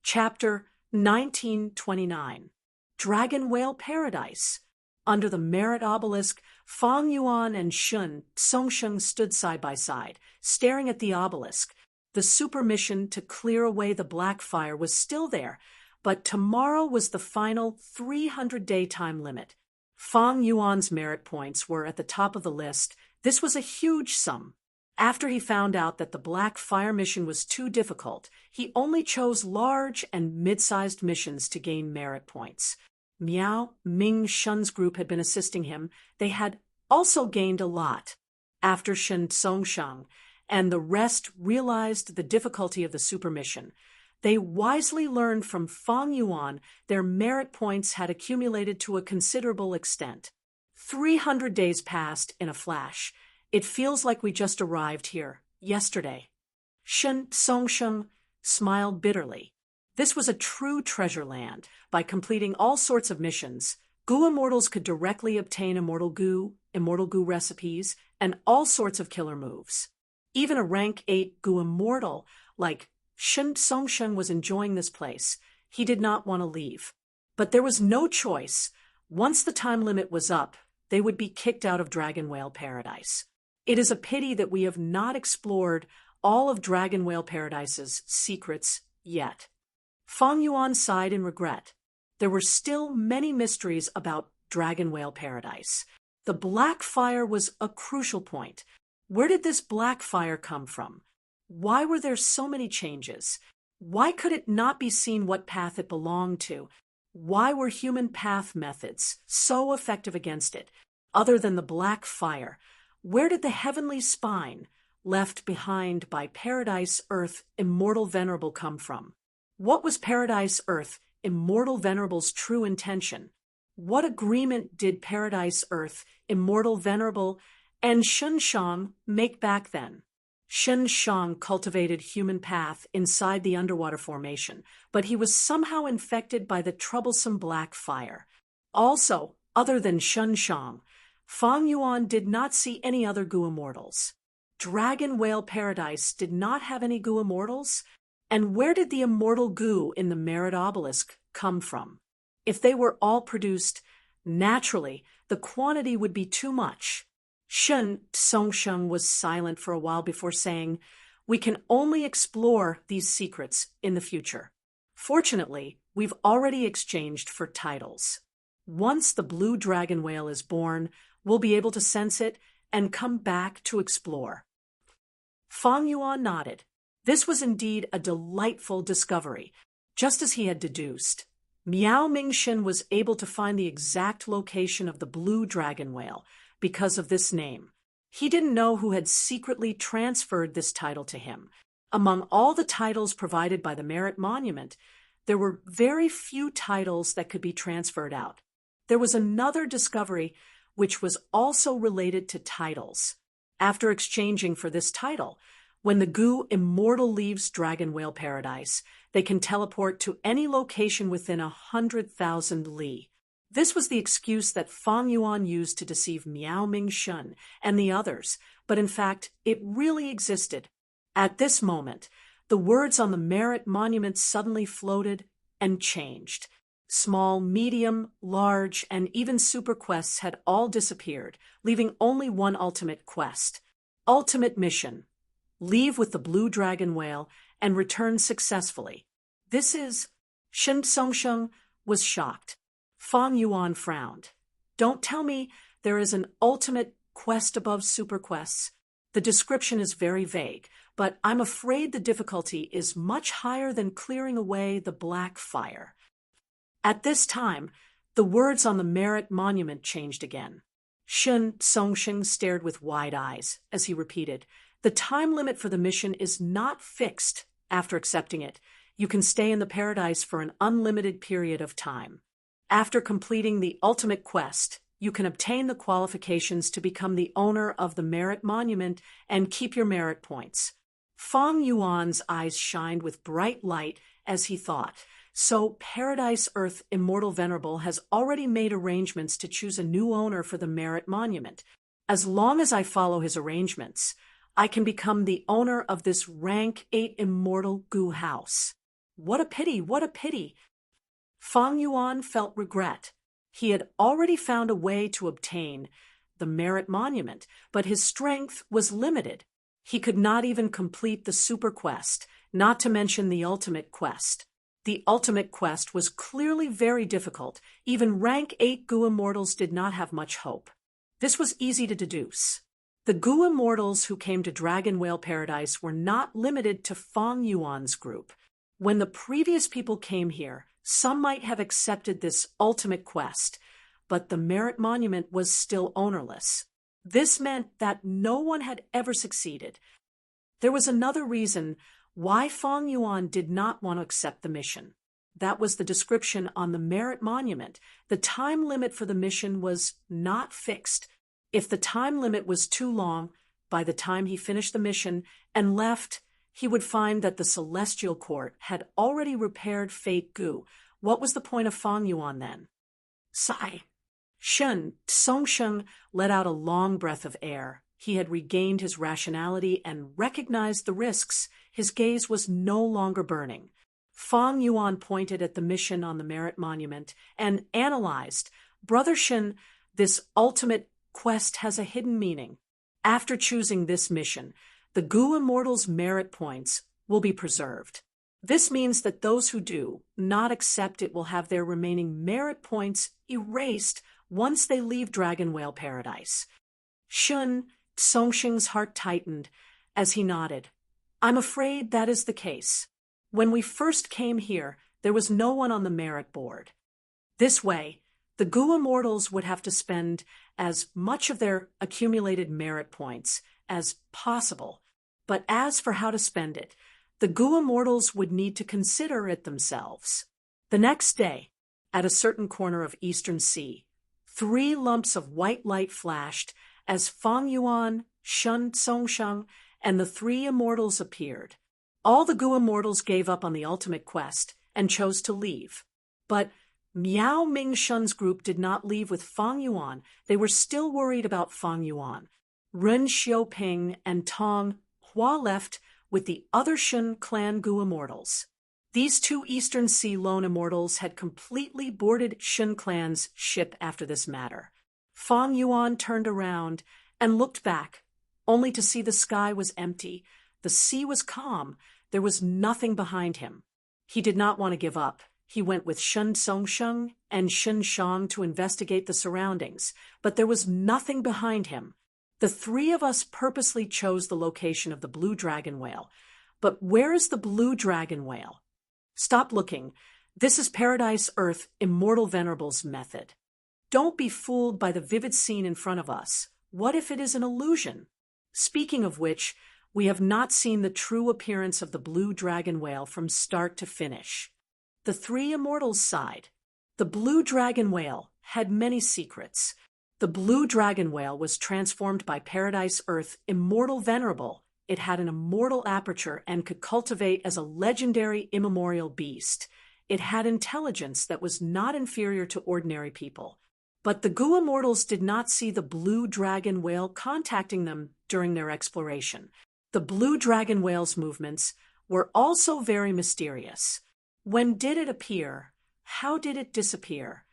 Chapter 1929. Dragon Whale Paradise. Under the merit obelisk, Fang Yuan and Shun Songsheng stood side by side, staring at the obelisk. The super mission to clear away the black fire was still there, but tomorrow was the final 300-day time limit. Fang Yuan's merit points were at the top of the list. This was a huge sum. After he found out that the black fire mission was too difficult, he only chose large and mid-sized missions to gain merit points. Miao Ming Shun's group had been assisting him. They had also gained a lot. After Shen Songsheng and the rest realized the difficulty of the super mission, they wisely learned from Fang Yuan their merit points had accumulated to a considerable extent. 300 days passed in a flash. It feels like we just arrived here, yesterday. Shen Songsheng smiled bitterly. This was a true treasure land. By completing all sorts of missions, Goo Immortals could directly obtain immortal goo recipes, and all sorts of killer moves. Even a rank 8 Goo Immortal like Shen Songsheng was enjoying this place. He did not want to leave. But there was no choice. Once the time limit was up, they would be kicked out of Dragon Whale Paradise. It is a pity that we have not explored all of Dragon Whale Paradise's secrets yet. Fang Yuan sighed in regret. There were still many mysteries about Dragon Whale Paradise. The black fire was a crucial point. Where did this black fire come from? Why were there so many changes? Why could it not be seen what path it belonged to? Why were human path methods so effective against it, other than the black fire? Where did the heavenly spine, left behind by Paradise Earth Immortal Venerable, come from? What was Paradise Earth Immortal Venerable's true intention? What agreement did Paradise Earth Immortal Venerable and Shen Shang make back then? Shen Shang cultivated human path inside the underwater formation, but he was somehow infected by the troublesome black fire. Also, other than Shen Shang, Fang Yuan did not see any other Goo Immortals. Dragon Whale Paradise did not have any Goo Immortals? And where did the immortal goo in the merit obelisk come from? If they were all produced naturally, the quantity would be too much. Shen Songsheng was silent for a while before saying, "We can only explore these secrets in the future. Fortunately, we've already exchanged for titles. Once the blue dragon whale is born, we'll be able to sense it and come back to explore." Fang Yuan nodded. This was indeed a delightful discovery, just as he had deduced. Miao Mingxin was able to find the exact location of the blue dragon whale because of this name. He didn't know who had secretly transferred this title to him. Among all the titles provided by the Merit Monument, there were very few titles that could be transferred out. There was another discovery which was also related to titles. After exchanging for this title, when the Goo Immortal leaves Dragon Whale Paradise, they can teleport to any location within 100,000 li. This was the excuse that Fang Yuan used to deceive Miao Mingxin and the others, but in fact, it really existed. At this moment, the words on the Merit Monument suddenly floated and changed. Small, medium, large, and even super quests had all disappeared, leaving only one ultimate quest. Ultimate mission. Leave with the blue dragon whale and return successfully. This is... Shen Songsheng was shocked. Fang Yuan frowned. Don't tell me there is an ultimate quest above super quests. The description is very vague, but I'm afraid the difficulty is much higher than clearing away the black fire. At this time, the words on the Merit Monument changed again. Shen Songsheng stared with wide eyes as he repeated, "The time limit for the mission is not fixed. After accepting it, you can stay in the paradise for an unlimited period of time. After completing the ultimate quest, you can obtain the qualifications to become the owner of the Merit Monument and keep your merit points." Fang Yuan's eyes shined with bright light as he thought, so Paradise Earth Immortal Venerable has already made arrangements to choose a new owner for the Merit Monument. As long as I follow his arrangements, I can become the owner of this rank 8 immortal goo house. What a pity, what a pity. Fang Yuan felt regret. He had already found a way to obtain the merit monument, but his strength was limited. He could not even complete the super quest, not to mention the ultimate quest. The ultimate quest was clearly very difficult. Even rank 8 Gu immortals did not have much hope. This was easy to deduce. The Gu immortals who came to Dragon Whale Paradise were not limited to Fang Yuan's group. When the previous people came here, some might have accepted this ultimate quest, but the merit monument was still ownerless. This meant that no one had ever succeeded. There was another reason why Fang Yuan did not want to accept the mission. That was the description on the merit monument. The time limit for the mission was not fixed. If the time limit was too long, by the time he finished the mission and left, he would find that the Celestial Court had already repaired fake Gu. What was the point of Fang Yuan then? Sigh. Shun Songsheng let out a long breath of air. He had regained his rationality and recognized the risks. His gaze was no longer burning. Fang Yuan pointed at the mission on the merit monument and analyzed. Brother Shun, this ultimate quest has a hidden meaning. After choosing this mission, the Gu Immortals' merit points will be preserved. This means that those who do not accept it will have their remaining merit points erased once they leave Dragon Whale Paradise. Shun Songsheng's heart tightened as he nodded. I'm afraid that is the case. When we first came here, there was no one on the merit board. This way, the Gu Immortals would have to spend as much of their accumulated merit points as possible. But as for how to spend it, the Gu Immortals would need to consider it themselves. The next day, at a certain corner of Eastern Sea, 3 lumps of white light flashed as Fang Yuan, Shun Songsheng, and the 3 immortals appeared. All the Gu Immortals gave up on the ultimate quest and chose to leave. But Miao Ming Shun's group did not leave with Fang Yuan. They were still worried about Fang Yuan. Ren Xiaoping and Tong Hua left with the other Shun clan Gu Immortals. These 2 Eastern Sea lone immortals had completely boarded Shun clan's ship after this matter. Fang Yuan turned around and looked back, only to see the sky was empty. The sea was calm. There was nothing behind him. He did not want to give up. He went with Shun Songsheng and Shun Shang to investigate the surroundings, but there was nothing behind him. The 3 of us purposely chose the location of the blue dragon whale. But where is the blue dragon whale? Stop looking. This is Paradise Earth Immortal Venerable's method. Don't be fooled by the vivid scene in front of us. What if it is an illusion? Speaking of which, we have not seen the true appearance of the blue dragon whale from start to finish. The 3 immortals sighed. The blue dragon whale had many secrets. The blue dragon whale was transformed by Paradise Earth Immortal Venerable. It had an immortal aperture and could cultivate as a legendary immemorial beast. It had intelligence that was not inferior to ordinary people. But the Gu Immortals did not see the blue dragon whale contacting them during their exploration. The blue dragon whale's movements were also very mysterious. When did it appear? How did it disappear?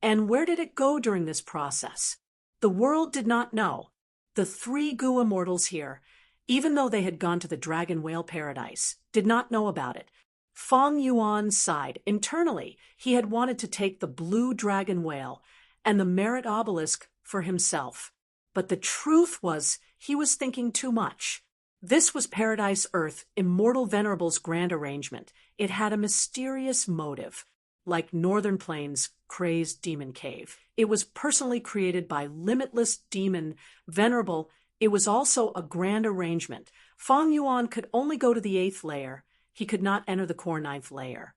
And where did it go during this process? The world did not know. The 3 Gu Immortals here, even though they had gone to the Dragon Whale Paradise, did not know about it. Fang Yuan sighed. Internally, he had wanted to take the blue dragon whale and the merit obelisk for himself. But the truth was, he was thinking too much. This was Paradise Earth Immortal Venerable's grand arrangement. It had a mysterious motive. Like Northern Plains' crazed demon cave. It was personally created by Limitless Demon Venerable. It was also a grand arrangement. Fang Yuan could only go to the 8th layer. He could not enter the core 9th layer.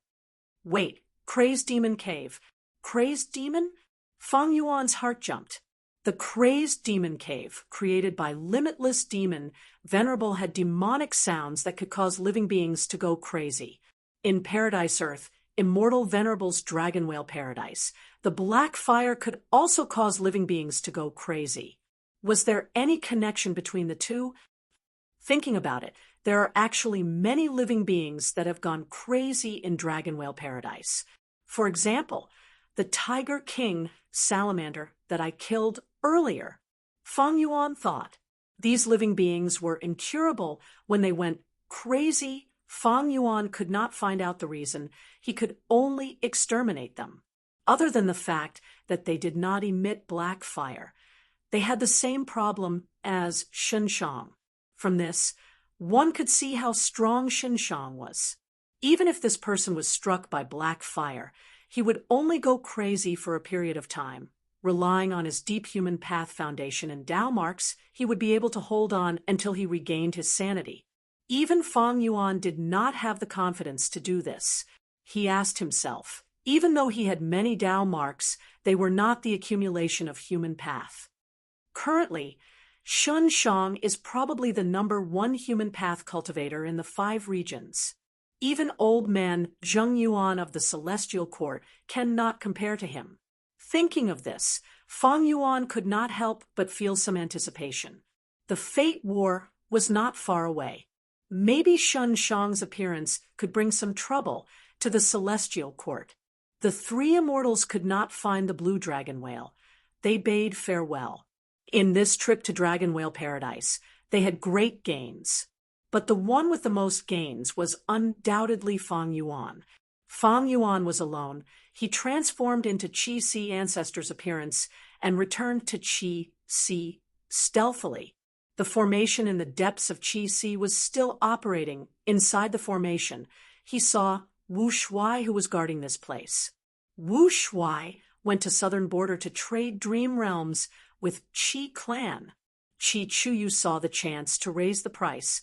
Wait, crazed demon cave. Crazed demon? Fang Yuan's heart jumped. The crazed demon cave, created by Limitless Demon Venerable, had demonic sounds that could cause living beings to go crazy. In Paradise Earth, Immortal Venerable's Dragon Whale Paradise, the black fire could also cause living beings to go crazy. Was there any connection between the two? Thinking about it, there are actually many living beings that have gone crazy in Dragon Whale Paradise. For example, the Tiger King salamander that I killed earlier. Fang Yuan thought these living beings were incurable when they went crazy. Fang Yuan could not find out the reason. He could only exterminate them. Other than the fact that they did not emit black fire, they had the same problem as Shenshang. From this, one could see how strong Shenshang was. Even if this person was struck by black fire, he would only go crazy for a period of time. Relying on his deep human path foundation and Tao marks, he would be able to hold on until he regained his sanity. Even Fang Yuan did not have the confidence to do this. He asked himself, even though he had many Tao marks, they were not the accumulation of human path. Currently, Shenshang is probably the #1 human path cultivator in the 5 regions. Even old man Zheng Yuan of the Celestial Court cannot compare to him. Thinking of this, Fang Yuan could not help but feel some anticipation. The Fate War was not far away. Maybe Shenshang's appearance could bring some trouble to the Celestial Court. The 3 immortals could not find the blue dragon whale. They bade farewell. In this trip to Dragon Whale Paradise, they had great gains. But the one with the most gains was undoubtedly Fang Yuan. Fang Yuan was alone. He transformed into Qi Si ancestor's appearance and returned to Qi Si stealthily. The formation in the depths of Qi Si was still operating. Inside the formation, he saw Wu Shuai, who was guarding this place. Wu Shuai went to southern border to trade dream realms with Qi clan. Qi Chuyu saw the chance to raise the price.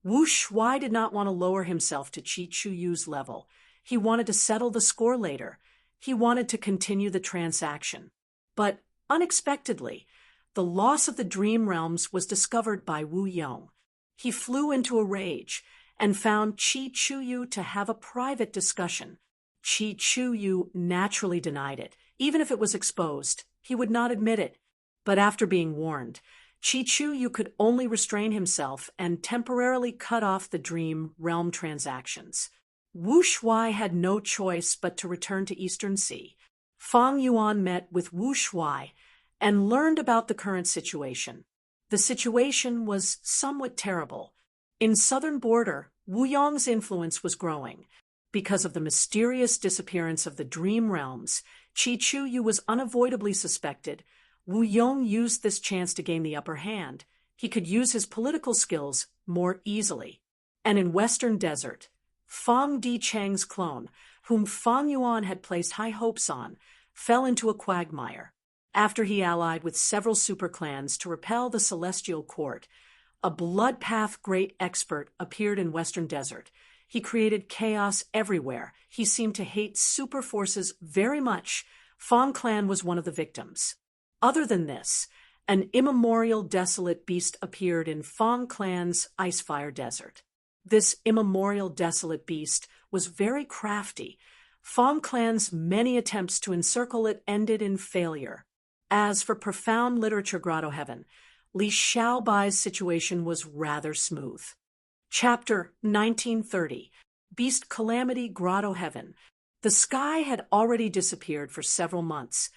Wu Shuai did not want to lower himself to Qi Chuyu's level. He wanted to settle the score later. He wanted to continue the transaction. But unexpectedly, the loss of the dream realms was discovered by Wu Yong. He flew into a rage and found Qi Chuyu to have a private discussion. Qi Chuyu naturally denied it. Even if it was exposed, he would not admit it. But after being warned, Qi Chuyu could only restrain himself and temporarily cut off the dream realm transactions. Wu Shuai had no choice but to return to Eastern Sea. Fang Yuan met with Wu Shuai and learned about the current situation. The situation was somewhat terrible. In southern border, Wu Yong's influence was growing. Because of the mysterious disappearance of the dream realms, Qi Chuyu was unavoidably suspected. Wu Yong used this chance to gain the upper hand. He could use his political skills more easily. And in Western Desert, Fang Dicheng's clone, whom Fang Yuan had placed high hopes on, fell into a quagmire. After he allied with several superclans to repel the Celestial Court, a blood path great expert appeared in Western Desert. He created chaos everywhere. He seemed to hate super forces very much. Fang clan was one of the victims. Other than this, an immemorial desolate beast appeared in Fang clan's Icefire Desert. This immemorial desolate beast was very crafty. Fang clan's many attempts to encircle it ended in failure. As for profound literature Grotto Heaven, Li Xiaobai's situation was rather smooth. Chapter 1930, Beast Calamity Grotto Heaven. The sky had already disappeared for several months.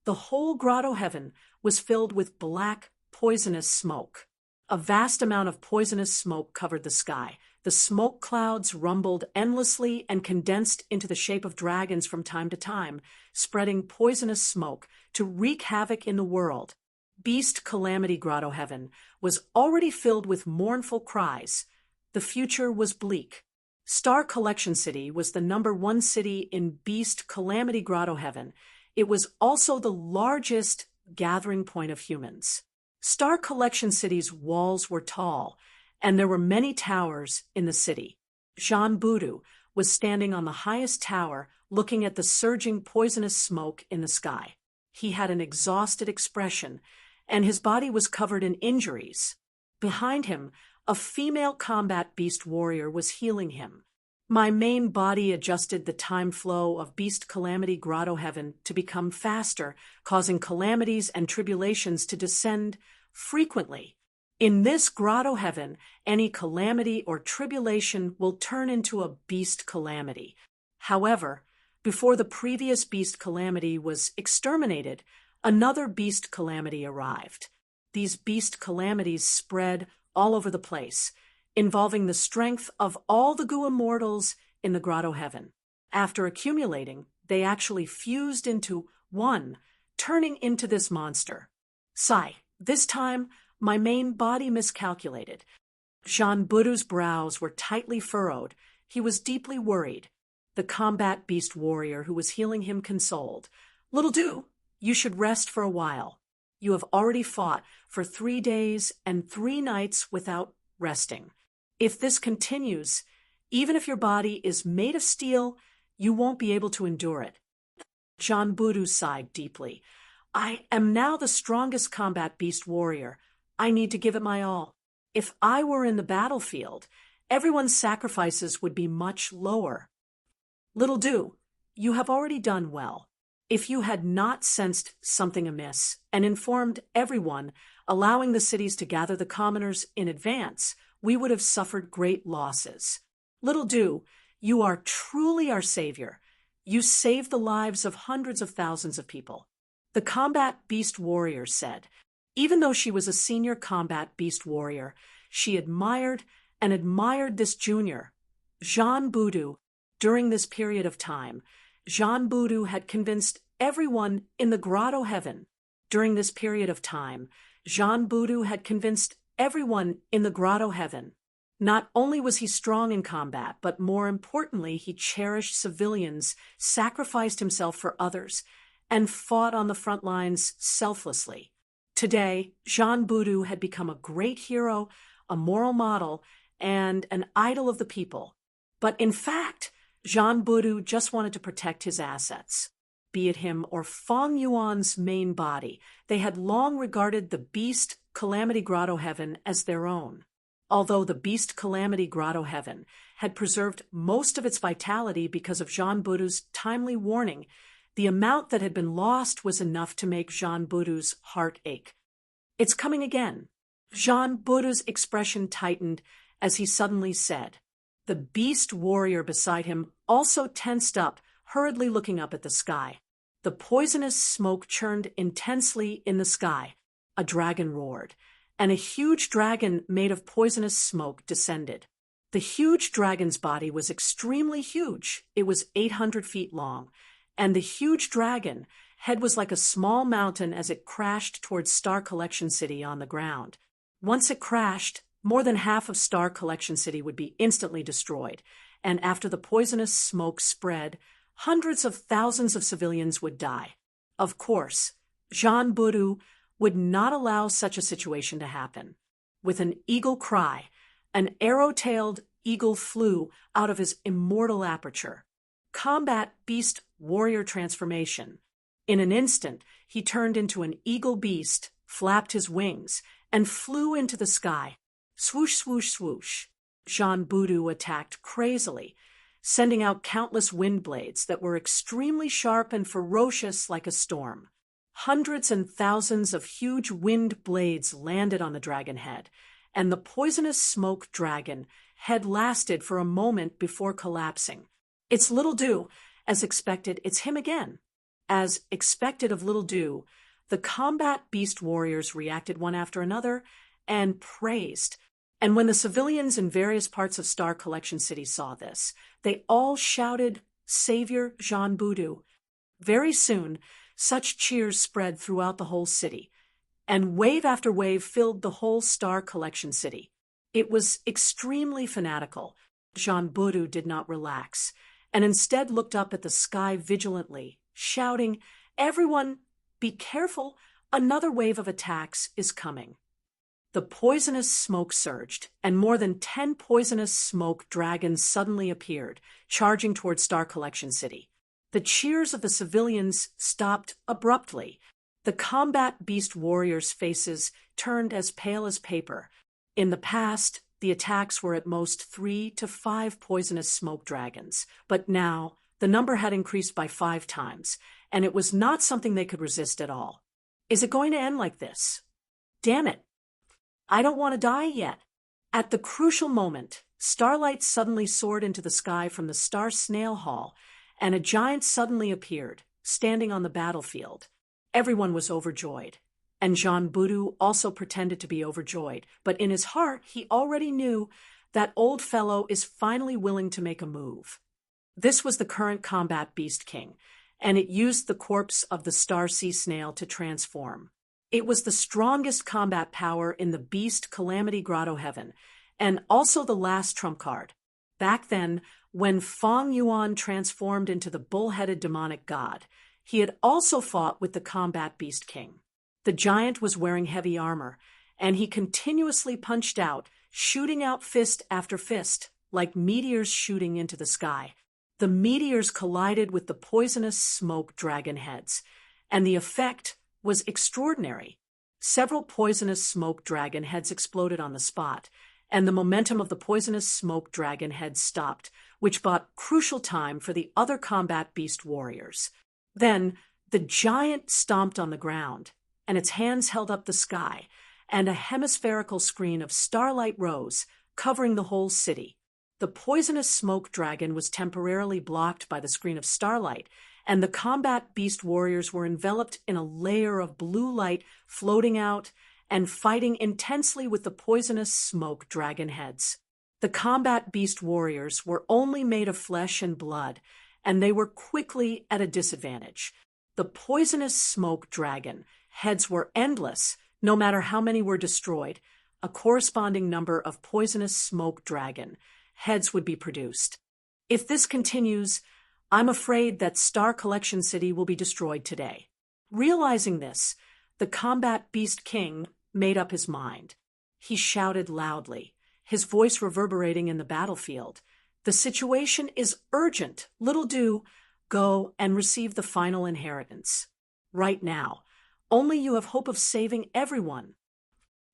The whole Grotto Heaven was filled with black, poisonous smoke. A vast amount of poisonous smoke covered the sky. The smoke clouds rumbled endlessly and condensed into the shape of dragons from time to time, spreading poisonous smoke to wreak havoc in the world. Beast Calamity Grotto Heaven was already filled with mournful cries. The future was bleak. Star Collection City was the #1 city in Beast Calamity Grotto Heaven. It was also the largest gathering point of humans. Star Collection City's walls were tall, and there were many towers in the city. Jean Boudou was standing on the highest tower, looking at the surging poisonous smoke in the sky. He had an exhausted expression, and his body was covered in injuries. Behind him, a female combat beast warrior was healing him. My main body adjusted the time flow of Beast Calamity Grotto Heaven to become faster, causing calamities and tribulations to descend frequently. In this grotto heaven, any calamity or tribulation will turn into a beast calamity. However, before the previous beast calamity was exterminated, another beast calamity arrived. These beast calamities spread all over the place, involving the strength of all the Gua mortals in the grotto heaven. After accumulating, they actually fused into one, turning into this monster. Sigh, this time my main body miscalculated. Jean Budu's brows were tightly furrowed. He was deeply worried. The combat beast warrior who was healing him consoled. Little Du, you should rest for a while. You have already fought for 3 days and 3 nights without resting. If this continues, even if your body is made of steel, you won't be able to endure it. Jean Budu sighed deeply. I am now the strongest combat beast warrior. I need to give it my all. If I were in the battlefield, everyone's sacrifices would be much lower. Little Du, you have already done well. If you had not sensed something amiss and informed everyone, allowing the cities to gather the commoners in advance, we would have suffered great losses. Little Du, you are truly our savior. You saved the lives of hundreds of thousands of people. The combat beast warrior said. Even though she was a senior combat beast warrior, she admired this junior, Jean Budu. During this period of time, Jean Budu had convinced everyone in the grotto heaven. During this period of time, Jean Budu had convinced everyone in the grotto heaven. Not only was he strong in combat, but more importantly, he cherished civilians, sacrificed himself for others, and fought on the front lines selflessly. Today, Jean Budu had become a great hero, a moral model, and an idol of the people. But in fact, Jean Budu just wanted to protect his assets. Be it him or Feng Yuan's main body, they had long regarded the Beast Calamity Grotto Heaven as their own. Although the Beast Calamity Grotto Heaven had preserved most of its vitality because of Jean Budu's timely warning, the amount that had been lost was enough to make Jean Budu's heart ache. It's coming again. Jean Budu's expression tightened as he suddenly said. The beast warrior beside him also tensed up, hurriedly looking up at the sky. The poisonous smoke churned intensely in the sky. A dragon roared, and a huge dragon made of poisonous smoke descended. The huge dragon's body was extremely huge. It was 800 feet long, and the huge dragon head was like a small mountain as it crashed towards Star Collection City on the ground. Once it crashed, more than half of Star Collection City would be instantly destroyed, and after the poisonous smoke spread, hundreds of thousands of civilians would die. Of course, Jean Budu would not allow such a situation to happen. With an eagle cry, an arrow-tailed eagle flew out of his immortal aperture. Combat beast warrior transformation. In an instant, he turned into an eagle beast, flapped his wings, and flew into the sky. Swoosh, swoosh, swoosh. Jean Budu attacked crazily, sending out countless wind blades that were extremely sharp and ferocious like a storm. Hundreds and thousands of huge wind blades landed on the dragon head, and the poisonous smoke dragon head lasted for a moment before collapsing. It's Little Du. As expected, it's him again. As expected of Little Du, the combat beast warriors reacted one after another and praised. And when the civilians in various parts of Star Collection City saw this, they all shouted, Savior Jean Budu. Very soon, such cheers spread throughout the whole city, and wave after wave filled the whole Star Collection City. It was extremely fanatical. Jean Budu did not relax, and instead looked up at the sky vigilantly, shouting, Everyone, be careful, another wave of attacks is coming. The poisonous smoke surged, and more than 10 poisonous smoke dragons suddenly appeared, charging toward Star Collection City. The cheers of the civilians stopped abruptly. The combat beast warriors' faces turned as pale as paper. In the past, the attacks were at most 3 to 5 poisonous smoke dragons, but now the number had increased by 5 times, and it was not something they could resist at all. Is it going to end like this? Damn it! I don't want to die yet. At the crucial moment, starlight suddenly soared into the sky from the Star Snail Hall, and a giant suddenly appeared, standing on the battlefield. Everyone was overjoyed, and Jean Boudou also pretended to be overjoyed, but in his heart he already knew that old fellow is finally willing to make a move. This was the current combat Beast King, and it used the corpse of the Star Sea Snail to transform. It was the strongest combat power in the Beast Calamity Grotto Heaven, and also the last trump card. Back then, when Fong Yuan transformed into the bull-headed demonic god, he had also fought with the combat Beast King. The giant was wearing heavy armor, and he continuously punched out, shooting out fist after fist, like meteors shooting into the sky. The meteors collided with the poisonous smoke dragon heads, and the effect was extraordinary. Several poisonous smoke dragon heads exploded on the spot, and the momentum of the poisonous smoke dragon heads stopped, which bought crucial time for the other combat beast warriors. Then, the giant stomped on the ground, and its hands held up the sky, and a hemispherical screen of starlight rose, covering the whole city. The poisonous smoke dragon was temporarily blocked by the screen of starlight, and the combat beast warriors were enveloped in a layer of blue light floating out and fighting intensely with the poisonous smoke dragon heads. The combat beast warriors were only made of flesh and blood, and they were quickly at a disadvantage. The poisonous smoke dragon heads were endless, no matter how many were destroyed. A corresponding number of poisonous smoke dragon heads would be produced. If this continues, I'm afraid that Star Collection City will be destroyed today. Realizing this, the combat beast king made up his mind. He shouted loudly, his voice reverberating in the battlefield. The situation is urgent. Little do, go and receive the final inheritance. Right now. Only you have hope of saving everyone.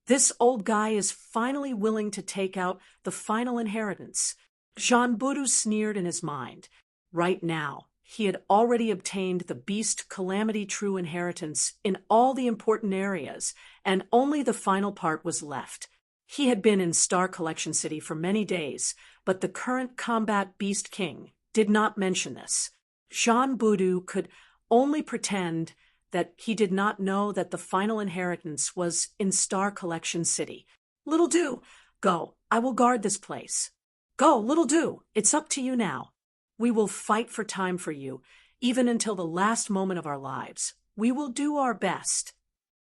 This old guy is finally willing to take out the final inheritance. Jean Boudou sneered in his mind. Right now, he had already obtained the Beast Calamity True Inheritance in all the important areas, and only the final part was left. He had been in Star Collection City for many days, but the current combat Beast King did not mention this. Jean Boudou could only pretend that he did not know that the final inheritance was in Star Collection City. Little do, go, I will guard this place. Go, Little do, it's up to you now. We will fight for time for you, even until the last moment of our lives. We will do our best.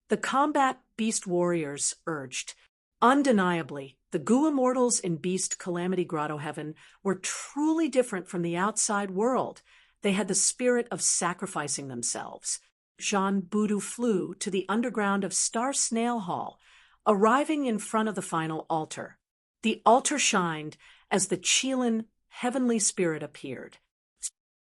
The combat beast warriors urged. Undeniably, the Goo Immortals in Beast Calamity Grotto Heaven were truly different from the outside world. They had the spirit of sacrificing themselves. Jean Boudou flew to the underground of Star Snail Hall, arriving in front of the final altar. The altar shined as the Qilin heavenly spirit appeared.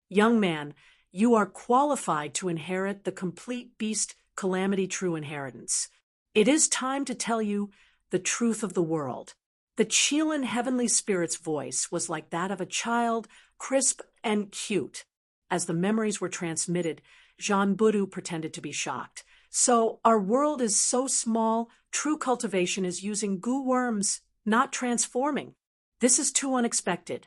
Young man, you are qualified to inherit the complete Beast Calamity True Inheritance. It is time to tell you the truth of the world. The Qilin heavenly spirit's voice was like that of a child, crisp and cute. As the memories were transmitted, Jean Boudou pretended to be shocked. So, our world is so small, true cultivation is using goo worms, not transforming. This is too unexpected.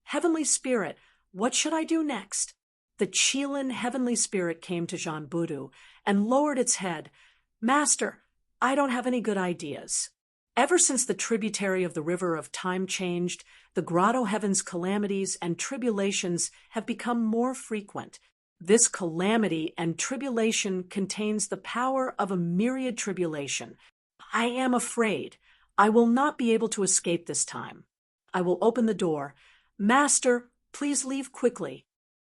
Heavenly Spirit, what should I do next? The Qilin heavenly spirit came to Jean Boudou and lowered its head. Master, I don't have any good ideas. Ever since the tributary of the river of time changed, the Grotto Heaven's calamities and tribulations have become more frequent. This calamity and tribulation contains the power of a myriad tribulation. I am afraid I will not be able to escape this time. I will open the door. Master, please leave quickly.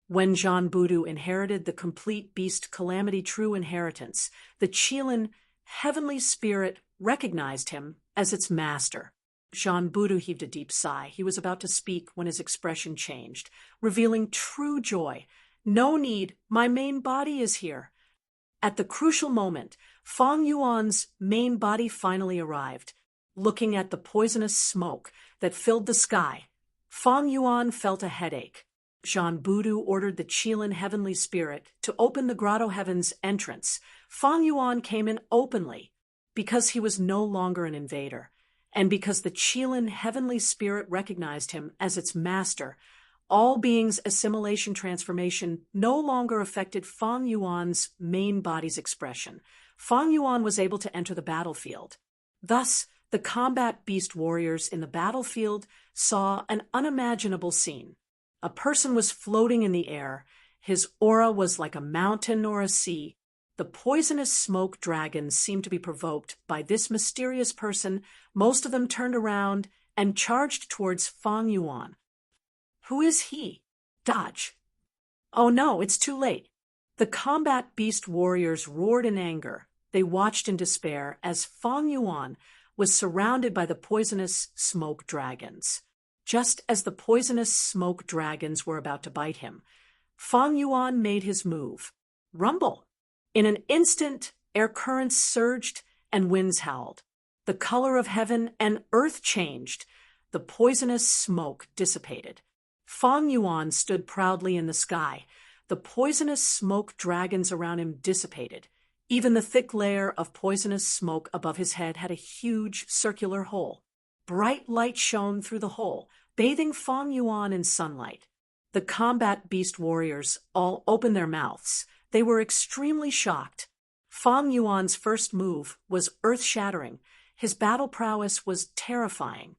When Jean Boudou inherited the complete Beast Calamity True Inheritance, the Qilin heavenly spirit recognized him as its master. Jean Boudou heaved a deep sigh. He was about to speak when his expression changed, revealing true joy. No need, my main body is here. At the crucial moment, Fong Yuan's main body finally arrived. Looking at the poisonous smoke that filled the sky, Fong Yuan felt a headache. Jean Boudou ordered the Qilin heavenly spirit to open the Grotto Heaven's entrance. Fong Yuan came in openly. because he was no longer an invader, and because the Qilin heavenly spirit recognized him as its master. All beings' assimilation transformation no longer affected Fang Yuan's main body's expression. Fang Yuan was able to enter the battlefield. Thus, the combat beast warriors in the battlefield saw an unimaginable scene. A person was floating in the air. His aura was like a mountain or a sea. The poisonous smoke dragons seemed to be provoked by this mysterious person. Most of them turned around and charged towards Fang Yuan. Who is he? Dodge. Oh no, it's too late. The combat beast warriors roared in anger. They watched in despair as Fang Yuan was surrounded by the poisonous smoke dragons. Just as the poisonous smoke dragons were about to bite him, Fang Yuan made his move. Rumble! In an instant, air currents surged and winds howled. The color of heaven and earth changed. The poisonous smoke dissipated. Fang Yuan stood proudly in the sky. The poisonous smoke dragons around him dissipated. Even the thick layer of poisonous smoke above his head had a huge circular hole. Bright light shone through the hole, bathing Fang Yuan in sunlight. The combat beast warriors all opened their mouths. They were extremely shocked. Fang Yuan's first move was earth-shattering. His battle prowess was terrifying.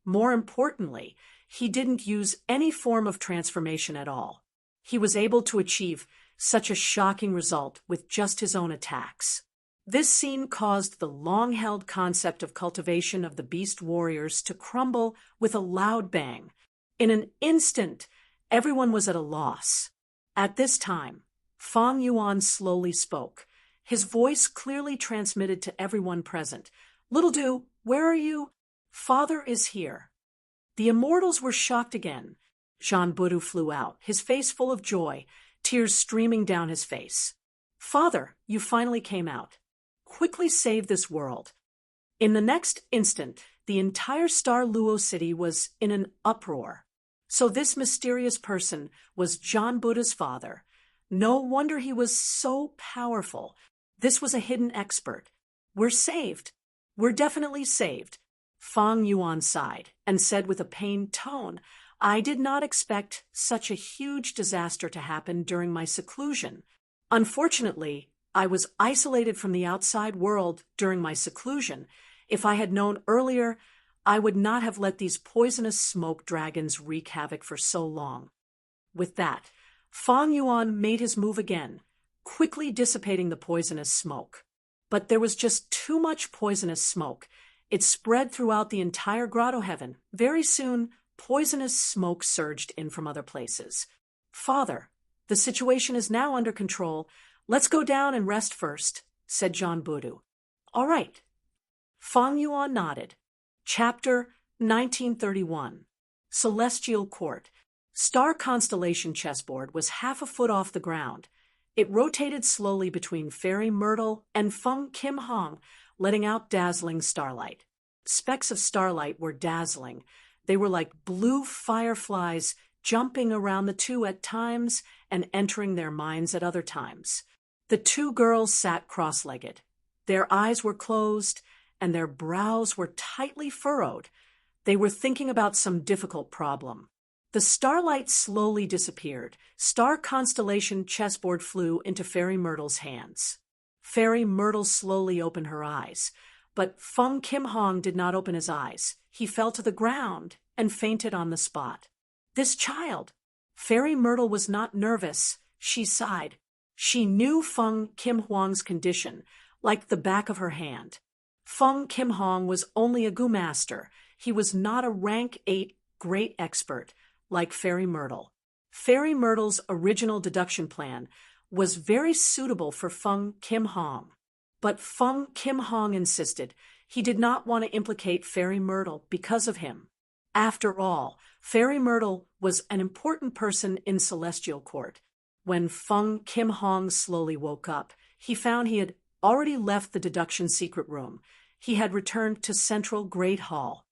More importantly, he didn't use any form of transformation at all. He was able to achieve such a shocking result with just his own attacks. This scene caused the long-held concept of cultivation of the beast warriors to crumble with a loud bang. In an instant, everyone was at a loss. At this time, Fang Yuan slowly spoke. His voice clearly transmitted to everyone present. "Little Du, where are you? Father is here." The immortals were shocked again. Jean Budu flew out, his face full of joy, tears streaming down his face. "Father, you finally came out. Quickly save this world." In the next instant, the entire Star Luo city was in an uproar. So this mysterious person was Jean Buddha's father. No wonder he was so powerful. This was a hidden expert. "We're saved. We're definitely saved." Fang Yuan sighed and said with a pained tone, "I did not expect such a huge disaster to happen during my seclusion. Unfortunately, I was isolated from the outside world during my seclusion. If I had known earlier, I would not have let these poisonous smoke dragons wreak havoc for so long." With that, Fang Yuan made his move again, quickly dissipating the poisonous smoke. But there was just too much poisonous smoke. It spread throughout the entire grotto heaven. Very soon, poisonous smoke surged in from other places. "Father, the situation is now under control. Let's go down and rest first," said Jean Budu. "All right." Fang Yuan nodded. Chapter 1931. Celestial Court. Star constellation chessboard was half a foot off the ground. It rotated slowly between Fairy Myrtle and Feng Kim Hong, letting out dazzling starlight. Specks of starlight were dazzling. They were like blue fireflies jumping around the two at times and entering their minds at other times. The two girls sat cross-legged. Their eyes were closed and their brows were tightly furrowed. They were thinking about some difficult problem. The starlight slowly disappeared. Star constellation chessboard flew into Fairy Myrtle's hands. Fairy Myrtle slowly opened her eyes, but Feng Kim Hong did not open his eyes. He fell to the ground and fainted on the spot. This child! Fairy Myrtle was not nervous. She sighed. She knew Feng Kim Hong's condition, like the back of her hand. Feng Kim Hong was only a Gu master. He was not a rank 8 great expert, like Fairy Myrtle. Fairy Myrtle's original deduction plan was very suitable for Feng Kim Hong. But Feng Kim Hong insisted. He did not want to implicate Fairy Myrtle because of him. After all, Fairy Myrtle was an important person in Celestial Court. When Feng Kim Hong slowly woke up, he found he had already left the deduction secret room. He had returned to Central Great Hall.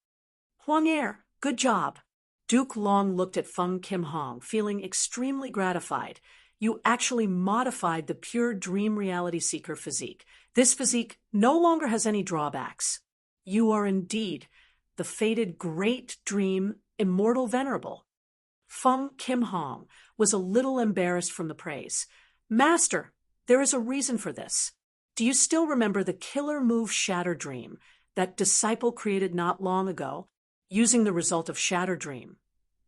"Huang Er, good job." Duke Long looked at Feng Kim Hong, feeling extremely gratified. You actually modified the pure dream reality seeker physique. This physique no longer has any drawbacks. You are indeed the fated great dream, immortal venerable. Feng Kim Hong was a little embarrassed from the praise. Master, there is a reason for this. Do you still remember the killer move Shatter Dream that disciple created not long ago, using the result of Shatter Dream?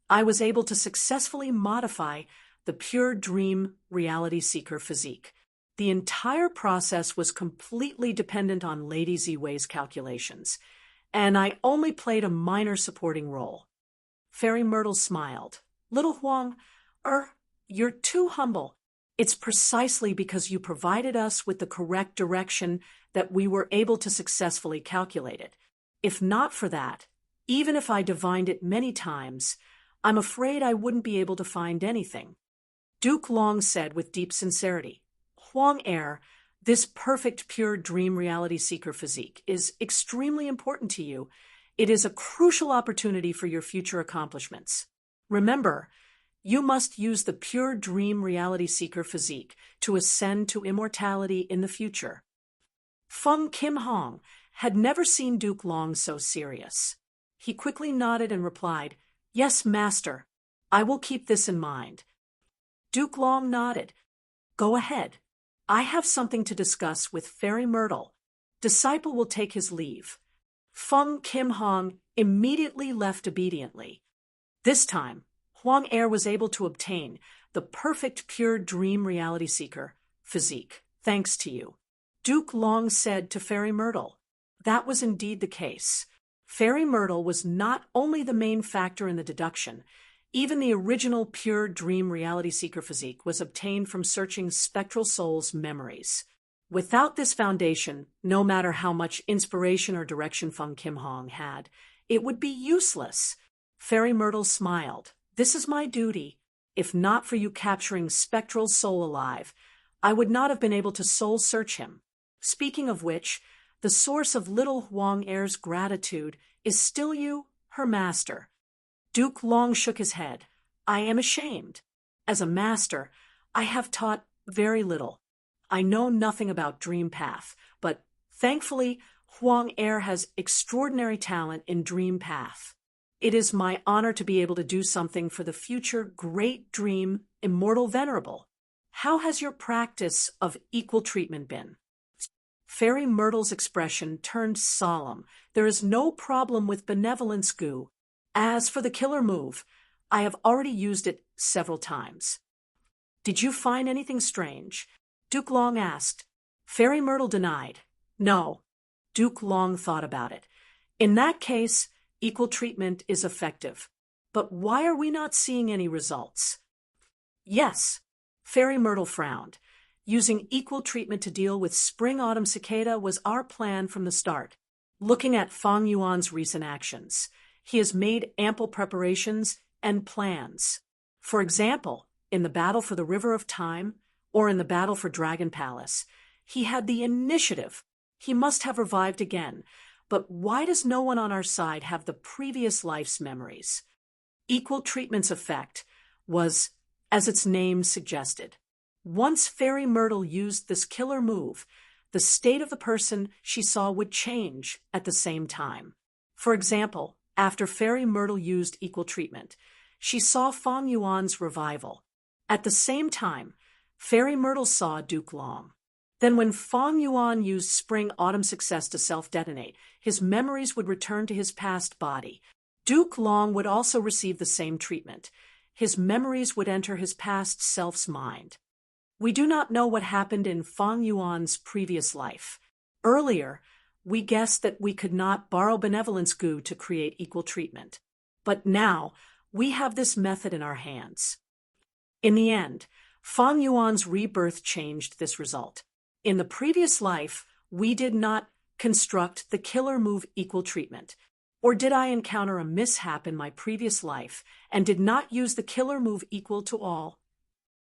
I was able to successfully modify the pure dream reality seeker physique. The entire process was completely dependent on Lady Ziwei's calculations, and I only played a minor supporting role. Fairy Myrtle smiled. Little Huang, you're too humble. It's precisely because you provided us with the correct direction that we were able to successfully calculate it. If not for that, even if I divined it many times, I'm afraid I wouldn't be able to find anything. Duke Long said with deep sincerity, Huang Heir, this perfect pure dream reality seeker physique is extremely important to you. It is a crucial opportunity for your future accomplishments. Remember, you must use the pure dream reality seeker physique to ascend to immortality in the future. Feng Kim Hong had never seen Duke Long so serious. He quickly nodded and replied, Yes, Master. I will keep this in mind. Duke Long nodded. Go ahead. I have something to discuss with Fairy Myrtle. Disciple will take his leave. Feng Kim Hong immediately left obediently. This time, Huang Heir was able to obtain the perfect pure dream reality seeker physique, thanks to you. Duke Long said to Fairy Myrtle. That was indeed the case. Fairy Myrtle was not only the main factor in the deduction, even the original pure dream reality seeker physique was obtained from searching Spectral Soul's memories. Without this foundation, no matter how much inspiration or direction Feng Kim Hong had, it would be useless. Fairy Myrtle smiled. This is my duty. If not for you capturing Spectral Soul alive, I would not have been able to soul search him. Speaking of which, the source of little Huang Heir's gratitude is still you, her master. Duke Long shook his head. I am ashamed. As a master, I have taught very little. I know nothing about Dream Path, but thankfully, Huang Heir has extraordinary talent in Dream Path. It is my honor to be able to do something for the future great dream, immortal venerable. How has your practice of equal treatment been? Fairy Myrtle's expression turned solemn. There is no problem with benevolence goo. As for the killer move, I have already used it several times. Did you find anything strange? Duke Long asked. Fairy Myrtle denied. No. Duke Long thought about it. In that case, equal treatment is effective. But why are we not seeing any results? Yes. Fairy Myrtle frowned. Using equal treatment to deal with spring-autumn cicada was our plan from the start. Looking at Fang Yuan's recent actions, he has made ample preparations and plans. For example, in the battle for the River of Time, or in the battle for Dragon Palace, he had the initiative. He must have revived again. But why does no one on our side have the previous life's memories? Equal treatment's effect was, as its name suggested. Once Fairy Myrtle used this killer move, the state of the person she saw would change at the same time. For example, after Fairy Myrtle used equal treatment, she saw Fang Yuan's revival. At the same time, Fairy Myrtle saw Duke Long. Then when Fang Yuan used spring-autumn success to self-detonate, his memories would return to his past body. Duke Long would also receive the same treatment. His memories would enter his past self's mind. We do not know what happened in Fang Yuan's previous life. Earlier, we guessed that we could not borrow benevolence goo to create equal treatment. But now, we have this method in our hands. In the end, Fang Yuan's rebirth changed this result. In the previous life, we did not construct the killer move equal treatment. Or did I encounter a mishap in my previous life and did not use the killer move equal to all?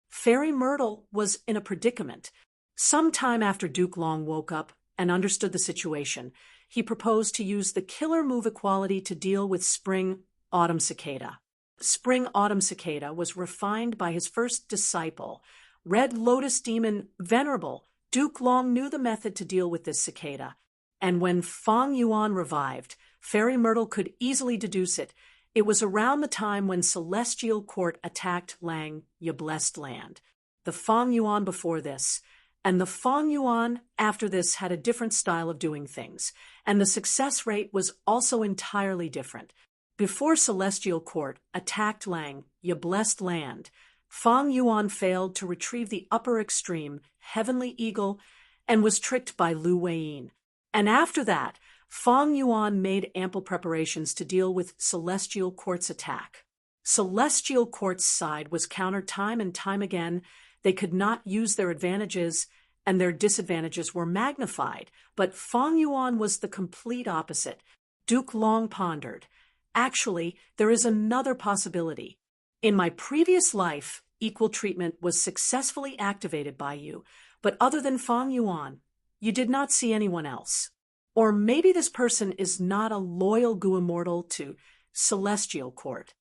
Fairy Myrtle was in a predicament. Some time after Duke Long woke up and understood the situation, he proposed to use the killer move equality to deal with spring-autumn cicada. Spring-autumn cicada was refined by his first disciple, Red Lotus Demon Venerable, Duke Long knew the method to deal with this cicada, and when Fong Yuan revived, Fairy Myrtle could easily deduce it. It was around the time when Celestial Court attacked Lang, Ya Blessed Land. The Fong Yuan before this, and the Fong Yuan after this had a different style of doing things, and the success rate was also entirely different. Before Celestial Court attacked Lang, Ya Blessed Land, Fong Yuan failed to retrieve the upper extreme, Heavenly Eagle, and was tricked by Lu Weiyin. And after that, Fong Yuan made ample preparations to deal with Celestial Court's attack. Celestial Court's side was countered time and time again. They could not use their advantages, and their disadvantages were magnified. But Fong Yuan was the complete opposite. Duke Long pondered. Actually, there is another possibility. In my previous life, equal treatment was successfully activated by you, but other than Fong Yuan, you did not see anyone else. Or maybe this person is not a loyal Gu immortal to Celestial Court.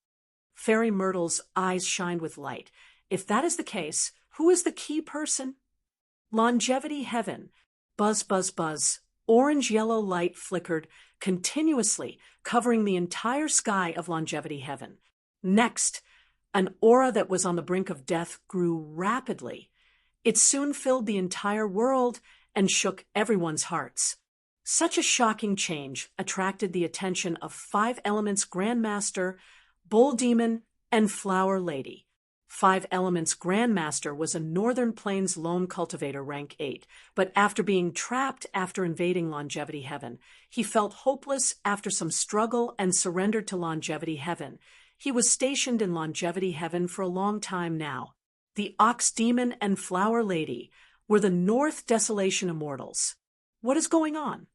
Fairy Myrtle's eyes shined with light. If that is the case, who is the key person? Longevity Heaven. Buzz, buzz, buzz. Orange-yellow light flickered continuously, covering the entire sky of Longevity Heaven. Next, an aura that was on the brink of death grew rapidly. It soon filled the entire world and shook everyone's hearts. Such a shocking change attracted the attention of 5 Elements Grandmaster, Bull Demon, and Flower Lady. 5 Elements Grandmaster was a Northern Plains lone cultivator rank 8, but after being trapped after invading Longevity Heaven, he felt hopeless after some struggle and surrendered to Longevity Heaven. He was stationed in Longevity Heaven for a long time now. The Ox Demon and Flower Lady were the North Desolation Immortals. What is going on?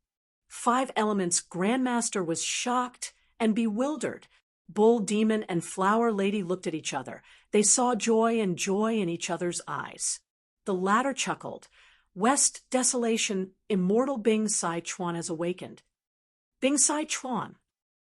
5 Elements Grandmaster was shocked and bewildered. Bull Demon and Flower Lady looked at each other. They saw joy and joy in each other's eyes. The latter chuckled. West Desolation Immortal Bing Sai Chuan has awakened. Bing Sai Chuan.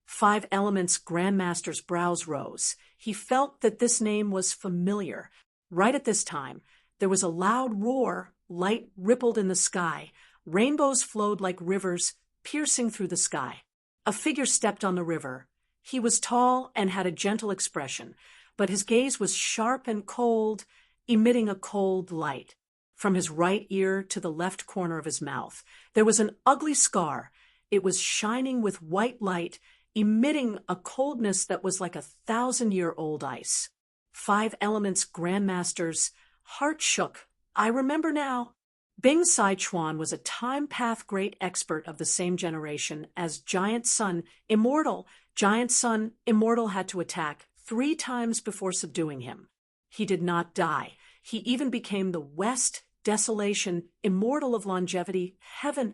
5 Elements Grandmaster's brows rose. He felt that this name was familiar. Right at this time, there was a loud roar. Light rippled in the sky. Rainbows flowed like rivers, piercing through the sky. A figure stepped on the river. He was tall and had a gentle expression, but his gaze was sharp and cold, emitting a cold light. From his right ear to the left corner of his mouth, there was an ugly scar. It was shining with white light, emitting a coldness that was like 1,000-year-old ice. 5 Elements Grandmaster's heart shook. I remember now. Bing Sai Chuan was a time path great expert of the same generation as Giant Sun Immortal. Giant Sun Immortal had to attack 3 times before subduing him. He did not die. He even became the West Desolation Immortal of Longevity Heaven.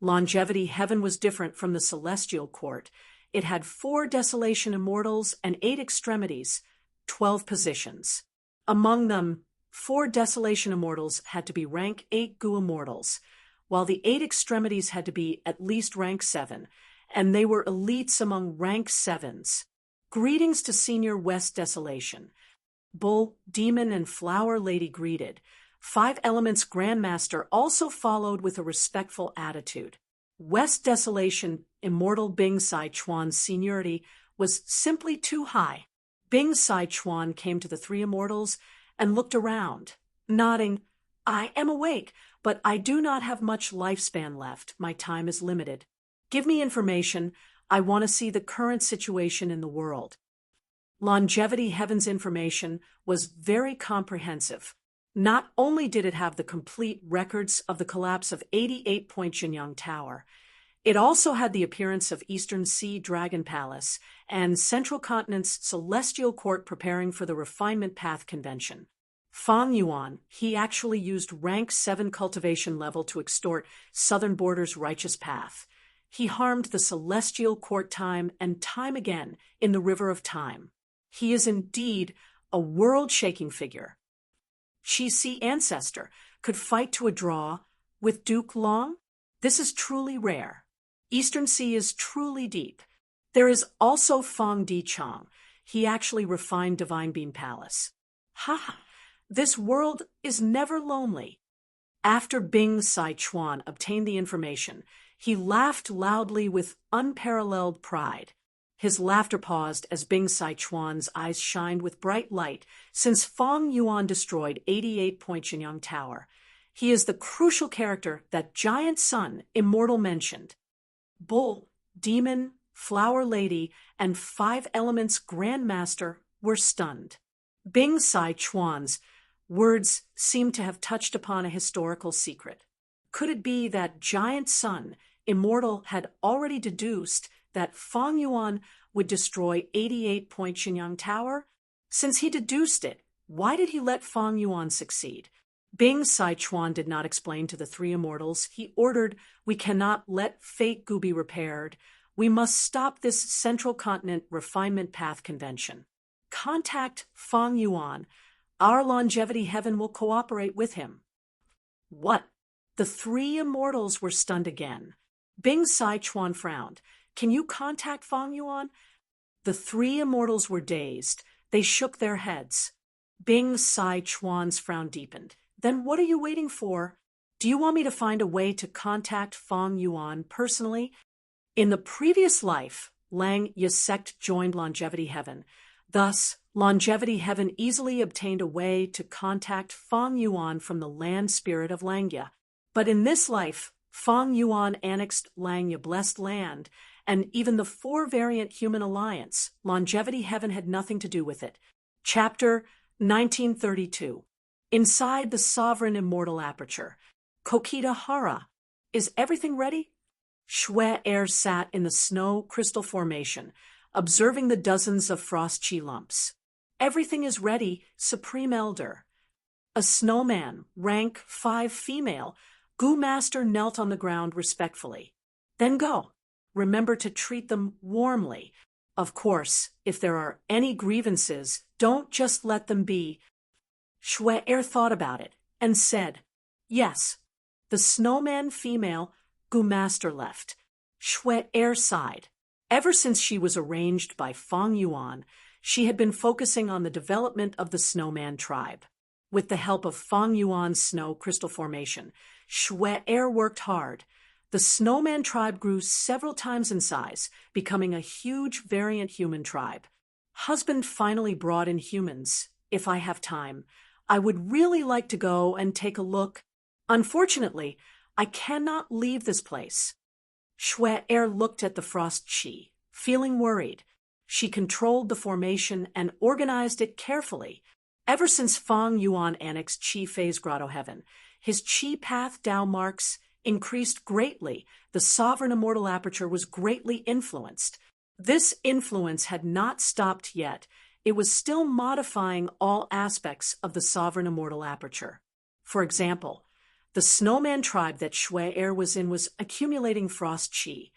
Longevity Heaven was different from the Celestial Court. It had 4 Desolation Immortals and 8 extremities, 12 positions. Among them, 4 Desolation Immortals had to be rank 8 Gu Immortals, while the 8 extremities had to be at least rank 7, and they were elites among rank 7s. Greetings to Senior West Desolation. Bull, Demon, and Flower Lady greeted. 5 Elements Grandmaster also followed with a respectful attitude. West Desolation Immortal Bing Sai Chuan's seniority was simply too high. Bing Sai Chuan came to the 3 immortals and looked around, nodding. I am awake, but I do not have much lifespan left. My time is limited. Give me information. I want to see the current situation in the world. Longevity Heaven's information was very comprehensive. Not only did it have the complete records of the collapse of 88 Point Jinyang Tower, it also had the appearance of Eastern Sea Dragon Palace and Central Continent's Celestial Court preparing for the Refinement Path Convention. Fong Yuan, he actually used rank 7 cultivation level to extort Southern Border's righteous path. He harmed the Celestial Court time and time again in the River of Time. He is indeed a world-shaking figure. Chi-Si Ancestor could fight to a draw with Duke Long? This is truly rare. Eastern Sea is truly deep. There is also Fong Di Chong. He actually refined Divine Beam Palace. Ha! This world is never lonely. After Bing Sai-chuan obtained the information, he laughed loudly with unparalleled pride. His laughter paused as Bing Sai-chuan's eyes shined with bright light since Fang Yuan destroyed 88 Point Shenyang Tower. He is the crucial character that Giant Sun Immortal mentioned. Bull, Demon, Flower Lady, and Five Elements Grandmaster were stunned. Bing Sai-chuan's words seemed to have touched upon a historical secret. Could it be that Giant Sun Immortal had already deduced that Fang Yuan would destroy 88 Point Shenyang Tower? Since he deduced it, why did he let Fang Yuan succeed? Bing Sai-chuan did not explain to the three immortals. He ordered, "We cannot let fate Gu be repaired. We must stop this Central Continent Refinement Path Convention. Contact Fang Yuan. Our longevity heaven will cooperate with him." What? The three immortals were stunned again. Bing Sai-chuan frowned. "Can you contact Fang Yuan?" The three immortals were dazed. They shook their heads. Bing Sai-chuan's frown deepened. "Then what are you waiting for? Do you want me to find a way to contact Fang Yuan personally?" In the previous life, Lang Ye sect joined Longevity Heaven. Thus, Longevity Heaven easily obtained a way to contact Fang Yuan from the land spirit of Langya. But in this life, Fang Yuan annexed Langya Blessed Land, and even the four-variant human alliance, Longevity Heaven had nothing to do with it. Chapter 1932. Inside the Sovereign Immortal Aperture. Kokita Hara. Is everything ready? Shui Er sat in the snow crystal formation, observing the dozens of frost chi lumps. "Everything is ready, Supreme Elder." A snowman, rank 5 female, Gu Master knelt on the ground respectfully. "Then go. Remember to treat them warmly. Of course, if there are any grievances, don't just let them be." Shui Er thought about it and said, "Yes." The snowman female, Gu Master, left. Shui Er sighed. Ever since she was arranged by Fang Yuan, she had been focusing on the development of the snowman tribe. With the help of Fang Yuan's snow crystal formation, Shui Er worked hard. The snowman tribe grew several times in size, becoming a huge variant human tribe. Husband finally brought in humans. If I have time, I would really like to go and take a look. Unfortunately, I cannot leave this place. Shui Er looked at the frost chi, feeling worried. She controlled the formation and organized it carefully. Ever since Fang Yuan annexed Chi Phase Grotto Heaven, his Chi Path Dao marks increased greatly. The Sovereign Immortal Aperture was greatly influenced. This influence had not stopped yet. It was still modifying all aspects of the Sovereign Immortal Aperture. For example, the snowman tribe that Shui Er was in was accumulating frost chi.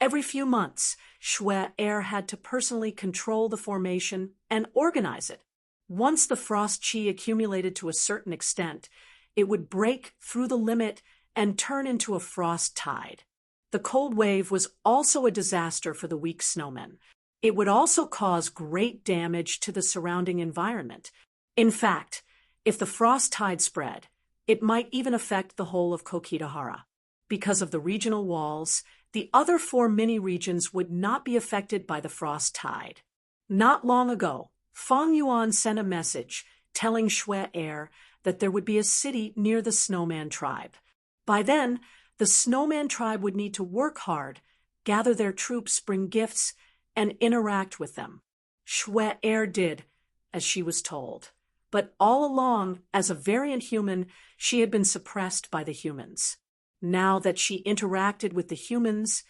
Every few months, Shui Er had to personally control the formation and organize it. Once the frost chi accumulated to a certain extent, it would break through the limit and turn into a frost tide. The cold wave was also a disaster for the weak snowmen. It would also cause great damage to the surrounding environment. In fact, if the frost tide spread, it might even affect the whole of Kokitahara. Because of the regional walls, the other 4 mini-regions would not be affected by the frost tide. Not long ago, Fang Yuan sent a message telling Shui Er that there would be a city near the snowman tribe. By then, the snowman tribe would need to work hard, gather their troops, bring gifts, and interact with them. Shui Er did as she was told. But all along, as a variant human, she had been suppressed by the humans. Now that she interacted with the humans,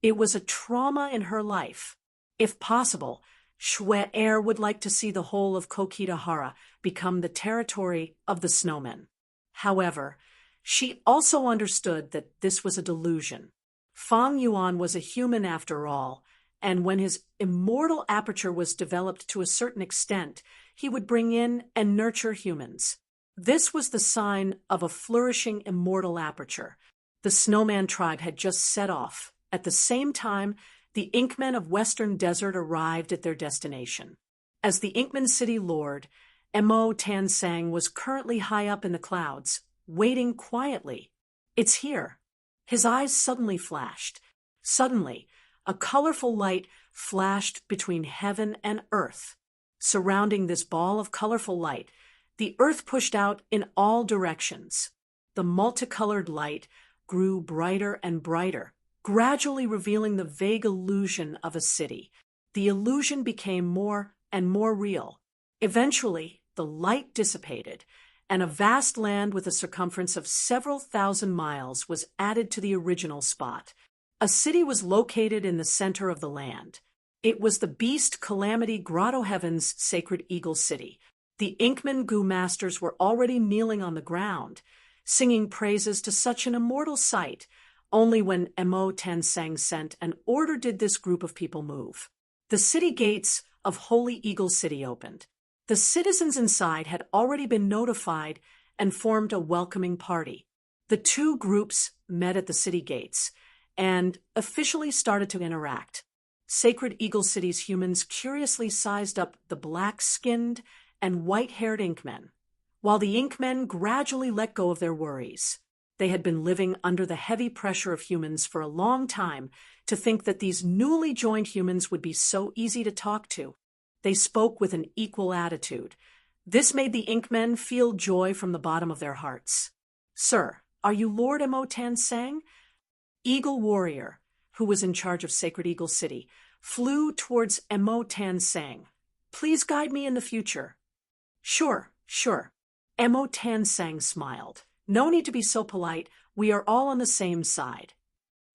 it was a trauma in her life. If possible, Shui Er would like to see the whole of Kokitahara become the territory of the snowmen. However, she also understood that this was a delusion. Fang Yuan was a human after all, and when his immortal aperture was developed to a certain extent, he would bring in and nurture humans. This was the sign of a flourishing immortal aperture. The snowman tribe had just set off. At the same time, the Inkmen of Western Desert arrived at their destination. As the Inkman city lord, Mo Tansang was currently high up in the clouds, waiting quietly. It's here. His eyes suddenly flashed. Suddenly, a colorful light flashed between heaven and earth. Surrounding this ball of colorful light, the earth pushed out in all directions. The multicolored light grew brighter and brighter, gradually revealing the vague illusion of a city. The illusion became more and more real. Eventually, the light dissipated, and a vast land with a circumference of several thousand miles was added to the original spot. A city was located in the center of the land. It was the beast Calamity Grotto Heaven's sacred eagle city. The Inkman Gu masters were already kneeling on the ground, singing praises to such an immortal sight. Only when Mo Tansang sent an order did this group of people move. The city gates of Holy Eagle City opened. The citizens inside had already been notified and formed a welcoming party. The two groups met at the city gates and officially started to interact. Sacred Eagle City's humans curiously sized up the black-skinned and white-haired Inkmen, while the Inkmen gradually let go of their worries. They had been living under the heavy pressure of humans for a long time. To think that these newly joined humans would be so easy to talk to. They spoke with an equal attitude. This made the Inkmen feel joy from the bottom of their hearts. "Sir, are you Lord Mo Tansang?" Eagle Warrior, who was in charge of Sacred Eagle City, flew towards Mo Tansang. "Please guide me in the future." Sure. Mo Tansang smiled. "No need to be so polite. We are all on the same side."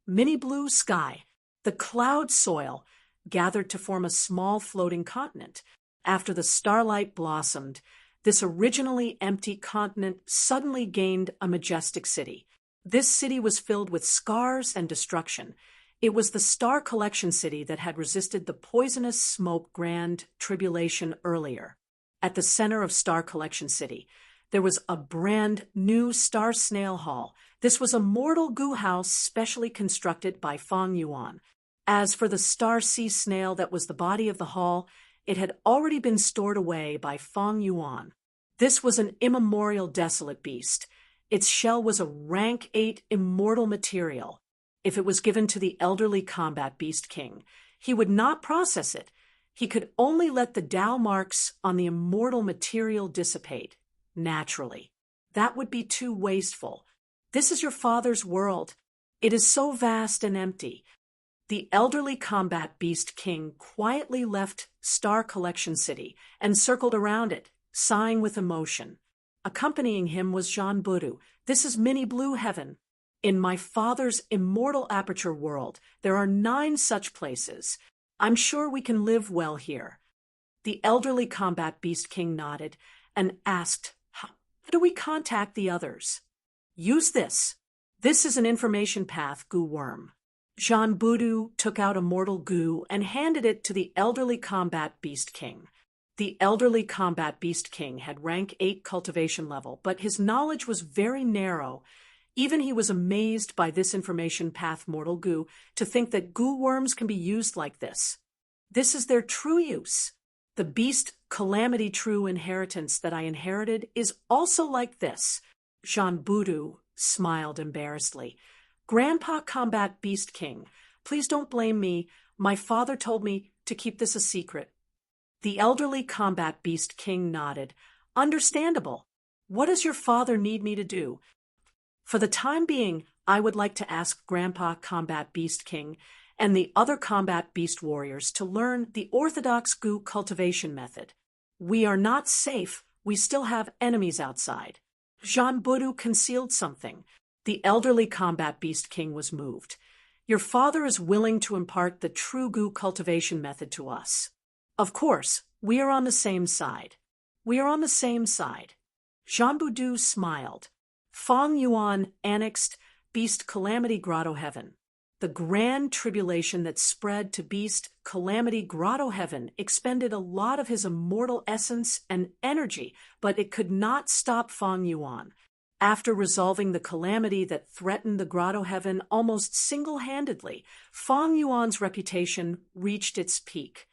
Mini blue sky, the cloud soil, gathered to form a small floating continent. After the starlight blossomed, this originally empty continent suddenly gained a majestic city. This city was filled with scars and destruction. It was the Star Collection City that had resisted the poisonous smoke Grand Tribulation earlier. At the center of Star Collection City, there was a brand new Star Snail Hall. This was a mortal goo house specially constructed by Fong Yuan. As for the Star Sea Snail that was the body of the hall, it had already been stored away by Fong Yuan. This was an immemorial desolate beast. Its shell was a rank 8 immortal material. If it was given to the elderly combat beast king, he would not process it. He could only let the Tao marks on the immortal material dissipate, naturally. That would be too wasteful. This is your father's world. It is so vast and empty. The elderly combat beast king quietly left Star Collection City and circled around it, sighing with emotion. Accompanying him was Jean Budu. "This is Mini Blue Heaven. In my father's immortal aperture world, there are 9 such places. I'm sure we can live well here." The elderly combat beast king nodded and asked, "How do we contact the others?" "Use this. This is an information path goo worm." Jean Budu took out a mortal goo and handed it to the elderly combat beast king. The elderly combat beast king had rank 8 cultivation level, but his knowledge was very narrow. Even he was amazed by this information path mortal goo to think that goo worms can be used like this. This is their true use. The beast Calamity True inheritance that I inherited is also like this. Jean Budu smiled embarrassedly. "Grandpa Combat Beast King, please don't blame me. My father told me to keep this a secret." The elderly combat beast king nodded. "Understandable. What does your father need me to do?" "For the time being, I would like to ask Grandpa Combat Beast King and the other combat beast warriors to learn the orthodox goo cultivation method. We are not safe. We still have enemies outside." Jean Budu concealed something. The elderly combat beast king was moved. "Your father is willing to impart the true goo cultivation method to us. Of course, we are on the same side." "We are on the same side." Jean Budu smiled. Fong Yuan annexed Beast Calamity Grotto Heaven. The Grand Tribulation that spread to Beast Calamity Grotto Heaven expended a lot of his immortal essence and energy, but it could not stop Fong Yuan. After resolving the calamity that threatened the Grotto Heaven almost single-handedly, Fong Yuan's reputation reached its peak.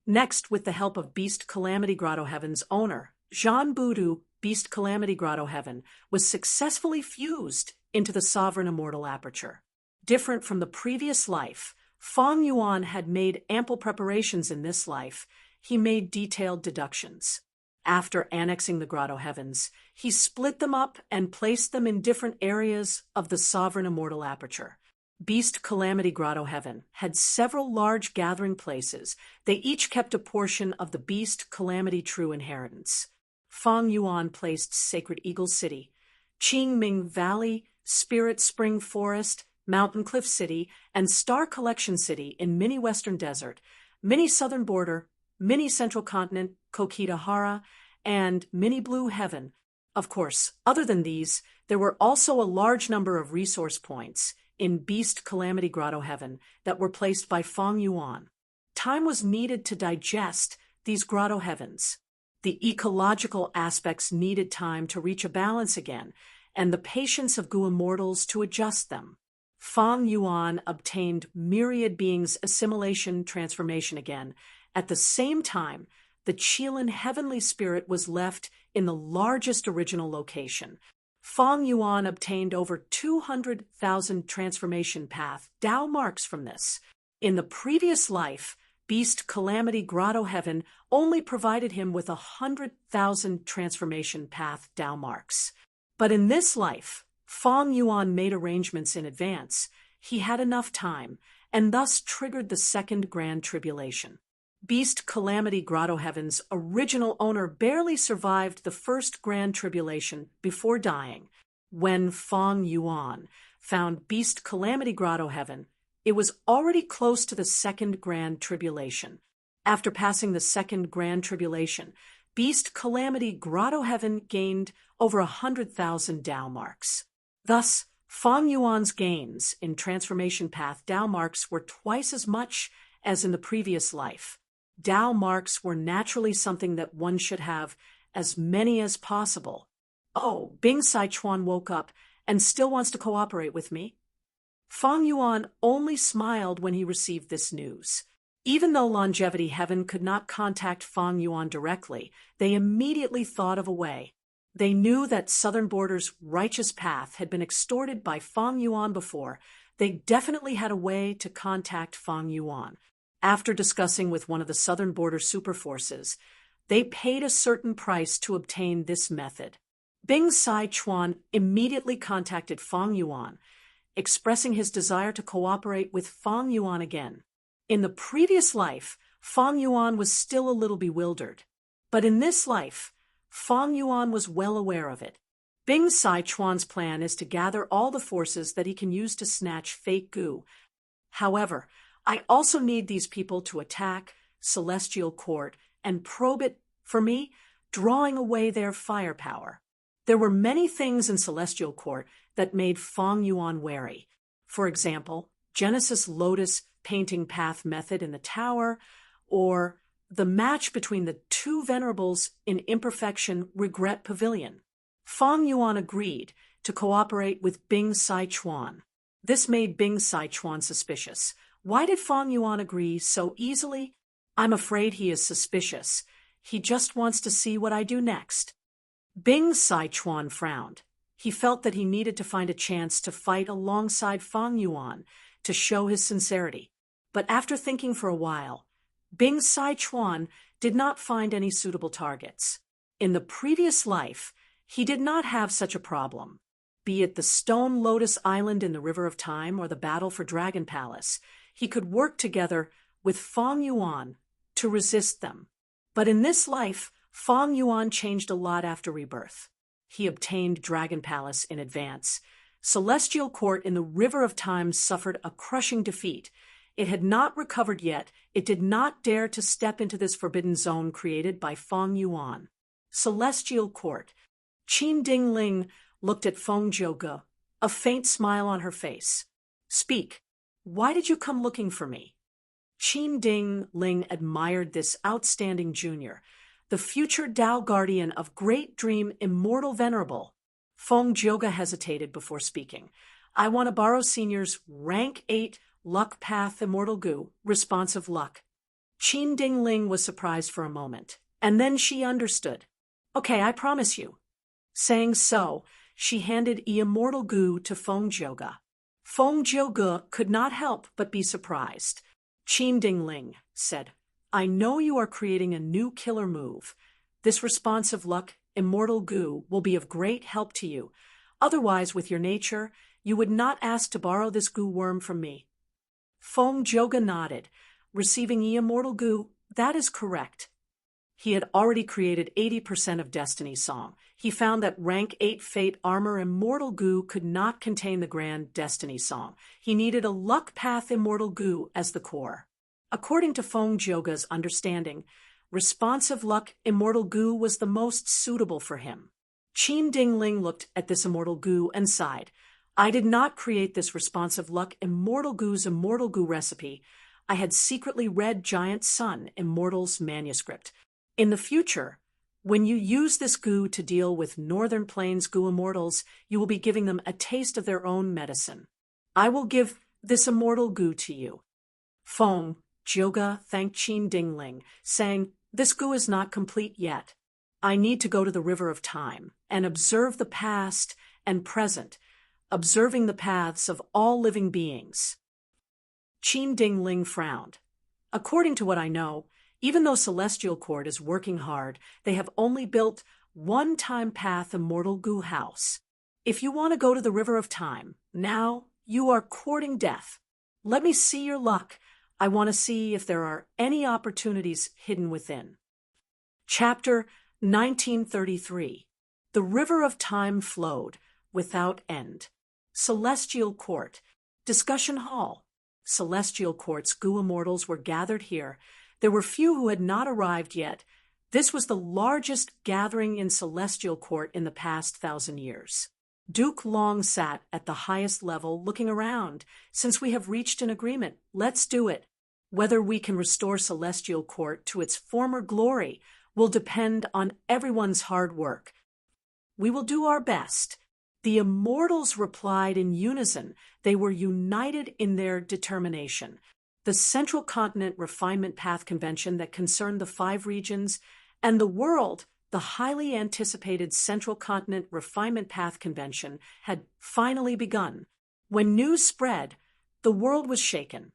Next, with the help of Beast Calamity Grotto Heaven's owner, Jean Boudou, Beast Calamity Grotto Heaven, was successfully fused into the sovereign immortal aperture. Different from the previous life, Feng Yuan had made ample preparations in this life. He made detailed deductions. After annexing the Grotto Heavens, he split them up and placed them in different areas of the sovereign immortal aperture. Beast Calamity Grotto Heaven had several large gathering places. They each kept a portion of the Beast Calamity True Inheritance. Feng Yuan placed Sacred Eagle City, Qingming Valley, Spirit Spring Forest, Mountain Cliff City, and Star Collection City in Mini Western Desert, Mini Southern Border, Mini Central Continent, Kokitahara, and Mini Blue Heaven. Of course, other than these, there were also a large number of resource points in Beast Calamity Grotto Heaven that were placed by Feng Yuan. Time was needed to digest these Grotto Heavens. The ecological aspects needed time to reach a balance again, and the patience of Gu immortals to adjust them. Feng Yuan obtained myriad beings' assimilation transformation again. At the same time, the Qilin heavenly spirit was left in the largest original location. Feng Yuan obtained over 200,000 transformation path Dao marks from this. In the previous life, Beast Calamity Grotto Heaven only provided him with 100,000 transformation path Dao marks. But in this life, Feng Yuan made arrangements in advance. He had enough time, and thus triggered the second Grand Tribulation. Beast Calamity Grotto Heaven's original owner barely survived the first Grand Tribulation before dying. When Feng Yuan found Beast Calamity Grotto Heaven, it was already close to the second Grand Tribulation. After passing the second Grand Tribulation, Beast Calamity Grotto Heaven gained over 100,000 Dao marks. Thus, Feng Yuan's gains in transformation path Dao marks were twice as much as in the previous life. Dao marks were naturally something that one should have as many as possible. Oh, Bing Saichuan woke up and still wants to cooperate with me? Feng Yuan only smiled when he received this news. Even though Longevity Heaven could not contact Feng Yuan directly, they immediately thought of a way. They knew that Southern Border's righteous path had been extorted by Feng Yuan before. They definitely had a way to contact Feng Yuan. After discussing with one of the Southern Border superforces, they paid a certain price to obtain this method. Bing Saichuan immediately contacted Feng Yuan, expressing his desire to cooperate with Feng Yuan again. In the previous life, Feng Yuan was still a little bewildered. But in this life, Feng Yuan was well aware of it. Bing Saichuan's plan is to gather all the forces that he can use to snatch fake Gu. However, I also need these people to attack Celestial Court and probe it, for me, drawing away their firepower. There were many things in Celestial Court that made Feng Yuan wary. For example, Genesis Lotus painting path method in the tower, or the match between the two venerables in Imperfection Regret Pavilion. Feng Yuan agreed to cooperate with Bing Saichuan. This made Bing Saichuan suspicious. Why did Feng Yuan agree so easily? I'm afraid he is suspicious. He just wants to see what I do next. Bing Saichuan frowned. He felt that he needed to find a chance to fight alongside Feng Yuan to show his sincerity. But after thinking for a while, Bing Saichuan did not find any suitable targets. In the previous life, he did not have such a problem. Be it the Stone Lotus Island in the River of Time or the battle for Dragon Palace, he could work together with Feng Yuan to resist them. But in this life, Feng Yuan changed a lot after rebirth. He obtained Dragon Palace in advance. Celestial Court in the River of Time suffered a crushing defeat. It had not recovered yet. It did not dare to step into this forbidden zone created by Feng Yuan. Celestial Court. Qin Dingling looked at Feng Zhouge, a faint smile on her face. Speak. Why did you come looking for me? Qin Dingling admired this outstanding junior, the future Tao guardian of Great Dream Immortal Venerable. Feng Zhouge hesitated before speaking. I want to borrow Senior's Rank 8 Luck Path Immortal Gu, Responsive Luck. Qin Dingling was surprised for a moment, and then she understood. Okay, I promise you. Saying so, she handed immortal Gu to Feng Jioge. Feng Jioge could not help but be surprised. Qin Dingling said, I know you are creating a new killer move. This responsive luck, immortal Gu, will be of great help to you. Otherwise, with your nature, you would not ask to borrow this Gu worm from me. Feng Jioge nodded, receiving immortal Gu. That is correct. He had already created 80% of Destiny's Song. He found that rank 8 Fate Armor Immortal Gu could not contain the grand Destiny Song. He needed a Luck Path Immortal Gu as the core. According to Feng Jioge's understanding, responsive Luck Immortal Gu was the most suitable for him. Qin Dingling looked at this Immortal Gu and sighed. I did not create this responsive Luck Immortal Gu's Immortal Gu recipe. I had secretly read Giant Sun Immortal's manuscript. In the future, when you use this Gu to deal with Northern Plains Gu Immortals, you will be giving them a taste of their own medicine. I will give this Immortal Gu to you. Feng Jioge thanked Qin Dingling, saying, This Gu is not complete yet. I need to go to the River of Time and observe the past and present, observing the paths of all living beings. Qin Dingling frowned. According to what I know, even though Celestial Court is working hard, they have only built one time path Immortal Gu house. If you want to go to the River of Time, now you are courting death. Let me see your luck. I want to see if there are any opportunities hidden within. Chapter 1933. The River of Time flowed without end. Celestial Court. Discussion Hall. Celestial Court's Gu Immortals were gathered here. There were few who had not arrived yet. This was the largest gathering in Celestial Court in the past 1,000 years. Duke Long sat at the highest level looking around. Since we have reached an agreement, let's do it. Whether we can restore Celestial Court to its former glory will depend on everyone's hard work. We will do our best. The Immortals replied in unison. They were united in their determination. The Central Continent Refinement Path Convention that concerned the 5 regions, and the world, the highly anticipated Central Continent Refinement Path Convention, had finally begun. When news spread, the world was shaken.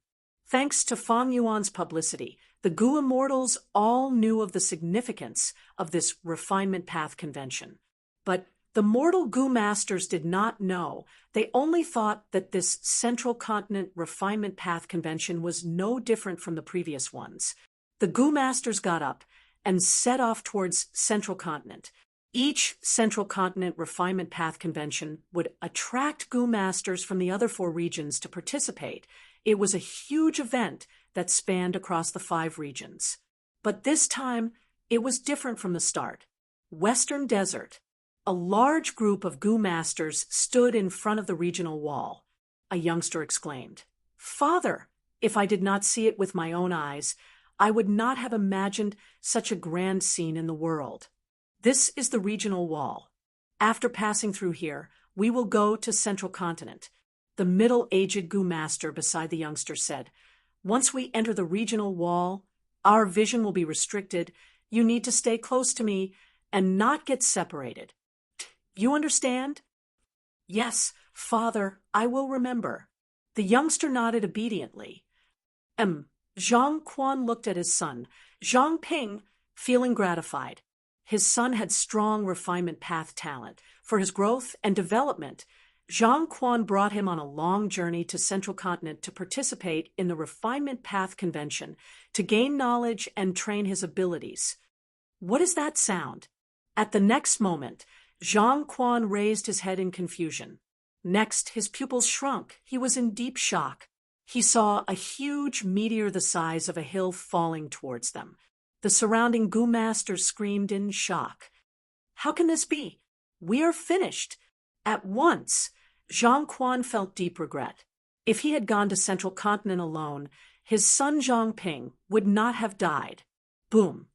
Thanks to Fang Yuan's publicity, the Gu Immortals all knew of the significance of this Refinement Path Convention. But the mortal Gu Masters did not know. They only thought that this Central Continent Refinement Path Convention was no different from the previous ones. The Gu Masters got up and set off towards Central Continent. Each Central Continent Refinement Path Convention would attract Gu Masters from the other 4 regions to participate. It was a huge event that spanned across the 5 regions. But this time, it was different from the start. Western Desert. A large group of Gu Masters stood in front of the regional wall. A youngster exclaimed, Father, if I did not see it with my own eyes, I would not have imagined such a grand scene in the world. This is the regional wall. After passing through here, we will go to Central Continent. The middle-aged Gu Master beside the youngster said, Once we enter the regional wall, our vision will be restricted. You need to stay close to me and not get separated. You understand? Yes, Father, I will remember. The youngster nodded obediently. Zhang Quan looked at his son, Zhang Ping, feeling gratified. His son had strong refinement path talent. For his growth and development, Zhang Quan brought him on a long journey to Central Continent to participate in the Refinement Path Convention, to gain knowledge and train his abilities. What is that sound? At the next moment, Zhang Quan raised his head in confusion. Next, his pupils shrunk. He was in deep shock. He saw a huge meteor the size of a hill falling towards them. The surrounding Gu Masters screamed in shock. How can this be? We are finished. At once, Zhang Quan felt deep regret. If he had gone to Central Continent alone, his son Zhang Ping would not have died. Boom!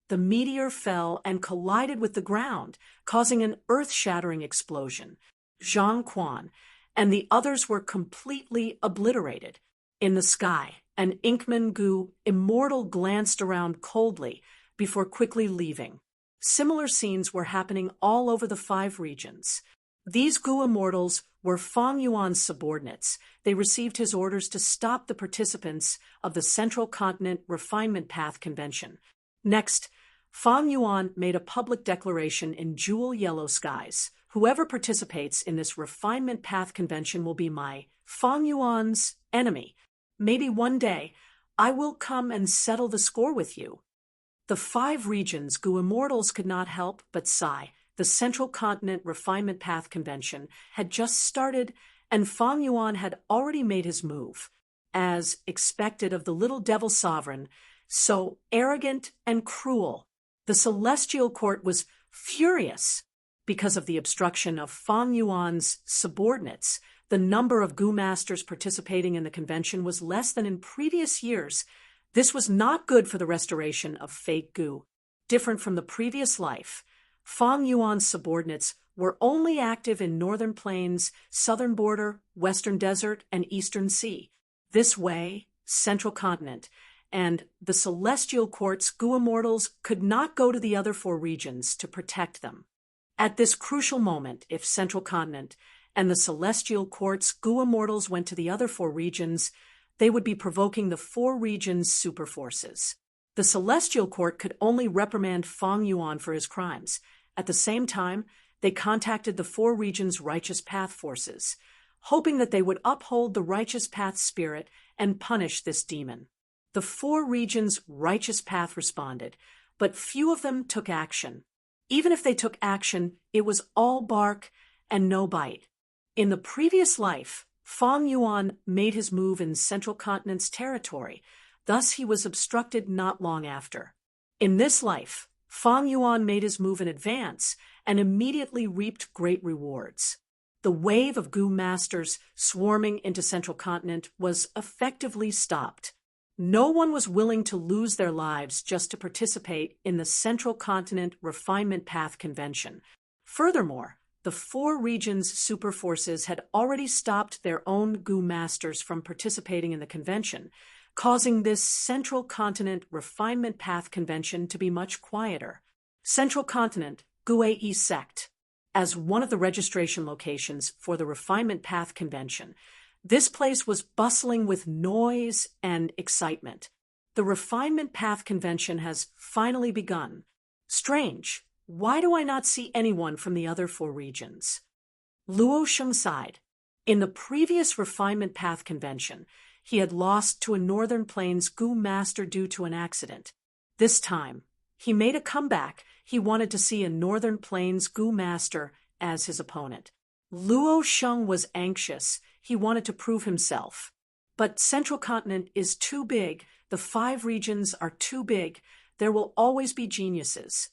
The meteor fell and collided with the ground, causing an earth-shattering explosion. Zhang Quan and the others were completely obliterated. In the sky, an Inkman Gu Immortal glanced around coldly before quickly leaving. similar scenes were happening all over the 5 regions. These Gu immortals were Fang Yuan's subordinates. They received his orders to stop the participants of the Central Continent Refinement Path Convention. Next, Fang Yuan made a public declaration in jewel yellow skies. Whoever participates in this Refinement Path Convention will be my Fang Yuan's enemy. Maybe one day I will come and settle the score with you. The 5 regions Gu immortals could not help but sigh. The Central Continent Refinement Path Convention had just started, and Fang Yuan had already made his move. As expected of the little devil sovereign, so arrogant and cruel, the Celestial Court was furious. Because of the obstruction of Fang Yuan's subordinates, the number of Gu masters participating in the convention was less than in previous years. This was not good for the restoration of fake Gu. Different from the previous life, Fang Yuan's subordinates were only active in Northern Plains, Southern Border, Western Desert, and Eastern Sea. This way, Central Continent, and the Celestial Court's Gu immortals could not go to the other 4 regions to protect them. At this crucial moment, if Central Continent and the Celestial Court's Gu immortals went to the other 4 regions, they would be provoking the 4 regions' superforces. The Celestial Court could only reprimand Fang Yuan for his crimes. At the same time, they contacted the 4 regions' Righteous Path forces, hoping that they would uphold the Righteous Path spirit and punish this demon. The 4 regions' Righteous Path responded, but few of them took action. Even if they took action, it was all bark and no bite. In the previous life, Fang Yuan made his move in Central Continent's territory, thus he was obstructed not long after. In this life, Fang Yuan made his move in advance and immediately reaped great rewards. The wave of Gu masters swarming into Central Continent was effectively stopped. No one was willing to lose their lives just to participate in the Central Continent Refinement Path Convention. Furthermore, the 4 regions' superforces had already stopped their own Gu masters from participating in the convention, causing this Central Continent Refinement Path Convention to be much quieter. Central Continent Guei Sect, as one of the registration locations for the Refinement Path Convention, this place was bustling with noise and excitement. The Refinement Path Convention has finally begun. Strange, why do I not see anyone from the other 4 regions? Luo Sheng sighed. In the previous Refinement Path Convention, he had lost to a Northern Plains Gu master due to an accident. This time, he made a comeback. He wanted to see a Northern Plains Gu master as his opponent. Luo Sheng was anxious. He wanted to prove himself. But Central Continent is too big. The 5 regions are too big. There will always be geniuses.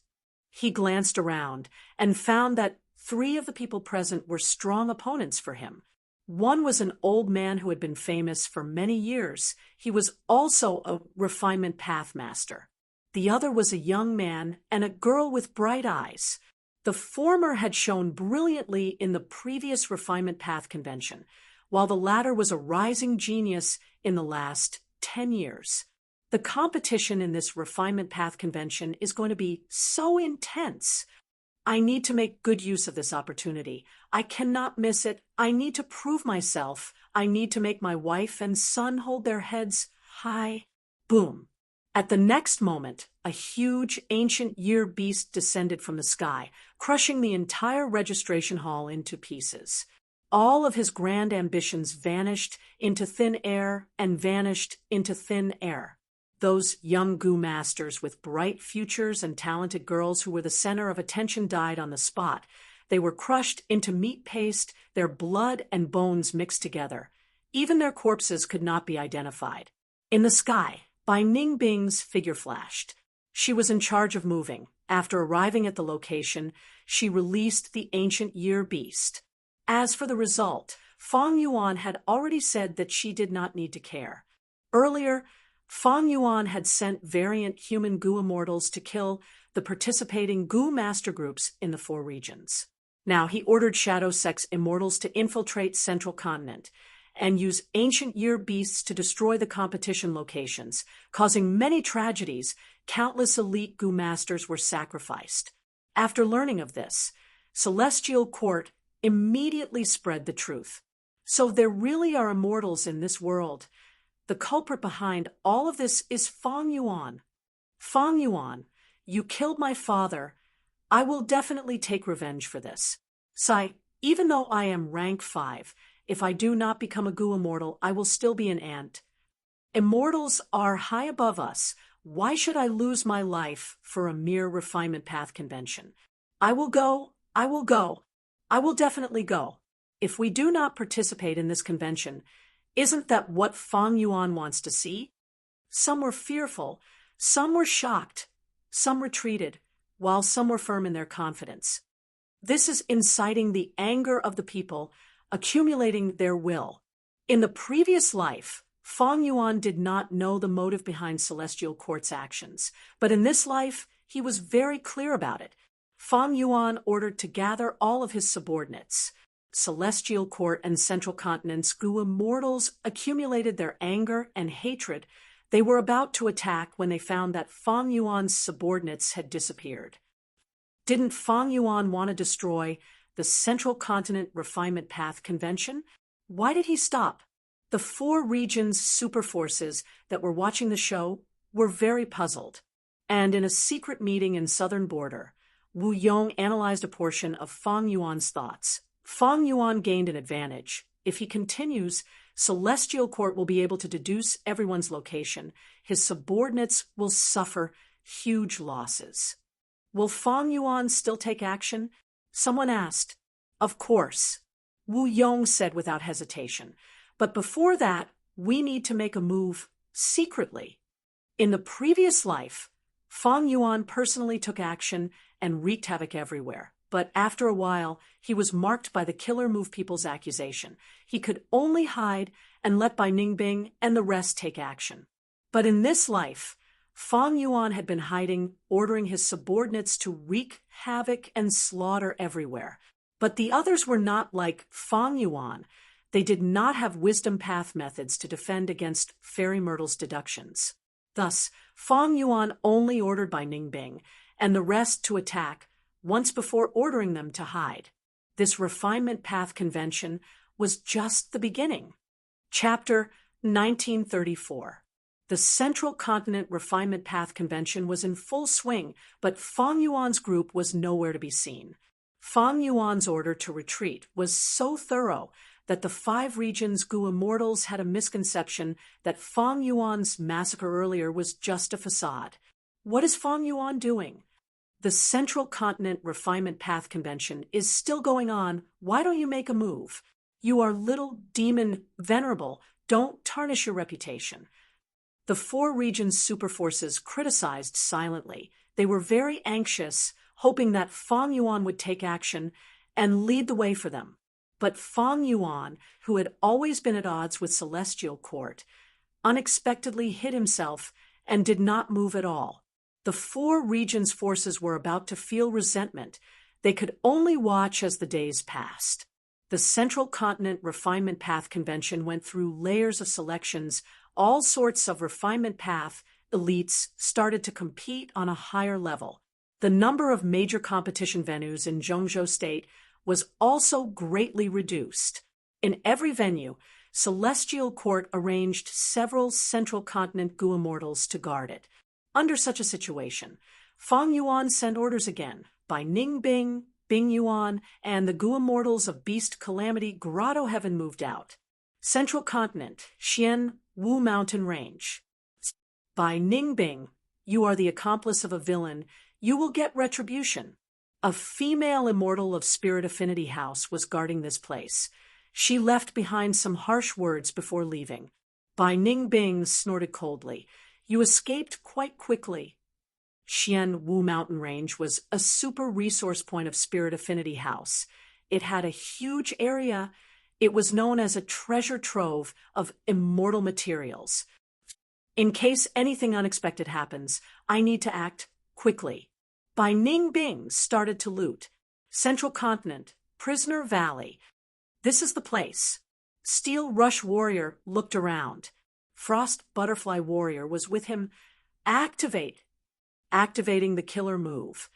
He glanced around and found that 3 of the people present were strong opponents for him. One was an old man who had been famous for many years. He was also a refinement path master. The other was a young man and a girl with bright eyes. The former had shown brilliantly in the previous Refinement Path Convention, while the latter was a rising genius in the last 10 years. The competition in this Refinement Path Convention is going to be so intense. I need to make good use of this opportunity. I cannot miss it. I need to prove myself. I need to make my wife and son hold their heads high. Boom. At the next moment, a huge ancient year beast descended from the sky, crushing the entire registration hall into pieces. All of his grand ambitions vanished into thin air and vanished into thin air. Those young Gu masters with bright futures and talented girls who were the center of attention died on the spot. They were crushed into meat paste, their blood and bones mixed together. Even their corpses could not be identified. In the sky, Bai Ningbing's figure flashed. She was in charge of moving. After arriving at the location, she released the ancient year beast. As for the result, Fang Yuan had already said that she did not need to care. Earlier, Fang Yuan had sent variant human Gu immortals to kill the participating Gu master groups in the 4 regions. Now he ordered Shadow Sect's immortals to infiltrate Central Continent and use ancient year beasts to destroy the competition locations, causing many tragedies. Countless elite Gu masters were sacrificed. After learning of this, Celestial Court immediately spread the truth. So there really are immortals in this world. The culprit behind all of this is Fang Yuan. Fang Yuan, you killed my father. I will definitely take revenge for this. Sai, even though I am rank 5, if I do not become a Gu immortal, I will still be an ant. Immortals are high above us. Why should I lose my life for a mere refinement path convention? I will go. I will go. I will definitely go. If we do not participate in this convention, isn't that what Fang Yuan wants to see? Some were fearful, some were shocked, some retreated, while some were firm in their confidence. This is inciting the anger of the people, accumulating their will. In the previous life, Fang Yuan did not know the motive behind Celestial Court's actions, but in this life, he was very clear about it. Fang Yuan ordered to gather all of his subordinates. Celestial Court and Central Continent's Gu immortals accumulated their anger and hatred. They were about to attack when they found that Fang Yuan's subordinates had disappeared. Didn't Fang Yuan want to destroy the Central Continent Refinement Path Convention? Why did he stop? The 4 regions' superforces that were watching the show were very puzzled. And in a secret meeting in Southern Border, Wu Yong analyzed a portion of Fang Yuan's thoughts. Fang Yuan gained an advantage. If he continues, Celestial Court will be able to deduce everyone's location. His subordinates will suffer huge losses. Will Fang Yuan still take action? Someone asked. Of course. Wu Yong said without hesitation. But before that, we need to make a move secretly. In the previous life, Fang Yuan personally took action and wreaked havoc everywhere. But after a while, he was marked by the Killer Move people's accusation. He could only hide and let Bai Ningbing and the rest take action. But in this life, Fang Yuan had been hiding, ordering his subordinates to wreak havoc and slaughter everywhere. But the others were not like Fang Yuan. They did not have wisdom path methods to defend against Fairy Myrtle's deductions. Thus, Fang Yuan only ordered Bai Ningbing and the rest to attack once before ordering them to hide. This refinement path convention was just the beginning. Chapter 1934. The Central Continent Refinement Path Convention was in full swing, but Fang Yuan's group was nowhere to be seen. Fang Yuan's order to retreat was so thorough that the 5 regions' Gu immortals had a misconception that Fang Yuan's massacre earlier was just a facade. What is Fang Yuan doing? The Central Continent Refinement Path Convention is still going on. Why don't you make a move? You are little demon venerable. Don't tarnish your reputation. The 4 regions' superforces criticized silently. They were very anxious, hoping that Fang Yuan would take action and lead the way for them. But Fang Yuan, who had always been at odds with Celestial Court, unexpectedly hid himself and did not move at all. The 4 regions' forces were about to feel resentment. They could only watch as the days passed. The Central Continent Refinement Path Convention went through layers of selections. All sorts of refinement path elites started to compete on a higher level. The number of major competition venues in Zhongzhou State was also greatly reduced. In every venue, Celestial Court arranged several Central Continent Gu immortals to guard it. Under such a situation, Fang Yuan sent orders again. Bai Ningbing, Bing Yuan, and the Gu immortals of Beast Calamity Grotto Heaven moved out. Central Continent, Xian Wu Mountain Range. Bai Ningbing, you are the accomplice of a villain. You will get retribution. A female immortal of Spirit Affinity House was guarding this place. She left behind some harsh words before leaving. Bai Ningbing snorted coldly. You escaped quite quickly. Xian Wu Mountain Range was a super resource point of Spirit Affinity House. It had a huge area. It was known as a treasure trove of immortal materials. In case anything unexpected happens, I need to act quickly. Bai Ningbing started to loot. Central Continent, Prisoner Valley. This is the place. Steel Rush Warrior looked around. Frost Butterfly Warrior was with him. Activating the killer move.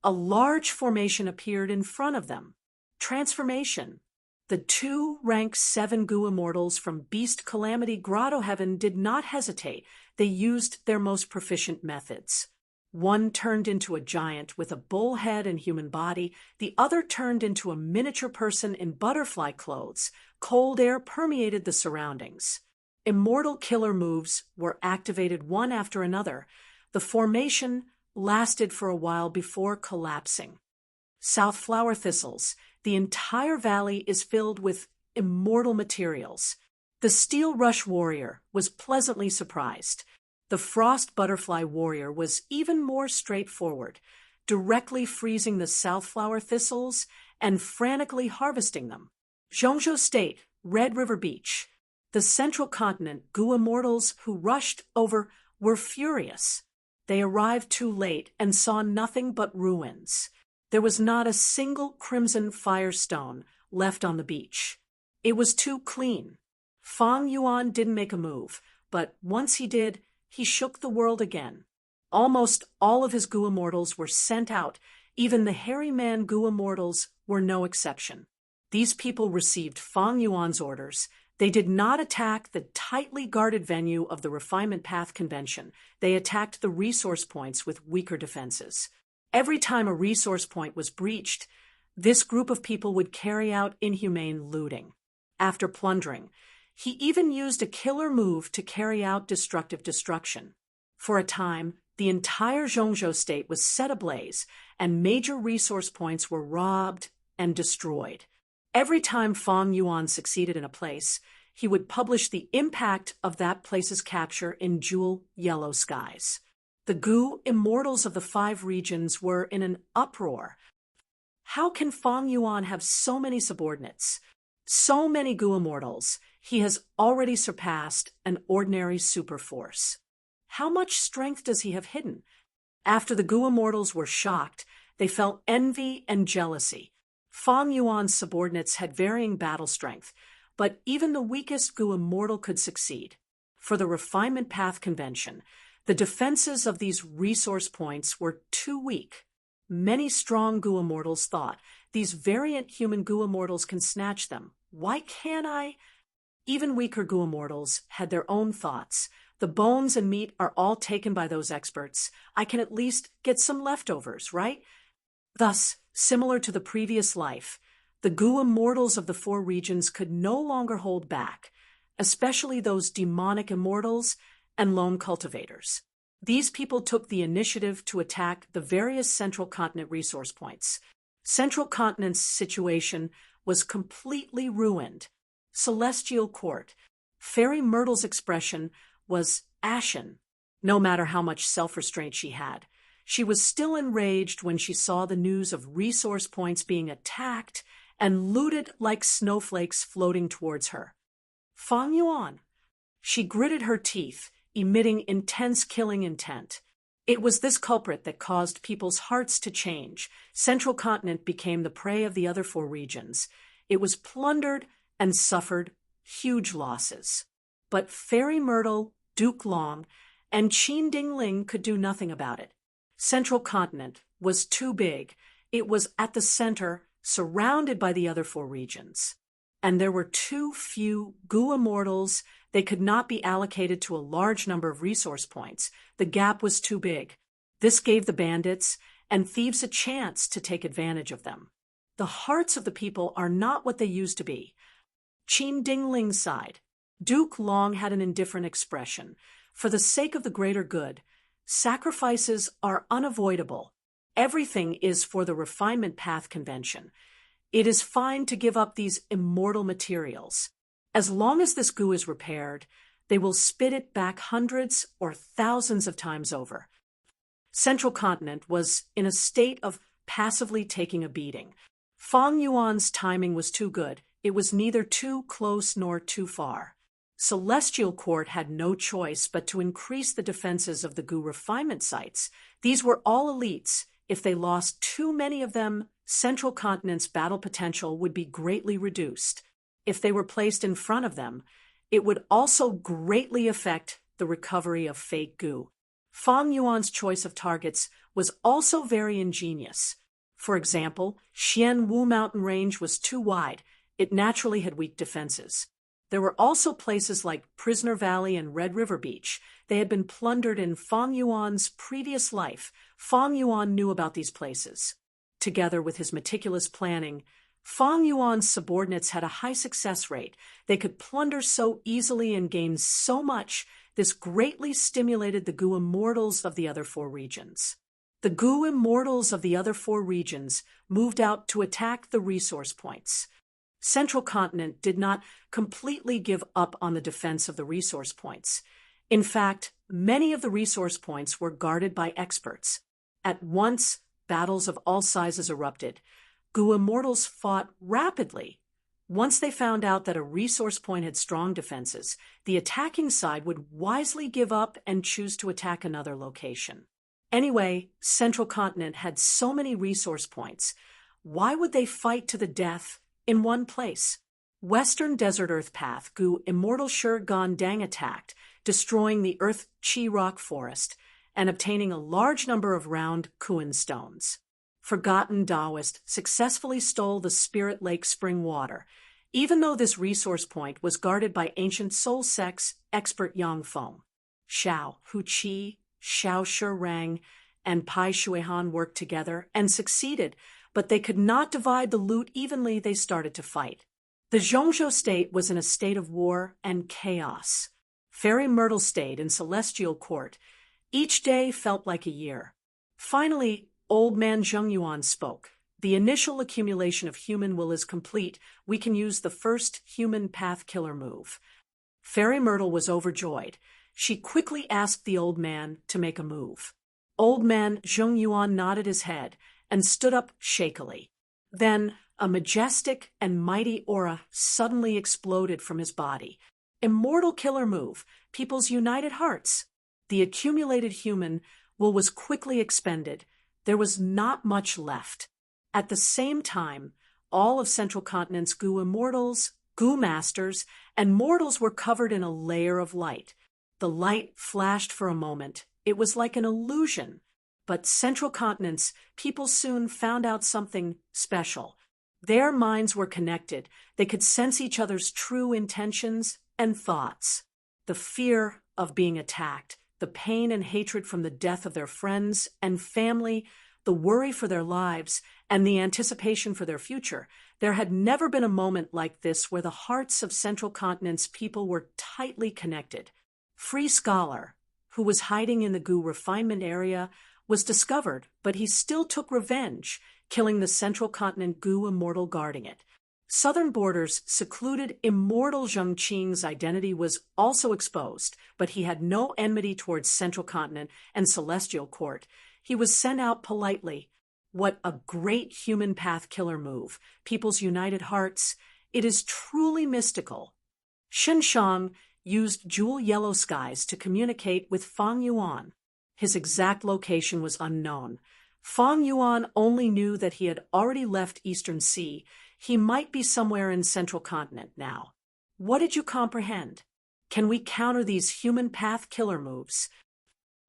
A large formation appeared in front of them. Transformation. The two rank 7 goo immortals from Beast Calamity Grotto Heaven did not hesitate. They used their most proficient methods. One turned into a giant with a bull head and human body. The other turned into a miniature person in butterfly clothes. Cold air permeated the surroundings. Immortal killer moves were activated one after another. The formation lasted for a while before collapsing. South flower thistles. The entire valley is filled with immortal materials. The Steel Rush Warrior was pleasantly surprised. The Frost Butterfly Warrior was even more straightforward, directly freezing the South flower thistles and frantically harvesting them. Zhongzhou State, Red River Beach. The Central Continent goo immortals who rushed over were furious. They arrived too late and saw nothing but ruins. There was not a single crimson firestone left on the beach. It was too clean. Fang Yuan didn't make a move, but once he did, he shook the world again. Almost all of his goo immortals were sent out. Even the hairy man goo immortals were no exception. These people received Fang Yuan's orders. They did not attack the tightly guarded venue of the Refinement Path Convention. They attacked the resource points with weaker defenses. Every time a resource point was breached, this group of people would carry out inhumane looting. After plundering, he even used a killer move to carry out destructive destruction. For a time, the entire Zhongzhou state was set ablaze, and major resource points were robbed and destroyed. Every time Fang Yuan succeeded in a place, he would publish the impact of that place's capture in jewel yellow skies. The goo immortals of the 5 regions were in an uproar. How can Fang Yuan have so many subordinates? So many goo immortals. He has already surpassed an ordinary superforce. How much strength does he have hidden? After the goo immortals were shocked, they felt envy and jealousy. Fang Yuan's subordinates had varying battle strength, but even the weakest goo immortal could succeed. For the Refinement Path Convention, the defenses of these resource points were too weak. Many strong goo immortals thought, these variant human goo immortals can snatch them. Why can't I? Even weaker goo immortals had their own thoughts. The bones and meat are all taken by those experts. I can at least get some leftovers, right? Thus, similar to the previous life, the goo immortals of the 4 regions could no longer hold back, especially those demonic immortals and lone cultivators. These people took the initiative to attack the various Central Continent resource points. Central Continent's situation was completely ruined. Celestial Court. Fairy Myrtle's expression was ashen, no matter how much self-restraint she had. She was still enraged when she saw the news of resource points being attacked and looted like snowflakes floating towards her. Fang Yuan. She gritted her teeth, emitting intense killing intent. It was this culprit that caused people's hearts to change. Central Continent became the prey of the other 4 regions. It was plundered and suffered huge losses. But Fairy Myrtle, Duke Long, and Qin Dingling could do nothing about it. Central Continent was too big. It was at the center, surrounded by the other 4 regions. And there were too few goo immortals. They could not be allocated to a large number of resource points. The gap was too big. This gave the bandits and thieves a chance to take advantage of them. The hearts of the people are not what they used to be. Qin Dingling sighed. Duke Long had an indifferent expression. For the sake of the greater good, sacrifices are unavoidable. Everything is for the Refinement Path Convention. It is fine to give up these immortal materials. As long as this goo is repaired, they will spit it back hundreds or thousands of times over. Central Continent was in a state of passively taking a beating. Fang Yuan's timing was too good. It was neither too close nor too far. Celestial Court had no choice but to increase the defenses of the goo refinement sites. These were all elites. If they lost too many of them, Central Continent's battle potential would be greatly reduced. If they were placed in front of them, it would also greatly affect the recovery of fake goo. Fang Yuan's choice of targets was also very ingenious. For example, Xian Wu mountain range was too wide. It naturally had weak defenses. There were also places like Prisoner Valley and Red River Beach. They had been plundered in Fang Yuan's previous life. Fang Yuan knew about these places. Together with his meticulous planning, Fang Yuan's subordinates had a high success rate. They could plunder so easily and gain so much. This greatly stimulated the Gu immortals of the other four regions. The Gu immortals of the other four regions moved out to attack the resource points. Central Continent did not completely give up on the defense of the resource points. In fact, many of the resource points were guarded by experts. At once, battles of all sizes erupted. Gu immortals fought rapidly. Once they found out that a resource point had strong defenses, the attacking side would wisely give up and choose to attack another location. Anyway, Central Continent had so many resource points. Why would they fight to the death in one place? Western Desert Earth Path, Gu Immortal Shi Gan Dang attacked, destroying the Earth Chi Rock Forest and obtaining a large number of round Kuan stones. Forgotten Taoist successfully stole the Spirit Lake spring water, even though this resource point was guarded by ancient soul sects expert Yang Feng. Xiao Hu Qi, Xiao Shurang, and Pai Shuihan worked together and succeeded, but they could not divide the loot evenly. They started to fight. The Zhongzhou state was in a state of war and chaos. Fairy Myrtle stayed in Celestial Court. Each day felt like a year. Finally, Old Man Zhengyuan spoke. The initial accumulation of human will is complete. We can use the first human path killer move. Fairy Myrtle was overjoyed. She quickly asked the old man to make a move. Old Man Zhengyuan nodded his head and stood up shakily. Then a majestic and mighty aura suddenly exploded from his body. Immortal killer move, people's united hearts. The accumulated human will was quickly expended. There was not much left. At the same time, all of Central Continent's Gu immortals, Gu masters, and mortals were covered in a layer of light. The light flashed for a moment. It was like an illusion. But Central Continent's people soon found out something special. Their minds were connected. They could sense each other's true intentions and thoughts. The fear of being attacked, the pain and hatred from the death of their friends and family, the worry for their lives, and the anticipation for their future. There had never been a moment like this where the hearts of Central Continent's people were tightly connected. Free Scholar, who was hiding in the Gu refinement area, was discovered, but he still took revenge, killing the Central Continent Gu immortal guarding it. Southern Border's secluded immortal Zheng Qing's identity was also exposed, but he had no enmity towards Central Continent and Celestial Court. He was sent out politely. What a great human path killer move. People's united hearts. It is truly mystical. Shen Shang used jewel yellow skies to communicate with Fang Yuan. His exact location was unknown. Fang Yuan only knew that he had already left Eastern Sea. He might be somewhere in Central Continent now. What did you comprehend? Can we counter these human path killer moves?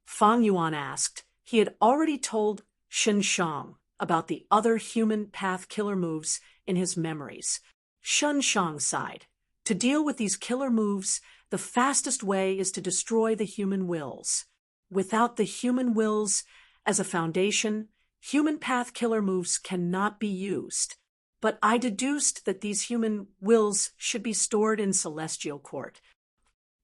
Fang Yuan asked. He had already told Shen Shang about the other human path killer moves in his memories. Shen Shang sighed. To deal with these killer moves, the fastest way is to destroy the human wills. Without the human wills as a foundation, human path killer moves cannot be used. But I deduced that these human wills should be stored in Celestial Court.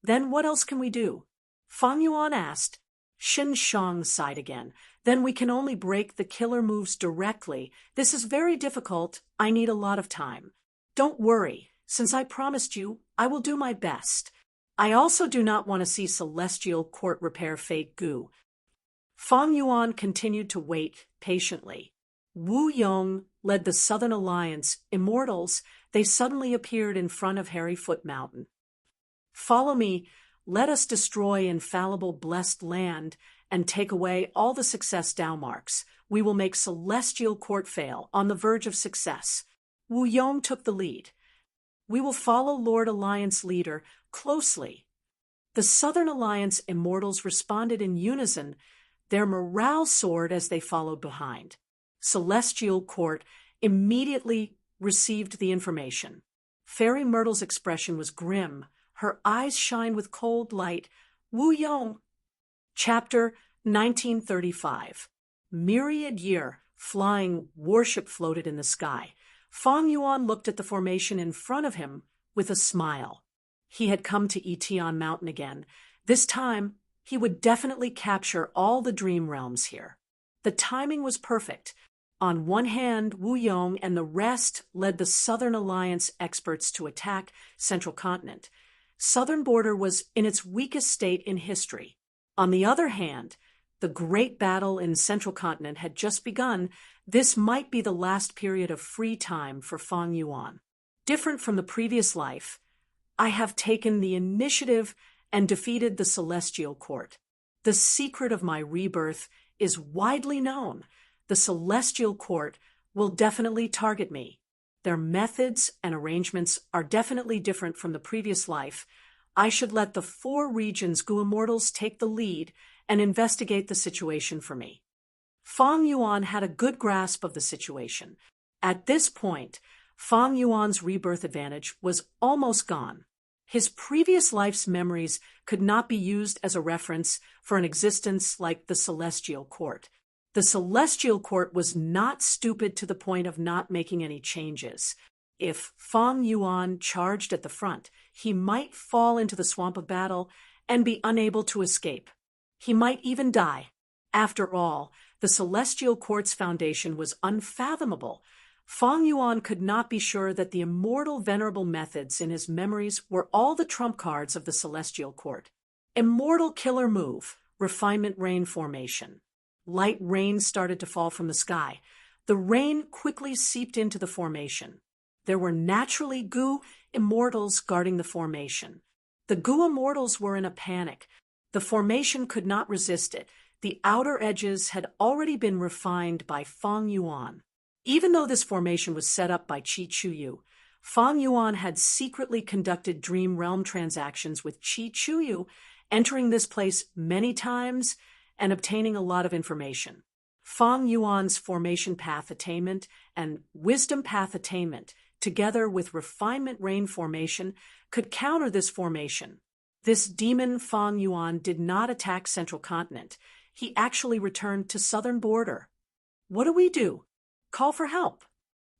Then what else can we do? Fang Yuan asked. Shen Shang sighed again. Then we can only break the killer moves directly. This is very difficult. I need a lot of time. Don't worry. Since I promised you, I will do my best. I also do not want to see Celestial Court repair fake Gu. Fang Yuan continued to wait patiently. Wu Yong led the Southern Alliance, Immortals. They suddenly appeared in front of Hairy Foot Mountain. Follow me. Let us destroy infallible blessed land and take away all the success Tao marks. We will make Celestial Court fail on the verge of success. Wu Yong took the lead. We will follow Lord Alliance leader closely. The Southern Alliance Immortals responded in unison. Their morale soared as they followed behind. Celestial Court immediately received the information. Fairy Myrtle's expression was grim. Her eyes shined with cold light. Wu Yong. Chapter 1935. Myriad Year, flying warship floated in the sky. Fang Yuan looked at the formation in front of him with a smile. He had come to Etion Mountain again. This time, he would definitely capture all the dream realms here. The timing was perfect. On one hand, Wu Yong and the rest led the Southern Alliance experts to attack Central Continent. Southern Border was in its weakest state in history. On the other hand, the great battle in Central Continent had just begun. This might be the last period of free time for Fang Yuan. Different from the previous life, I have taken the initiative and defeated the Celestial Court. The secret of my rebirth is widely known. The Celestial Court will definitely target me. Their methods and arrangements are definitely different from the previous life. I should let the 4 regions Gu Immortals take the lead and investigate the situation for me. Fang Yuan had a good grasp of the situation. At this point, Fang Yuan's rebirth advantage was almost gone. His previous life's memories could not be used as a reference for an existence like the Celestial Court. The Celestial Court was not stupid to the point of not making any changes. If Fang Yuan charged at the front, he might fall into the swamp of battle and be unable to escape. He might even die. After all, the Celestial Court's foundation was unfathomable. Fang Yuan could not be sure that the immortal venerable methods in his memories were all the trump cards of the Celestial Court. Immortal killer move, refinement rain formation. Light rain started to fall from the sky. The rain quickly seeped into the formation. There were naturally Gu Immortals guarding the formation. The Gu Immortals were in a panic. The formation could not resist it. The outer edges had already been refined by Fang Yuan. Even though this formation was set up by Qi Chuyu, Fang Yuan had secretly conducted dream realm transactions with Qi Chuyu, entering this place many times and obtaining a lot of information. Fang Yuan's formation path attainment and wisdom path attainment, together with refinement rain formation, could counter this formation. This demon Fang Yuan did not attack Central Continent. He actually returned to Southern Border. What do? Call for help.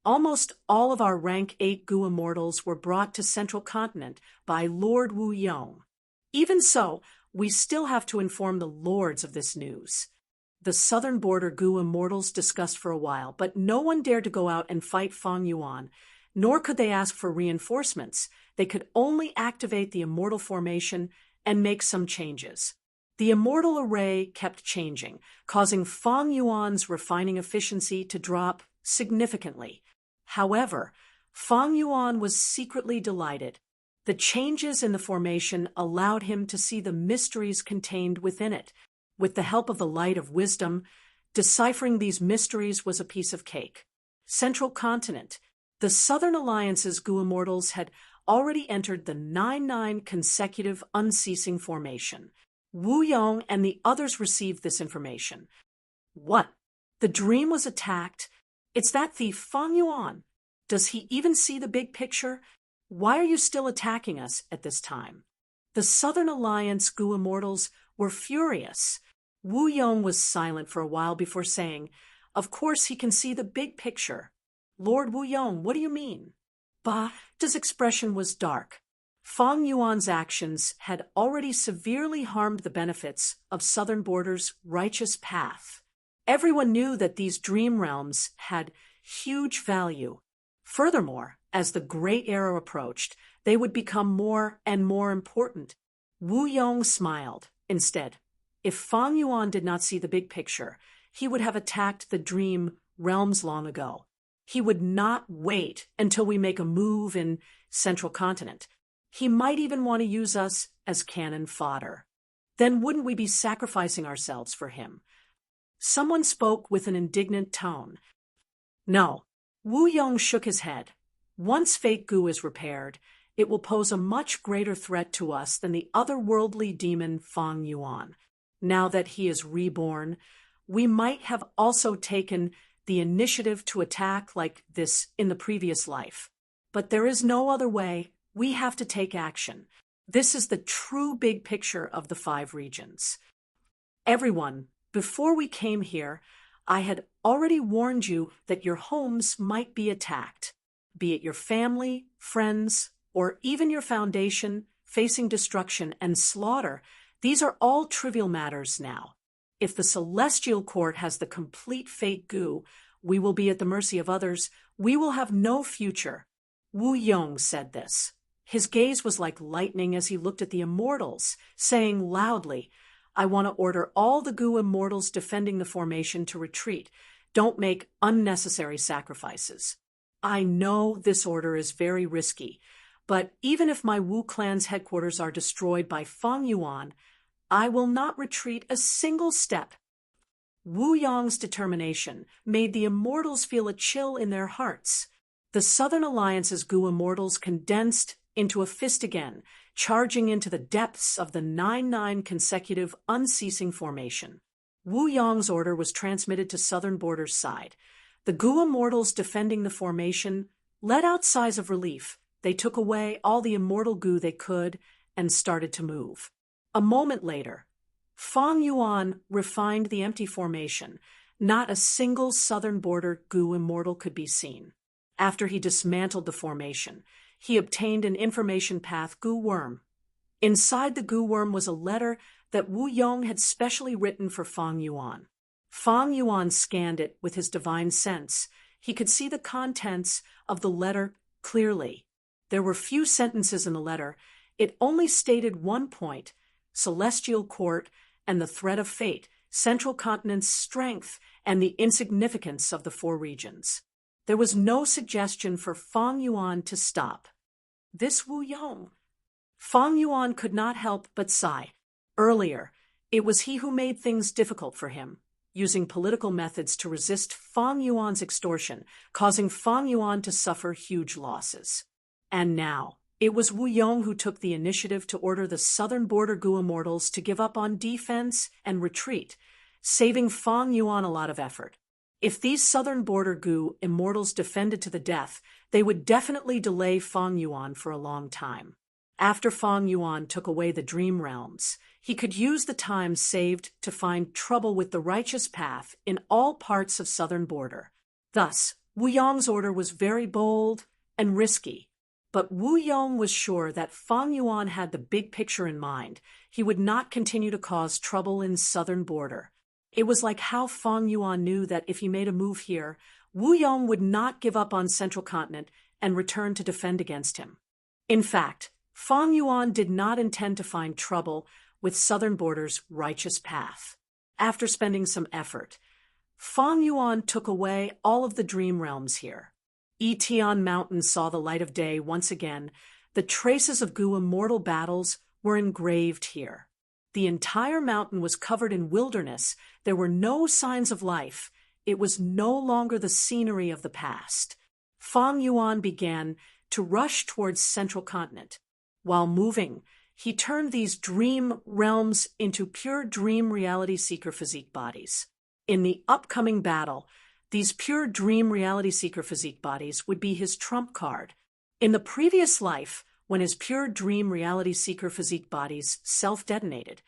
Almost all of our rank 8 Gu Immortals were brought to Central Continent by Lord Wu Yong. Even so, we still have to inform the lords of this news. The Southern Border Gu Immortals discussed for a while, but no one dared to go out and fight Fang Yuan, nor could they ask for reinforcements. They could only activate the immortal formation and make some changes. The immortal array kept changing, causing Fang Yuan's refining efficiency to drop significantly. However, Fang Yuan was secretly delighted. The changes in the formation allowed him to see the mysteries contained within it. With the help of the light of wisdom, deciphering these mysteries was a piece of cake. Central Continent. The Southern Alliance's Gu Immortals had already entered the 9-9 consecutive unceasing formation. Wu Yong and the others received this information. What? The dream was attacked? It's that thief Fang Yuan. Does he even see the big picture? Why are you still attacking us at this time? The Southern Alliance Gu Immortals were furious. Wu Yong was silent for a while before saying, "Of course he can see the big picture." "Lord Wu Yong, what do you mean?" His expression was dark. Fang Yuan's actions had already severely harmed the benefits of Southern Border's righteous path. Everyone knew that these dream realms had huge value. Furthermore, as the Great Era approached, they would become more and more important. Wu Yong smiled. Instead, if Fang Yuan did not see the big picture, he would have attacked the dream realms long ago. He would not wait until we make a move in Central Continent. He might even want to use us as cannon fodder. Then wouldn't we be sacrificing ourselves for him? Someone spoke with an indignant tone. No. Wu Yong shook his head. Once Fate Gu is repaired, it will pose a much greater threat to us than the otherworldly demon Fang Yuan. Now that he is reborn, we might have also taken the initiative to attack like this in the previous life. But there is no other way. We have to take action. This is the true big picture of the 5 regions. Everyone, before we came here, I had already warned you that your homes might be attacked, be it your family, friends, or even your foundation facing destruction and slaughter. These are all trivial matters now. If the celestial court has the complete fate goo, we will be at the mercy of others. We will have no future. Wu Yong said this. His gaze was like lightning as he looked at the immortals, saying loudly, I want to order all the Gu immortals defending the formation to retreat. Don't make unnecessary sacrifices. I know this order is very risky, but even if my Wu clan's headquarters are destroyed by Feng Yuan, I will not retreat a single step. Wu Yong's determination made the immortals feel a chill in their hearts. The Southern Alliance's Gu immortals condensed into a fist again, charging into the depths of the 9-9 consecutive unceasing formation. Wu Yong's order was transmitted to Southern Border's side. The Gu immortals defending the formation let out sighs of relief. They took away all the immortal Gu they could and started to move. A moment later, Feng Yuan refined the empty formation. Not a single Southern Border Gu immortal could be seen. After he dismantled the formation, he obtained an information path Gu worm. Inside the Gu worm was a letter that Wu Yong had specially written for Feng Yuan. Feng Yuan scanned it with his divine sense. He could see the contents of the letter clearly. There were few sentences in the letter. It only stated one point: celestial court and the threat of fate, central continent's strength, and the insignificance of the 4 regions. There was no suggestion for Feng Yuan to stop. This Wu Yong. Feng Yuan could not help but sigh. Earlier, it was he who made things difficult for him, using political methods to resist Feng Yuan's extortion, causing Feng Yuan to suffer huge losses. And now, it was Wu Yong who took the initiative to order the Southern Border Gu immortals to give up on defense and retreat, saving Feng Yuan a lot of effort. If these Southern Border Gu immortals defended to the death, they would definitely delay Feng Yuan for a long time. After Feng Yuan took away the dream realms, he could use the time saved to find trouble with the righteous path in all parts of Southern Border. Thus, Wu Yong's order was very bold and risky. But Wu Yong was sure that Feng Yuan had the big picture in mind. He would not continue to cause trouble in Southern Border. It was like how Feng Yuan knew that if he made a move here, Wu Yong would not give up on Central Continent and return to defend against him. In fact, Feng Yuan did not intend to find trouble with Southern Border's righteous path. After spending some effort, Feng Yuan took away all of the dream realms here. Etion Mountain saw the light of day once again. The traces of Gu immortal battles were engraved here. The entire mountain was covered in wilderness. There were no signs of life. It was no longer the scenery of the past. Feng Yuan began to rush towards Central Continent. While moving, he turned these dream realms into pure dream reality seeker physique bodies. In the upcoming battle, these pure dream reality seeker physique bodies would be his trump card. In the previous life, when his pure dream reality seeker physique bodies self-detonated,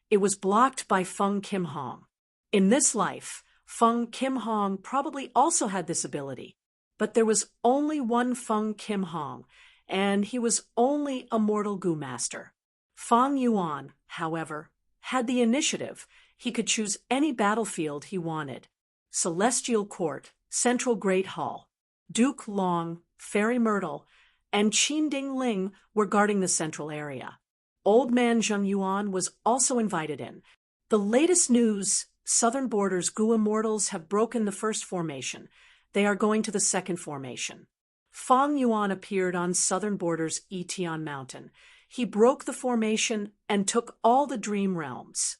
it was blocked by Feng Kim Hong. In this life, Feng Kim Hong probably also had this ability, but there was only one Feng Kim Hong, and he was only a mortal Gu master. Feng Yuan, however, had the initiative. He could choose any battlefield he wanted. Celestial Court, Central Great Hall, Duke Long, Fairy Myrtle, and Qin Ding Ling were guarding the central area. Old Man Zheng Yuan was also invited in. The latest news: Southern Border's Gu immortals have broken the first formation. They are going to the second formation. Feng Yuan appeared on Southern Border's Etion Mountain. He broke the formation and took all the dream realms.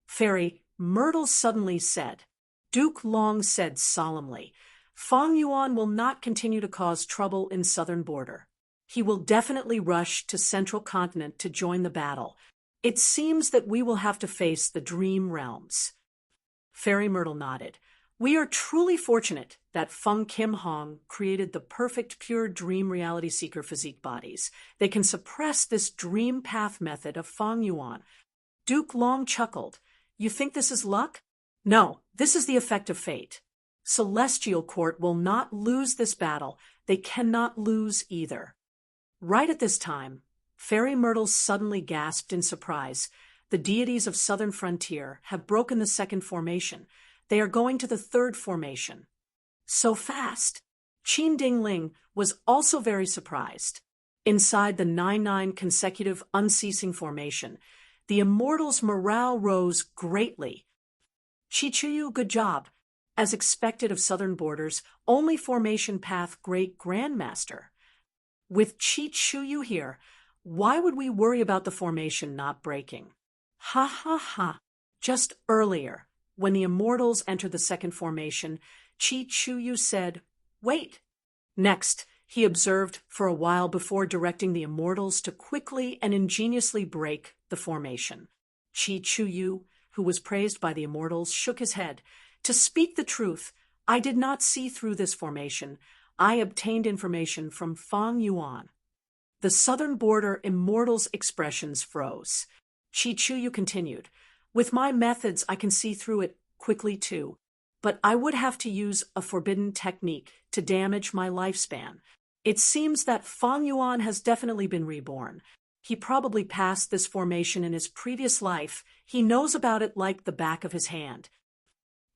Fairy Myrtle suddenly said. Duke Long said solemnly, Feng Yuan will not continue to cause trouble in Southern Border. He will definitely rush to Central Continent to join the battle. It seems that we will have to face the dream realms. Fairy Myrtle nodded. We are truly fortunate that Feng Kim Hong created the perfect pure dream reality seeker physique bodies. They can suppress this dream path method of Feng Yuan. Duke Long chuckled. You think this is luck? No, this is the effect of fate. Celestial Court will not lose this battle. They cannot lose either. Right at this time, Fairy Myrtle suddenly gasped in surprise. The deities of Southern Frontier have broken the second formation. They are going to the third formation. So fast! Qin Dingling was also very surprised. Inside the 9-9 consecutive unceasing formation, the Immortals' morale rose greatly. Chi Chuyu, good job. As expected of Southern Borders, only formation path Great Grandmaster. With Chi Chuyu here, why would we worry about the formation not breaking? Ha ha ha. Just earlier, when the Immortals entered the second formation, Chi Chuyu said, wait. Next, he observed for a while before directing the Immortals to quickly and ingeniously break the formation. Chi Chuyu, who was praised by the Immortals, shook his head. To speak the truth, I did not see through this formation. I obtained information from Feng Yuan. The Southern Border Immortals' expressions froze. Chi Chuyu continued, with my methods I can see through it quickly too, but I would have to use a forbidden technique to damage my lifespan. It seems that Feng Yuan has definitely been reborn. He probably passed this formation in his previous life. He knows about it like the back of his hand.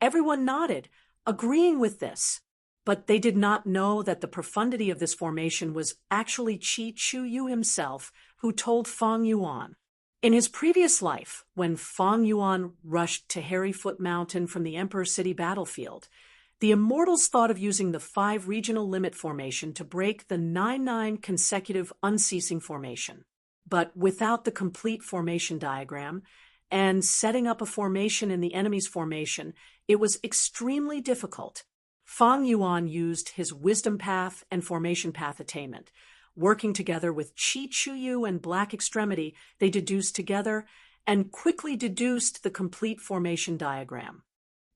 Everyone nodded, agreeing with this. But they did not know that the profundity of this formation was actually Chi Chuyu himself who told Feng Yuan. In his previous life, when Feng Yuan rushed to Harryfoot Mountain from the Emperor City battlefield, the Immortals thought of using the 5 regional limit formation to break the 9-9 consecutive unceasing formation. But without the complete formation diagram, and setting up a formation in the enemy's formation, it was extremely difficult. Feng Yuan used his wisdom path and formation path attainment. Working together with Chi Chuyu and Black Extremity, they deduced together and quickly deduced the complete formation diagram.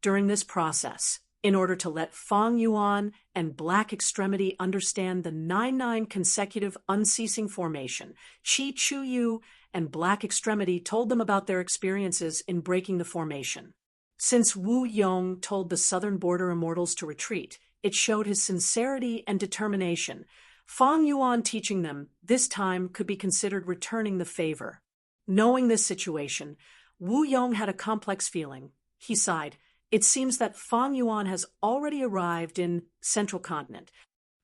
During this process, in order to let Feng Yuan and Black Extremity understand the 9-9 consecutive unceasing formation, Chi Chuyu and Black Extremity told them about their experiences in breaking the formation. Since Wu Yong told the Southern Border Immortals to retreat, it showed his sincerity and determination. Feng Yuan teaching them this time could be considered returning the favor. Knowing this situation, Wu Yong had a complex feeling. He sighed. It seems that Feng Yuan has already arrived in Central Continent.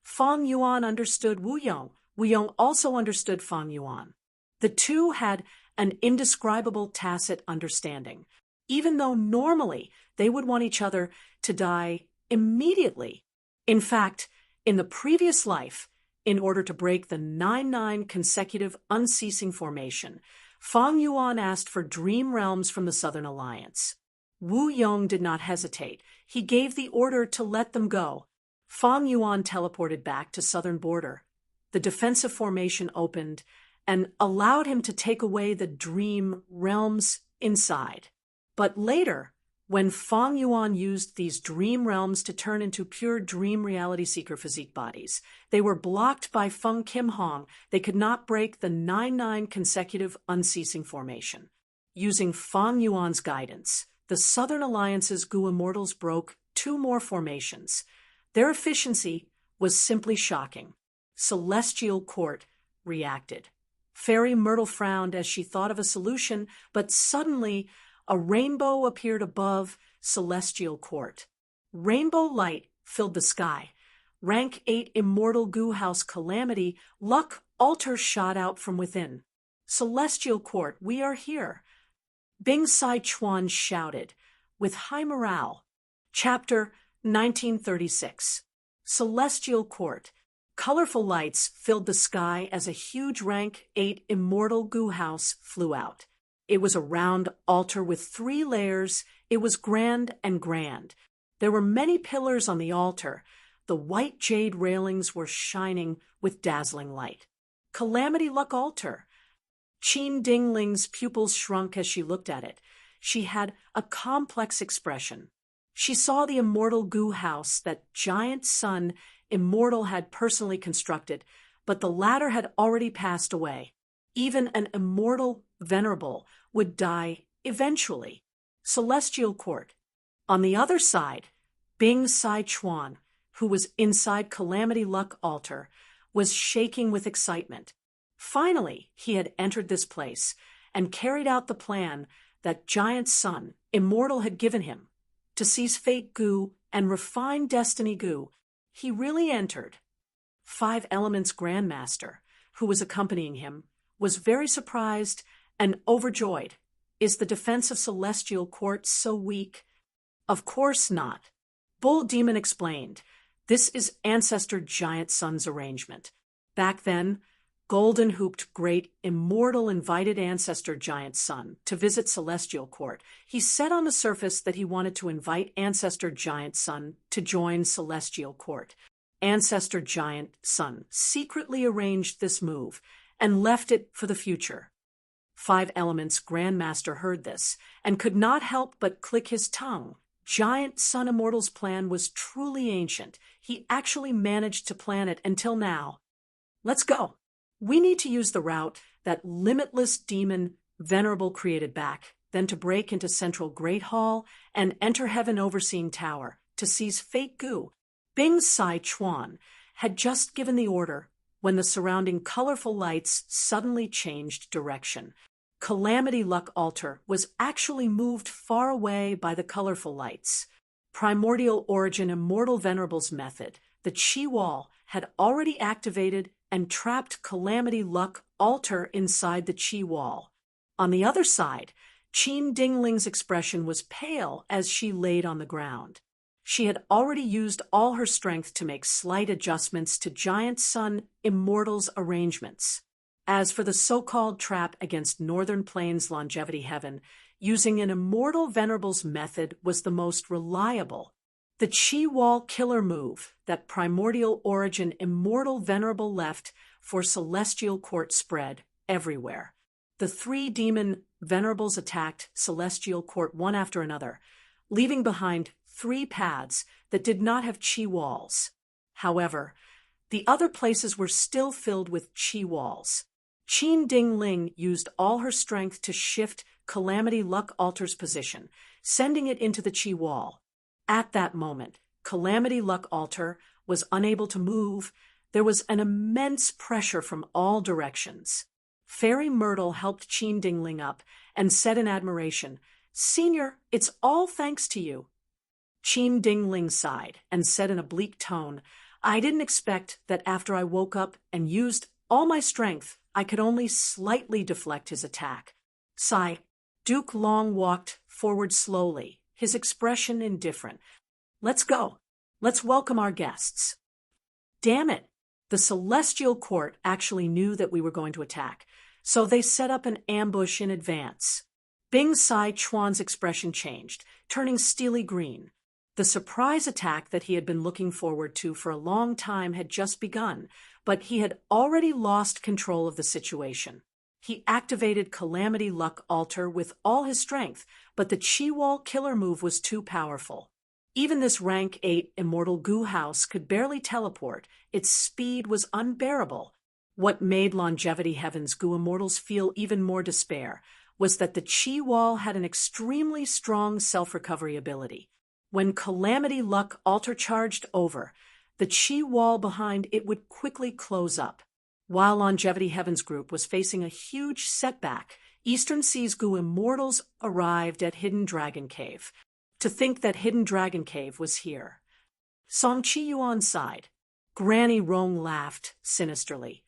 Feng Yuan understood Wu Yong. Wu Yong also understood Feng Yuan. The two had an indescribable tacit understanding. Even though normally they would want each other to die immediately. In fact, in the previous life, in order to break the 9-9 consecutive unceasing formation, Feng Yuan asked for dream realms from the Southern Alliance. Wu Yong did not hesitate. He gave the order to let them go. Feng Yuan teleported back to Southern Border. The defensive formation opened and allowed him to take away the dream realms inside. But later, when Feng Yuan used these dream realms to turn into pure dream reality seeker physique bodies, they were blocked by Feng Kim Hong. They could not break the 9-9 consecutive unceasing formation. Using Feng Yuan's guidance, the Southern Alliance's Gu Immortals broke 2 more formations. Their efficiency was simply shocking. Celestial Court reacted. Fairy Myrtle frowned as she thought of a solution, but suddenly a rainbow appeared above Celestial Court. Rainbow light filled the sky. Rank 8 Immortal Gu House Calamity, Luck Altar shot out from within. Celestial Court, we are here. Bing Sai Chuan shouted, with high morale. Chapter 1936. Celestial Court. Colorful lights filled the sky as a huge Rank 8 Immortal Gu House flew out. It was a round altar with 3 layers. It was grand and grand. There were many pillars on the altar. The white jade railings were shining with dazzling light. Calamity Luck Altar. Qin Dingling's pupils shrunk as she looked at it. She had a complex expression. She saw the immortal goo house that giant sun Immortal had personally constructed, but the latter had already passed away. Even an immortal venerable would die eventually. Celestial Court. On the other side, Bing Sai Chuan, who was inside Calamity Luck Altar, was shaking with excitement. Finally, he had entered this place and carried out the plan that Giant Sun, Immortal, had given him. To seize Fate Goo and refine Destiny Goo, he really entered. Five Elements Grandmaster, who was accompanying him, was very surprised and overjoyed. Is the defense of Celestial Court so weak? Of course not. Bull Demon explained. This is Ancestor Giant Sun's arrangement. Back then, Golden Hooped Great Immortal invited Ancestor Giant Sun to visit Celestial Court. He said on the surface that he wanted to invite Ancestor Giant Sun to join Celestial Court. Ancestor Giant Sun secretly arranged this move and left it for the future. Five Elements Grandmaster heard this and could not help but click his tongue. Giant Sun Immortal's plan was truly ancient. He actually managed to plan it until now. Let's go. We need to use the route that Limitless Demon Venerable created back, then to break into Central Great Hall and enter Heaven Overseeing Tower to seize Fate Goo. Bing Sai Chuan had just given the order when the surrounding colorful lights suddenly changed direction. Calamity Luck Altar was actually moved far away by the colorful lights. Primordial Origin Immortal Venerable's method, the Chi Wall, had already activated and trapped Calamity Luck Altar inside the Chi Wall. On the other side, Qin Dingling's expression was pale as she laid on the ground. She had already used all her strength to make slight adjustments to Giant Sun Immortal's arrangements. As for the so-called trap against Northern Plains Longevity Heaven, using an Immortal Venerable's method was the most reliable. The Chi Wall killer move that Primordial Origin Immortal Venerable left for Celestial Court spread everywhere. The three demon Venerables attacked Celestial Court one after another, leaving behind three paths that did not have Chi Walls. However, the other places were still filled with Chi Walls. Qin Dingling used all her strength to shift Calamity Luck Altar's position, sending it into the Chi Wall. At that moment, Calamity Luck Altar was unable to move. There was an immense pressure from all directions. Fairy Myrtle helped Qin Dingling up and said in admiration, "Senior, it's all thanks to you." Qin Dingling sighed and said in a bleak tone, "I didn't expect that after I woke up and used all my strength, I could only slightly deflect his attack." Sigh. Duke Long walked forward slowly, his expression indifferent. "Let's go. Let's welcome our guests." Damn it. The Celestial Court actually knew that we were going to attack, so they set up an ambush in advance. Bing Sai Chuan's expression changed, turning steely green. The surprise attack that he had been looking forward to for a long time had just begun, but he had already lost control of the situation. He activated Calamity Luck Altar with all his strength, but the Chi Wall killer move was too powerful. Even this rank 8 Immortal Goo House could barely teleport. Its speed was unbearable. What made Longevity Heaven's Goo Immortals feel even more despair was that the Chi Wall had an extremely strong self-recovery ability. When Calamity Luck Altar charged over, the Chi Wall behind it would quickly close up. While Longevity Heaven's group was facing a huge setback, Eastern Sea's Goo Immortals arrived at Hidden Dragon Cave. To think that Hidden Dragon Cave was here. Song Chi Yuan sighed. Granny Rong laughed sinisterly.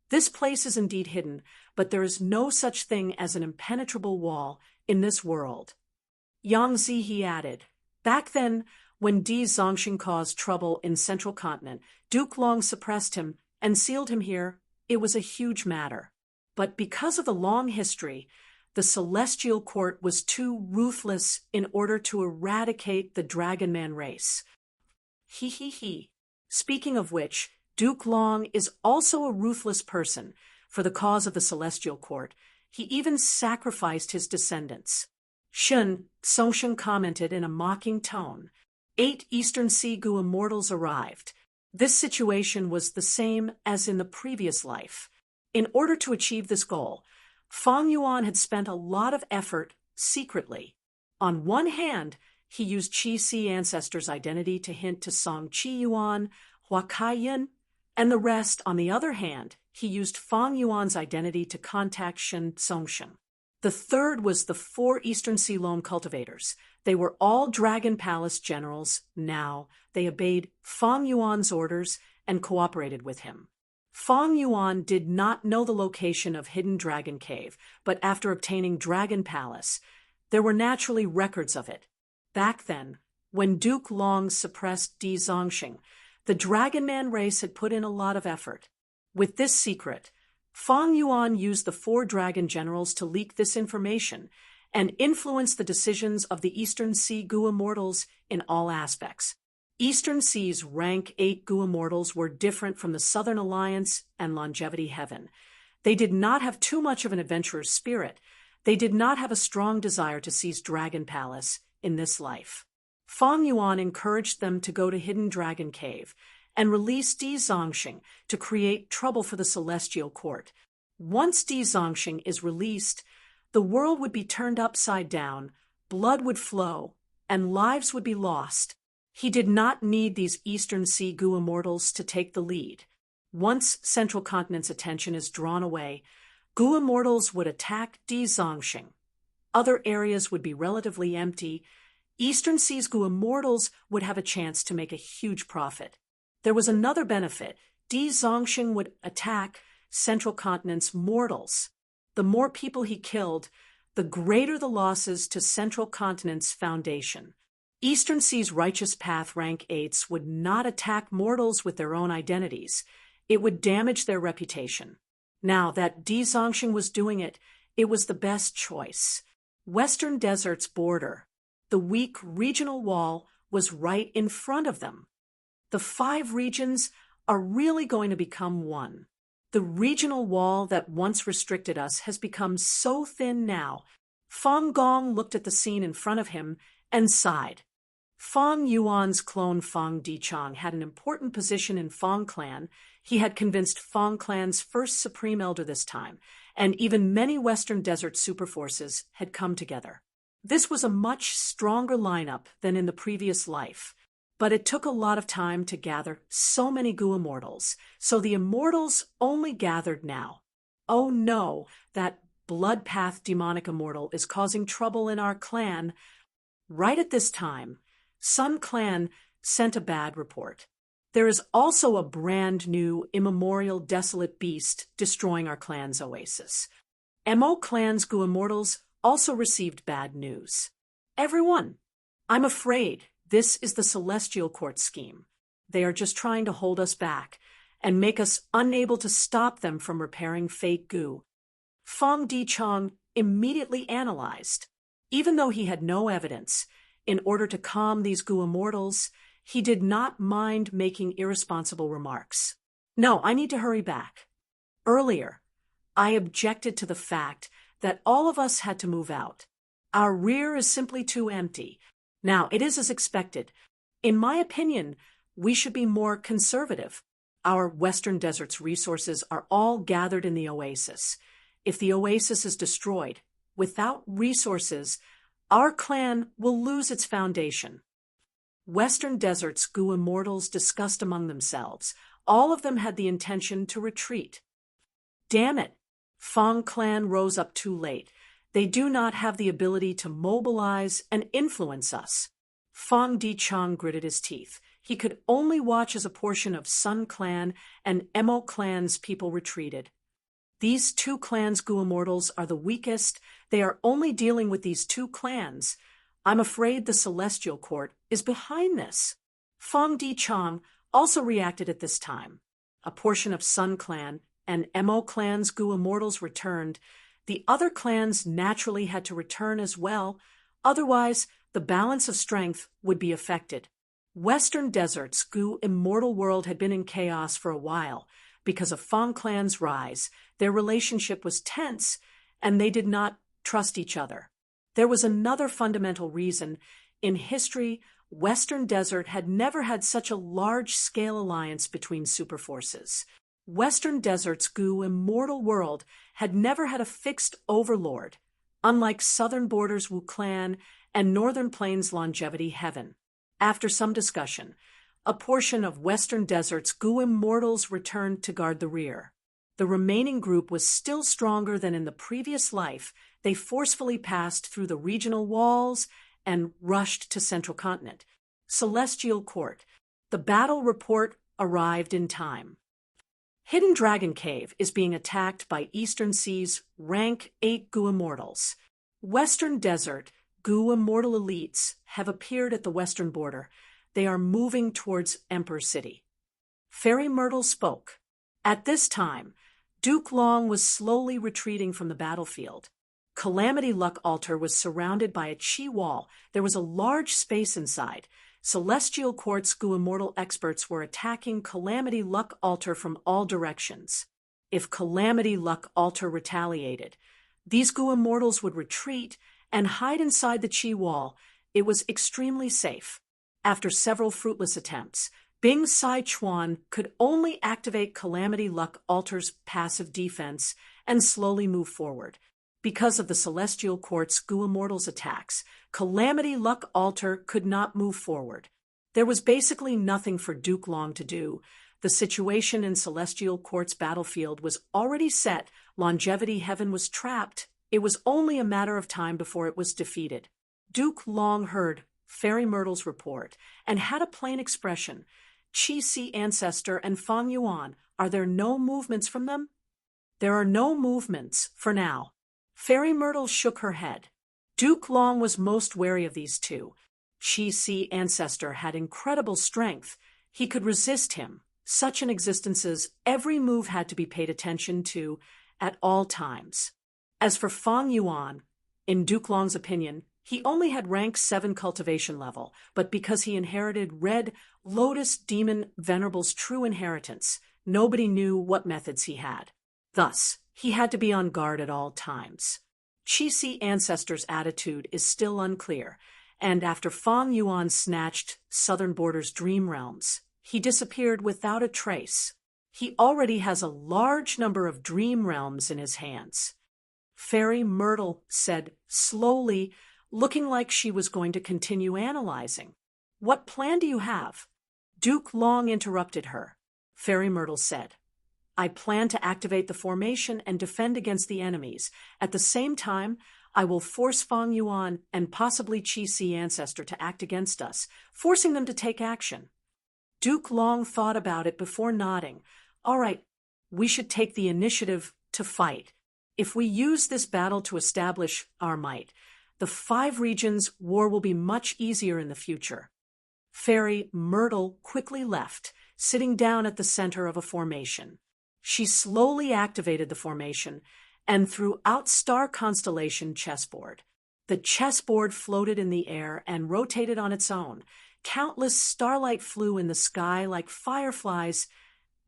"This place is indeed hidden, but there is no such thing as an impenetrable wall in this world." Yang Zihe added, "Back then, when Di Zongxing caused trouble in Central Continent, Duke Long suppressed him and sealed him here. It was a huge matter. But because of the long history, the Celestial Court was too ruthless in order to eradicate the Dragon Man race." He. Speaking of which, Duke Long is also a ruthless person. For the cause of the Celestial Court, He even sacrificed his descendants. Shun Songsheng commented in a mocking tone. 8 Eastern Sea Gu immortals arrived. This situation was the same as in the previous life. In order to achieve this goal, Fang Yuan had spent a lot of effort secretly. On one hand, he used Qi Si ancestors' identity to hint to Song Qi Yuan, Hua Kai Yin, and the rest. On the other hand, he used Fang Yuan's identity to contact Shen Songsheng. The third was the 4 Eastern Sea loam cultivators. They were all Dragon Palace generals now. They obeyed Fang Yuan's orders and cooperated with him. Fang Yuan did not know the location of Hidden Dragon Cave, but after obtaining Dragon Palace, there were naturally records of it. Back then, when Duke Long suppressed Di Zongxing, the Dragon Man race had put in a lot of effort. With this secret, Fang Yuan used the 4 dragon generals to leak this information and influence the decisions of the Eastern Sea Gu immortals in all aspects. Eastern Sea's rank 8 Gu immortals were different from the Southern Alliance and Longevity Heaven. They did not have too much of an adventurer's spirit. They did not have a strong desire to seize Dragon Palace in this life. Fang Yuan encouraged them to go to Hidden Dragon Cave and release Di Zongxing to create trouble for the Celestial Court. Once Di Zongxing is released, the world would be turned upside down, blood would flow, and lives would be lost. He did not need these Eastern Sea Gu immortals to take the lead. Once Central Continent's attention is drawn away, Gu immortals would attack Di Zongxing. Other areas would be relatively empty. Eastern Sea's Gu immortals would have a chance to make a huge profit. There was another benefit. Di Zongxing would attack Central Continent's mortals. The more people he killed, the greater the losses to Central Continent's foundation. Eastern Sea's Righteous Path rank 8s would not attack mortals with their own identities. It would damage their reputation. Now that Di Zongxing was doing it, it was the best choice. Western Desert's border, the weak regional wall, was right in front of them. The 5 regions are really going to become one. The regional wall that once restricted us has become so thin now. Fang Gong looked at the scene in front of him and sighed. Fang Yuan's clone Fang Dichang had an important position in Fang Clan. He had convinced Fang Clan's first Supreme Elder this time, and even many Western Desert superforces had come together. This was a much stronger lineup than in the previous life. But it took a lot of time to gather so many Gu immortals, so the immortals only gathered now. Oh no, that Bloodpath demonic immortal is causing trouble in our clan. Right at this time, Sun Clan sent a bad report. There is also a brand new, immemorial, desolate beast destroying our clan's oasis. Mo Clan's Gu immortals also received bad news. Everyone, I'm afraid this is the Celestial Court scheme. They are just trying to hold us back and make us unable to stop them from repairing fake Gu. Fang Dichang immediately analyzed. Even though he had no evidence, in order to calm these Gu immortals, he did not mind making irresponsible remarks. No, I need to hurry back. Earlier, I objected to the fact that all of us had to move out. Our rear is simply too empty. Now, it is as expected. In my opinion, we should be more conservative. Our Western Desert's resources are all gathered in the oasis. If the oasis is destroyed, without resources, our clan will lose its foundation. Western Desert's Gu immortals discussed among themselves. All of them had the intention to retreat. Damn it! Fang Clan rose up too late. They do not have the ability to mobilize and influence us. Fang Dichang gritted his teeth. He could only watch as a portion of Sun Clan and Mo Clan's people retreated. These 2 clans' Gu immortals are the weakest. They are only dealing with these 2 clans. I'm afraid the Celestial Court is behind this. Fang Dichang also reacted at this time. A portion of Sun Clan and Mo Clan's Gu immortals returned. The other clans naturally had to return as well, otherwise the balance of strength would be affected. Western Desert's Gu immortal world had been in chaos for a while. Because of Fang Clan's rise, their relationship was tense, and they did not trust each other. There was another fundamental reason. In history, Western Desert had never had such a large-scale alliance between superforces. Western Desert's immortal world had never had a fixed overlord, unlike Southern Border's Wu Clan and Northern Plains' Longevity Heaven. After some discussion, a portion of Western Desert's immortals returned to guard the rear. The remaining group was still stronger than in the previous life. They forcefully passed through the regional walls and rushed to Central Continent. Celestial Court. The battle report arrived in time. Hidden Dragon Cave is being attacked by Eastern Sea's rank 8 immortals. Western Desert immortal elites have appeared at the western border. They are moving towards Emperor City. Fairy Myrtle spoke. At this time, Duke Long was slowly retreating from the battlefield. Calamity Luck Altar was surrounded by a chi wall. There was a large space inside. Celestial Court's immortal experts were attacking Calamity Luck Altar from all directions. If Calamity Luck Altar retaliated, these immortals would retreat and hide inside the chi wall. It was extremely safe. After several fruitless attempts, Bing Sai Chuan could only activate Calamity Luck Altar's passive defense and slowly move forward. Because of the Celestial Court's immortals attacks, Calamity Luck Altar could not move forward. There was basically nothing for Duke Long to do. The situation in Celestial Court's battlefield was already set. Longevity Heaven was trapped. It was only a matter of time before it was defeated. Duke Long heard Fairy Myrtle's report and had a plain expression. Chi Si Ancestor and Fang Yuan, are there no movements from them? There are no movements, for now. Fairy Myrtle shook her head. Duke Long was most wary of these two. Chi Si Ancestor had incredible strength. He could resist him. Such an existence's every move had to be paid attention to at all times. As for Fang Yuan, in Duke Long's opinion, he only had rank 7 cultivation level, but because he inherited Red Lotus Demon Venerable's true inheritance, nobody knew what methods he had. Thus, he had to be on guard at all times. Chi Si Ancestor's attitude is still unclear, and after Fang Yuan snatched Southern Border's dream realms, he disappeared without a trace. He already has a large number of dream realms in his hands. Fairy Myrtle said slowly, looking like she was going to continue analyzing. What plan do you have? Duke Long interrupted her. Fairy Myrtle said, I plan to activate the formation and defend against the enemies. At the same time, I will force Fang Yuan and possibly Chi Si Ancestor to act against us, forcing them to take action. Duke Long thought about it before nodding. All right, we should take the initiative to fight. If we use this battle to establish our might, the 5 regions' war will be much easier in the future. Fairy Myrtle quickly left, sitting down at the center of a formation. She slowly activated the formation and threw out Star Constellation chessboard. The chessboard floated in the air and rotated on its own. Countless starlight flew in the sky like fireflies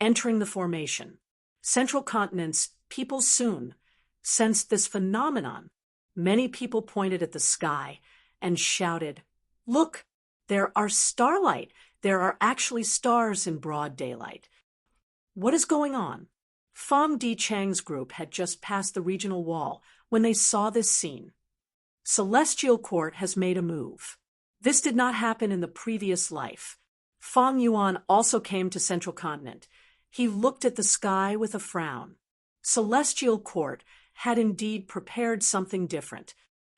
entering the formation. Central Continent's people soon sensed this phenomenon. Many people pointed at the sky and shouted, Look, there are starlight. There are actually stars in broad daylight. What is going on? Fang Di Chang's group had just passed the regional wall when they saw this scene. Celestial Court has made a move. This did not happen in the previous life. Fang Yuan also came to Central Continent. He looked at the sky with a frown. Celestial Court had indeed prepared something different.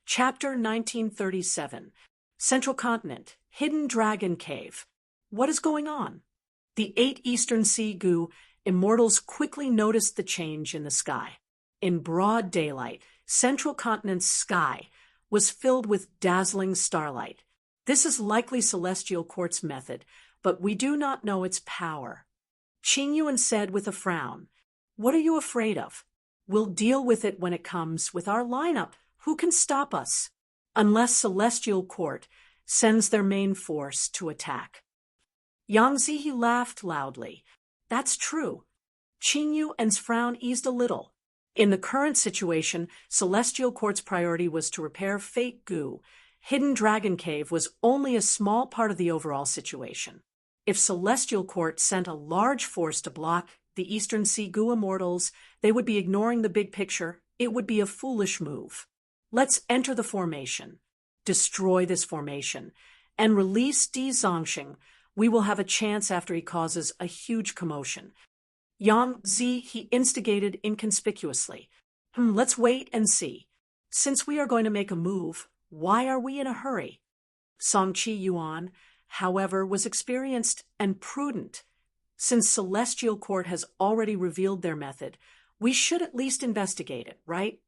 Chapter 1937. Central Continent, Hidden Dragon Cave. What is going on? The 8 Eastern Sea immortals quickly noticed the change in the sky. In broad daylight, Central Continent's sky was filled with dazzling starlight. This is likely Celestial Court's method, but we do not know its power. Qing Yuan said with a frown, What are you afraid of? We'll deal with it when it comes with our lineup. Who can stop us? Unless Celestial Court sends their main force to attack. Yang Zihe laughed loudly. That's true. Qing Yuan's frown eased a little. In the current situation, Celestial Court's priority was to repair fake goo. Hidden Dragon Cave was only a small part of the overall situation. If Celestial Court sent a large force to block the Eastern Sea Goo Immortals, they would be ignoring the big picture. It would be a foolish move. Let's enter the formation, destroy this formation, and release Di Zongxing. We will have a chance after he causes a huge commotion. Yang Zi he instigated inconspicuously. Let's wait and see. Since we are going to make a move, why are we in a hurry? Song Chi Yuan, however, was experienced and prudent. Since Celestial Court has already revealed their method, we should at least investigate it, right?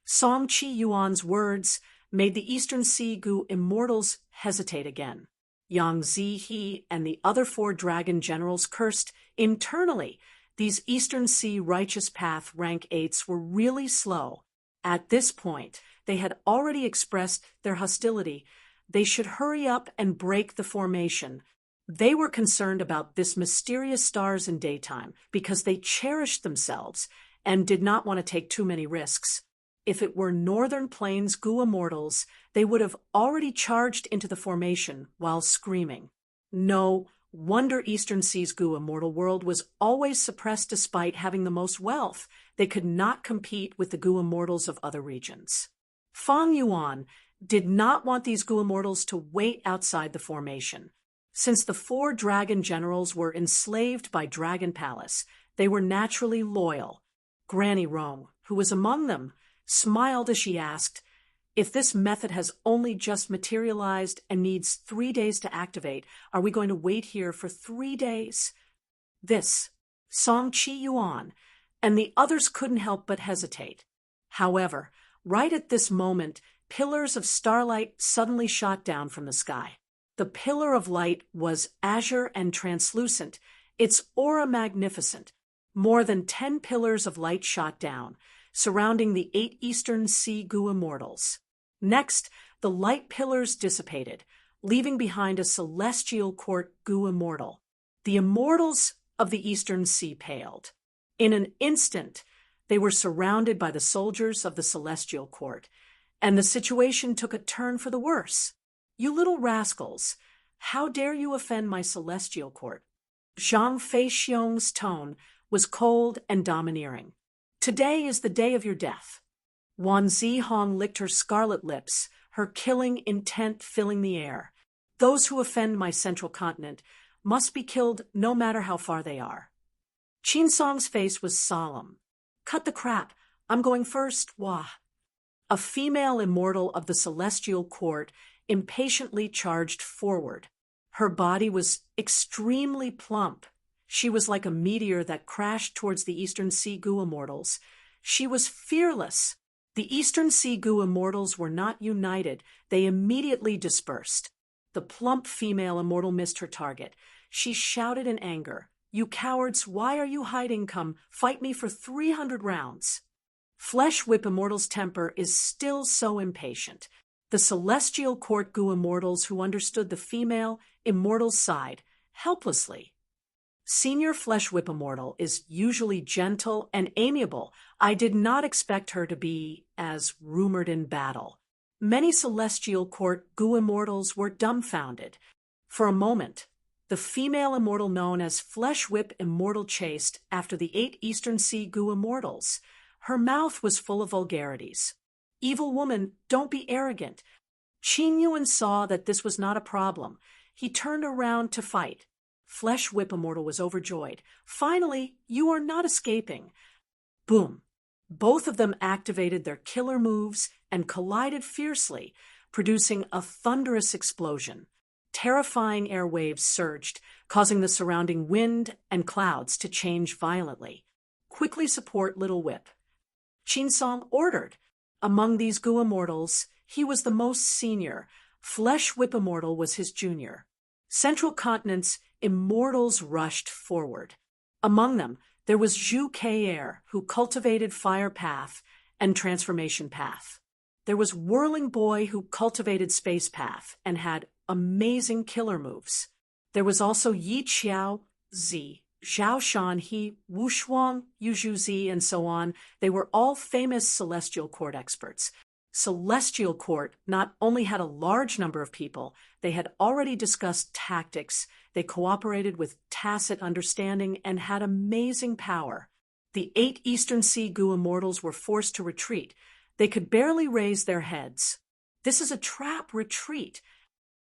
Song Chi Yuan's words made the Eastern Sea Goo Immortals hesitate again. Yang Zihe and the other 4 dragon generals cursed internally. These Eastern Sea Righteous Path rank 8s were really slow. At this point, they had already expressed their hostility. They should hurry up and break the formation. They were concerned about this mysterious stars in daytime because they cherished themselves and did not want to take too many risks. If it were Northern Plains Goo Immortals, they would have already charged into the formation while screaming. No wonder Eastern Sea's Goo Immortal world was always suppressed despite having the most wealth. They could not compete with the Goo Immortals of other regions. Fang Yuan did not want these Goo Immortals to wait outside the formation. Since the 4 dragon generals were enslaved by Dragon Palace, they were naturally loyal. Granny Rong, who was among them, smiled as she asked, "If this method has only just materialized and needs 3 days to activate, are we going to wait here for 3 days?" This, Song Chi Yuan, and the others couldn't help but hesitate. However, right at this moment, pillars of starlight suddenly shot down from the sky. The pillar of light was azure and translucent, its aura magnificent. More than 10 pillars of light shot down, surrounding the 8 Eastern Sea Goo Immortals. Next, the light pillars dissipated, leaving behind a Celestial Court Goo Immortal. The Immortals of the Eastern Sea paled. In an instant, they were surrounded by the soldiers of the Celestial Court, and the situation took a turn for the worse. "You little rascals, how dare you offend my Celestial Court?" Zhang Feixiong's tone was cold and domineering. "Today is the day of your death." Wan Zihong licked her scarlet lips, her killing intent filling the air. "Those who offend my central continent must be killed no matter how far they are." Qin Song's face was solemn. "Cut the crap. I'm going first, wah." A female immortal of the Celestial Court impatiently charged forward. Her body was extremely plump. She was like a meteor that crashed towards the Eastern Sea Goo Immortals. She was fearless. The Eastern Sea Goo Immortals were not united. They immediately dispersed. The plump female immortal missed her target. She shouted in anger, "You cowards, why are you hiding? Come, fight me for 300 rounds. Flesh Whip Immortal's temper is still so impatient. The Celestial Court Goo Immortals who understood the female immortal's side, helplessly. Senior Flesh Whip Immortal is usually gentle and amiable. I did not expect her to be as rumored in battle. Many Celestial Court Goo Immortals were dumbfounded. For a moment, the female immortal known as Flesh Whip Immortal chased after the 8 Eastern Sea Goo Immortals. Her mouth was full of vulgarities. "Evil woman, don't be arrogant." Qin Yuan saw that this was not a problem. He turned around to fight. Flesh Whip Immortal was overjoyed. "Finally, you are not escaping." Boom. Both of them activated their killer moves and collided fiercely, producing a thunderous explosion. Terrifying air waves surged, causing the surrounding wind and clouds to change violently. "Quickly support Little Whip." Qin Song ordered. Among these Goo Immortals, he was the most senior. Flesh Whip Immortal was his junior. Central Continent's immortals rushed forward. Among them, there was Zhu Kei, who cultivated Fire Path and Transformation Path. There was Whirling Boy, who cultivated Space Path and had amazing killer moves. There was also Yi Xiao Zi, Zhao Shanhe, Wu Shuang, Yu Zhuzi, and so on, they were all famous celestial court experts. Celestial court not only had a large number of people, they had already discussed tactics, they cooperated with tacit understanding, and had amazing power. The 8 Eastern Sea Gu immortals were forced to retreat. They could barely raise their heads. "This is a trap, retreat,"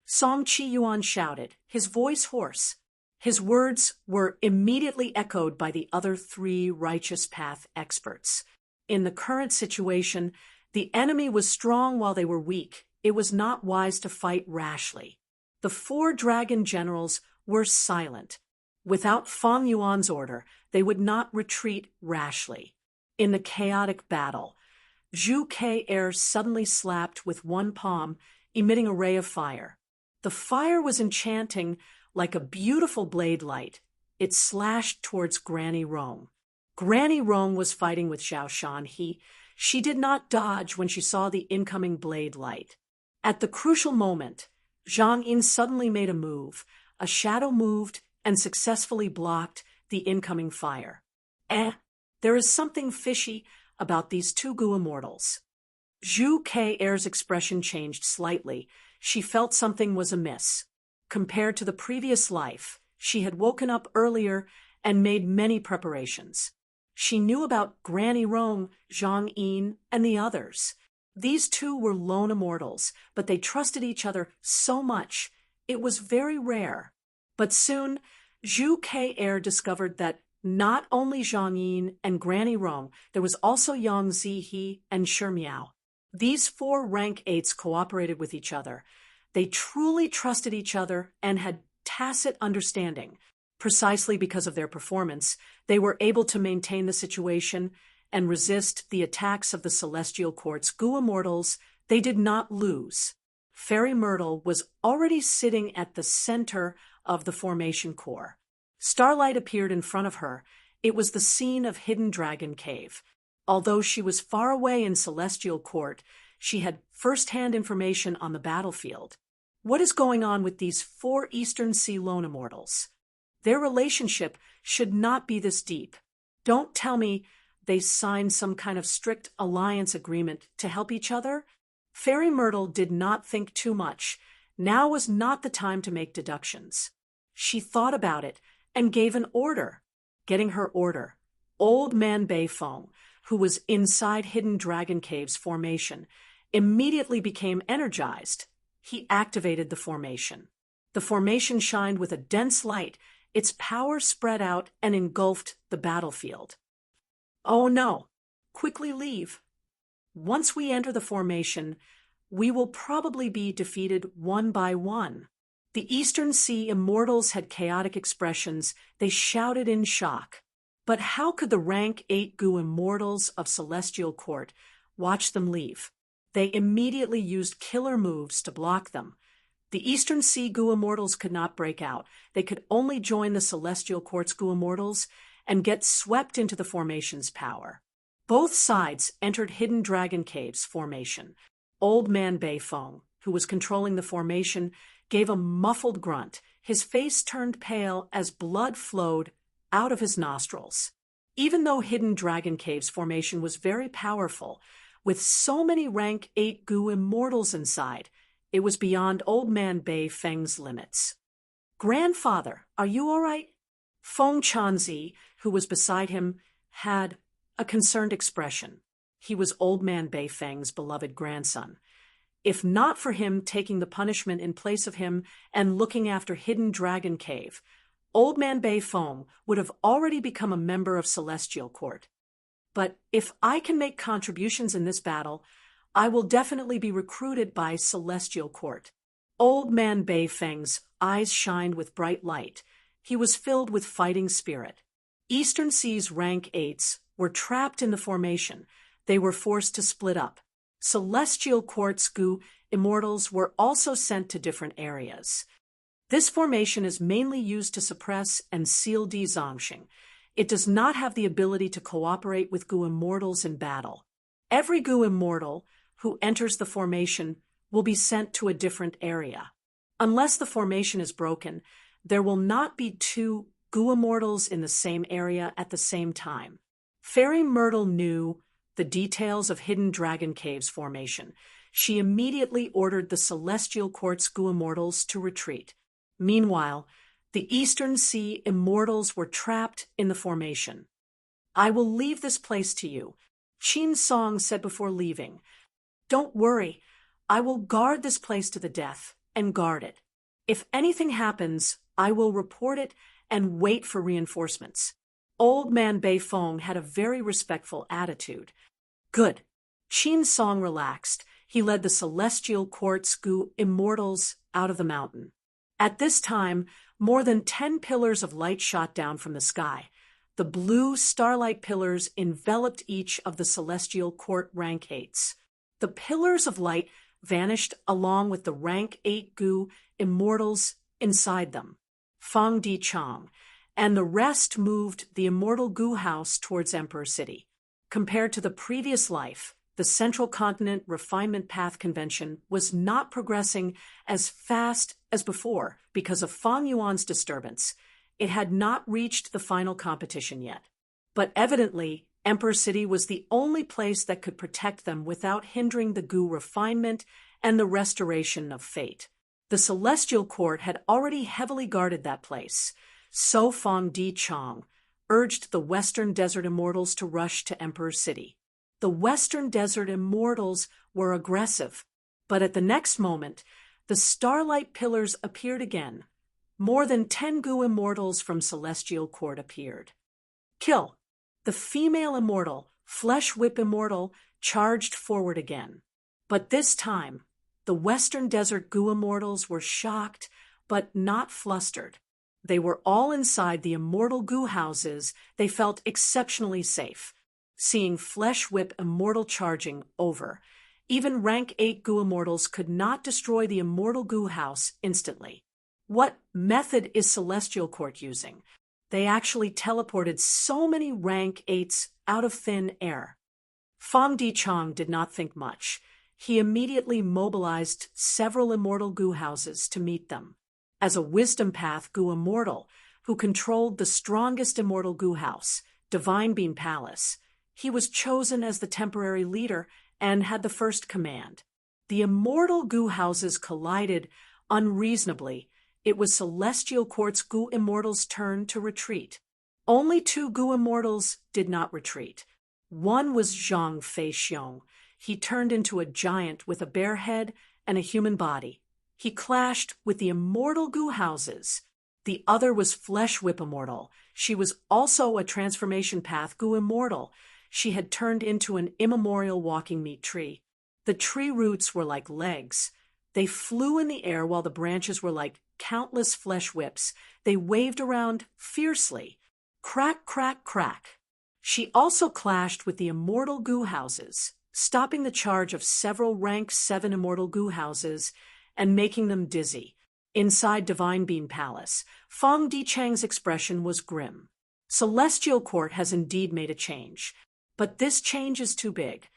Song Chi-yuan shouted, his voice hoarse. His words were immediately echoed by the other 3 righteous path experts. In the current situation, the enemy was strong while they were weak. It was not wise to fight rashly. The 4 dragon generals were silent. Without Fang Yuan's order, they would not retreat rashly. In the chaotic battle, Zhu Ke suddenly slapped with one palm, emitting a ray of fire. The fire was enchanting, like a beautiful blade light. It slashed towards Granny Rong. Granny Rong was fighting with Zhao Shanhe. She did not dodge when she saw the incoming blade light. At the crucial moment, Zhang Yin suddenly made a move. A shadow moved and successfully blocked the incoming fire. There is something fishy about these 2 Gu immortals. Zhu Ke's expression changed slightly. She felt something was amiss. Compared to the previous life, she had woken up earlier and made many preparations. She knew about Granny Rong, Zhang Yin, and the others. These 2 were lone immortals, but they trusted each other so much. It was very rare. But soon, Zhu Ke discovered that not only Zhang Yin and Granny Rong, there was also Yang Zihe and Shimiao. These 4 rank 8s cooperated with each other. They truly trusted each other and had tacit understanding. Precisely because of their performance, they were able to maintain the situation and resist the attacks of the Celestial Court's Gu immortals. They did not lose. Fairy Myrtle was already sitting at the center of the formation core. Starlight appeared in front of her. It was the scene of Hidden Dragon Cave. Although she was far away in Celestial Court, she had first-hand information on the battlefield. What is going on with these 4 Eastern Sea lone immortals? Their relationship should not be this deep. Don't tell me they signed some kind of strict alliance agreement to help each other? Fairy Myrtle did not think too much. Now was not the time to make deductions. She thought about it and gave an order. Getting her order, Old Man Beifeng, who was inside Hidden Dragon Cave's formation, immediately became energized. He activated the formation. The formation shined with a dense light. Its power spread out and engulfed the battlefield. "Oh no! Quickly leave. Once we enter the formation, we will probably be defeated one by one." The Eastern Sea immortals had chaotic expressions. They shouted in shock. But how could the rank 8 Gu immortals of Celestial Court watch them leave? They immediately used killer moves to block them. The Eastern Sea Gu immortals could not break out. They could only join the Celestial Court's Gu immortals and get swept into the formation's power. Both sides entered Hidden Dragon Cave's formation. Old Man Beifeng, who was controlling the formation, gave a muffled grunt. His face turned pale as blood flowed out of his nostrils. Even though Hidden Dragon Cave's formation was very powerful, with so many rank 8 Gu immortals inside, it was beyond Old Man Beifeng's limits. "Grandfather, are you all right?" Feng Chanzi, who was beside him, had a concerned expression. He was Old Man Beifeng's beloved grandson. If not for him taking the punishment in place of him and looking after Hidden Dragon Cave, Old Man Beifeng would have already become a member of Celestial Court. But if I can make contributions in this battle, I will definitely be recruited by Celestial Court. Old Man Beifeng's eyes shined with bright light. He was filled with fighting spirit. Eastern Sea's rank 8s were trapped in the formation. They were forced to split up. Celestial Court's Gu immortals were also sent to different areas. This formation is mainly used to suppress and seal Di Zongxing. It does not have the ability to cooperate with Gu immortals in battle. Every Gu immortal who enters the formation will be sent to a different area. Unless the formation is broken, there will not be 2 goo immortals in the same area at the same time. Fairy Myrtle knew the details of Hidden Dragon Cave's formation. She immediately ordered the Celestial Court's goo immortals to retreat. Meanwhile, the Eastern Sea immortals were trapped in the formation. "I will leave this place to you," Qin Song said before leaving. "Don't worry, I will guard this place to the death and guard it. If anything happens, I will report it and wait for reinforcements." Old Man Beifong had a very respectful attitude. "Good." Qin Song relaxed. He led the Celestial Court's goo immortals out of the mountain. At this time, more than 10 pillars of light shot down from the sky. The blue starlight pillars enveloped each of the Celestial Court rank 8s. The pillars of light vanished along with the rank 8 goo immortals inside them, Fang Di Chang, and the rest moved the immortal goo house towards Emperor City. Compared to the previous life, the Central Continent Refinement Path Convention was not progressing as fast as before because of Fang Yuan's disturbance. It had not reached the final competition yet. But evidently, Emperor City was the only place that could protect them without hindering the goo refinement and the restoration of fate. The Celestial Court had already heavily guarded that place. So Fang Di Chang urged the Western Desert Immortals to rush to Emperor City. The Western Desert Immortals were aggressive, but at the next moment, the starlight pillars appeared again. More than 10 goo immortals from Celestial Court appeared. "Kill!" The female immortal, Flesh Whip Immortal, charged forward again. But this time, the Western Desert goo immortals were shocked, but not flustered. They were all inside the immortal goo houses. They felt exceptionally safe. Seeing Flesh Whip Immortal charging over, even rank 8 goo immortals could not destroy the immortal goo house instantly. What method is Celestial Court using? They actually teleported so many rank 8s out of thin air. Fang Di Chang did not think much. He immediately mobilized several immortal goo houses to meet them. As a Wisdom Path goo immortal who controlled the strongest immortal goo house, Divine Beam Palace, he was chosen as the temporary leader and had the first command. The immortal goo houses collided unreasonably. It was Celestial Court's goo immortals' turn to retreat. Only 2 goo immortals did not retreat. One was Zhang Feixiong. He turned into a giant with a bare head and a human body. He clashed with the immortal goo houses. The other was Flesh Whip Immortal. She was also a transformation path goo immortal. She had turned into an immemorial walking meat tree. The tree roots were like legs. They flew in the air while the branches were like countless flesh whips. They waved around fiercely. Crack, crack, crack. She also clashed with the immortal goo houses, stopping the charge of several rank 7 immortal goo houses and making them dizzy. Inside Divine Beam Palace, Fang Di Chang's expression was grim. Celestial Court has indeed made a change, but this change is too big.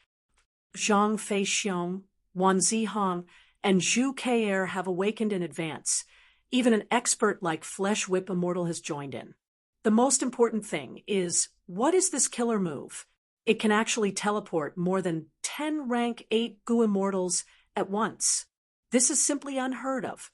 Zhang Feixiong, Wan Zihong, and Zhu Ke'er have awakened in advance. Even an expert like Flesh Whip Immortal has joined in. The most important thing is, what is this killer move? It can actually teleport more than 10 rank 8 goo immortals at once. This is simply unheard of.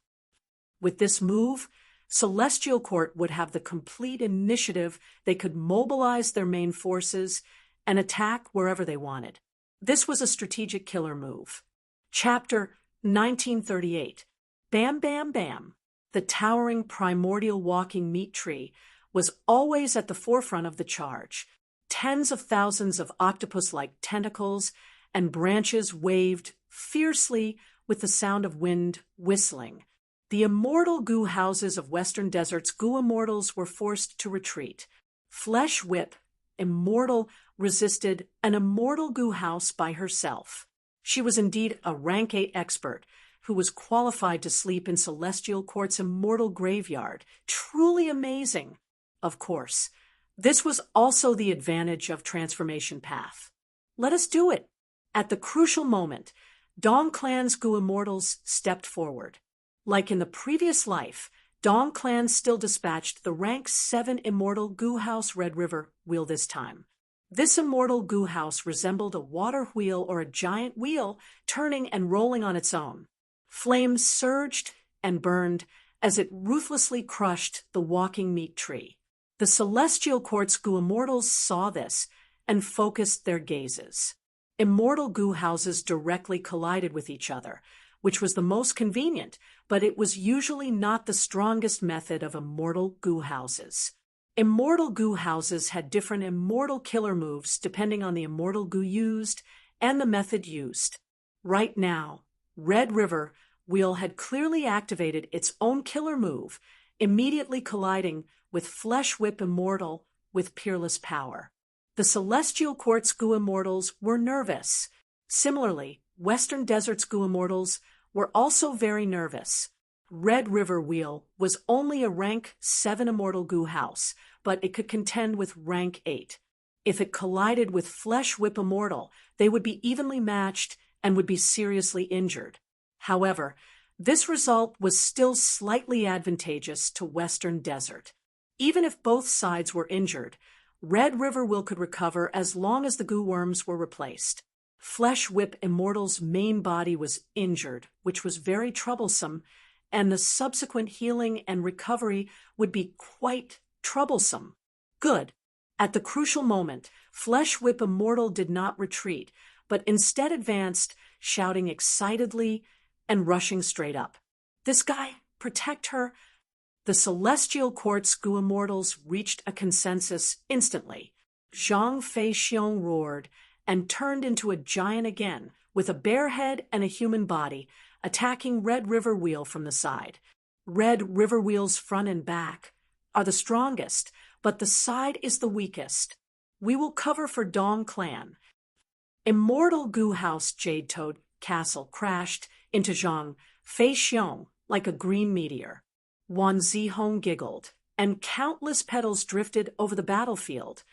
With this move, Celestial Court would have the complete initiative. They could mobilize their main forces and attack wherever they wanted. This was a strategic killer move. Chapter 1938. Bam Bam Bam. The towering primordial walking meat tree was always at the forefront of the charge. Tens of thousands of octopus-like tentacles and branches waved fiercely with the sound of wind whistling. The immortal goo houses of Western Desert's goo immortals were forced to retreat. Flesh Whip Immortal resisted an immortal goo house by herself. She was indeed a rank 8 expert who was qualified to sleep in Celestial Court's immortal graveyard. Truly amazing. Of course, this was also the advantage of Transformation Path. Let us do it. At the crucial moment, Dong Clan's goo immortals stepped forward. Like in the previous life, Dong Clan still dispatched the rank 7 immortal Goo House Red River wheel this time. This immortal goo house resembled a water wheel or a giant wheel turning and rolling on its own. Flames surged and burned as it ruthlessly crushed the walking meat tree. The celestial quartz goo immortals saw this and focused their gazes. Immortal goo houses directly collided with each other, which was the most convenient, but it was usually not the strongest method of immortal goo houses. Immortal goo houses had different immortal killer moves depending on the immortal goo used and the method used. Right now, Red River Wheel had clearly activated its own killer move, immediately colliding with Flesh Whip Immortal with Peerless Power. The Celestial Quartz Goo Immortals were nervous. Similarly, Western Desert's Goo Immortals were also very nervous. Red River Wheel was only a rank 7 immortal goo house, but it could contend with rank 8. If it collided with Flesh Whip Immortal, they would be evenly matched and would be seriously injured. However, this result was still slightly advantageous to Western Desert. Even if both sides were injured, Red River Wheel could recover as long as the goo worms were replaced. Flesh Whip Immortal's main body was injured, which was very troublesome, and the subsequent healing and recovery would be quite troublesome. Good. At the crucial moment, Flesh Whip Immortal did not retreat, but instead advanced, shouting excitedly and rushing straight up. This guy, protect her. The Celestial Quartz Goo Immortals reached a consensus instantly. Zhang Fei Xiong roared and turned into a giant again, with a bear head and a human body, attacking Red River Wheel from the side. Red River Wheel's front and back are the strongest, but the side is the weakest. We will cover for Dong Clan. Immortal Goo House Jade Toad Castle crashed into Zhang Fei Xiong like a green meteor. Wan Zihong giggled, and countless petals drifted over the battlefield,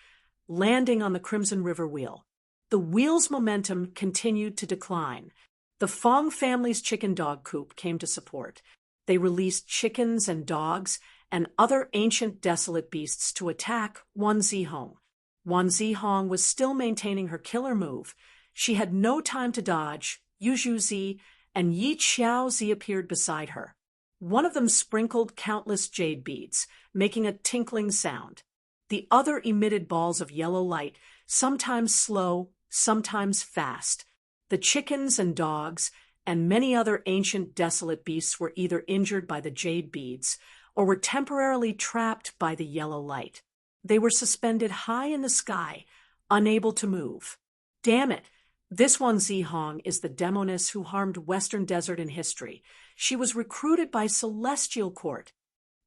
landing on the Crimson River Wheel. The wheel's momentum continued to decline. The Fong family's chicken dog coop came to support. They released chickens and dogs and other ancient desolate beasts to attack Wan Zihong. Wan Zihong was still maintaining her killer move. She had no time to dodge. Yu Zhu Zi and Yi Xiao Zi appeared beside her. One of them sprinkled countless jade beads, making a tinkling sound. The other emitted balls of yellow light, sometimes slow, sometimes fast. The chickens and dogs and many other ancient desolate beasts were either injured by the jade beads or were temporarily trapped by the yellow light. They were suspended high in the sky, unable to move. Damn it! This Wan Zihong is the demoness who harmed Western Desert in history. She was recruited by Celestial Court.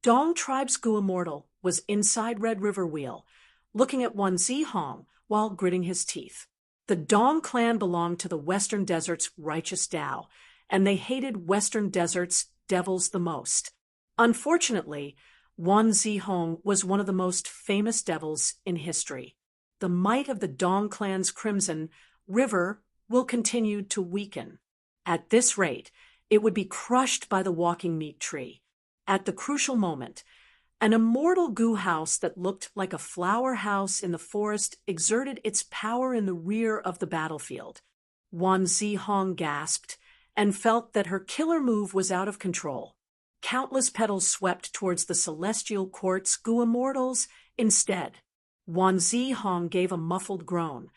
Dong Tribe's Goo Immortal was inside Red River Wheel, looking at Wan Zihong while gritting his teeth. The Dong clan belonged to the Western Desert's righteous Tao, and they hated Western Desert's devils the most. Unfortunately, Wan Zihong was one of the most famous devils in history. The might of the Dong clan's Crimson River will continue to weaken. At this rate, it would be crushed by the walking meat tree. At the crucial moment, an immortal goo house that looked like a flower house in the forest exerted its power in the rear of the battlefield. Wan Zihong gasped and felt that her killer move was out of control. Countless petals swept towards the Celestial Quartz Goo Immortals instead. Wan Zihong gave a muffled groan.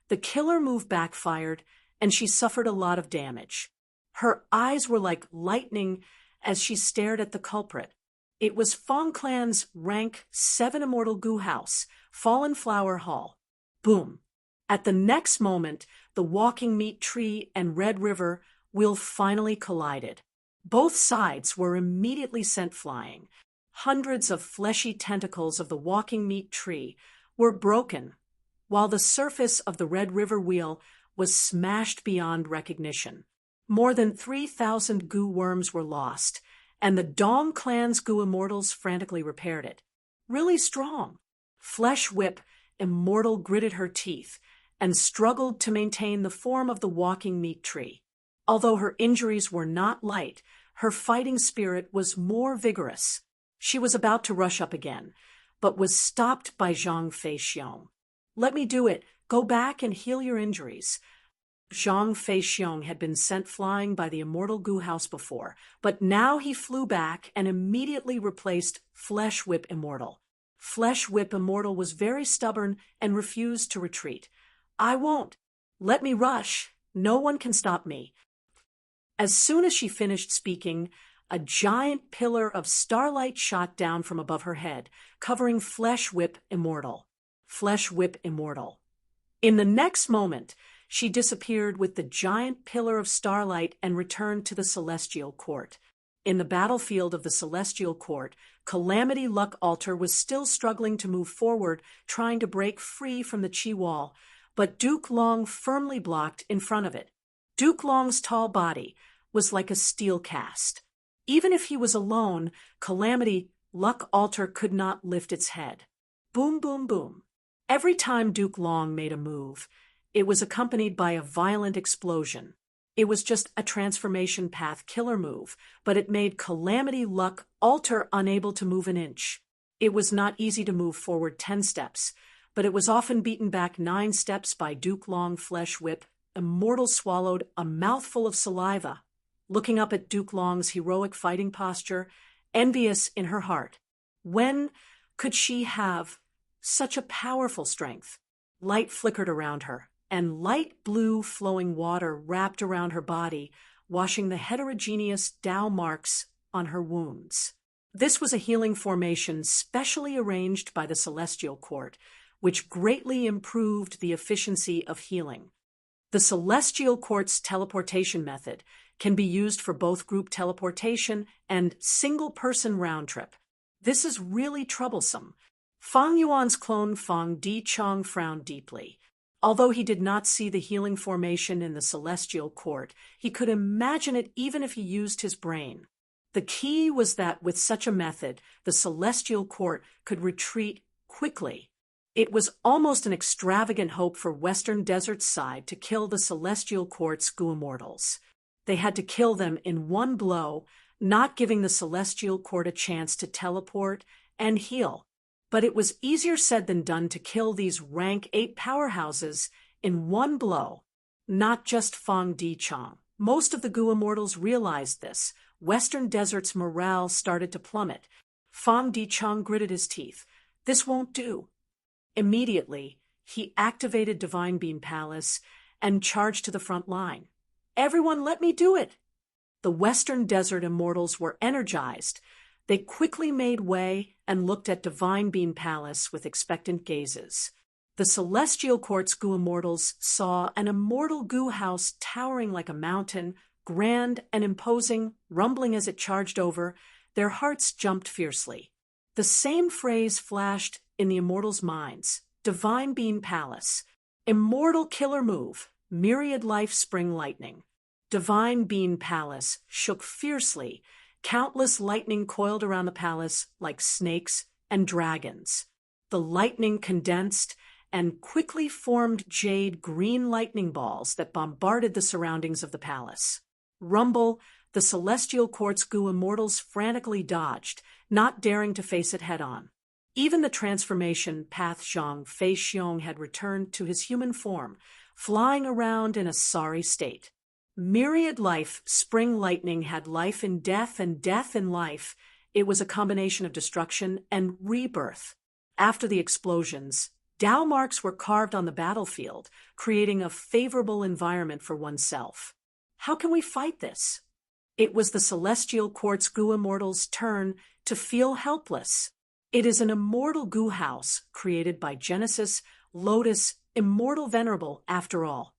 The killer move backfired, and she suffered a lot of damage. Her eyes were like lightning as she stared at the culprit. It was Fong Clan's rank 7 immortal goo house, Fallen Flower Hall. Boom. At the next moment, the walking meat tree and Red River Wheel finally collided. Both sides were immediately sent flying. Hundreds of fleshy tentacles of the walking meat tree were broken, while the surface of the Red River Wheel was smashed beyond recognition. More than 3,000 goo worms were lost, and the Dong clan's Goo Immortals frantically repaired it. Really strong. Flesh Whip Immortal gritted her teeth and struggled to maintain the form of the walking meat tree. Although her injuries were not light, her fighting spirit was more vigorous. She was about to rush up again, but was stopped by Zhang Feixiong. "Let me do it. Go back and heal your injuries." Zhang Feixiong had been sent flying by the immortal Gu House before, but now he flew back and immediately replaced Flesh Whip Immortal. Flesh Whip Immortal was very stubborn and refused to retreat. "I won't. Let me rush. No one can stop me." As soon as she finished speaking, a giant pillar of starlight shot down from above her head, covering Flesh Whip Immortal. Flesh Whip Immortal. In the next moment, she disappeared with the giant pillar of starlight and returned to the Celestial Court. In the battlefield of the Celestial Court, Calamity Luck Altar was still struggling to move forward, trying to break free from the Qi wall, but Duke Long firmly blocked in front of it. Duke Long's tall body was like a steel cast. Even if he was alone, Calamity Luck Altar could not lift its head. Boom, boom, boom. Every time Duke Long made a move, it was accompanied by a violent explosion. It was just a transformation path killer move, but it made Calamity Luck Altar unable to move an inch. It was not easy to move forward 10 steps, but it was often beaten back 9 steps by Duke Long Flesh Whip. Immortal swallowed a mouthful of saliva, looking up at Duke Long's heroic fighting posture, envious in her heart. When could she have such a powerful strength? Light flickered around her, and light blue flowing water wrapped around her body, washing the heterogeneous Tao marks on her wounds. This was a healing formation specially arranged by the Celestial Court, which greatly improved the efficiency of healing. The Celestial Court's teleportation method can be used for both group teleportation and single-person round-trip. This is really troublesome. Fang Yuan's clone Fang Dichong frowned deeply. Although he did not see the healing formation in the Celestial Court, he could imagine it even if he used his brain. The key was that with such a method, the Celestial Court could retreat quickly. It was almost an extravagant hope for Western Desert's side to kill the Celestial Court's Gu Immortals. They had to kill them in one blow, not giving the Celestial Court a chance to teleport and heal. But it was easier said than done to kill these rank 8 powerhouses in one blow, not just Fang Dichong. Most of the Gu Immortals realized this. Western Desert's morale started to plummet. Fang Dichong gritted his teeth. This won't do. Immediately, he activated Divine Beam Palace and charged to the front line. Everyone, let me do it! The Western Desert Immortals were energized. They quickly made way and looked at Divine Beam Palace with expectant gazes. The Celestial Court's Gu Immortals saw an immortal Gu house towering like a mountain, grand and imposing, rumbling as it charged over. Their hearts jumped fiercely. The same phrase flashed in the Immortals' minds. Divine Beam Palace. Immortal killer move. Myriad Life Spring Lightning. Divine Beam Palace shook fiercely. Countless lightning coiled around the palace like snakes and dragons. The lightning condensed and quickly formed jade green lightning balls that bombarded the surroundings of the palace. Rumble, the Celestial Court's Gu Immortals frantically dodged, not daring to face it head-on. Even the transformation path Zhang Feixiong had returned to his human form, flying around in a sorry state. Myriad Life Spring Lightning had life in death and death in life. It was a combination of destruction and rebirth. After the explosions, Tao marks were carved on the battlefield, creating a favorable environment for oneself. How can we fight this? It was the Celestial Court's Gu Immortals' turn to feel helpless. It is an immortal Gu house created by Genesis, Lotus, Immortal Venerable, after all.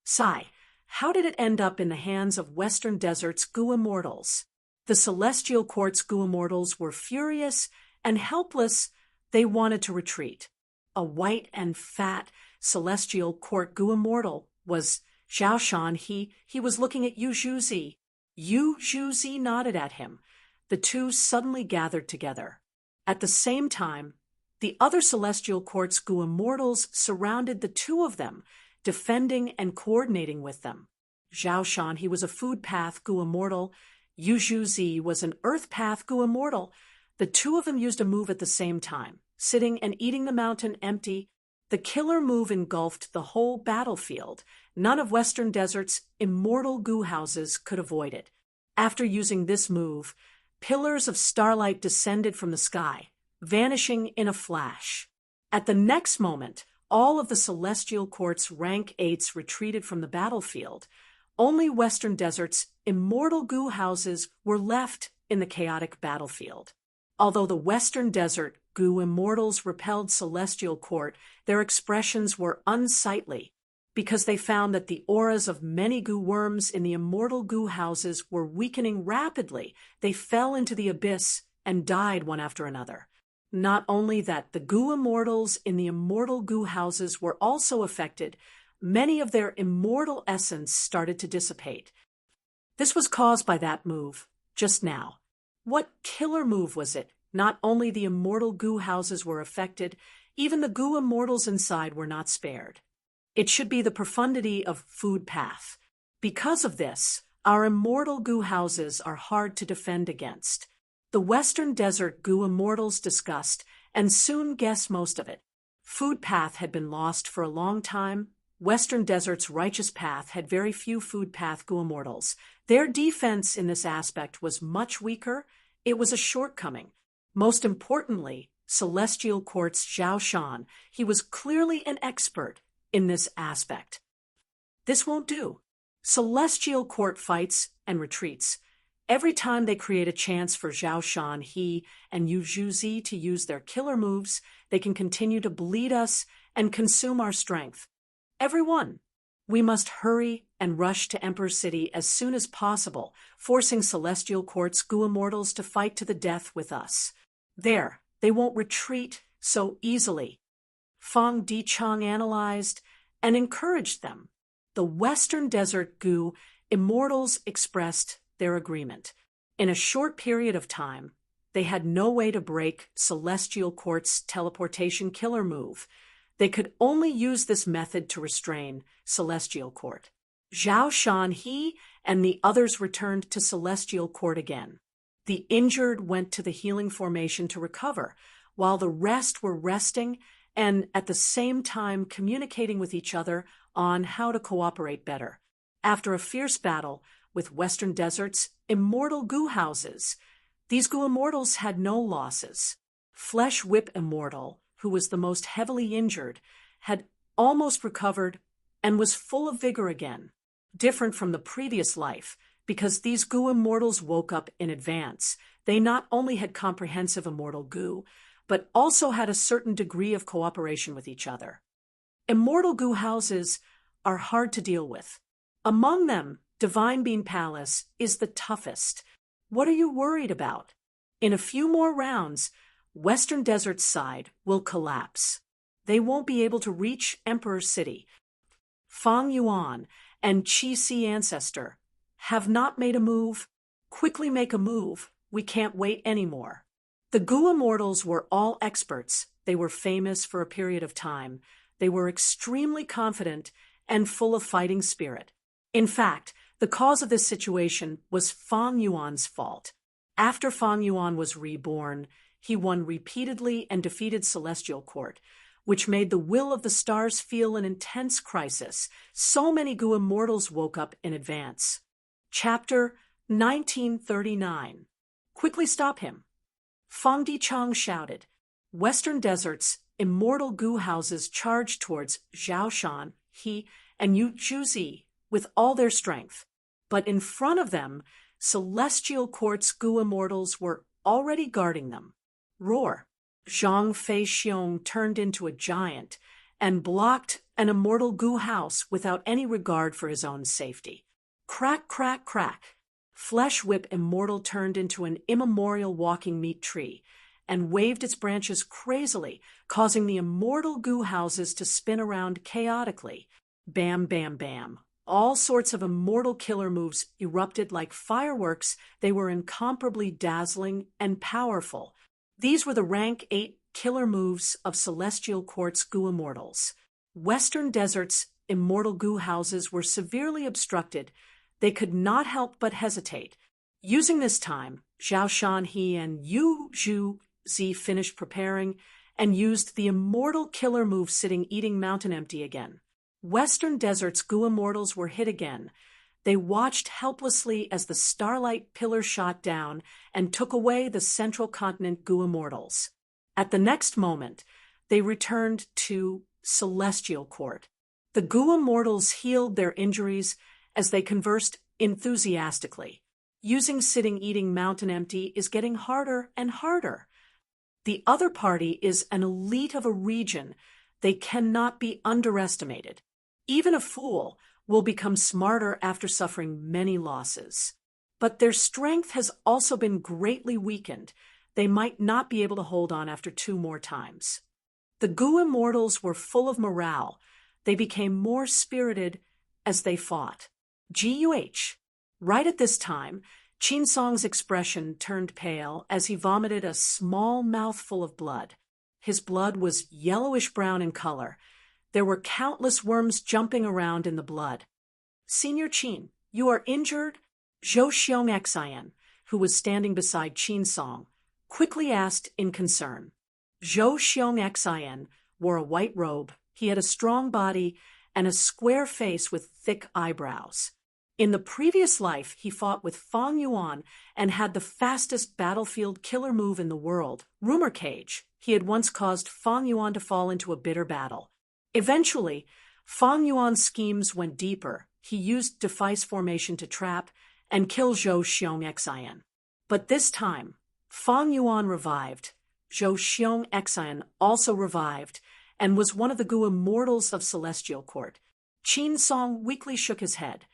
Sigh. How did it end up in the hands of Western Desert's Gu Immortals? The Celestial Court's Gu Immortals were furious and helpless. They wanted to retreat. A white and fat Celestial Court Gu Immortal was Zhao Shan. He was looking at Yu Zhuzi. Yu Zhuzi nodded at him. The two suddenly gathered together. At the same time, the other Celestial Court's Gu Immortals surrounded the two of them, defending and coordinating with them. Zhao Shan, he was a food path Gu Immortal. Yu Zhuzi was an earth path Gu Immortal. The two of them used a move at the same time, sitting and eating the mountain empty. The killer move engulfed the whole battlefield. None of Western Desert's immortal goo houses could avoid it. After using this move, pillars of starlight descended from the sky, vanishing in a flash. At the next moment, all of the Celestial Court's rank 8s retreated from the battlefield. Only Western Desert's immortal goo houses were left in the chaotic battlefield. Although the Western Desert goo immortals repelled Celestial Court, their expressions were unsightly because they found that the auras of many goo worms in the immortal goo houses were weakening rapidly. They fell into the abyss and died one after another. Not only that, the goo immortals in the immortal goo houses were also affected. Many of their immortal essence started to dissipate. This was caused by that move, just now. What killer move was it? Not only the immortal goo houses were affected, even the goo immortals inside were not spared. It should be the profundity of food path. Because of this, our immortal goo houses are hard to defend against. The Western Desert goo immortals discussed and soon guessed most of it. Food path had been lost for a long time. Western Desert's righteous path had very few food path goo immortals. Their defense in this aspect was much weaker. It was a shortcoming. Most importantly, Celestial Court's Zhao Shan, he was clearly an expert in this aspect. This won't do. Celestial Court fights and retreats. Every time they create a chance for Zhao Shan, he and Yu Zhuzi to use their killer moves, they can continue to bleed us and consume our strength. Everyone, we must hurry and rush to Emperor City as soon as possible, forcing Celestial Court's goo immortals to fight to the death with us. There, they won't retreat so easily. Fang Dichang analyzed and encouraged them. The Western Desert goo immortals expressed their agreement. In a short period of time, they had no way to break Celestial Court's teleportation killer move. They could only use this method to restrain Celestial Court. Zhao Shan, he and the others returned to Celestial Court again. The injured went to the healing formation to recover, while the rest were resting and at the same time communicating with each other on how to cooperate better. After a fierce battle with Western Desert's immortal goo houses, these goo immortals had no losses. Flesh Whip Immortal, who was the most heavily injured, had almost recovered and was full of vigor again, different from the previous life, because these goo immortals woke up in advance. They not only had comprehensive immortal goo, but also had a certain degree of cooperation with each other. Immortal goo houses are hard to deal with. Among them, Divine Bean Palace is the toughest. What are you worried about? In a few more rounds, Western Desert's side will collapse. They won't be able to reach Emperor City. Fang Yuan and Qi Si Ancestor have not made a move. Quickly make a move. We can't wait anymore. The goo immortals were all experts. They were famous for a period of time. They were extremely confident and full of fighting spirit. In fact, the cause of this situation was Fang Yuan's fault. After Fang Yuan was reborn, he won repeatedly and defeated Celestial Court, which made the will of the stars feel an intense crisis. So many goo immortals woke up in advance. Chapter 1939. Quickly stop him. Fang Dichang shouted. Western Desert's immortal goo houses charged towards Zhao Shan, he, and Yu Zhuzi with all their strength. But in front of them, Celestial Court's goo immortals were already guarding them. Roar! Zhang Fei Xiong turned into a giant and blocked an immortal goo house without any regard for his own safety. Crack, crack, crack! Flesh Whip Immortal turned into an immemorial walking meat tree and waved its branches crazily, causing the immortal goo houses to spin around chaotically. Bam, bam, bam. All sorts of immortal killer moves erupted like fireworks. They were incomparably dazzling and powerful. These were the rank 8 killer moves of Celestial Court's goo immortals. Western Desert's immortal goo houses were severely obstructed. They could not help but hesitate. Using this time, Zhao Shanhe and Yu Zhu finished preparing and used the immortal killer move sitting eating mountain empty again. Western Desert's Gu Immortals were hit again. They watched helplessly as the starlight pillar shot down and took away the central continent Gu Immortals. At the next moment, they returned to Celestial Court. The Gu Immortals healed their injuries as they conversed enthusiastically. Using sitting eating mountain empty is getting harder and harder. The other party is an elite of a region. They cannot be underestimated. Even a fool will become smarter after suffering many losses. But their strength has also been greatly weakened. They might not be able to hold on after 2 more times. The Gu Immortals were full of morale. They became more spirited as they fought. GUH. Right at this time, Qin Song's expression turned pale as he vomited a small mouthful of blood. His blood was yellowish-brown in color. There were countless worms jumping around in the blood. Senior Qin, you are injured? Zhou Xiong Xian, who was standing beside Qin Song, quickly asked in concern. Zhou Xiong Xian wore a white robe. He had a strong body and a square face with thick eyebrows. In the previous life, he fought with Fang Yuan and had the fastest battlefield killer move in the world, Rumor Cage. He had once caused Fang Yuan to fall into a bitter battle. Eventually, Fang Yuan's schemes went deeper. He used defice formation to trap and kill Zhou Xiong Xian. But this time, Fang Yuan revived. Zhou Xiong Xian also revived and was one of the Gu Immortals of Celestial Court. Qin Song weakly shook his head.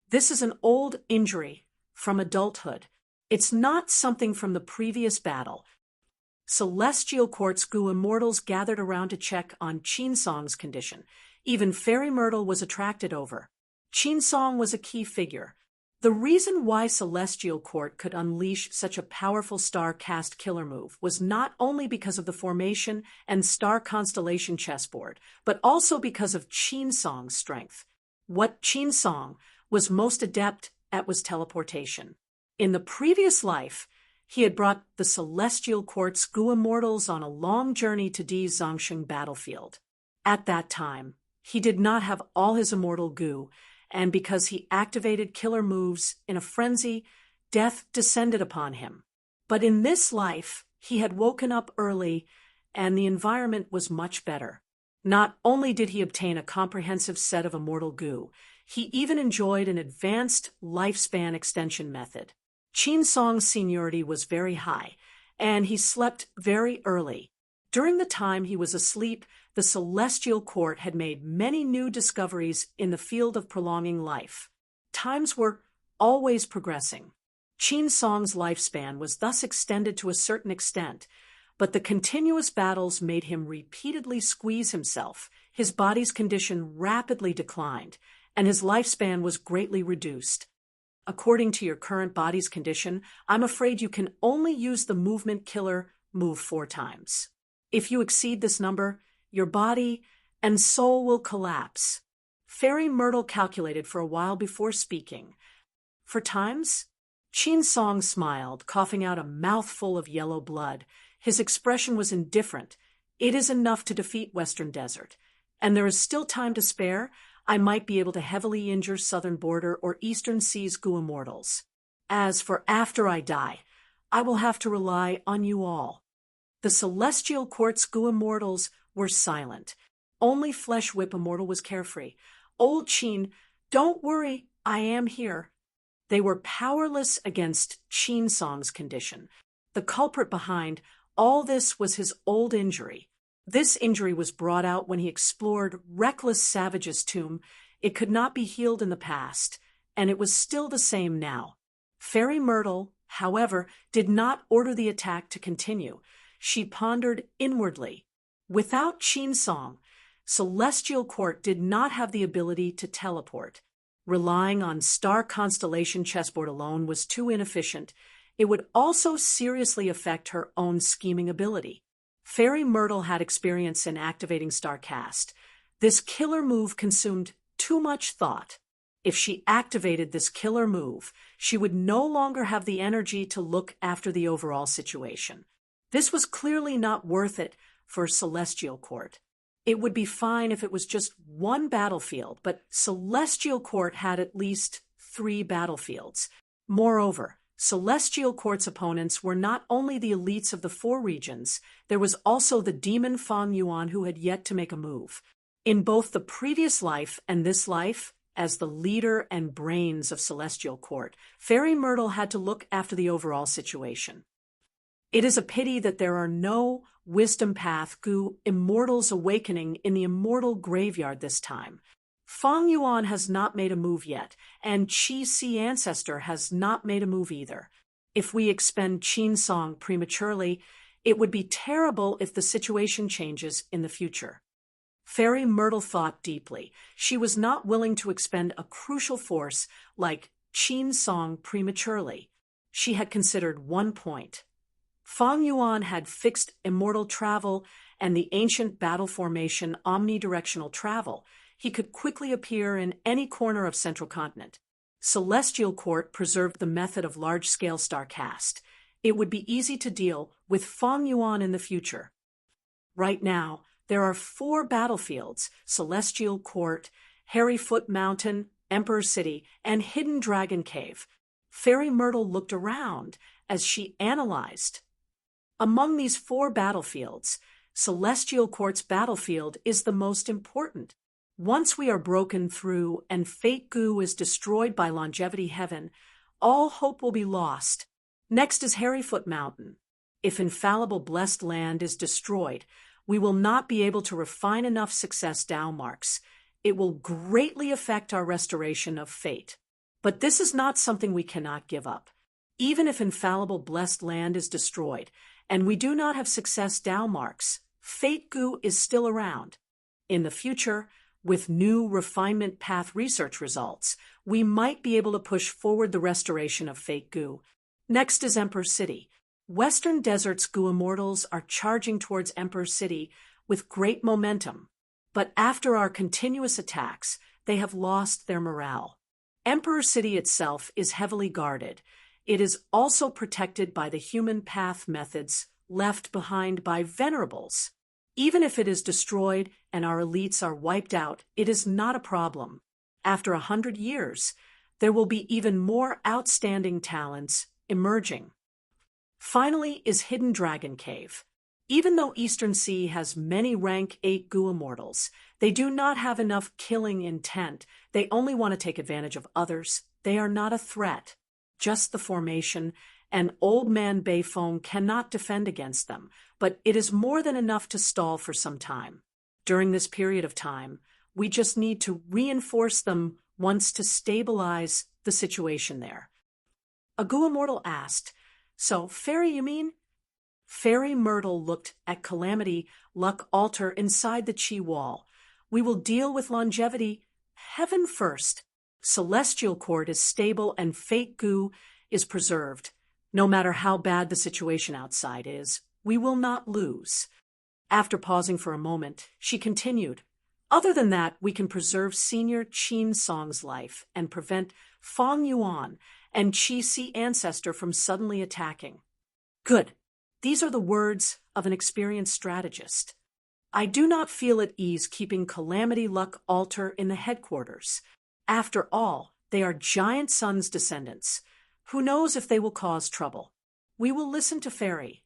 This is an old injury from adulthood. It's not something from the previous battle. Celestial Court's Gu Immortals gathered around to check on Qin Song's condition. Even Fairy Myrtle was attracted over. Qin Song was a key figure. The reason why Celestial Court could unleash such a powerful star-cast killer move was not only because of the formation and star constellation chessboard, but also because of Qin Song's strength. What Qin Song was most adept at was teleportation. In the previous life, he had brought the Celestial Court's Gu Immortals on a long journey to Di Zongsheng battlefield. At that time, he did not have all his immortal Gu, and because he activated killer moves in a frenzy, death descended upon him. But in this life, he had woken up early, and the environment was much better. Not only did he obtain a comprehensive set of immortal Gu, he even enjoyed an advanced lifespan extension method. Qin Song's seniority was very high, and he slept very early. During the time he was asleep, the Celestial Court had made many new discoveries in the field of prolonging life. Times were always progressing. Qin Song's lifespan was thus extended to a certain extent, but the continuous battles made him repeatedly squeeze himself. His body's condition rapidly declined, and his lifespan was greatly reduced. According to your current body's condition, I'm afraid you can only use the movement killer move 4 times. If you exceed this number, your body and soul will collapse. Fairy Myrtle calculated for a while before speaking. For times? Qin Song smiled, coughing out a mouthful of yellow blood. His expression was indifferent. It is enough to defeat Western Desert, and there is still time to spare. I might be able to heavily injure Southern Border or Eastern Seas Gu Immortals. As for after I die, I will have to rely on you all. The Celestial Court's Gu Immortals were silent. Only Flesh Whip Immortal was carefree. Old Qin, don't worry, I am here. They were powerless against Qin Song's condition. The culprit behind all this was his old injury. This injury was brought out when he explored Reckless Savage's tomb. It could not be healed in the past, and it was still the same now. Fairy Myrtle, however, did not order the attack to continue. She pondered inwardly. Without Qin Song, Celestial Court did not have the ability to teleport. Relying on star constellation chessboard alone was too inefficient. It would also seriously affect her own scheming ability. Fairy Myrtle had experience in activating Starcast. This killer move consumed too much thought. If she activated this killer move, she would no longer have the energy to look after the overall situation. This was clearly not worth it for Celestial Court. It would be fine if it was just one battlefield, but Celestial Court had at least 3 battlefields. Moreover, Celestial Court's opponents were not only the elites of the 4 regions, there was also the demon Fang Yuan who had yet to make a move. In both the previous life and this life, as the leader and brains of Celestial Court, Fairy Myrtle had to look after the overall situation. It is a pity that there are no Wisdom Path Gu Immortals awakening in the Immortal Graveyard this time. Fang Yuan has not made a move yet, and Qi Si Ancestor has not made a move either. If we expend Qin Song prematurely, it would be terrible if the situation changes in the future. Fairy Myrtle thought deeply. She was not willing to expend a crucial force like Qin Song prematurely. She had considered one point. Fang Yuan had fixed immortal travel and the ancient battle formation omnidirectional travel. He could quickly appear in any corner of Central Continent. Celestial Court preserved the method of large-scale star cast. It would be easy to deal with Fang Yuan in the future. Right now, there are 4 battlefields: Celestial Court, Hairyfoot Mountain, Emperor City, and Hidden Dragon Cave. Fairy Myrtle looked around as she analyzed. Among these 4 battlefields, Celestial Court's battlefield is the most important. Once we are broken through and Fate Gu is destroyed by Longevity Heaven, all hope will be lost. Next is Hairyfoot Mountain. If Infallible Blessed Land is destroyed, we will not be able to refine enough success Dao marks. It will greatly affect our restoration of fate. But this is not something we cannot give up. Even if Infallible Blessed Land is destroyed, and we do not have success Dao marks, Fate Gu is still around. In the future, with new refinement path research results, we might be able to push forward the restoration of Fate Gu. Next is Emperor City. Western Desert's Gu Immortals are charging towards Emperor City with great momentum, but after our continuous attacks, they have lost their morale. Emperor City itself is heavily guarded. It is also protected by the human path methods left behind by Venerables. Even if it is destroyed and our elites are wiped out, it is not a problem. After 100 years, there will be even more outstanding talents emerging. Finally is Hidden Dragon Cave. Even though Eastern Sea has many rank 8 Gu Immortals, they do not have enough killing intent. They only want to take advantage of others. They are not a threat. Just the formation, and Old Man Beifong cannot defend against them, but it is more than enough to stall for some time. During this period of time, we just need to reinforce them once to stabilize the situation there. A Gu Immortal asked, "So, Fairy, you mean?" Fairy Myrtle looked at Calamity Luck Altar inside the Qi wall. "We will deal with Longevity Heaven first. Celestial Court is stable and Fate Gu is preserved. No matter how bad the situation outside is, we will not lose." After pausing for a moment, she continued, "Other than that, we can preserve Senior Qin Song's life and prevent Fang Yuan and Qi Si Ancestor from suddenly attacking." Good. These are the words of an experienced strategist. I do not feel at ease keeping Calamity Luck Altar in the headquarters. After all, they are Giant Sun's descendants. Who knows if they will cause trouble? We will listen to Fairy.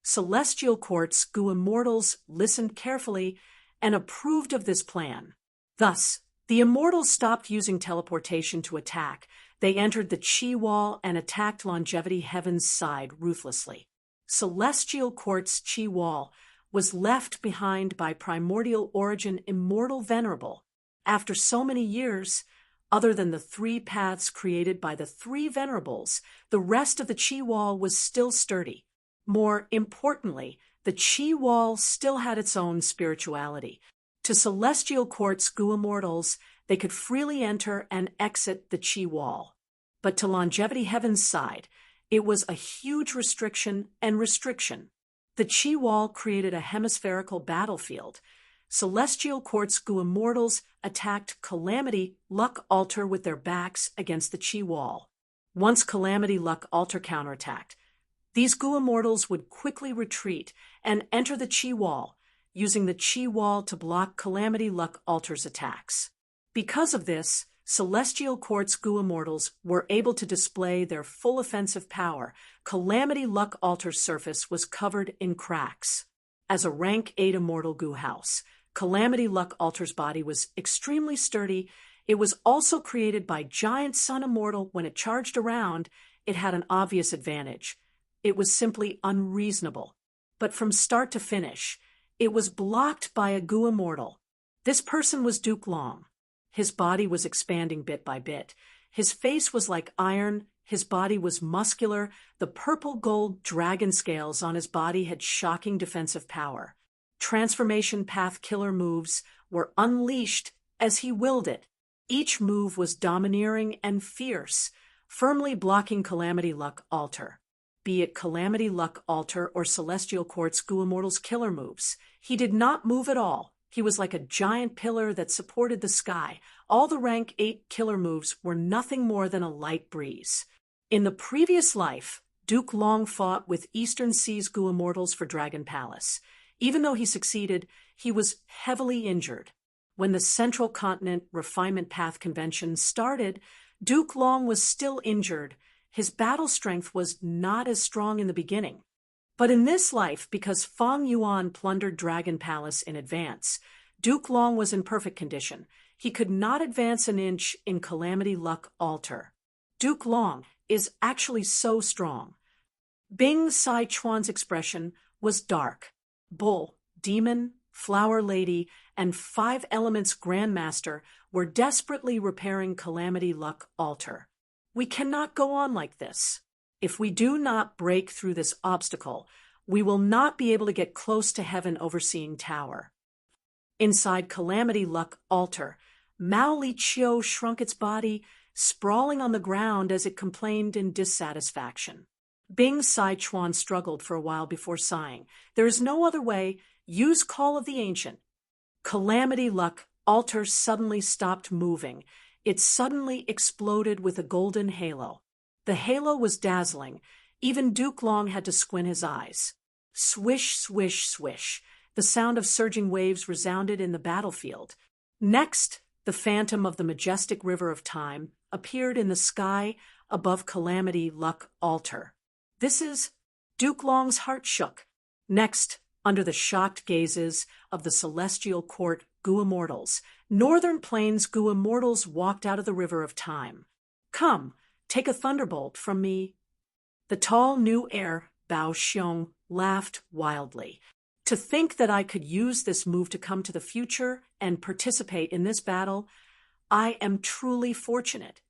Celestial Court's Gu Immortals listened carefully and approved of this plan. Thus, the Immortals stopped using teleportation to attack. They entered the Qi wall and attacked Longevity Heaven's side ruthlessly. Celestial Court's Qi wall was left behind by Primordial Origin Immortal Venerable. After so many years, other than the 3 paths created by the 3 Venerables, the rest of the Qi wall was still sturdy. More importantly, the Qi wall still had its own spirituality. To Celestial Court's Gu Immortals, they could freely enter and exit the Qi wall. But to Longevity Heaven's side, it was a huge restriction and restriction. The Qi wall created a hemispherical battlefield. Celestial Court's Goo Immortals attacked Calamity Luck Altar with their backs against the Chi wall. Once Calamity Luck Altar counterattacked, these Goo Immortals would quickly retreat and enter the Chi wall, using the Chi wall to block Calamity Luck Altar's attacks. Because of this, Celestial Court's Goo Immortals were able to display their full offensive power. Calamity Luck Altar's surface was covered in cracks. As a rank 8 Immortal Goo House, Calamity Luck Altar's body was extremely sturdy. It was also created by Giant Sun Immortal. When it charged around, it had an obvious advantage. It was simply unreasonable. But from start to finish, it was blocked by a Goo Immortal. This person was Duke Long. His body was expanding bit by bit. His face was like iron. His body was muscular. The purple-gold dragon scales on his body had shocking defensive power. Transformation path killer moves were unleashed as he willed it. Each move was domineering and fierce, firmly blocking Calamity Luck Altar. Be it Calamity Luck Altar or Celestial Court's Goo Immortals killer moves, he did not move at all. He was like a giant pillar that supported the sky. All the rank 8 killer moves were nothing more than a light breeze. In the previous life, Duke Long fought with Eastern Sea's Goo Immortals for Dragon Palace. Even though he succeeded, he was heavily injured. When the Central Continent Refinement Path Convention started, Duke Long was still injured. His battle strength was not as strong in the beginning. But in this life, because Fang Yuan plundered Dragon Palace in advance, Duke Long was in perfect condition. He could not advance an inch in Calamity Luck Altar. Duke Long is actually so strong. Bing Sai Chuan's expression was dark. Bull, Demon, Flower Lady, and 5 Elements Grandmaster were desperately repairing Calamity Luck Altar. We cannot go on like this. If we do not break through this obstacle, we will not be able to get close to Heaven Overseeing Tower. Inside Calamity Luck Altar, Mao Li Chiu shrunk its body, sprawling on the ground as it complained in dissatisfaction. Bing Sai Chuan struggled for a while before sighing. There is no other way. Use Call of the Ancient. Calamity Luck Altar suddenly stopped moving. It suddenly exploded with a golden halo. The halo was dazzling. Even Duke Long had to squint his eyes. Swish, swish, swish. The sound of surging waves resounded in the battlefield. Next, the phantom of the majestic river of time appeared in the sky above Calamity Luck Altar. This is Duke Long's heart shook. Next, under the shocked gazes of the Celestial Court Goo Immortals, Northern Plains Goo Immortals walked out of the river of time. Come, take a thunderbolt from me. The tall new heir, Bao Xiong, laughed wildly. To think that I could use this move to come to the future and participate in this battle, I am truly fortunate.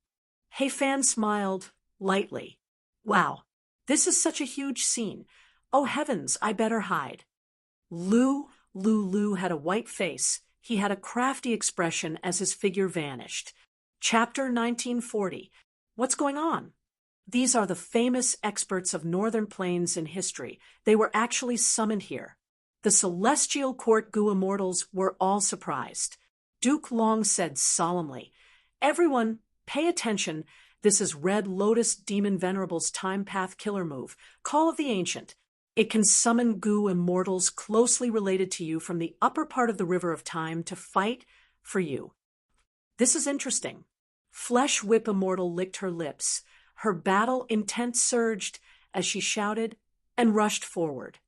He Fan smiled lightly. Wow, this is such a huge scene. Oh heavens, I better hide. Lu had a white face. He had a crafty expression as his figure vanished. Chapter 1940. What's going on? These are the famous experts of Northern Plains in history. They were actually summoned here. The Celestial Court Goo Immortals were all surprised. Duke Long said solemnly, "Everyone, pay attention. This is Red Lotus Demon Venerable's Time Path Killer move, Call of the Ancient. It can summon Goo Immortals closely related to you from the upper part of the River of Time to fight for you." This is interesting. Flesh Whip Immortal licked her lips. Her battle intent surged as she shouted and rushed forward.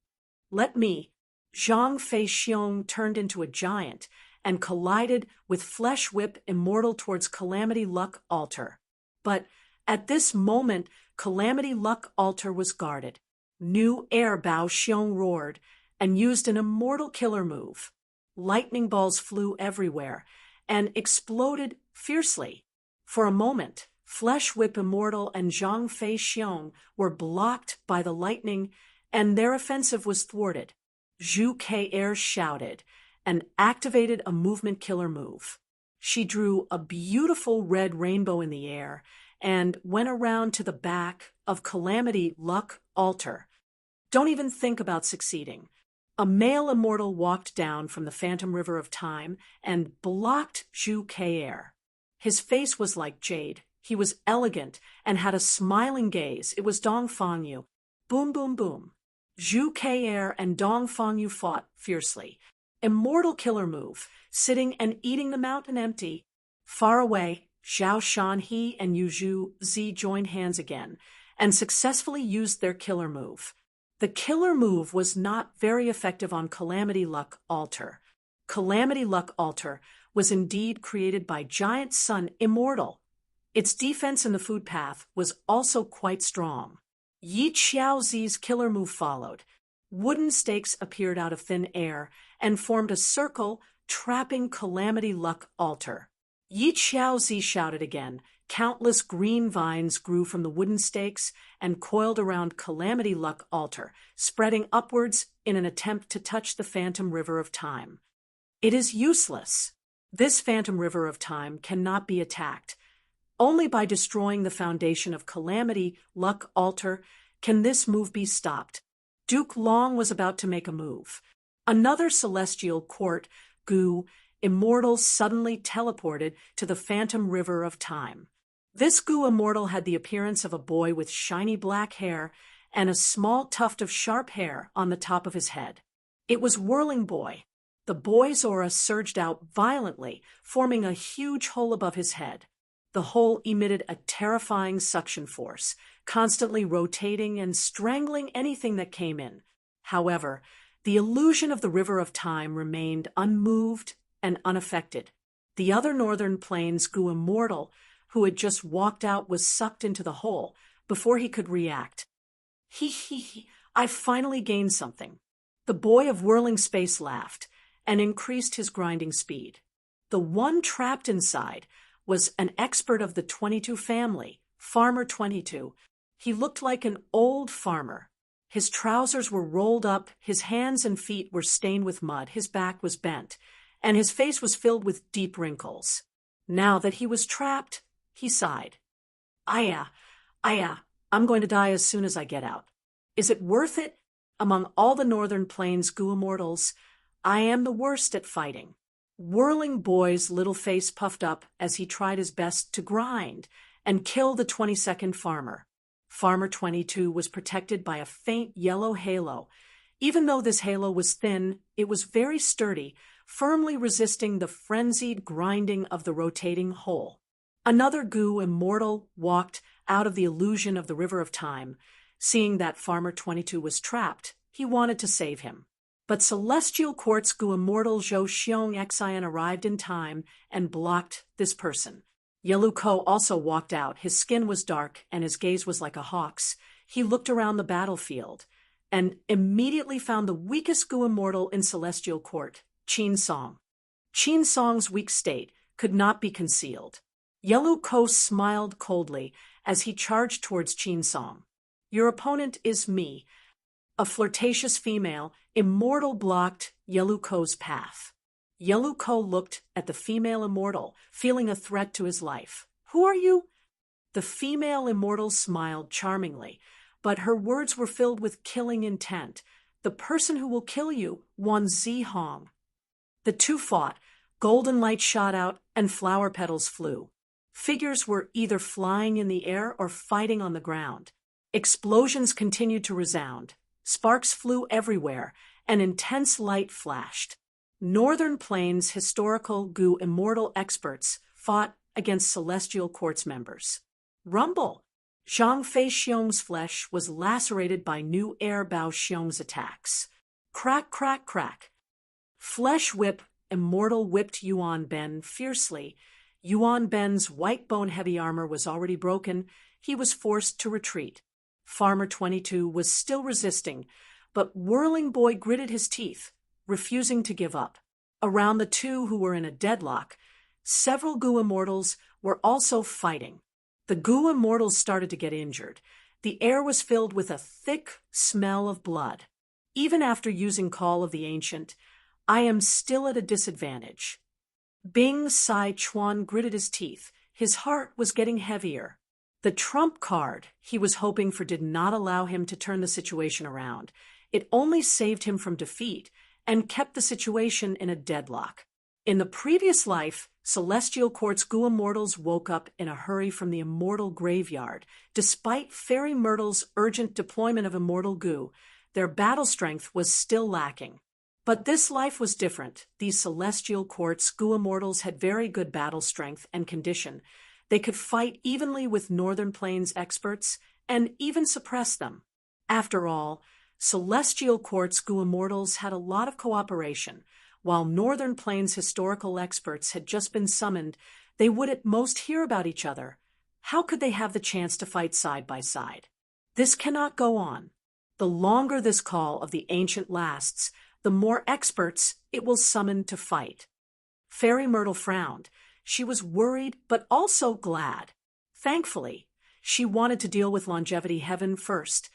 "Let me." Zhang Fei Xiong turned into a giant and collided with Flesh Whip Immortal towards Calamity Luck Altar. But at this moment, Calamity Luck Altar was guarded. New Air Bao Xiong roared and used an immortal killer move. Lightning balls flew everywhere and exploded fiercely. For a moment, Flesh Whip Immortal and Zhang Fei Xiong were blocked by the lightning, and their offensive was thwarted. Zhu Ke Air shouted and activated a movement killer move. She drew a beautiful red rainbow in the air and went around to the back of Calamity Luck Altar. Don't even think about succeeding. A male immortal walked down from the phantom river of time and blocked Zhu K'er. His face was like jade. He was elegant and had a smiling gaze. It was Dong Fangyu. Boom, boom, boom. Zhu K'er and Dong Fangyu fought fiercely. Immortal killer move, sitting and eating the mountain empty. Far away, Zhao Shanhe and Yu Zhu Zi joined hands again and successfully used their killer move. The killer move was not very effective on Calamity Luck Altar. Calamity Luck Altar was indeed created by Giant Sun Immortal. Its defense in the food path was also quite strong. Yi Xiaozi's killer move followed. Wooden stakes appeared out of thin air and formed a circle, trapping Calamity Luck Altar. Yi Xiaozi shouted again. Countless green vines grew from the wooden stakes and coiled around Calamity Luck Altar, spreading upwards in an attempt to touch the phantom river of time. It is useless. This phantom river of time cannot be attacked. Only by destroying the foundation of Calamity Luck Altar can this move be stopped. Duke Long was about to make a move. Another celestial court, Gu, immortal, suddenly teleported to the phantom river of time. This Gu immortal had the appearance of a boy with shiny black hair and a small tuft of sharp hair on the top of his head. It was Whirling Boy. The boy's aura surged out violently, forming a huge hole above his head. The hole emitted a terrifying suction force, constantly rotating and strangling anything that came in. However, the illusion of the river of time remained unmoved and unaffected. The other northern plains Gu immortal, who had just walked out, was sucked into the hole before he could react. I finally gained something. The boy of whirling space laughed and increased his grinding speed. The one trapped inside was an expert of the 22 family, Farmer 22. He looked like an old farmer. His trousers were rolled up, his hands and feet were stained with mud, his back was bent, and his face was filled with deep wrinkles. Now that he was trapped, he sighed. I'm going to die as soon as I get out. Is it worth it? Among all the northern plains Gu immortals, I am the worst at fighting. Whirling Boy's little face puffed up as he tried his best to grind and kill the 22nd farmer. Farmer 22 was protected by a faint yellow halo. Even though this halo was thin, it was very sturdy, firmly resisting the frenzied grinding of the rotating hole. Another Gu immortal walked out of the illusion of the river of time. Seeing that Farmer 22 was trapped, he wanted to save him. But Celestial Court's Gu immortal Zhou Xiong Xian arrived in time and blocked this person. Yelu Ko also walked out. His skin was dark and his gaze was like a hawk's. He looked around the battlefield and immediately found the weakest Gu immortal in Celestial Court, Qin Song. Qin Song's weak state could not be concealed. Yelu Ko smiled coldly as he charged towards Qin Song. Your opponent is me. A flirtatious female, immortal, blocked Yelu Ko's path. Yelu Ko looked at the female immortal, feeling a threat to his life. Who are you? The female immortal smiled charmingly, but her words were filled with killing intent. The person who will kill you, Wan Zihong. The two fought. Golden light shot out and flower petals flew. Figures were either flying in the air or fighting on the ground. Explosions continued to resound. Sparks flew everywhere, and intense light flashed. Northern Plains historical Gu immortal experts fought against Celestial Court's members. Rumble! Zhang Fei Xiong's flesh was lacerated by new air Bao Xiong's attacks. Crack, crack, crack. Flesh Whip immortal whipped Yuan Ben fiercely. Yuan Ben's white bone-heavy armor was already broken. He was forced to retreat. Farmer 22 was still resisting, but Whirling Boy gritted his teeth, refusing to give up. Around the two who were in a deadlock, several Gu immortals were also fighting. The Gu immortals started to get injured. The air was filled with a thick smell of blood. Even after using Call of the Ancient, I am still at a disadvantage. Bing Sai Chuan gritted his teeth. His heart was getting heavier. The trump card he was hoping for did not allow him to turn the situation around. It only saved him from defeat and kept the situation in a deadlock. In the previous life, Celestial Court's Goo immortals woke up in a hurry from the immortal graveyard. Despite Fairy Myrtle's urgent deployment of immortal goo, their battle strength was still lacking. But this life was different. These Celestial Court's Goo immortals had very good battle strength and condition. They could fight evenly with Northern Plains experts and even suppress them. After all, Celestial Court's Goo immortals had a lot of cooperation. While Northern Plains historical experts had just been summoned, they would at most hear about each other. How could they have the chance to fight side by side? This cannot go on. The longer this call of the ancient lasts, the more experts it will summon to fight. Fairy Myrtle frowned. She was worried, but also glad. Thankfully, she wanted to deal with Longevity Heaven first.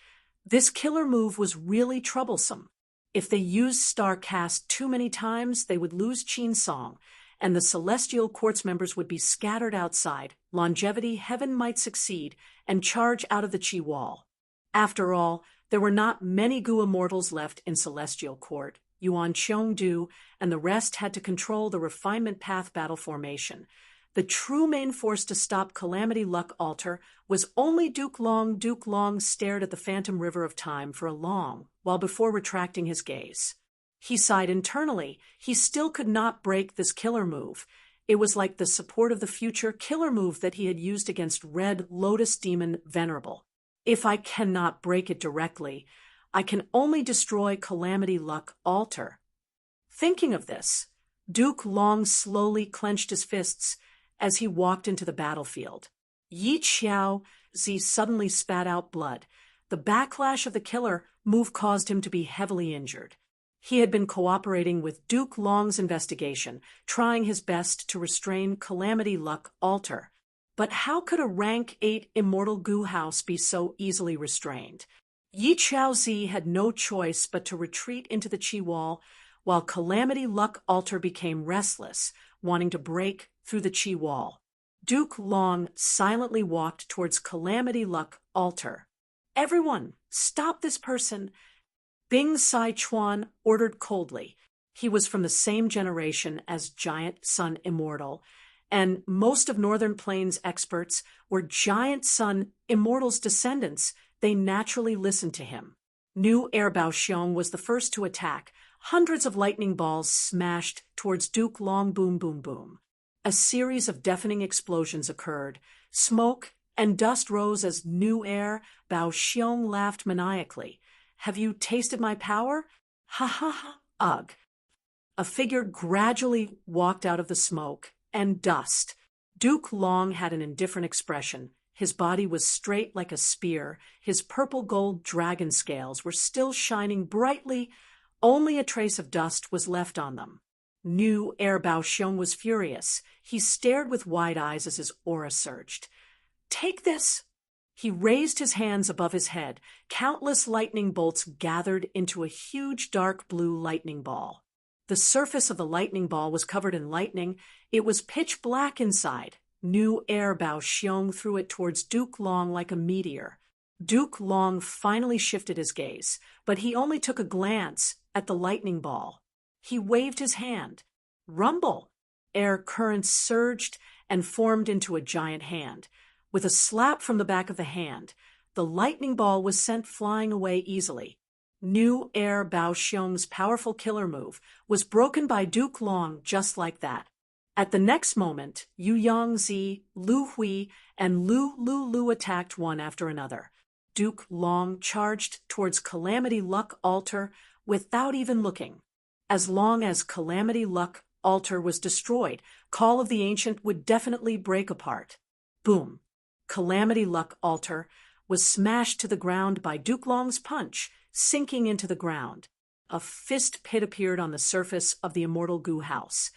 This killer move was really troublesome. If they used Starcast too many times, they would lose Qin Song, and the Celestial Court's members would be scattered outside. Longevity Heaven might succeed and charge out of the Qi Wall. After all, there were not many Goo immortals left in Celestial Court. Yuan Qiongdu and the rest had to control the Refinement Path battle formation. The true main force to stop Calamity Luck Altar was only Duke Long. Duke Long stared at the phantom river of time for a long while before retracting his gaze. He sighed internally. He still could not break this killer move. It was like the support of the future killer move that he had used against Red Lotus Demon Venerable. If I cannot break it directly, I can only destroy Calamity Luck Altar. Thinking of this, Duke Long slowly clenched his fists as he walked into the battlefield. Yi Xiao Zi suddenly spat out blood. The backlash of the killer move caused him to be heavily injured. He had been cooperating with Duke Long's investigation, trying his best to restrain Calamity Luck Altar. But how could a rank 8 immortal goo house be so easily restrained? Yi Xiaozi had no choice but to retreat into the Qi Wall, while Calamity Luck Altar became restless, wanting to break through the Qi Wall. Duke Long silently walked towards Calamity Luck Altar. "Everyone, stop this person!" Bing Sai Chuan ordered coldly. He was from the same generation as Giant Sun Immortal, and most of Northern Plains experts were Giant Sun Immortal's descendants. They naturally listened to him. New Air Baoxiong was the first to attack. Hundreds of lightning balls smashed towards Duke Long. Boom, boom, boom. A series of deafening explosions occurred. Smoke and dust rose as New Air Baoxiong laughed maniacally. "Have you tasted my power? Ha ha ha, ugh." A figure gradually walked out of the smoke and dust. Duke Long had an indifferent expression. His body was straight like a spear. His purple-gold dragon scales were still shining brightly. Only a trace of dust was left on them. New Air Baoxiong was furious. He stared with wide eyes as his aura surged. "Take this!" He raised his hands above his head. Countless lightning bolts gathered into a huge dark blue lightning ball. The surface of the lightning ball was covered in lightning. It was pitch black inside. New Air Baoxiong threw it towards Duke Long like a meteor. Duke Long finally shifted his gaze, but he only took a glance at the lightning ball. He waved his hand. Rumble! Air currents surged and formed into a giant hand. With a slap from the back of the hand, the lightning ball was sent flying away easily. New Air Baoxiong's powerful killer move was broken by Duke Long just like that. At the next moment, Yu Yangzi, Lu Hui, and Lu attacked one after another. Duke Long charged towards Calamity Luck Altar without even looking. As long as Calamity Luck Altar was destroyed, Call of the Ancient would definitely break apart. Boom! Calamity Luck Altar was smashed to the ground by Duke Long's punch, sinking into the ground. A fist pit appeared on the surface of the immortal goo house.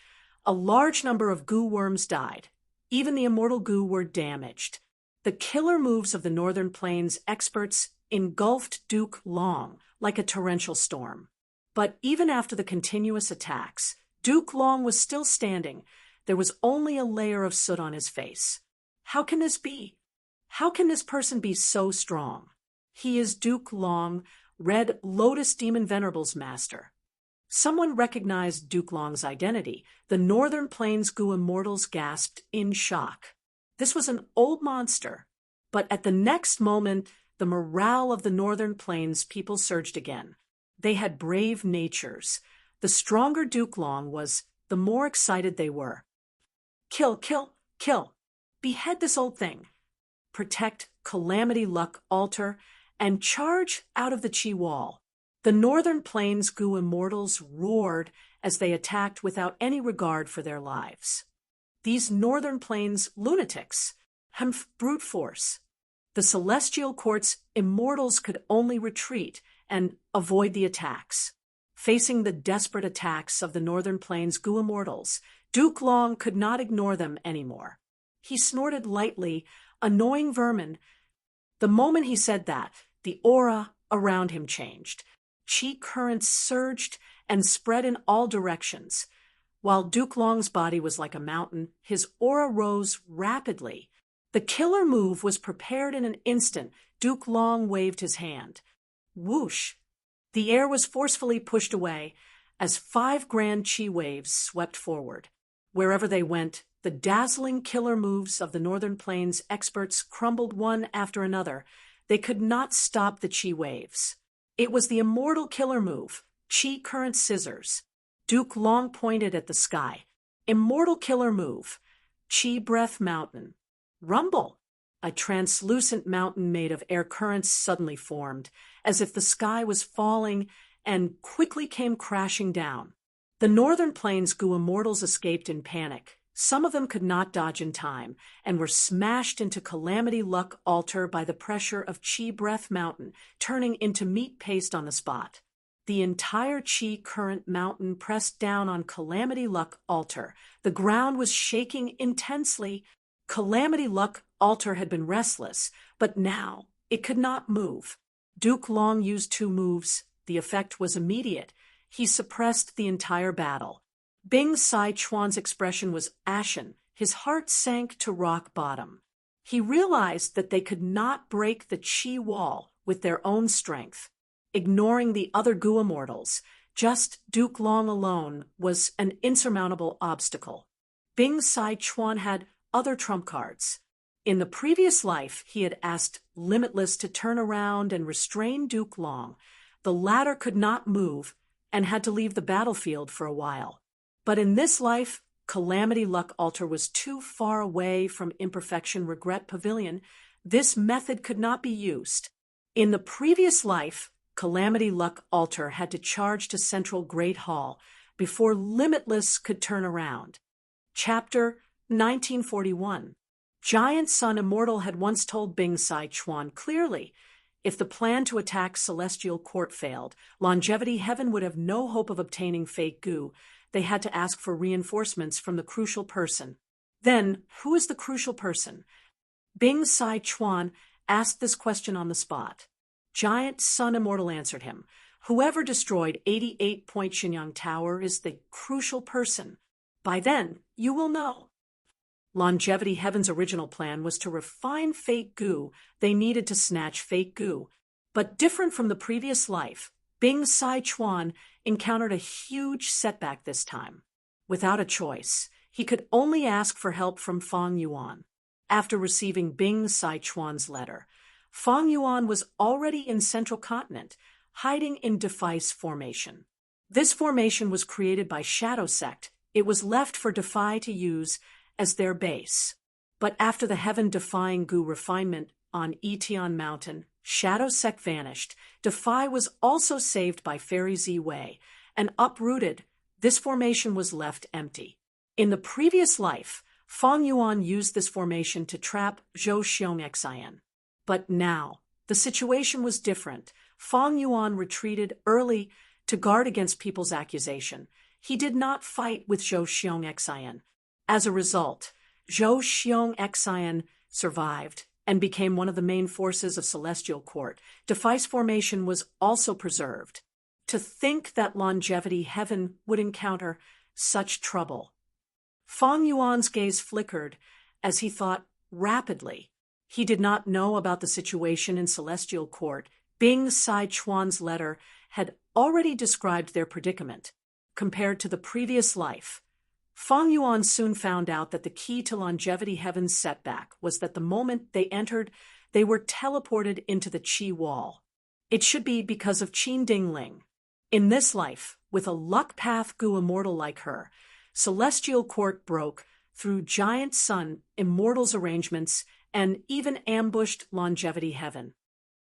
A large number of goo worms died. Even the immortal goo were damaged. The killer moves of the Northern Plains experts engulfed Duke Long like a torrential storm. But even after the continuous attacks, Duke Long was still standing. There was only a layer of soot on his face. How can this be? How can this person be so strong? He is Duke Long, read Lotus Demon Venerable's master. Someone recognized Duke Long's identity. The Northern Plains Gu immortals gasped in shock. This was an old monster. But at the next moment, the morale of the Northern Plains people surged again. They had brave natures. The stronger Duke Long was, the more excited they were. Kill, kill, kill. Behead this old thing. Protect Calamity Luck altar and charge out of the Chi wall. The Northern Plains Gu immortals roared as they attacked without any regard for their lives. These Northern Plains lunatics, brute force. The Celestial Court's immortals could only retreat and avoid the attacks. Facing the desperate attacks of the Northern Plains Gu immortals, Duke Long could not ignore them anymore. He snorted lightly, annoying vermin. The moment he said that, the aura around him changed. Chi currents surged and spread in all directions. While Duke Long's body was like a mountain, his aura rose rapidly. The killer move was prepared in an instant. Duke Long waved his hand. Whoosh! The air was forcefully pushed away as 5 grand Chi waves swept forward. Wherever they went, the dazzling killer moves of the Northern Plains experts crumbled one after another. They could not stop the Chi waves. It was the immortal killer move, Chi current scissors. Duke Long pointed at the sky. Immortal killer move, Chi breath mountain. Rumble! A translucent mountain made of air currents suddenly formed, as if the sky was falling, and quickly came crashing down. The Northern Plains Gu immortals escaped in panic. Some of them could not dodge in time, and were smashed into Calamity Luck altar by the pressure of Chi breath mountain, turning into meat paste on the spot. The entire Chi current mountain pressed down on Calamity Luck altar. The ground was shaking intensely. Calamity Luck altar had been restless, but now it could not move. Duke Long used 2 moves. The effect was immediate. He suppressed the entire battle. Bing Sai Chuan's expression was ashen. His heart sank to rock bottom. He realized that they could not break the Chi wall with their own strength. Ignoring the other Gu immortals, just Duke Long alone was an insurmountable obstacle. Bing Sai Chuan had other trump cards. In the previous life, he had asked Limitless to turn around and restrain Duke Long. The latter could not move and had to leave the battlefield for a while. But in this life, Calamity Luck altar was too far away from Imperfection Regret Pavilion. This method could not be used. In the previous life, Calamity Luck altar had to charge to Central Great Hall before Limitless could turn around. Chapter 1941. Giant Sun Immortal had once told Bing Sai Chuan clearly, if the plan to attack Celestial Court failed, Longevity Heaven would have no hope of obtaining fake Gu. They had to ask for reinforcements from the crucial person. Then, who is the crucial person? Bing Sai Chuan asked this question on the spot. Giant Sun Immortal answered him. Whoever destroyed 88 Point Shenyang Tower is the crucial person. By then, you will know. Longevity Heaven's original plan was to refine fake Gu. They needed to snatch fake Gu. But different from the previous life, Bing Sai Chuan encountered a huge setback this time. Without a choice, he could only ask for help from Fang Yuan. After receiving Bing Sai Chuan's letter, Fang Yuan was already in Central Continent, hiding in Defice Formation. This formation was created by Shadow Sect. It was left for Defy to use as their base. But after the heaven-defying Gu refinement on Etion Mountain, Shadow Sect vanished. Defy was also saved by Fairy Z Wei, and uprooted. This formation was left empty. In the previous life, Fang Yuan used this formation to trap Zhou Xiong Xian. But now, the situation was different. Fang Yuan retreated early to guard against people's accusation. He did not fight with Zhou Xiong Xian. As a result, Zhou Xiong Xian survived and became one of the main forces of Celestial Court. Defice Formation was also preserved. To think that Longevity Heaven would encounter such trouble. Fang Yuan's gaze flickered as he thought rapidly. He did not know about the situation in Celestial Court. Bing Sai-chuan's letter had already described their predicament. Compared to the previous life, Fang Yuan soon found out that the key to longevity heaven's setback was that the moment they entered, they were teleported into the Qi wall. It should be because of Qin Dingling. In this life, with a luck path Gu immortal like her, celestial court broke through giant sun immortals arrangements and even ambushed longevity heaven.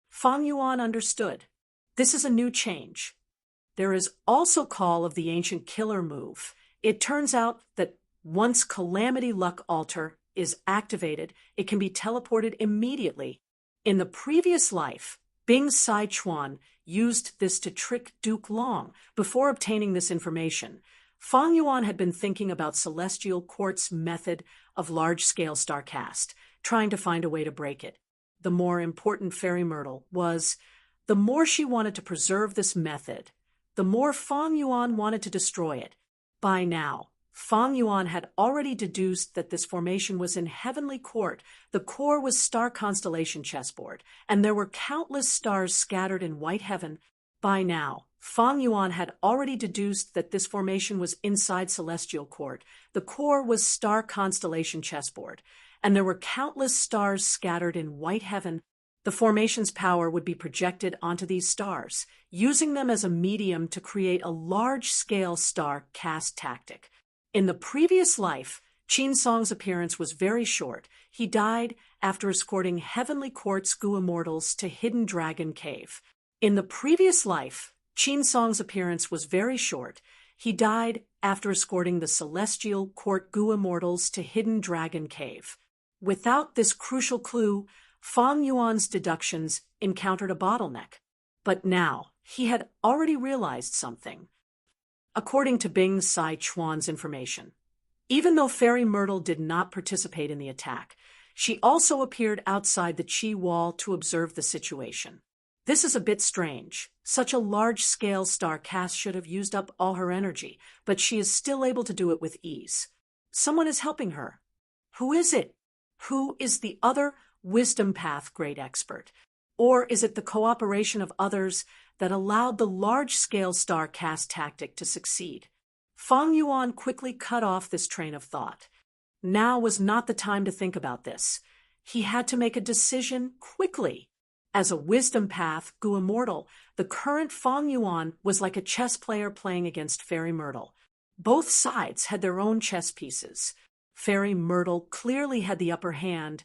Fang Yuan understood. This is a new change. There is also call of the ancient killer move. It turns out that once Calamity Luck Altar is activated, it can be teleported immediately. In the previous life, Bing Sai-chuan used this to trick Duke Long. Before obtaining this information, Fang Yuan had been thinking about Celestial Court's method of large-scale starcast, trying to find a way to break it. The more important Fairy Myrtle was, the more she wanted to preserve this method, the more Fang Yuan wanted to destroy it. By now, Fang Yuan had already deduced that this formation was in Heavenly Court. The core was star constellation chessboard, and there were countless stars scattered in white heaven. By now, Fang Yuan had already deduced that this formation was inside Celestial Court. The core was star constellation chessboard, and there were countless stars scattered in white heaven. The formation's power would be projected onto these stars, using them as a medium to create a large-scale star cast tactic. In the previous life, Qin Song's appearance was very short. He died after escorting Heavenly Court's Gu immortals to Hidden Dragon Cave. In the previous life, Qin Song's appearance was very short. He died after escorting the Celestial Court Gu immortals to Hidden Dragon Cave. Without this crucial clue, Fang Yuan's deductions encountered a bottleneck. But now, he had already realized something. According to Bing Sai-chuan's information, even though Fairy Myrtle did not participate in the attack, she also appeared outside the Qi wall to observe the situation. This is a bit strange. Such a large-scale star cast should have used up all her energy, but she is still able to do it with ease. Someone is helping her. Who is it? Who is the other Wisdom Path great expert? Or is it the cooperation of others that allowed the large-scale star cast tactic to succeed? Fang Yuan quickly cut off this train of thought. Now was not the time to think about this. He had to make a decision quickly. As a Wisdom Path Gu immortal, the current Fang Yuan was like a chess player playing against Fairy Myrtle. Both sides had their own chess pieces. Fairy Myrtle clearly had the upper hand,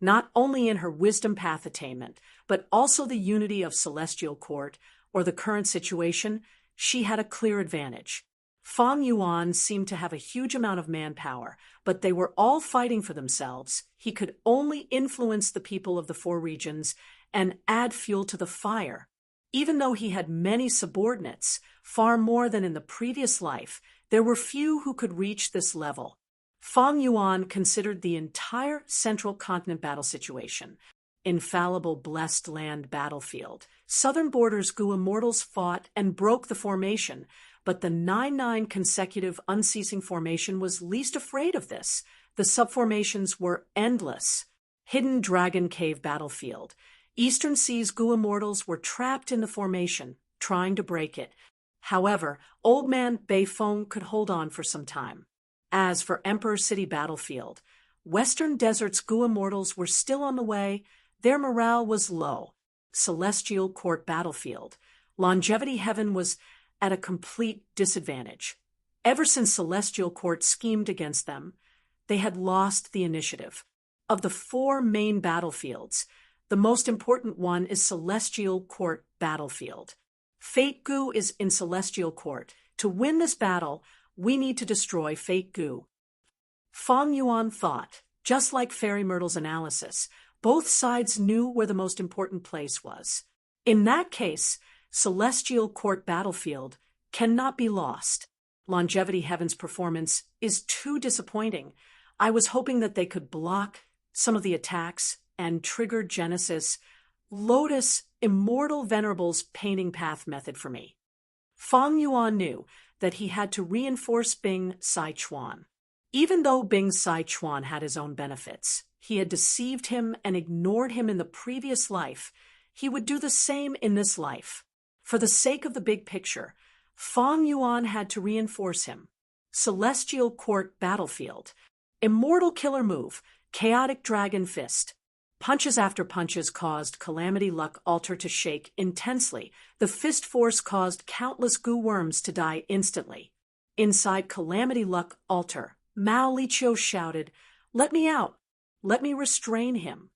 not only in her Wisdom Path attainment, but also the unity of Celestial Court, or the current situation. She had a clear advantage. Fang Yuan seemed to have a huge amount of manpower, but they were all fighting for themselves. He could only influence the people of the four regions and add fuel to the fire. Even though he had many subordinates, far more than in the previous life, there were few who could reach this level. Fang Yuan considered the entire central continent battle situation. Infallible blessed land battlefield. Southern borders Gu immortals fought and broke the formation, but the 9-9 consecutive unceasing formation was least afraid of this. The subformations were endless. Hidden Dragon Cave battlefield. Eastern Seas Gu immortals were trapped in the formation, trying to break it. However, Old Man Beifeng could hold on for some time. As for Emperor City battlefield, Western Desert's Gu immortals were still on the way. Their morale was low. Celestial Court battlefield. Longevity Heaven was at a complete disadvantage. Ever since Celestial Court schemed against them, they had lost the initiative. Of the four main battlefields, the most important one is Celestial Court battlefield. Fate Gu is in Celestial Court. To win this battle, we need to destroy Fate Gu. Fang Yuan thought, just like Fairy Myrtle's analysis, both sides knew where the most important place was. In that case, Celestial Court battlefield cannot be lost. Longevity Heaven's performance is too disappointing. I was hoping that they could block some of the attacks and trigger Genesis, Lotus, Immortal Venerable's painting path method for me. Fang Yuan knew that he had to reinforce Bing Sai-chuan. Even though Bing Sai-chuan had his own benefits, he had deceived him and ignored him in the previous life. he would do the same in this life. For the sake of the big picture, Fang Yuan had to reinforce him. Celestial Court Battlefield. Immortal killer move, Chaotic Dragon Fist. Punches after punches caused Calamity Luck Altar to shake intensely. The fist force caused countless goo worms to die instantly. Inside Calamity Luck Altar, Mao Liqiu shouted, "Let me out! Let me restrain him."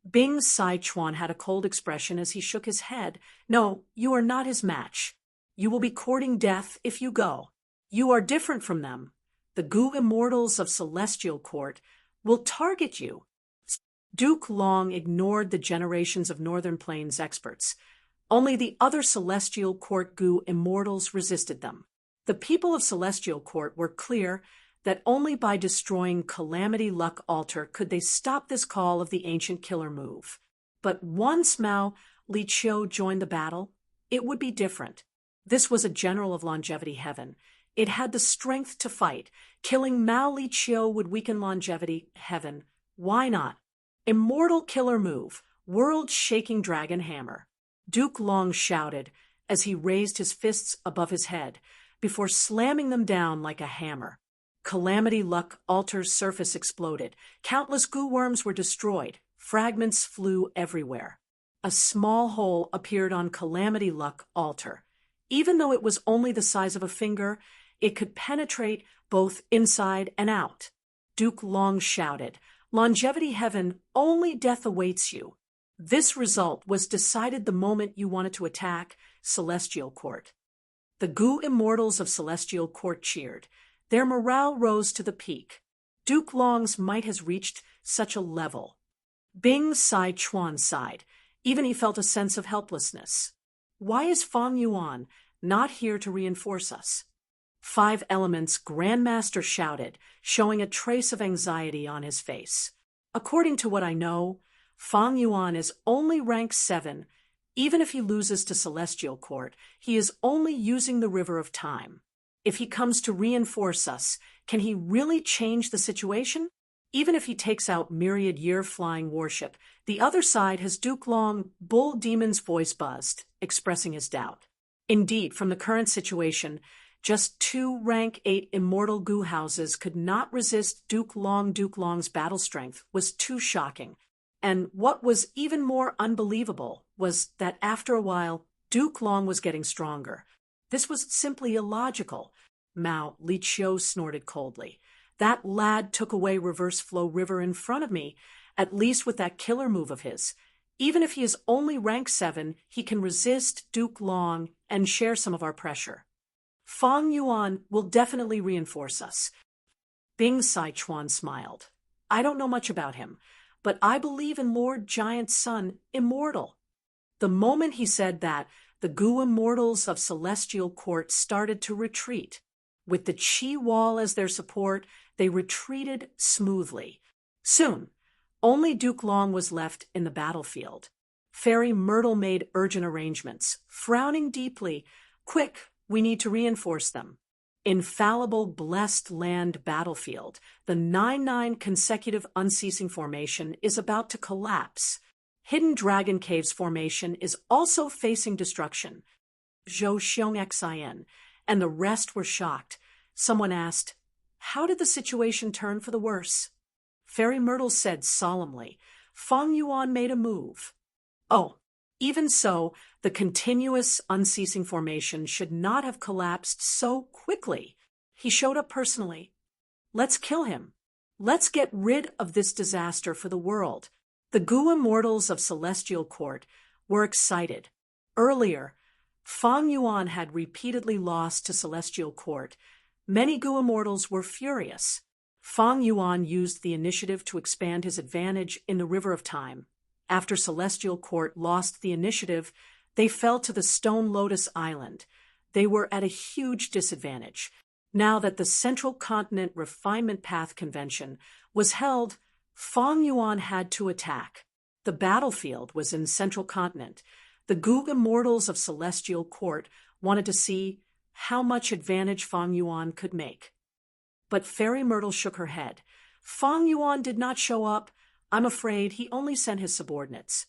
Bing Sichuan had a cold expression as he shook his head. "No, you are not his match. You will be courting death if you go. You are different from them. The goo immortals of Celestial Court will target you." Duke Long ignored the generations of Northern Plains experts. Only the other Celestial Court goo immortals resisted them. The people of Celestial Court were clear that only by destroying Calamity Luck Altar could they stop this call of the ancient killer move. But once Mao Liqiu joined the battle, it would be different. This was a general of longevity heaven. It had the strength to fight. Killing Mao Liqiu would weaken longevity heaven. Why not? Immortal killer move, world-shaking dragon hammer. Duke Long shouted as he raised his fists above his head before slamming them down like a hammer. Calamity Luck Altar's surface exploded. Countless goo worms were destroyed. Fragments flew everywhere. A small hole appeared on Calamity Luck Altar. Even though it was only the size of a finger, it could penetrate both inside and out. Duke Long shouted, "Longevity heaven, only death awaits you." This result was decided the moment you wanted to attack Celestial Court. The goo immortals of Celestial Court cheered. Their morale rose to the peak. Duke Long's might has reached such a level. Bing Sichuan sighed. Even he felt a sense of helplessness. Why is Fang Yuan not here to reinforce us? Five Elements Grandmaster shouted, showing a trace of anxiety on his face. According to what I know, Fang Yuan is only rank 7. Even if he loses to Celestial Court, he is only using the River of Time. If he comes to reinforce us, can he really change the situation? Even if he takes out Myriad Year Flying Warship, the other side has Duke Long. Bull Demon's voice buzzed, expressing his doubt. Indeed, from the current situation, just 2 rank 8 immortal goo houses could not resist Duke Long. Duke Long's battle strength was too shocking. And what was even more unbelievable was that after a while, Duke Long was getting stronger. This was simply illogical. Mao Liqiu snorted coldly. That lad took away Reverse Flow River in front of me, at least with that killer move of his. Even if he is only rank 7, he can resist Duke Long and share some of our pressure. Fang Yuan will definitely reinforce us. Bing Sichuan smiled. I don't know much about him, but I believe in Lord Giant Sun, immortal. The moment he said that, the goo immortals of Celestial Court started to retreat. With the Qi Wall as their support, they retreated smoothly. Soon, only Duke Long was left in the battlefield. Fairy Myrtle made urgent arrangements, frowning deeply. Quick, we need to reinforce them. Infallible Blessed Land Battlefield, the 9-9 consecutive unceasing formation, is about to collapse. Hidden Dragon Caves formation is also facing destruction. Zhou Xiong Xin and the rest were shocked. Someone asked, "How did the situation turn for the worse?" Fairy Myrtle said solemnly, "Fang Yuan made a move." Oh, even so, the continuous, unceasing formation should not have collapsed so quickly. He showed up personally. Let's kill him. Let's get rid of this disaster for the world. The goo immortals of Celestial Court were excited. Earlier, Fang Yuan had repeatedly lost to Celestial Court. Many goo immortals were furious. Fang Yuan used the initiative to expand his advantage in the River of Time. After Celestial Court lost the initiative, they fell to the Stone Lotus Island. They were at a huge disadvantage. Now that the Central Continent Refinement Path Convention was held, Fang Yuan had to attack. The battlefield was in Central Continent. The goo immortals of Celestial Court wanted to see how much advantage Fang Yuan could make. But Fairy Myrtle shook her head. Fang Yuan did not show up. I'm afraid he only sent his subordinates.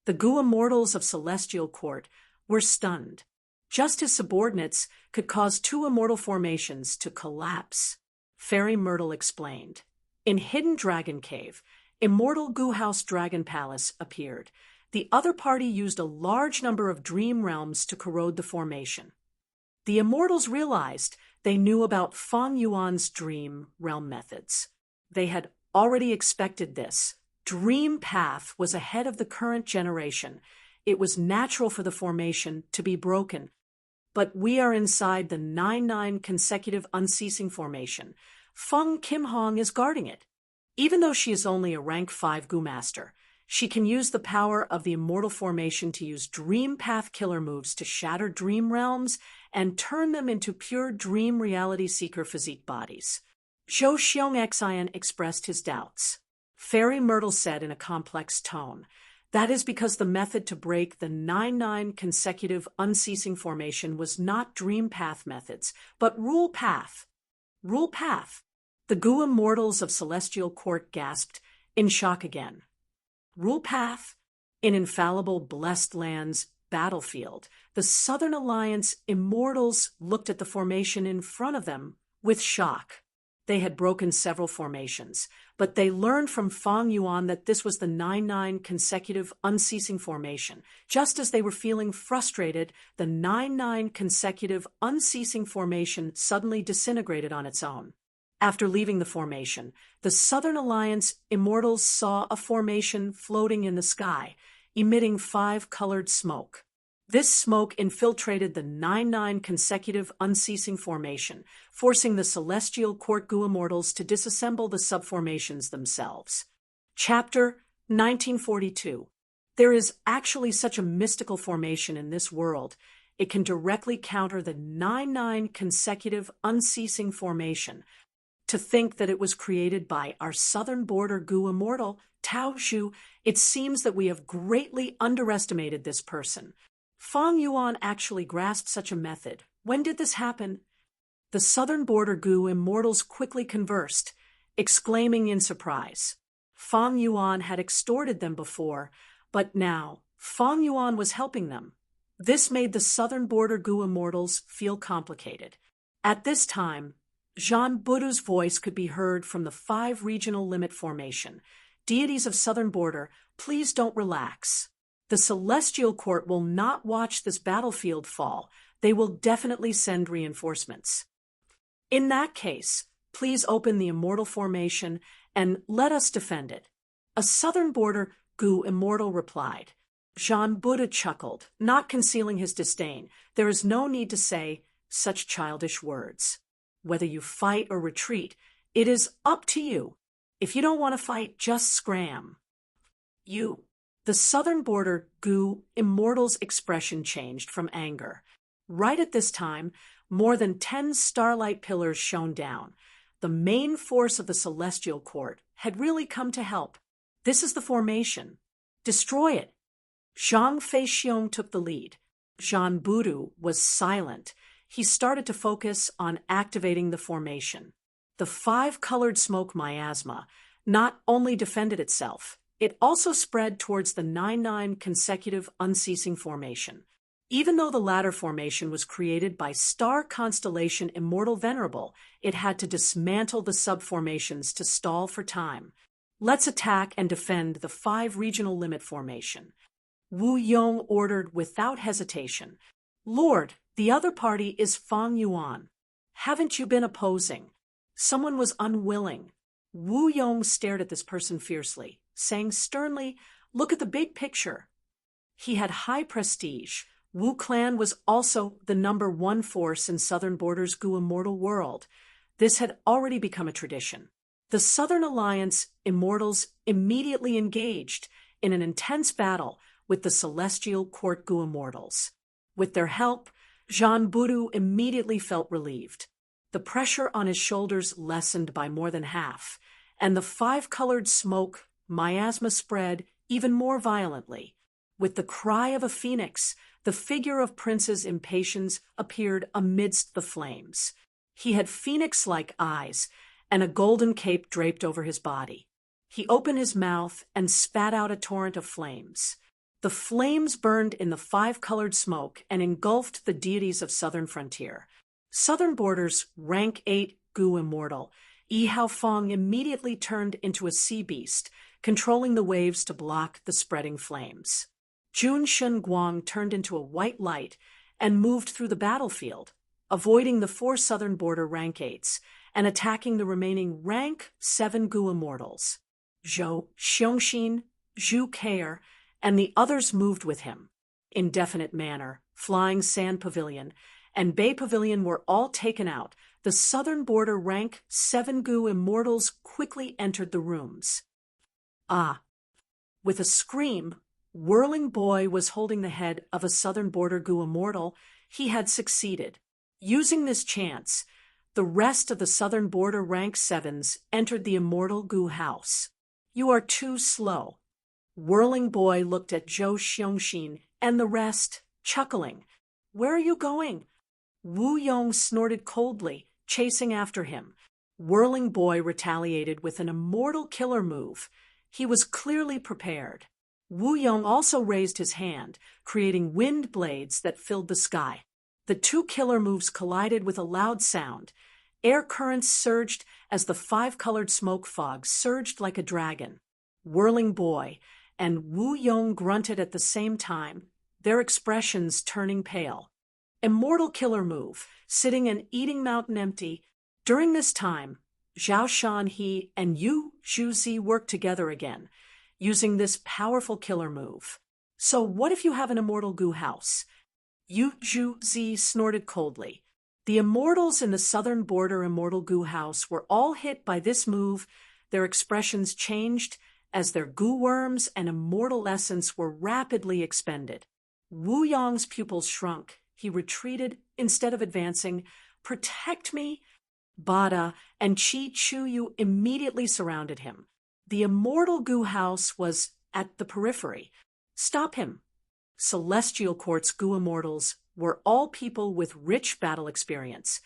The Gu immortals of Celestial Court were stunned. Just as subordinates could cause two immortal formations to collapse, Fairy Myrtle explained. In Hidden Dragon Cave, Immortal Gu House Dragon Palace appeared. The other party used a large number of dream realms to corrode the formation. The immortals realized they knew about Fang Yuan's dream realm methods. They had already expected this. Dream Path was ahead of the current generation. It was natural for the formation to be broken. But we are inside the 9-9 consecutive unceasing formation. Feng Kim-hong is guarding it. Even though she is only a rank 5 Gu Master, she can use the power of the immortal formation to use Dream Path killer moves to shatter dream realms and turn them into pure dream reality seeker physique bodies. Zhou Xiongxian expressed his doubts. Fairy Myrtle said in a complex tone, "That is because the method to break the 9-9 consecutive unceasing formation was not Dream Path methods, but Rule Path." Rule Path. The Gu immortals of Celestial Court gasped, in shock again. Rule Path? In Infallible Blessed Lands battlefield, the Southern Alliance immortals looked at the formation in front of them with shock. They had broken several formations, but they learned from Fang Yuan that this was the 9-9 consecutive unceasing formation. Just as they were feeling frustrated, the 9-9 consecutive unceasing formation suddenly disintegrated on its own. After leaving the formation, the Southern Alliance immortals saw a formation floating in the sky, emitting 5-colored smoke. This smoke infiltrated the 9-9 consecutive unceasing formation, forcing the Celestial Court Gu immortals to disassemble the subformations themselves. Chapter 1942. There is actually such a mystical formation in this world. It can directly counter the 9-9 consecutive unceasing formation. To think that it was created by our southern border Gu immortal, Tao Zhu, it seems that we have greatly underestimated this person. Fang Yuan actually grasped such a method. When did this happen? The southern border Gu immortals quickly conversed, exclaiming in surprise. Fang Yuan had extorted them before, but now Fang Yuan was helping them. This made the southern border Gu immortals feel complicated. At this time, Jean Budu's voice could be heard from the 5 regional limit formation. Deities of southern border, please don't relax. The Celestial Court will not watch this battlefield fall. They will definitely send reinforcements. In that case, please open the immortal formation and let us defend it. A southern border Gu immortal replied. Jean Budu chuckled, not concealing his disdain. There is no need to say such childish words. Whether you fight or retreat, it is up to you. If you don't want to fight, just scram. You. The southern border Gu immortal's expression changed from anger. Right at this time, more than 10 starlight pillars shone down. The main force of the Celestial Court had really come to help. This is the formation. Destroy it. Zhang Feixiong took the lead. Jean Budu was silent. He started to focus on activating the formation. The 5-colored smoke miasma not only defended itself, it also spread towards the 9-9 consecutive unceasing formation. Even though the latter formation was created by star constellation Immortal Venerable, it had to dismantle the subformations to stall for time. Let's attack and defend the 5 regional limit formation. Wu Yong ordered without hesitation. Lord, the other party is Fang Yuan. Haven't you been opposing? Someone was unwilling. Wu Yong stared at this person fiercely, saying sternly, look at the big picture. He had high prestige. Wu Clan was also the #1 force in Southern Border's Gu Immortal world. This had already become a tradition. The Southern Alliance immortals immediately engaged in an intense battle with the Celestial Court Gu immortals. With their help, Jean Budu immediately felt relieved. The pressure on his shoulders lessened by more than half, and the 5-colored smoke miasma spread even more violently. With the cry of a phoenix, the figure of Prince's Impatience appeared amidst the flames. He had phoenix-like eyes and a golden cape draped over his body. He opened his mouth and spat out a torrent of flames. The flames burned in the five-colored smoke and engulfed the deities of Southern Frontier. Southern Border's rank 8 Gu immortal, Yi Haofeng, immediately turned into a sea beast, controlling the waves to block the spreading flames. Jun Shun Guang turned into a white light and moved through the battlefield, avoiding the 4 Southern Border rank 8s and attacking the remaining rank 7 Gu immortals. Zhou Xiongxin, Zhu Keir, and the others moved with him. Indefinite Manor, Flying Sand Pavilion, and Bay Pavilion were all taken out. The Southern Border rank 7 Gu immortals quickly entered the rooms. With a scream, Whirling Boy was holding the head of a Southern Border Gu immortal. He had succeeded. Using this chance, the rest of the Southern Border rank 7s entered the immortal Gu house. You are too slow. Whirling Boy looked at Zhou Xiongxin and the rest, chuckling. Where are you going? Wu Yong snorted coldly, chasing after him. Whirling Boy retaliated with an immortal killer move. He was clearly prepared. Wu Yong also raised his hand, creating wind blades that filled the sky. The 2 killer moves collided with a loud sound. Air currents surged as the 5-colored smoke fog surged like a dragon. Whirling Boy and Wu Yong grunted at the same time, their expressions turning pale. Immortal killer move, sitting and eating Mountain Empty. During this time, Zhao Shanhe and Yu Zhuzi worked together again, using this powerful killer move. So what if you have an immortal Gu house? Yu Zhuzi snorted coldly. The immortals in the Southern Border immortal Gu house were all hit by this move. Their expressions changed as their Gu worms and immortal essence were rapidly expended. Wu Yong's pupils shrunk. He retreated instead of advancing. Protect me! Bada and Chi Chuyu immediately surrounded him. The immortal Gu house was at the periphery. Stop him! Celestial Court's Gu immortals were all people with rich battle experience.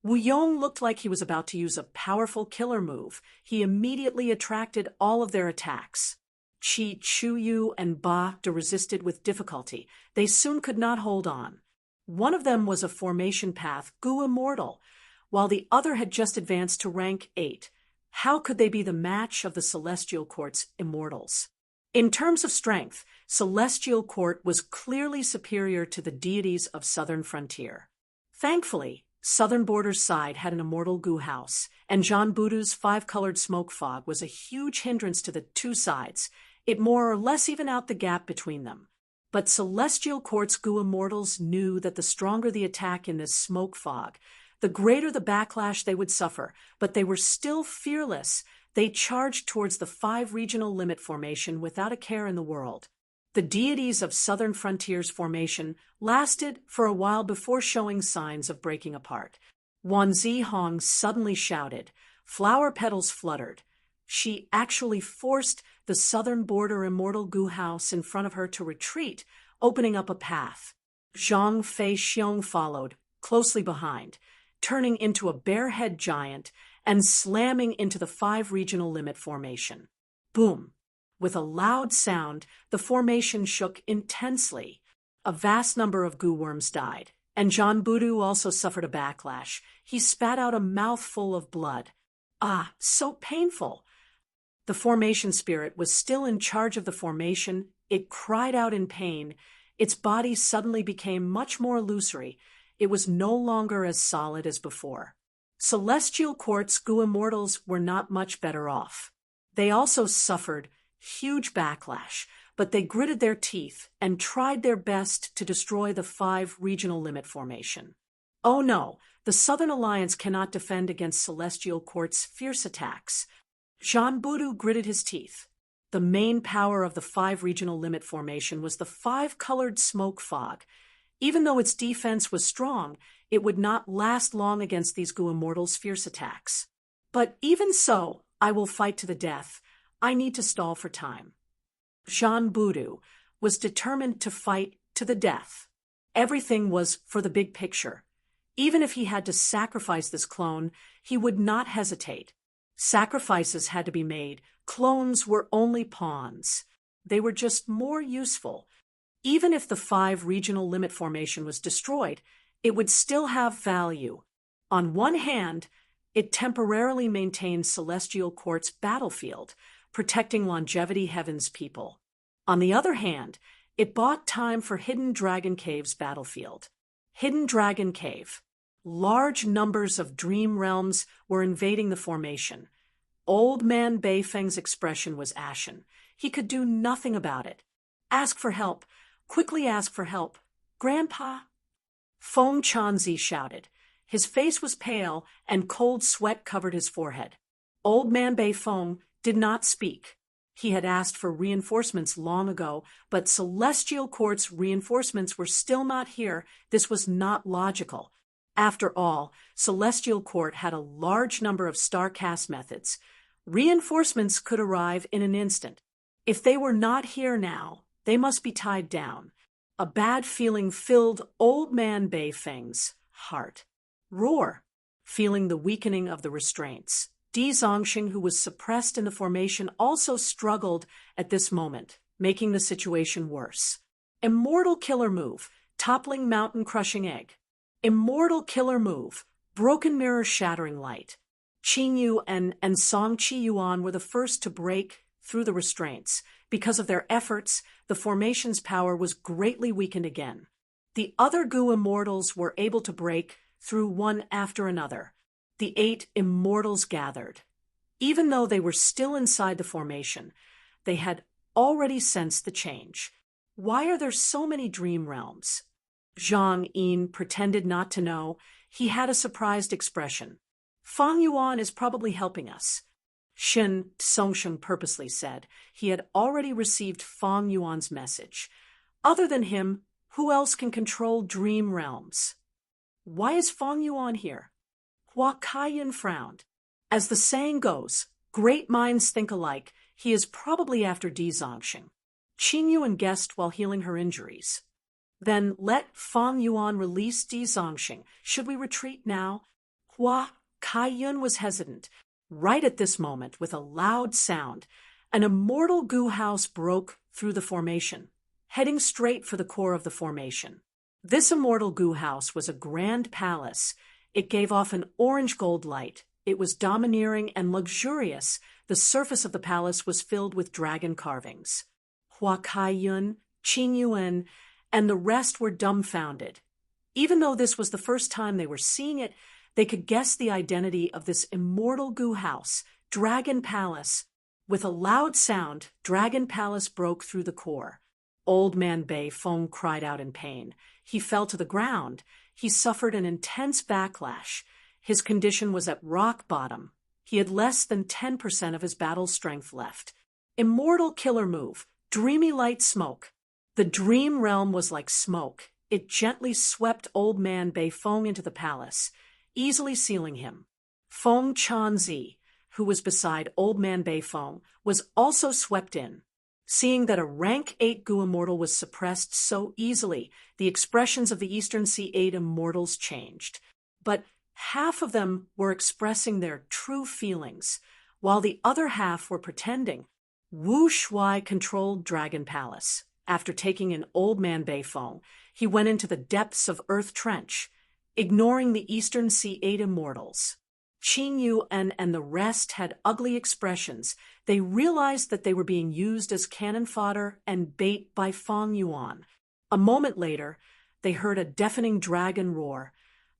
Wu Yong looked like he was about to use a powerful killer move. He immediately attracted all of their attacks. Chi Chuyu and Ba De resisted with difficulty. They soon could not hold on. One of them was a formation path Gu immortal, while the other had just advanced to rank 8. How could they be the match of the Celestial Court's immortals? In terms of strength, Celestial Court was clearly superior to the deities of Southern Frontier. Thankfully, Southern Border's side had an immortal Gu house, and Zhan Budu's 5-colored smoke fog was a huge hindrance to the 2 sides. It more or less evened out the gap between them. But Celestial Court's Gu immortals knew that the stronger the attack in this smoke fog, the greater the backlash they would suffer, but they were still fearless. They charged towards the 5 regional limit formation without a care in the world. The deities of Southern Frontier's formation lasted for a while before showing signs of breaking apart. Wan Zihong suddenly shouted. Flower petals fluttered. She actually forced the Southern Border immortal Gu house in front of her to retreat, opening up a path. Zhang Fei Xiong followed, closely behind, turning into a bear-head giant and slamming into the 5 regional limit formation. Boom! With a loud sound, the formation shook intensely. A vast number of Gu worms died, and Zhan Budu also suffered a backlash. He spat out a mouthful of blood. Ah, so painful! The formation spirit was still in charge of the formation. It cried out in pain. Its body suddenly became much more illusory. It was no longer as solid as before. Celestial Court's Gu immortals were not much better off. They also suffered huge backlash, but they gritted their teeth and tried their best to destroy the 5 regional limit formation. Oh no, the Southern Alliance cannot defend against Celestial Court's fierce attacks. Zhan Budu gritted his teeth. The main power of the 5 regional limit formation was the 5-colored smoke fog. Even though its defense was strong, it would not last long against these Gu immortals' fierce attacks. But even so, I will fight to the death. I need to stall for time. Zhan Budu was determined to fight to the death. Everything was for the big picture. Even if he had to sacrifice this clone, he would not hesitate. Sacrifices had to be made. Clones were only pawns. They were just more useful. Even if the 5 regional limit formation was destroyed, it would still have value. On one hand, it temporarily maintained Celestial Court's battlefield, protecting Longevity Heaven's people. On the other hand, it bought time for Hidden Dragon Cave's battlefield. Hidden Dragon Cave. Large numbers of dream realms were invading the formation. Old Man Beifeng's expression was ashen. He could do nothing about it. Ask for help. Quickly ask for help. Grandpa? Feng Chanzi shouted. His face was pale, and cold sweat covered his forehead. Old Man Beifeng did not speak. He had asked for reinforcements long ago, but Celestial Court's reinforcements were still not here. This was not logical. After all, Celestial Court had a large number of star-cast methods. Reinforcements could arrive in an instant. If they were not here now, they must be tied down. A bad feeling filled Old Man Beifeng's heart. Roar, feeling the weakening of the restraints. Di Zongxing, who was suppressed in the formation, also struggled at this moment, making the situation worse. Immortal Killer Move, Toppling Mountain Crushing Egg. Immortal Killer Move, Broken Mirror Shattering Light. Qing Yu and Song Qi Yuan were the first to break through the restraints. Because of their efforts, the formation's power was greatly weakened again. The other Gu immortals were able to break through one after another. The 8 immortals gathered. Even though they were still inside the formation, they had already sensed the change. Why are there so many dream realms? Zhang Yin pretended not to know. He had a surprised expression. Fang Yuan is probably helping us. Shen Songsheng purposely said. He had already received Fang Yuan's message. Other than him, who else can control dream realms? Why is Fang Yuan here? Hua Kaiyan frowned. As the saying goes, great minds think alike. He is probably after Di Zongxing. Qing Yuan guessed while healing her injuries. Then let Fang Yuan release Di Zongxing. Should we retreat now? Hua Kaiyan was hesitant. Right at this moment, with a loud sound, an immortal Gu house broke through the formation, heading straight for the core of the formation. This immortal Gu house was a grand palace. It gave off an orange-gold light. It was domineering and luxurious. The surface of the palace was filled with dragon carvings. Hua Kaiyun, Qing Yuan, and the rest were dumbfounded. Even though this was the first time they were seeing it, they could guess the identity of this immortal Gu house, Dragon Palace. With a loud sound, Dragon Palace broke through the core. Old Man Beifeng cried out in pain. He fell to the ground. He suffered an intense backlash. His condition was at rock bottom. He had less than 10% of his battle strength left. Immortal Killer Move, Dreamy Light Smoke. The dream realm was like smoke. It gently swept Old Man Beifeng into the palace, easily sealing him. Feng Chanzi, who was beside Old Man Beifeng, was also swept in. Seeing that a rank 8 Gu immortal was suppressed so easily, the expressions of the Eastern Sea 8 immortals changed. But half of them were expressing their true feelings, while the other half were pretending. Wu Shuai controlled Dragon Palace. After taking in Old Man Beifeng, he went into the depths of Earth Trench, ignoring the Eastern Sea 8 immortals. Qing Yu and the rest had ugly expressions. They realized that they were being used as cannon fodder and bait by Fang Yuan. A moment later, they heard a deafening dragon roar.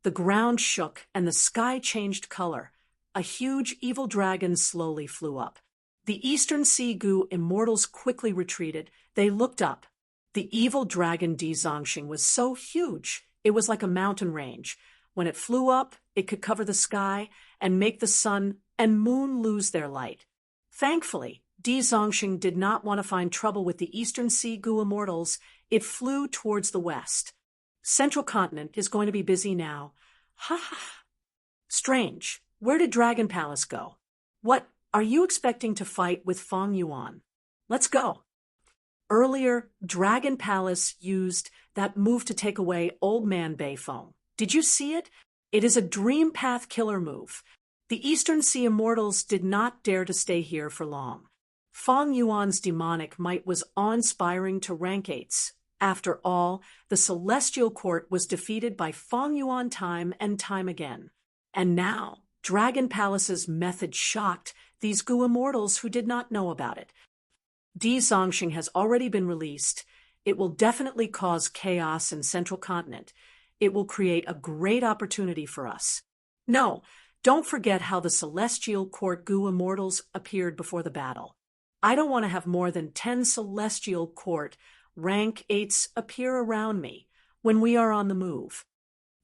The ground shook and the sky changed color. A huge evil dragon slowly flew up. The Eastern Sea Gu immortals quickly retreated. They looked up. The evil dragon Di Zongxing was so huge, it was like a mountain range. When it flew up, it could cover the sky and make the sun and moon lose their light. Thankfully, Di Zongxing did not want to find trouble with the Eastern Sea Gu immortals. It flew towards the west. Central Continent is going to be busy now. Ha ha. Strange. Where did Dragon Palace go? What are you expecting to fight with Fang Yuan? Let's go. Earlier, Dragon Palace used that move to take away Old Man Beifeng. Did you see it? It is a dream path killer move. The Eastern Sea Immortals did not dare to stay here for long. Fang Yuan's demonic might was awe-inspiring to rank 8s. After all, the Celestial Court was defeated by Feng Yuan time and time again. And now, Dragon Palace's method shocked these Gu immortals who did not know about it. Di Zongxing has already been released. It will definitely cause chaos in Central Continent. It will create a great opportunity for us. No, don't forget how the Celestial Court Gu immortals appeared before the battle. I don't want to have more than 10 Celestial Court rank 8s appear around me when we are on the move.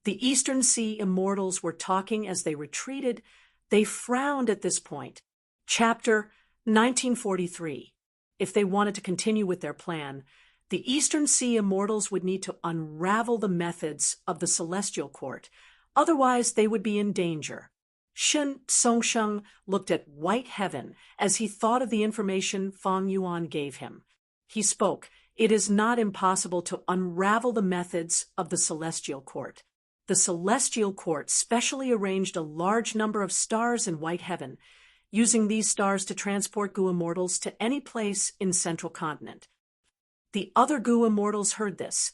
The Eastern Sea immortals were talking as they retreated. They frowned at this point. Chapter 1943. If they wanted to continue with their plan, the Eastern Sea immortals would need to unravel the methods of the Celestial Court. Otherwise, they would be in danger. Shun Songsheng looked at white heaven as he thought of the information Feng Yuan gave him. He spoke. It is not impossible to unravel the methods of the Celestial Court. The Celestial Court specially arranged a large number of stars in white heaven, using these stars to transport Gu immortals to any place in Central Continent. The other Gu immortals heard this,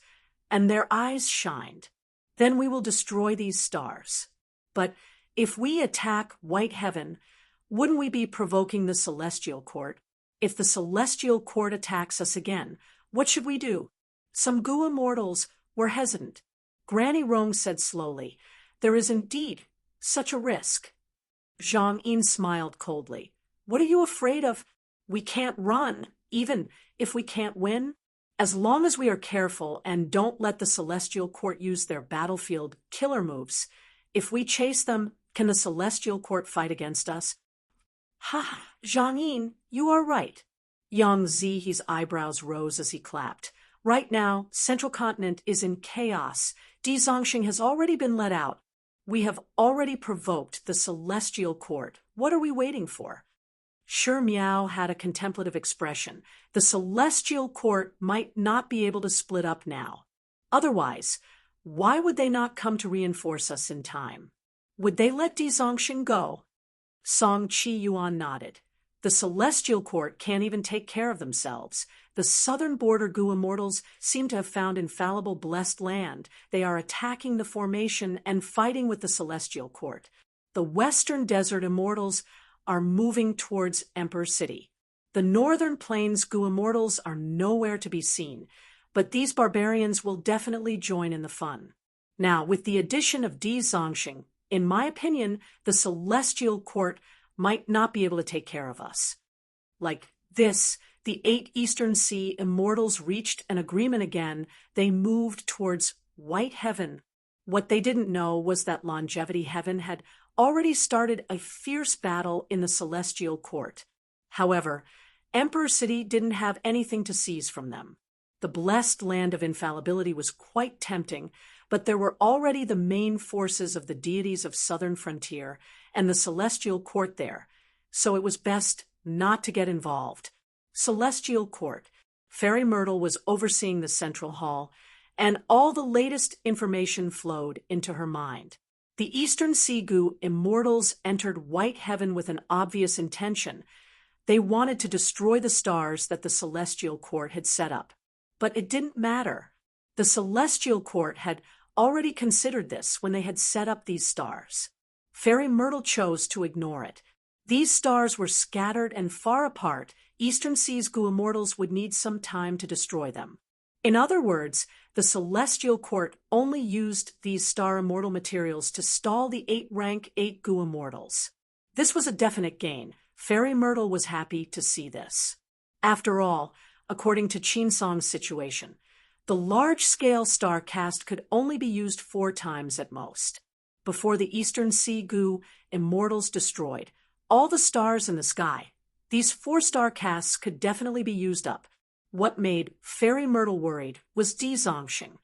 and their eyes shined. Then we will destroy these stars. But if we attack white heaven, wouldn't we be provoking the Celestial Court? If the Celestial Court attacks us again, what should we do? Some Gu immortals were hesitant. Granny Rong said slowly, "There is indeed such a risk." Zhang Yin smiled coldly. "What are you afraid of? We can't run, even if we can't win. As long as we are careful and don't let the Celestial Court use their battlefield killer moves, if we chase them, can the Celestial Court fight against us?" "Ha, Zhang Yin, you are right." Yang Zihe's eyebrows rose as he clapped. "Right now, Central Continent is in chaos. Di Zongxing has already been let out. We have already provoked the Celestial Court. What are we waiting for?" Shi Miao had a contemplative expression. The Celestial Court might not be able to split up now. Otherwise, why would they not come to reinforce us in time? Would they let Di Zongxing go? Song Qi Yuan nodded. The Celestial Court can't even take care of themselves. The southern border Gu immortals seem to have found infallible blessed land. They are attacking the formation and fighting with the Celestial Court. The western desert immortals are moving towards Emperor City. The northern plains Gu immortals are nowhere to be seen, but these barbarians will definitely join in the fun. Now, with the addition of Di Zongxing, in my opinion, the Celestial Court might not be able to take care of us. Like this, the 8 Eastern Sea immortals reached an agreement again. They moved towards white heaven. What they didn't know was that Longevity Heaven had already started a fierce battle in the Celestial Court. However, Emperor City didn't have anything to seize from them. The blessed land of infallibility was quite tempting, but there were already the main forces of the deities of Southern Frontier and the Celestial Court there, so it was best not to get involved. Celestial Court. Fairy Myrtle was overseeing the central hall, and all the latest information flowed into her mind. The Eastern Sea Gu immortals entered white heaven with an obvious intention. They wanted to destroy the stars that the Celestial Court had set up. But it didn't matter. The Celestial Court had already considered this when they had set up these stars. Fairy Myrtle chose to ignore it. These stars were scattered and far apart. Eastern Sea's Gu immortals would need some time to destroy them. In other words, the Celestial Court only used these star immortal materials to stall the 8-rank 8 Gu immortals. This was a definite gain. Fairy Myrtle was happy to see this. After all, according to Qinsong's situation, the large-scale star cast could only be used 4 times at most. Before the Eastern Sea Gu immortals destroyed all the stars in the sky, these 4-star casts could definitely be used up. What made Fairy Myrtle worried was Di Zongxing.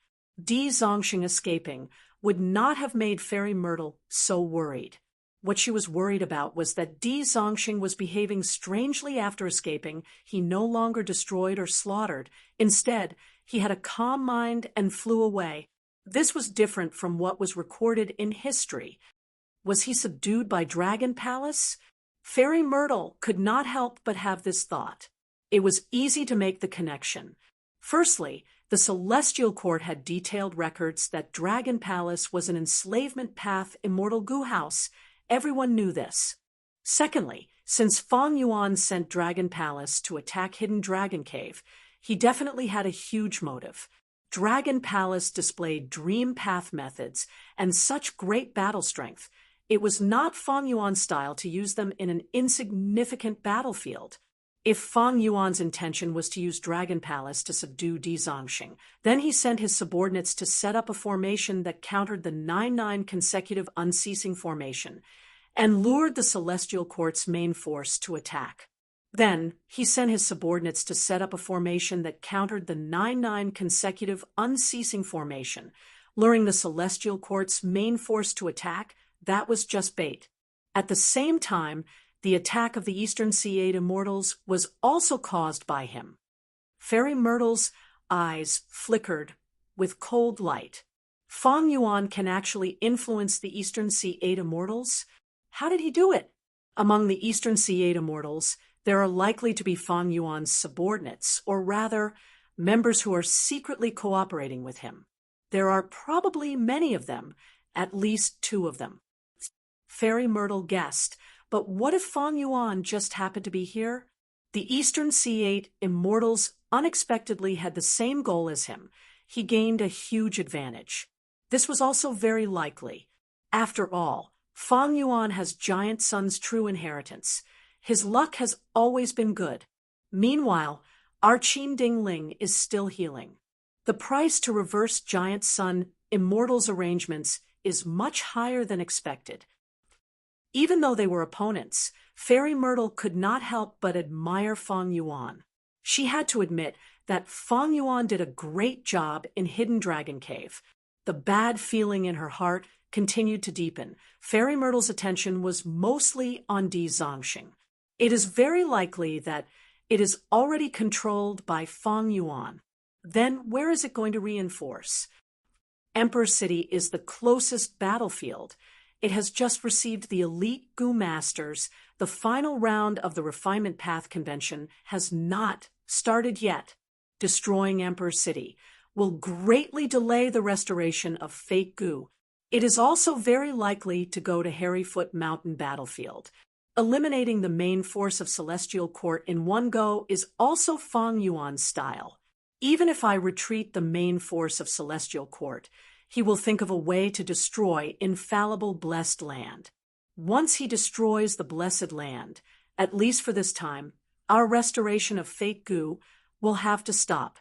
Di Zongxing escaping would not have made Fairy Myrtle so worried. What she was worried about was that Di Zongxing was behaving strangely after escaping. He no longer destroyed or slaughtered. Instead, he had a calm mind and flew away. This was different from what was recorded in history. Was he subdued by Dragon Palace? Fairy Myrtle could not help but have this thought. It was easy to make the connection. Firstly, The Celestial Court had detailed records that Dragon Palace was an enslavement path immortal goo house. Everyone knew this. Secondly, since Fang Yuan sent Dragon Palace to attack Hidden Dragon Cave, he definitely had a huge motive. Dragon Palace displayed dream path methods and such great battle strength. It was not Fang Yuan's style to use them in an insignificant battlefield. If Fang Yuan's intention was to use Dragon Palace to subdue Di Zongxing, then he sent his subordinates to set up a formation that countered the 9-9 consecutive unceasing formation and lured the Celestial Court's main force to attack. Then, he sent his subordinates to set up a formation that countered the 9-9 consecutive unceasing formation, luring the Celestial Court's main force to attack. That was just bait. At the same time, the attack of the Eastern C8 Immortals was also caused by him. Fairy Myrtle's eyes flickered with cold light. Fang Yuan can actually influence the Eastern C8 Immortals? How did he do it? Among the Eastern C8 Immortals, there are likely to be Fang Yuan's subordinates, or rather, members who are secretly cooperating with him. There are probably many of them, at least 2 of them. Fairy Myrtle guessed, but what if Fang Yuan just happened to be here? The Eastern C8 Immortals unexpectedly had the same goal as him. He gained a huge advantage. This was also very likely. After all, Fang Yuan has Giant Sun's true inheritance. His luck has always been good. Meanwhile, our Qin Ding Ling is still healing. The price to reverse Giant Sun Immortals arrangements is much higher than expected. Even though they were opponents, Fairy Myrtle could not help but admire Fang Yuan. She had to admit that Fang Yuan did a great job in Hidden Dragon Cave. The bad feeling in her heart continued to deepen. Fairy Myrtle's attention was mostly on Di Zongxing. It is very likely that it is already controlled by Fang Yuan. Then where is it going to reinforce? Emperor City is the closest battlefield. It has just received the elite Goo Masters. The final round of the Refinement Path Convention has not started yet. Destroying Emperor City will greatly delay the restoration of fake Goo. It is also very likely to go to Harryfoot Mountain battlefield. Eliminating the main force of Celestial Court in one go is also Fang Yuan's style. Even if I retreat the main force of Celestial Court, he will think of a way to destroy infallible blessed land. Once he destroys the blessed land, at least for this time, our restoration of fake Goo will have to stop.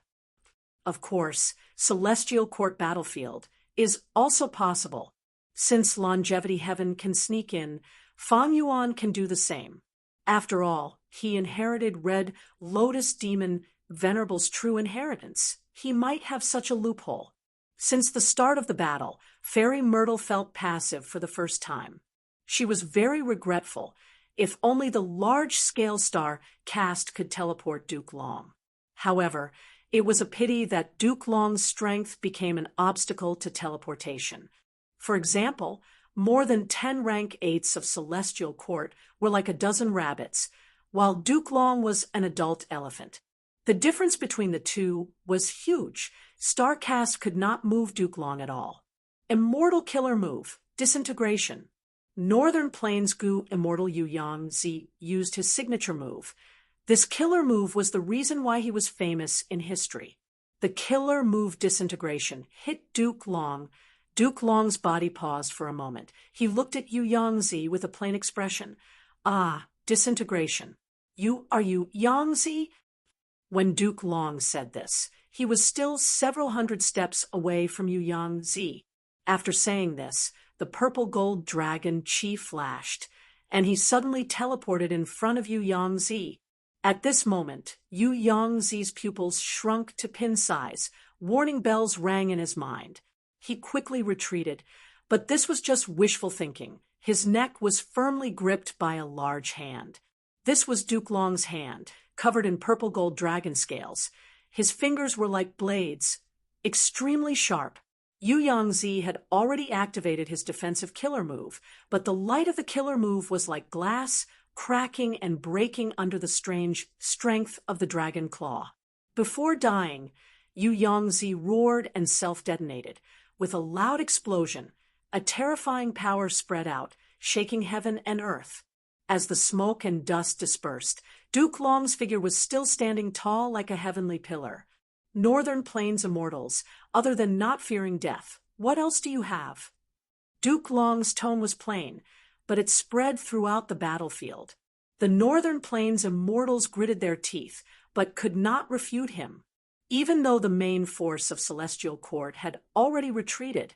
Of course, Celestial Court battlefield is also possible. Since Longevity Heaven can sneak in, Fang Yuan can do the same. After all, he inherited Red Lotus Demon Venerable's true inheritance. He might have such a loophole. Since the start of the battle, Fairy Myrtle felt passive for the first time. She was very regretful. If only the large-scale star cast could teleport Duke Long. However, it was a pity that Duke Long's strength became an obstacle to teleportation. For example, more than 10 rank 8s of Celestial Court were like a dozen rabbits, while Duke Long was an adult elephant. The difference between the two was huge. Starcast could not move Duke Long at all. Immortal Killer Move, Disintegration. Northern Plains Goo Immortal Yu Yangzi used his signature move. This killer move was the reason why he was famous in history. The killer move Disintegration hit Duke Long. Duke Long's body paused for a moment. He looked at Yu Yangzi with a plain expression. Ah, Disintegration. Are you Yangzi? When Duke Long said this, he was still several hundred steps away from Yu Yangzi. After saying this, the purple gold dragon Qi flashed, and he suddenly teleported in front of Yu Yangzi. At this moment, Yu Yangzi's pupils shrunk to pin size. Warning bells rang in his mind. He quickly retreated, but this was just wishful thinking. His neck was firmly gripped by a large hand. This was Duke Long's hand, covered in purple gold dragon scales. His fingers were like blades, extremely sharp. Yu Yangzi had already activated his defensive killer move, but the light of the killer move was like glass, cracking and breaking under the strange strength of the dragon claw. Before dying, Yu Yangzi roared and self-detonated. With a loud explosion, a terrifying power spread out, shaking heaven and earth. As the smoke and dust dispersed, Duke Long's figure was still standing tall like a heavenly pillar. Northern Plains immortals, other than not fearing death, what else do you have? Duke Long's tone was plain, but it spread throughout the battlefield. The Northern Plains immortals gritted their teeth, but could not refute him. Even though the main force of Celestial Court had already retreated,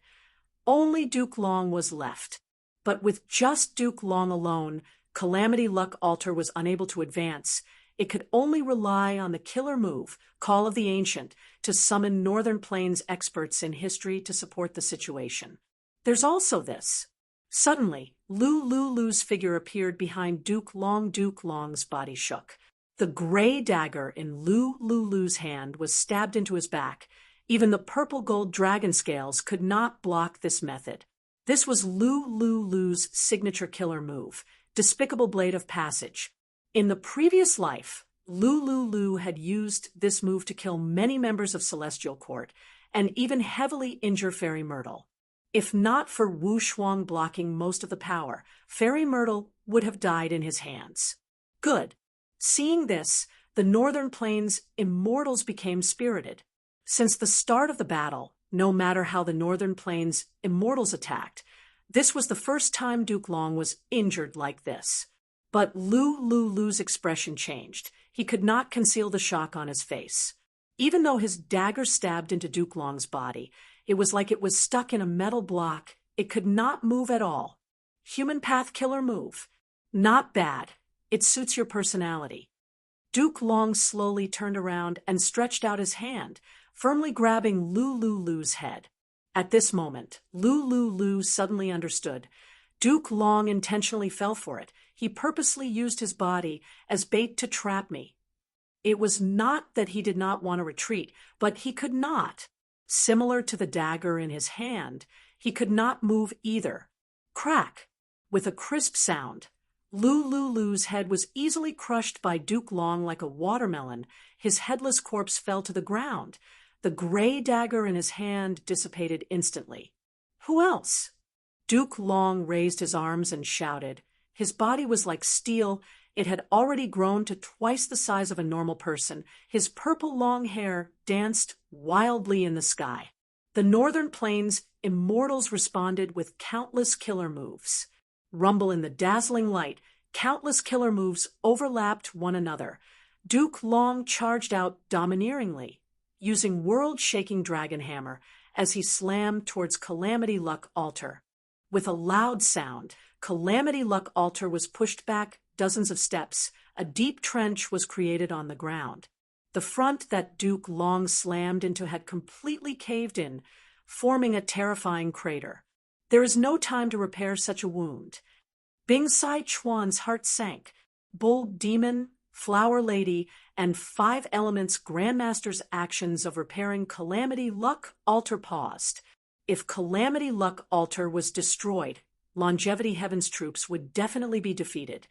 only Duke Long was left. But with just Duke Long alone, Calamity Luck Altar was unable to advance. It could only rely on the killer move, Call of the Ancient, to summon Northern Plains experts in history to support the situation. There's also this. Suddenly, Lu's figure appeared behind Duke Long. Duke Long's body shook. The gray dagger in Lu's hand was stabbed into his back. Even the purple-gold dragon scales could not block this method. This was Lu's signature killer move, Despicable Blade of Passage. In the previous life, Lu had used this move to kill many members of Celestial Court and even heavily injure Fairy Myrtle. If not for Wu Shuang blocking most of the power, Fairy Myrtle would have died in his hands. Good. Seeing this, the Northern Plains immortals became spirited. Since the start of the battle, no matter how the Northern Plains immortals attacked, this was the first time Duke Long was injured like this. But Lu's expression changed. He could not conceal the shock on his face. Even though his dagger stabbed into Duke Long's body, it was like it was stuck in a metal block. It could not move at all. Human path killer move. Not bad. It suits your personality. Duke Long slowly turned around and stretched out his hand, firmly grabbing Lu's head. At this moment, Lu suddenly understood. Duke Long intentionally fell for it. He purposely used his body as bait to trap me. It was not that he did not want to retreat, but he could not. Similar to the dagger in his hand, he could not move either. Crack! With a crisp sound, Lu's head was easily crushed by Duke Long like a watermelon. His headless corpse fell to the ground. The gray dagger in his hand dissipated instantly. Who else? Duke Long raised his arms and shouted. His body was like steel. It had already grown to twice the size of a normal person. His purple long hair danced wildly in the sky. The Northern Plains immortals responded with countless killer moves. Rumble in the dazzling light, countless killer moves overlapped one another. Duke Long charged out domineeringly, using world-shaking dragon hammer as he slammed towards Calamity Luck Altar. With a loud sound, Calamity Luck Altar was pushed back dozens of steps. A deep trench was created on the ground. The front that Duke Long slammed into had completely caved in, forming a terrifying crater. There is no time to repair such a wound. Bing Sai Chuan's heart sank. Bull Demon, Flower Lady, and 5 Elements Grandmaster's actions of repairing Calamity Luck Altar paused. If Calamity Luck Altar was destroyed, Longevity Heaven's troops would definitely be defeated.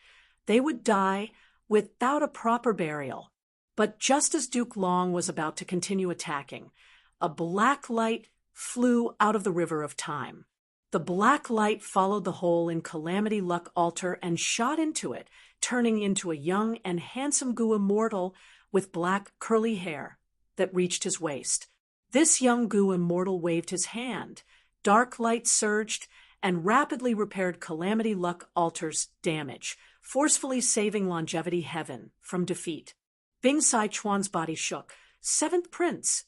They would die without a proper burial. But just as Duke Long was about to continue attacking, a black light flew out of the river of time. The black light followed the hole in Calamity Luck Altar and shot into it, turning into a young and handsome Gu immortal with black curly hair that reached his waist. This young Gu immortal waved his hand. Dark light surged and rapidly repaired Calamity Luck Altar's damage, forcefully saving Longevity Heaven from defeat. Bing Sai Chuan's body shook. 7th Prince.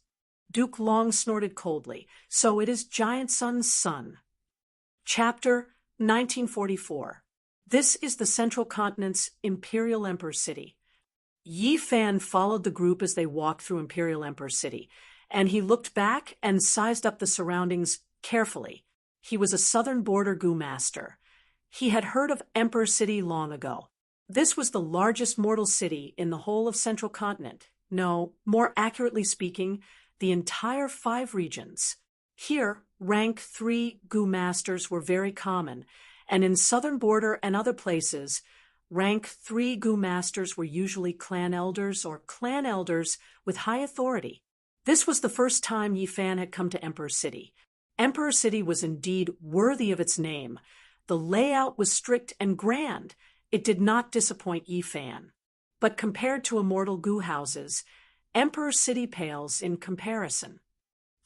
Duke Long snorted coldly. So it is Giant Sun's son. Chapter 1944. This is the Central Continent's Imperial Emperor City. Yi Fan followed the group as they walked through Imperial Emperor City, and he looked back and sized up the surroundings carefully. He was a southern border Gu master. He had heard of Emperor City long ago. This was the largest mortal city in the whole of Central Continent. No, more accurately speaking, the entire 5 regions. Here, rank 3 Gu masters were very common, and in southern border and other places, rank 3 Gu masters were usually clan elders or clan elders with high authority. This was the first time Yi Fan had come to Emperor City. Emperor City was indeed worthy of its name. The layout was strict and grand. It did not disappoint Yi Fan. But compared to immortal goo houses, Emperor City pales in comparison.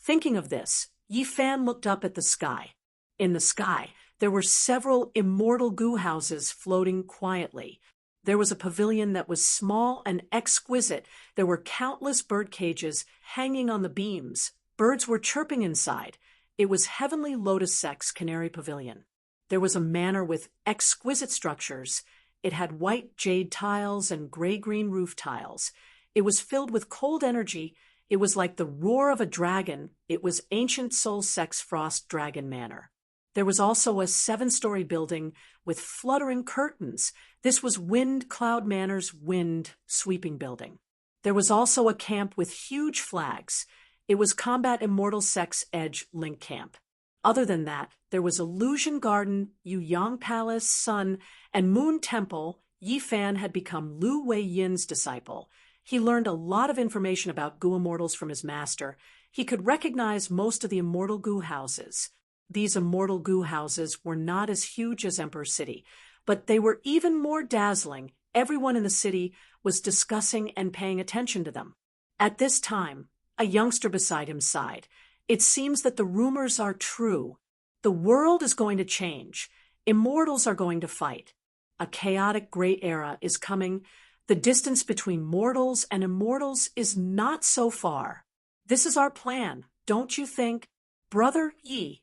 Thinking of this, Yi Fan looked up at the sky. In the sky, there were several immortal goo houses floating quietly. There was a pavilion that was small and exquisite. There were countless bird cages hanging on the beams. Birds were chirping inside. It was Heavenly Lotus Sex Canary Pavilion. There was a manor with exquisite structures. It had white jade tiles and gray-green roof tiles. It was filled with cold energy. It was like the roar of a dragon. It was Ancient Soul Sex Frost Dragon Manor. There was also a 7-story building with fluttering curtains. This was Wind Cloud Manor's wind sweeping building. There was also a camp with huge flags. It was Combat Immortal Sex Edge Link Camp. Other than that, there was Illusion Garden, Yuyang Palace, Sun, and Moon Temple. Yi Fan had become Lu Wei Yin's disciple. He learned a lot of information about goo immortals from his master. He could recognize most of the immortal goo houses. These immortal goo houses were not as huge as Emperor City, but they were even more dazzling. Everyone in the city was discussing and paying attention to them. At this time, a youngster beside him sighed. It seems that the rumors are true. The world is going to change. Immortals are going to fight. A chaotic great era is coming. The distance between mortals and immortals is not so far. This is our plan, don't you think, Brother Yi?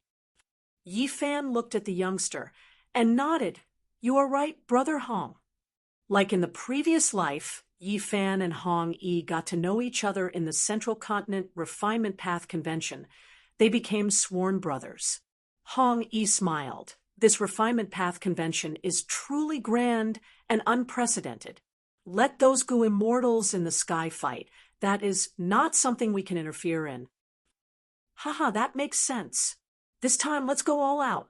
Yi Fan looked at the youngster and nodded. You are right, Brother Hong. Like in the previous life, Yi Fan and Hong Yi got to know each other in the Central Continent Refinement Path Convention. They became sworn brothers. Hong Yi smiled. This Refinement Path Convention is truly grand and unprecedented. Let those goo immortals in the sky fight. That is not something we can interfere in. Haha, that makes sense. This time, let's go all out.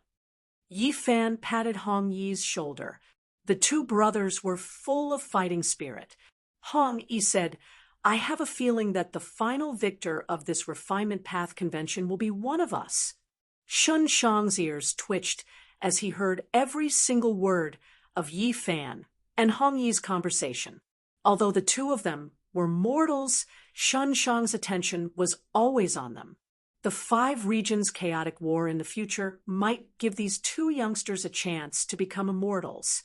Yi Fan patted Hong Yi's shoulder. The two brothers were full of fighting spirit. Hong Yi said, I have a feeling that the final victor of this Refinement Path Convention will be one of us. Shun Shang's ears twitched as he heard every single word of Yi Fan and Hong Yi's conversation. Although the two of them were mortals, Shun Shang's attention was always on them. The 5 regions' chaotic war in the future might give these two youngsters a chance to become immortals.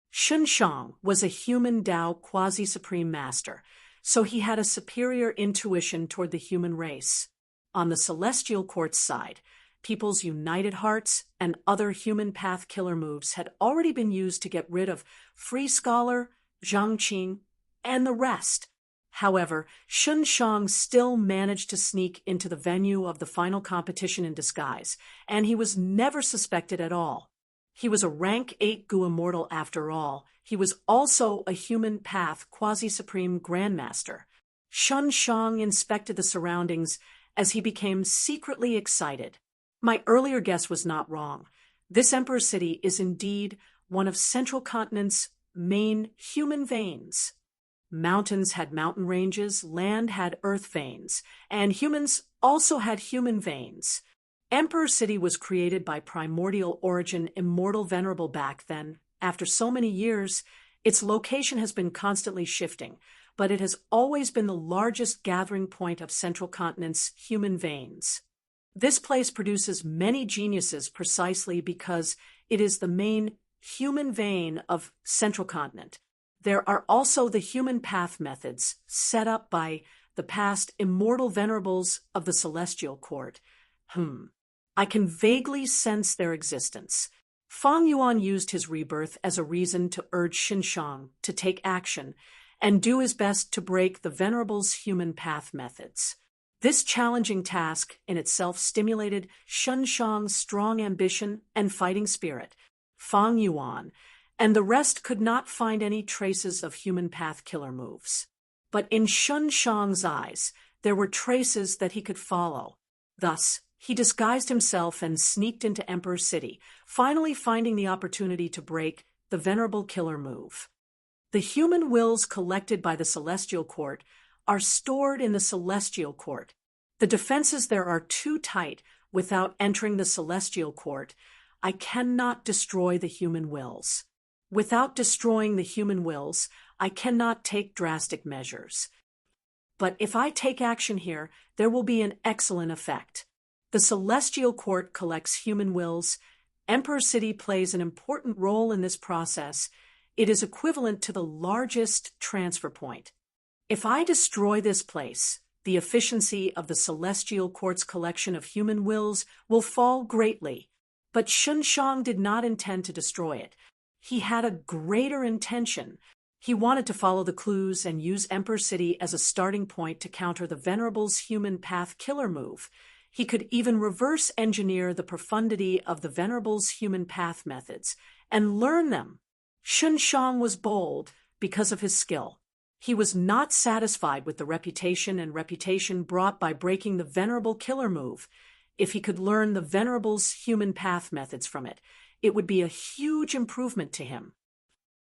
Shun Shang was a human Tao quasi-supreme master, so he had a superior intuition toward the human race. On the Celestial Court's side, People's United Hearts and other human path killer moves had already been used to get rid of Free Scholar, Zhang Qing, and the rest. However, Shun Shang still managed to sneak into the venue of the final competition in disguise, and he was never suspected at all. He was a rank 8 goo immortal after all. He was also a human path quasi-supreme grandmaster. Shun Shang inspected the surroundings as he became secretly excited. My earlier guess was not wrong. This Emperor City is indeed one of Central Continent's main human veins. Mountains had mountain ranges, land had earth veins, and humans also had human veins. Emperor City was created by primordial origin immortal venerable back then. After so many years, its location has been constantly shifting, but it has always been the largest gathering point of Central Continent's human veins. This place produces many geniuses precisely because it is the main human vein of Central Continent. There are also the human path methods set up by the past immortal venerables of the Celestial Court. I can vaguely sense their existence. Fang Yuan used his rebirth as a reason to urge Shun Shang to take action and do his best to break the venerables' human path methods. This challenging task in itself stimulated Shun Shang's strong ambition and fighting spirit. Fang Yuan and the rest could not find any traces of human path killer moves. But in Shun Shang's eyes, there were traces that he could follow. Thus, he disguised himself and sneaked into Emperor City, finally finding the opportunity to break the venerable killer move. The human wills collected by the Celestial Court are stored in the Celestial Court. The defenses there are too tight without entering the celestial court. I cannot destroy the human wills. Without destroying the human wills, I cannot take drastic measures. But if I take action here, there will be an excellent effect. The celestial court collects human wills. Emperor City plays an important role in this process. It is equivalent to the largest transfer point. If I destroy this place, the efficiency of the celestial court's collection of human wills will fall greatly. But Shunshang did not intend to destroy it. He had a greater intention. He wanted to follow the clues and use Emperor City as a starting point to counter the Venerable's human path killer move. He could even reverse engineer the profundity of the Venerable's human path methods and learn them. Shunshang was bold because of his skill. He was not satisfied with the reputation brought by breaking the Venerable killer move. If he could learn the Venerable's human path methods from it, it would be a huge improvement to him.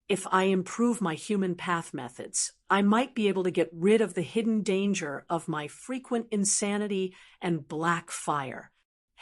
If I improve my human path methods, I might be able to get rid of the hidden danger of my frequent insanity and black fire.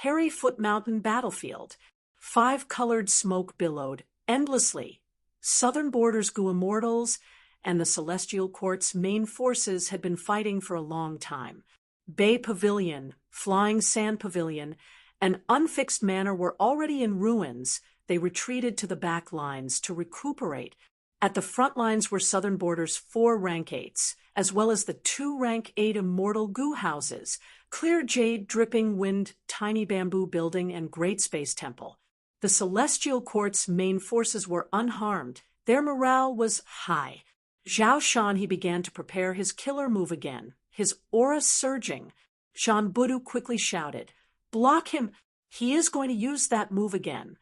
Harryfoot Mountain Battlefield. 5-colored smoke billowed endlessly. Southern Border's Goo Immortals and the Celestial Court's main forces had been fighting for a long time. Bay Pavilion, Flying Sand Pavilion, and Unfixed Manor were already in ruins. They retreated to the back lines to recuperate. At the front lines were Southern Border's 4 rank 8s, as well as the 2 rank 8 immortal goo houses, Clear Jade, Dripping Wind, Tiny Bamboo Building, and Great Space Temple. The Celestial Court's main forces were unharmed. Their morale was high. Zhao Shan he began to prepare his killer move again, his aura surging. Shan Budu quickly shouted, "Block him! He is going to use that move again."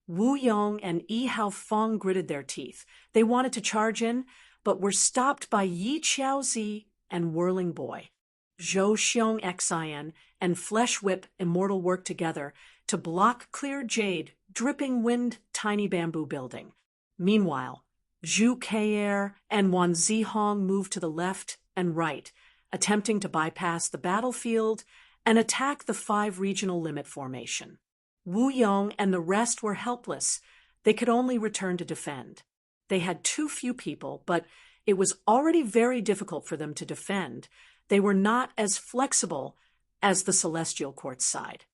Wu Yong and Yi Haofeng gritted their teeth. They wanted to charge in, but were stopped by Yi Qiaozi and Whirling Boy. Zhou Xiong Xian and Flesh Whip Immortal worked together to block Clear Jade, Dripping Wind, Tiny Bamboo Building. Meanwhile, Zhu Kei'er and Wan Zihong moved to the left and right, attempting to bypass the battlefield and attack the 5 regional limit formation. Wu Yong and the rest were helpless. They could only return to defend. They had too few people, but it was already very difficult for them to defend. They were not as flexible as the Celestial Court's side.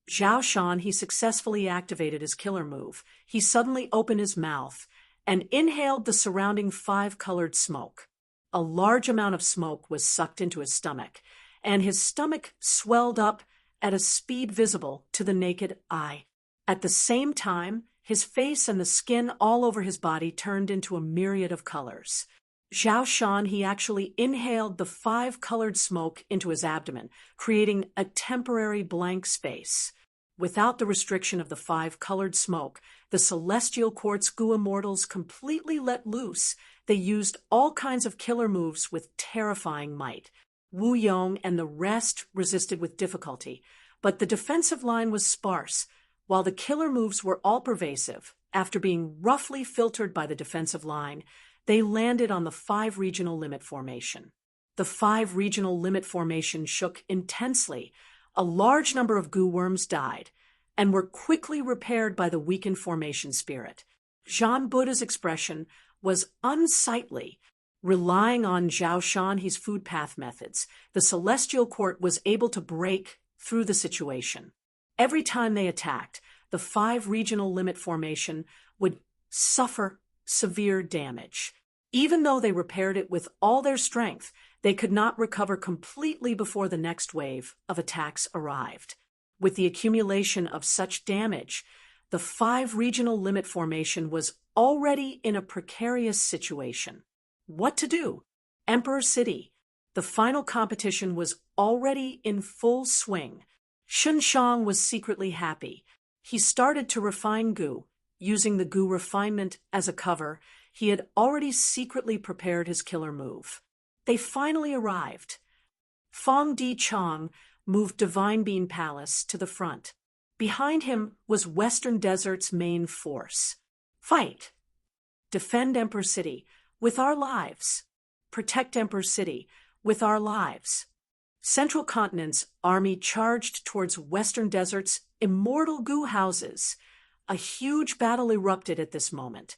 Zhao Shan he successfully activated his killer move. He suddenly opened his mouth and inhaled the surrounding 5-colored smoke. A large amount of smoke was sucked into his stomach, and his stomach swelled up at a speed visible to the naked eye. At the same time, his face and the skin all over his body turned into a myriad of colors. Zhao Shan he actually inhaled the 5-colored smoke into his abdomen, creating a temporary blank space. Without the restriction of the 5-colored smoke, the Celestial Court's Goo Immortals completely let loose. They used all kinds of killer moves with terrifying might. Wu Yong and the rest resisted with difficulty, but the defensive line was sparse, while the killer moves were all-pervasive. After being roughly filtered by the defensive line, they landed on the 5 regional limit formation. The 5 regional limit formation shook intensely. A large number of goo worms died and were quickly repaired by the weakened formation spirit. Zhan Buddha's expression was unsightly. Relying on Zhao Shan's food path methods, the Celestial Court was able to break through the situation. Every time they attacked, the 5 regional limit formation would suffer severe damage. Even though they repaired it with all their strength, they could not recover completely before the next wave of attacks arrived. With the accumulation of such damage, the 5 regional limit formation was already in a precarious situation. What to do? Emperor City. The final competition was already in full swing. Shunshang was secretly happy. He started to refine goo. Using the goo refinement as a cover, he had already secretly prepared his killer move. They finally arrived. Fong Di Chong moved Divine Bean Palace to the front. Behind him was Western Desert's main force. Fight! Defend Emperor City with our lives. Protect Emperor City with our lives. Central Continent's army charged towards Western Desert's immortal goo houses. A huge battle erupted at this moment.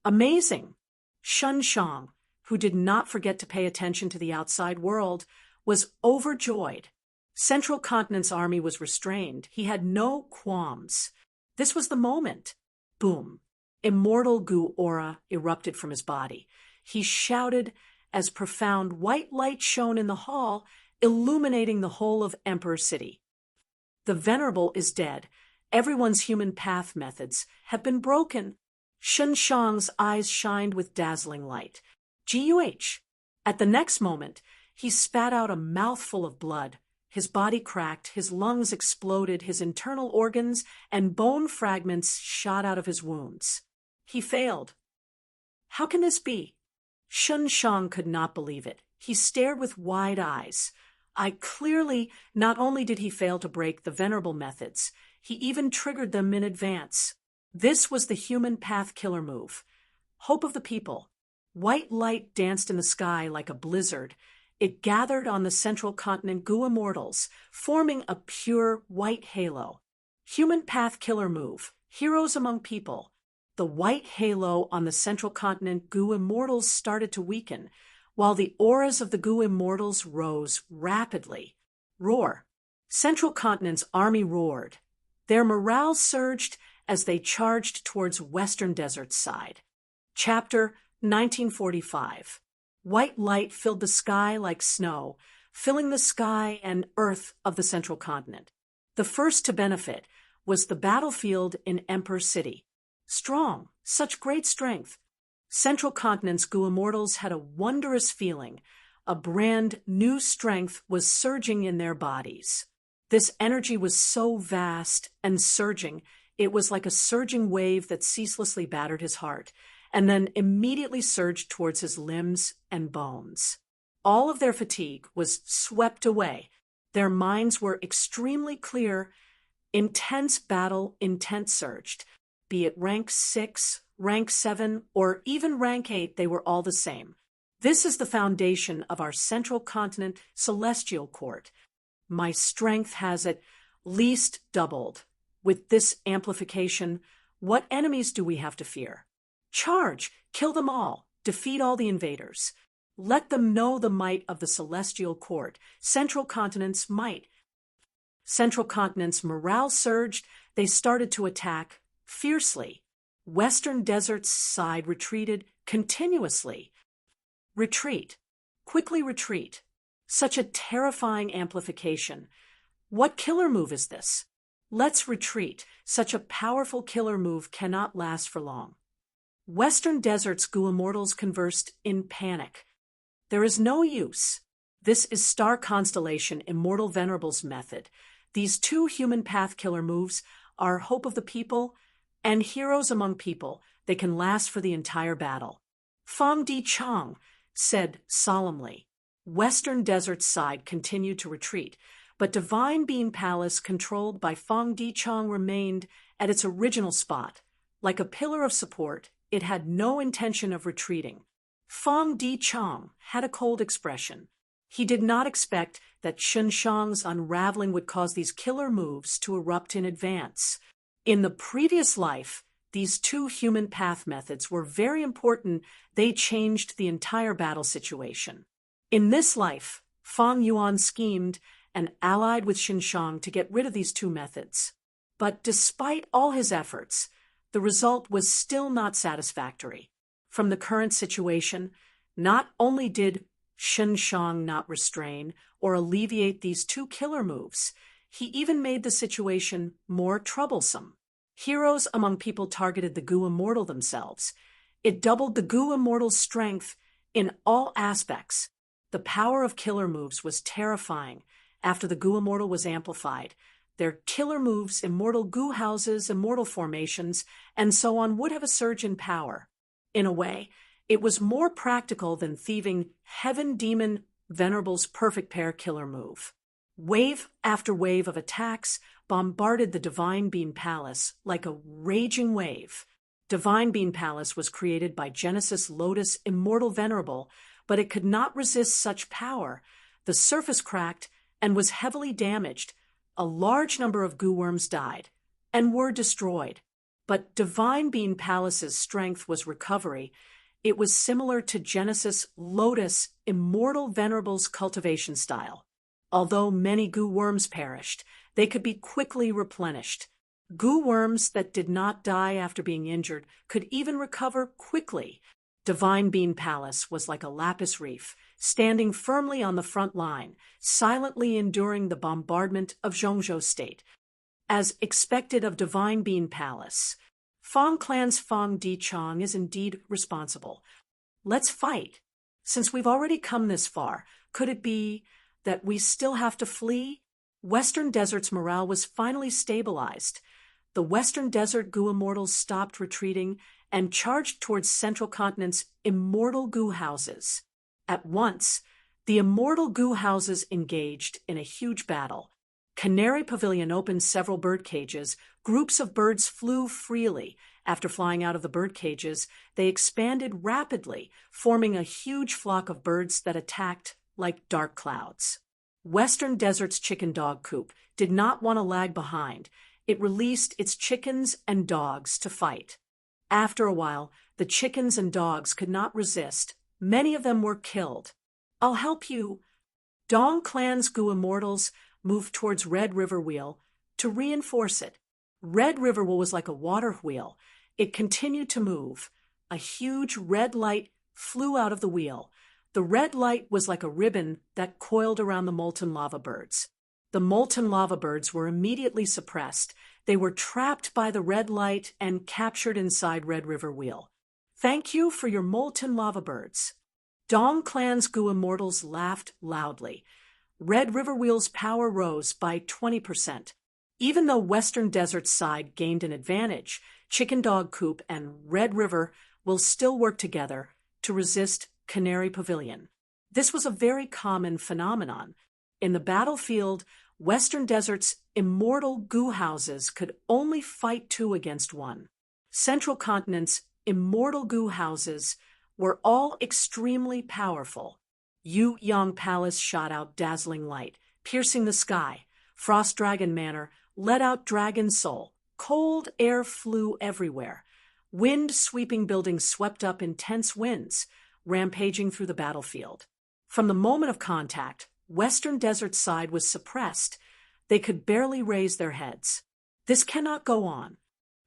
Amazing! Shun Shang, who did not forget to pay attention to the outside world, was overjoyed. Central Continent's army was restrained. He had no qualms. This was the moment. Boom! Immortal goo aura erupted from his body. He shouted as profound white light shone in the hall, illuminating the whole of Emperor City. The Venerable is dead. Everyone's human path methods have been broken. Shun Shang's eyes shined with dazzling light. Guh! At the next moment, he spat out a mouthful of blood. His body cracked, his lungs exploded, his internal organs and bone fragments shot out of his wounds. He failed. How can this be? Shun Shang could not believe it. He stared with wide eyes. Not only did he fail to break the Venerable methods, he even triggered them in advance. This was the human path killer move. Hope of the people. White light danced in the sky like a blizzard. It gathered on the Central Continent goo immortals, forming a pure white halo. Human path killer move. Heroes among people. The white halo on the Central Continent goo immortals started to weaken, while the auras of the goo immortals rose rapidly. Roar. Central Continent's army roared. Their morale surged as they charged towards Western Desert's side. Chapter 1945. White light filled the sky like snow, filling the sky and earth of the Central Continent. The first to benefit was the battlefield in Emperor City. Strong, such great strength. Central Continent's goo immortals had a wondrous feeling. A brand new strength was surging in their bodies. This energy was so vast and surging, it was like a surging wave that ceaselessly battered his heart, and then immediately surged towards his limbs and bones. All of their fatigue was swept away. Their minds were extremely clear. Intense battle intent surged. Be it rank 6, rank 7, or even rank 8, they were all the same. This is the foundation of our Central Continent Celestial Court. My strength has at least doubled. With this amplification, what enemies do we have to fear? Charge! Kill them all! Defeat all the invaders! Let them know the might of the Celestial Court, Central Continent's might. Central Continent's morale surged. They started to attack fiercely. Western Desert's side retreated continuously. Retreat. Quickly retreat. Such a terrifying amplification. What killer move is this? Let's retreat. Such a powerful killer move cannot last for long. Western Desert's goo immortals conversed in panic. There is no use. This is Star Constellation Immortal Venerable's method. These two human path killer moves are Hope of the People and Heroes Among People. They can last for the entire battle. Fang Di Chang said solemnly. Western Desert's side continued to retreat, but Divine Being Palace, controlled by Fang Di Chang, remained at its original spot. Like a pillar of support, it had no intention of retreating. Fang Di Chang had a cold expression. He did not expect that Shun Shang's unraveling would cause these killer moves to erupt in advance. In the previous life, these two human path methods were very important. They changed the entire battle situation. In this life, Fang Yuan schemed and allied with Shun Shang to get rid of these two methods. But despite all his efforts, the result was still not satisfactory. From the current situation, not only did Shun Shang not restrain or alleviate these two killer moves, he even made the situation more troublesome. Heroes Among People targeted the goo immortal themselves. It doubled the goo immortal's strength in all aspects. The power of killer moves was terrifying. After the goo immortal was amplified, their killer moves, immortal goo houses, immortal formations, and so on would have a surge in power. In a way, it was more practical than thieving Heaven Demon Venerable's perfect pair killer move. Wave after wave of attacks bombarded the Divine Being Palace like a raging wave. Divine Being Palace was created by Genesis Lotus Immortal Venerable, but it could not resist such power. The surface cracked and was heavily damaged. A large number of goo worms died and were destroyed. But Divine Bean Palace's strength was recovery. It was similar to Genesis Lotus Immortal Venerable's cultivation style. Although many goo worms perished, they could be quickly replenished. Goo worms that did not die after being injured could even recover quickly. Divine Bean Palace was like a lapis reef, standing firmly on the front line, silently enduring the bombardment of Zhongzhou State. As expected of Divine Bean Palace, Fang Clan's Fang Dichang is indeed responsible. Let's fight. Since we've already come this far, could it be that we still have to flee? Western Desert's morale was finally stabilized. The Western Desert Goo Immortals stopped retreating and charged towards Central Continent's immortal goo houses. At once, the immortal goo houses engaged in a huge battle. Canary Pavilion opened several bird cages. Groups of birds flew freely. After flying out of the bird cages, they expanded rapidly, forming a huge flock of birds that attacked like dark clouds. Western Desert's chicken dog coop did not want to lag behind. It released its chickens and dogs to fight. After a while, the chickens and dogs could not resist. Many of them were killed. I'll help you. Dong Clan's Goo Immortals moved towards Red River Wheel to reinforce it. Red River Wheel was like a water wheel. It continued to move. A huge red light flew out of the wheel. The red light was like a ribbon that coiled around the molten lava birds. The molten lava birds were immediately suppressed. They were trapped by the red light and captured inside Red River Wheel. Thank you for your molten lava birds. Dong Clan's Goo Immortals laughed loudly. Red River Wheel's power rose by 20%. Even though Western Desert's side gained an advantage, Chicken Dog Coop and Red River will still work together to resist Canary Pavilion. This was a very common phenomenon. In the battlefield, Western Desert's immortal goo houses could only fight 2 against 1. Central Continent's immortal goo houses were all extremely powerful. Yu Yang Palace shot out dazzling light, piercing the sky. Frost Dragon Manor let out dragon soul. Cold air flew everywhere. Wind-sweeping buildings swept up intense winds, rampaging through the battlefield. From the moment of contact, Western Desert's side was suppressed. They could barely raise their heads. This cannot go on.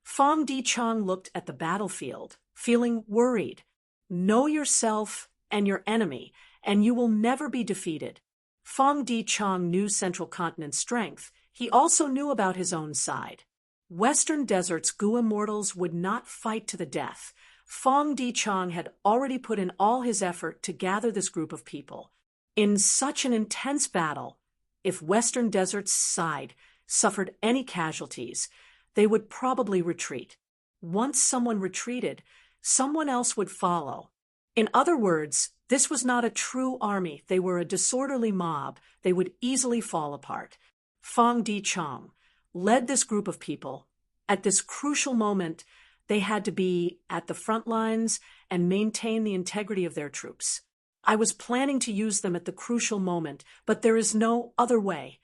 Fang Dichang looked at the battlefield, feeling worried. Know yourself and your enemy, and you will never be defeated. Fang Dichang knew Central Continent's strength. He also knew about his own side. Western Desert's Goo Immortals would not fight to the death. Fang Dichang had already put in all his effort to gather this group of people. In such an intense battle, if Western Desert's side suffered any casualties, they would probably retreat. Once someone retreated, someone else would follow. In other words, this was not a true army. They were a disorderly mob. They would easily fall apart. Fang Dichang led this group of people. At this crucial moment, they had to be at the front lines and maintain the integrity of their troops. I was planning to use them at the crucial moment, but there is no other way.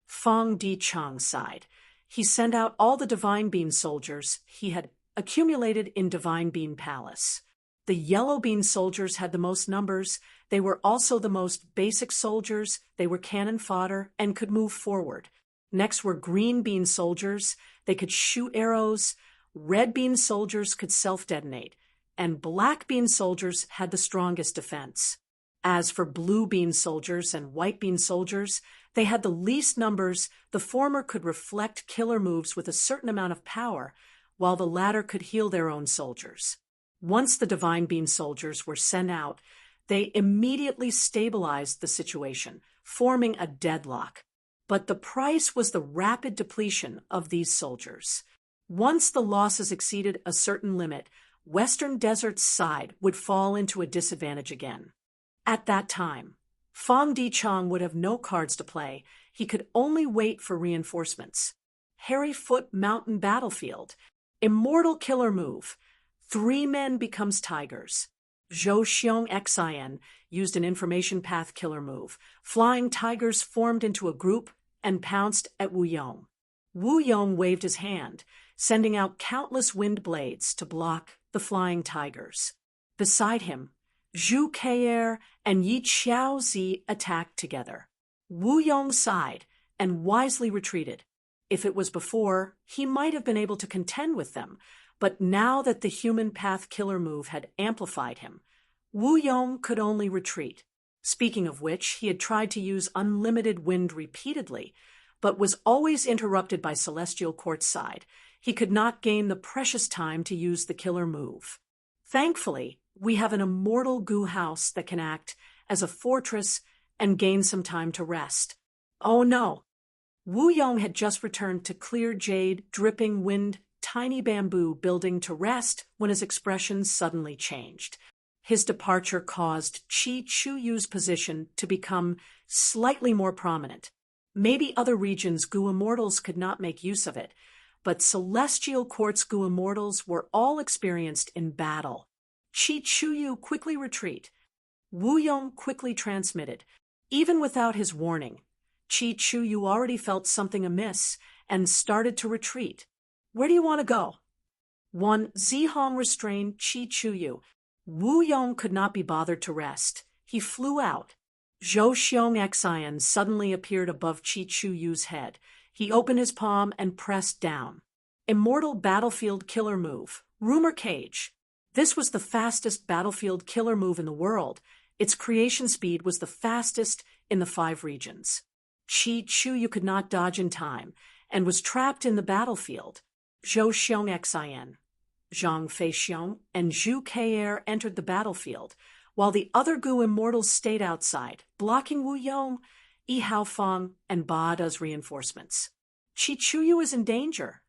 Fang Dichang sighed. He sent out all the Divine Bean soldiers he had accumulated in Divine Bean Palace. The Yellow Bean soldiers had the most numbers. They were also the most basic soldiers. They were cannon fodder and could move forward. Next were Green Bean soldiers. They could shoot arrows. Red Bean soldiers could self-detonate. And Black Bean soldiers had the strongest defense. As for Blue Bean soldiers and White Bean soldiers, they had the least numbers. The former could reflect killer moves with a certain amount of power, while the latter could heal their own soldiers. Once the Divine Bean soldiers were sent out, they immediately stabilized the situation, forming a deadlock. But the price was the rapid depletion of these soldiers. Once the losses exceeded a certain limit, Western Desert's side would fall into a disadvantage again. At that time, Fang Dichang would have no cards to play. He could only wait for reinforcements. Hairy Foot Mountain Battlefield. Immortal killer move. 3 men becomes tigers. Zhou Xiong Xian used an information path killer move. Flying tigers formed into a group and pounced at Wu Yong. Wu Yong waved his hand, sending out countless wind blades to block the flying tigers. Beside him, Zhu Kei'er and Yi Xiaozi attacked together. Wu Yong sighed and wisely retreated. If it was before, he might have been able to contend with them, but now that the human path killer move had amplified him, Wu Yong could only retreat. Speaking of which, he had tried to use unlimited wind repeatedly, but was always interrupted by Celestial Court's side. He could not gain the precious time to use the killer move. Thankfully, we have an immortal goo house that can act as a fortress and gain some time to rest. Oh no! Wu Yong had just returned to clear jade, dripping wind, tiny bamboo building to rest when his expression suddenly changed. His departure caused Qi Chuyu's position to become slightly more prominent. Maybe other regions' goo immortals could not make use of it, but Celestial Court's goo immortals were all experienced in battle. Qi Chuyu quickly retreat. Wu Yong quickly transmitted. Even without his warning, Qi Chuyu already felt something amiss and started to retreat. Where do you want to go? 1. Zihong restrained Qi Chuyu. Wu Yong could not be bothered to rest. He flew out. Zhou Xiong Xian suddenly appeared above Qi Chuyu's head. He opened his palm and pressed down. Immortal battlefield killer move. Rumor Cage. This was the fastest battlefield killer move in the world. Its creation speed was the fastest in the 5 regions. Qi Chuyu could not dodge in time and was trapped in the battlefield. Zhou Xiong Xian, Zhang Feixiong, and Zhu Kei'er entered the battlefield, while the other goo immortals stayed outside, blocking Wu Yong, Yi Haofeng, and Ba Da's reinforcements. Qi Chuyu is in danger.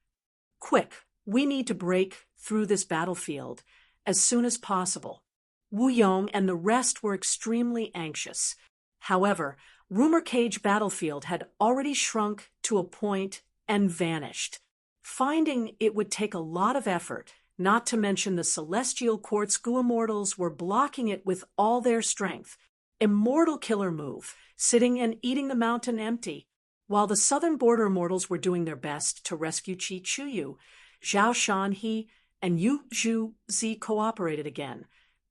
Quick, we need to break through this battlefield as soon as possible. Wu Yong and the rest were extremely anxious. However, Rumor Cage Battlefield had already shrunk to a point and vanished. Finding it would take a lot of effort, not to mention the Celestial Court's goo immortals were blocking it with all their strength. Immortal killer move, sitting and eating the mountain empty. While the southern border immortals were doing their best to rescue Qi Chuyu, Zhao Shanhe and Yu Zhu Zi cooperated again,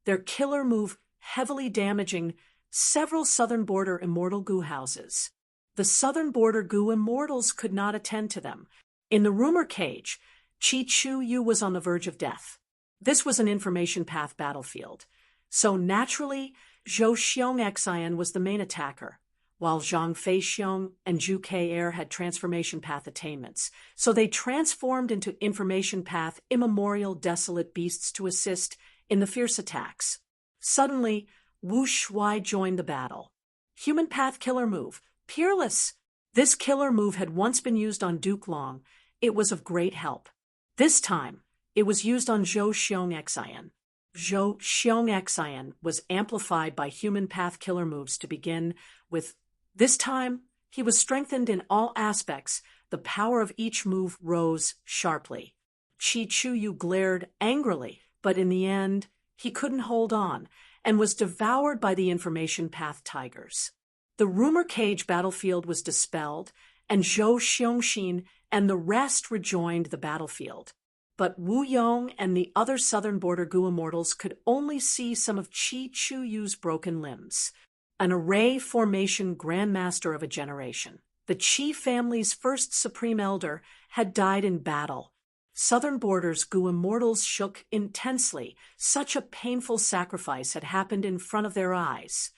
their killer move heavily damaging several southern border immortal goo houses. The southern border goo immortals could not attend to them. In the Rumor Cage, Qi Chuyu was on the verge of death. This was an information path battlefield, so naturally, Zhou Xiong Xian was the main attacker, while Zhang Feixiong and Zhu Kei'er had transformation path attainments, so they transformed into information path immemorial desolate beasts to assist in the fierce attacks. Suddenly, Wu Shuai joined the battle. Human path killer move, Peerless. This killer move had once been used on Duke Long. It was of great help. This time, it was used on Zhou Xiong Xian. Zhou Xiong Xian was amplified by human path killer moves to begin with. This time, he was strengthened in all aspects. The power of each move rose sharply. Qi Chuyu glared angrily, but in the end, he couldn't hold on and was devoured by the information path tigers. The Rumor Cage battlefield was dispelled, and Zhou Xiongxin and the rest rejoined the battlefield. But Wu Yong and the other southern border goo immortals could only see some of Qi Chuyu's broken limbs. An array formation grandmaster of a generation, the Qi family's first supreme elder, had died in battle. Southern borders goo immortals shook intensely. Such a painful sacrifice had happened in front of their eyes.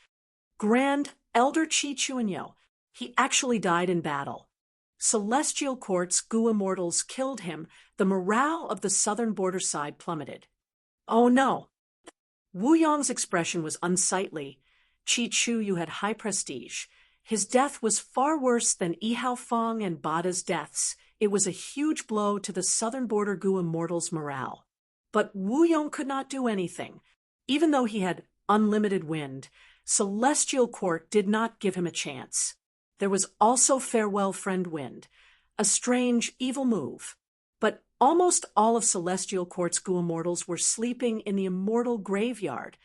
Grand Elder Qi Chuanyo, he actually died in battle. Celestial Court's goo immortals killed him. The morale of the southern border side plummeted. Oh no! Wu Yong's expression was unsightly. Qi Chuyu had high prestige. His death was far worse than Yi Haofeng and Ba Da's deaths. It was a huge blow to the southern border goo immortals' morale. But Wu Yong could not do anything. Even though he had unlimited wind, Celestial Court did not give him a chance. There was also Farewell Friend Wind, a strange, evil move. But almost all of Celestial Court's goo immortals were sleeping in the immortal graveyard.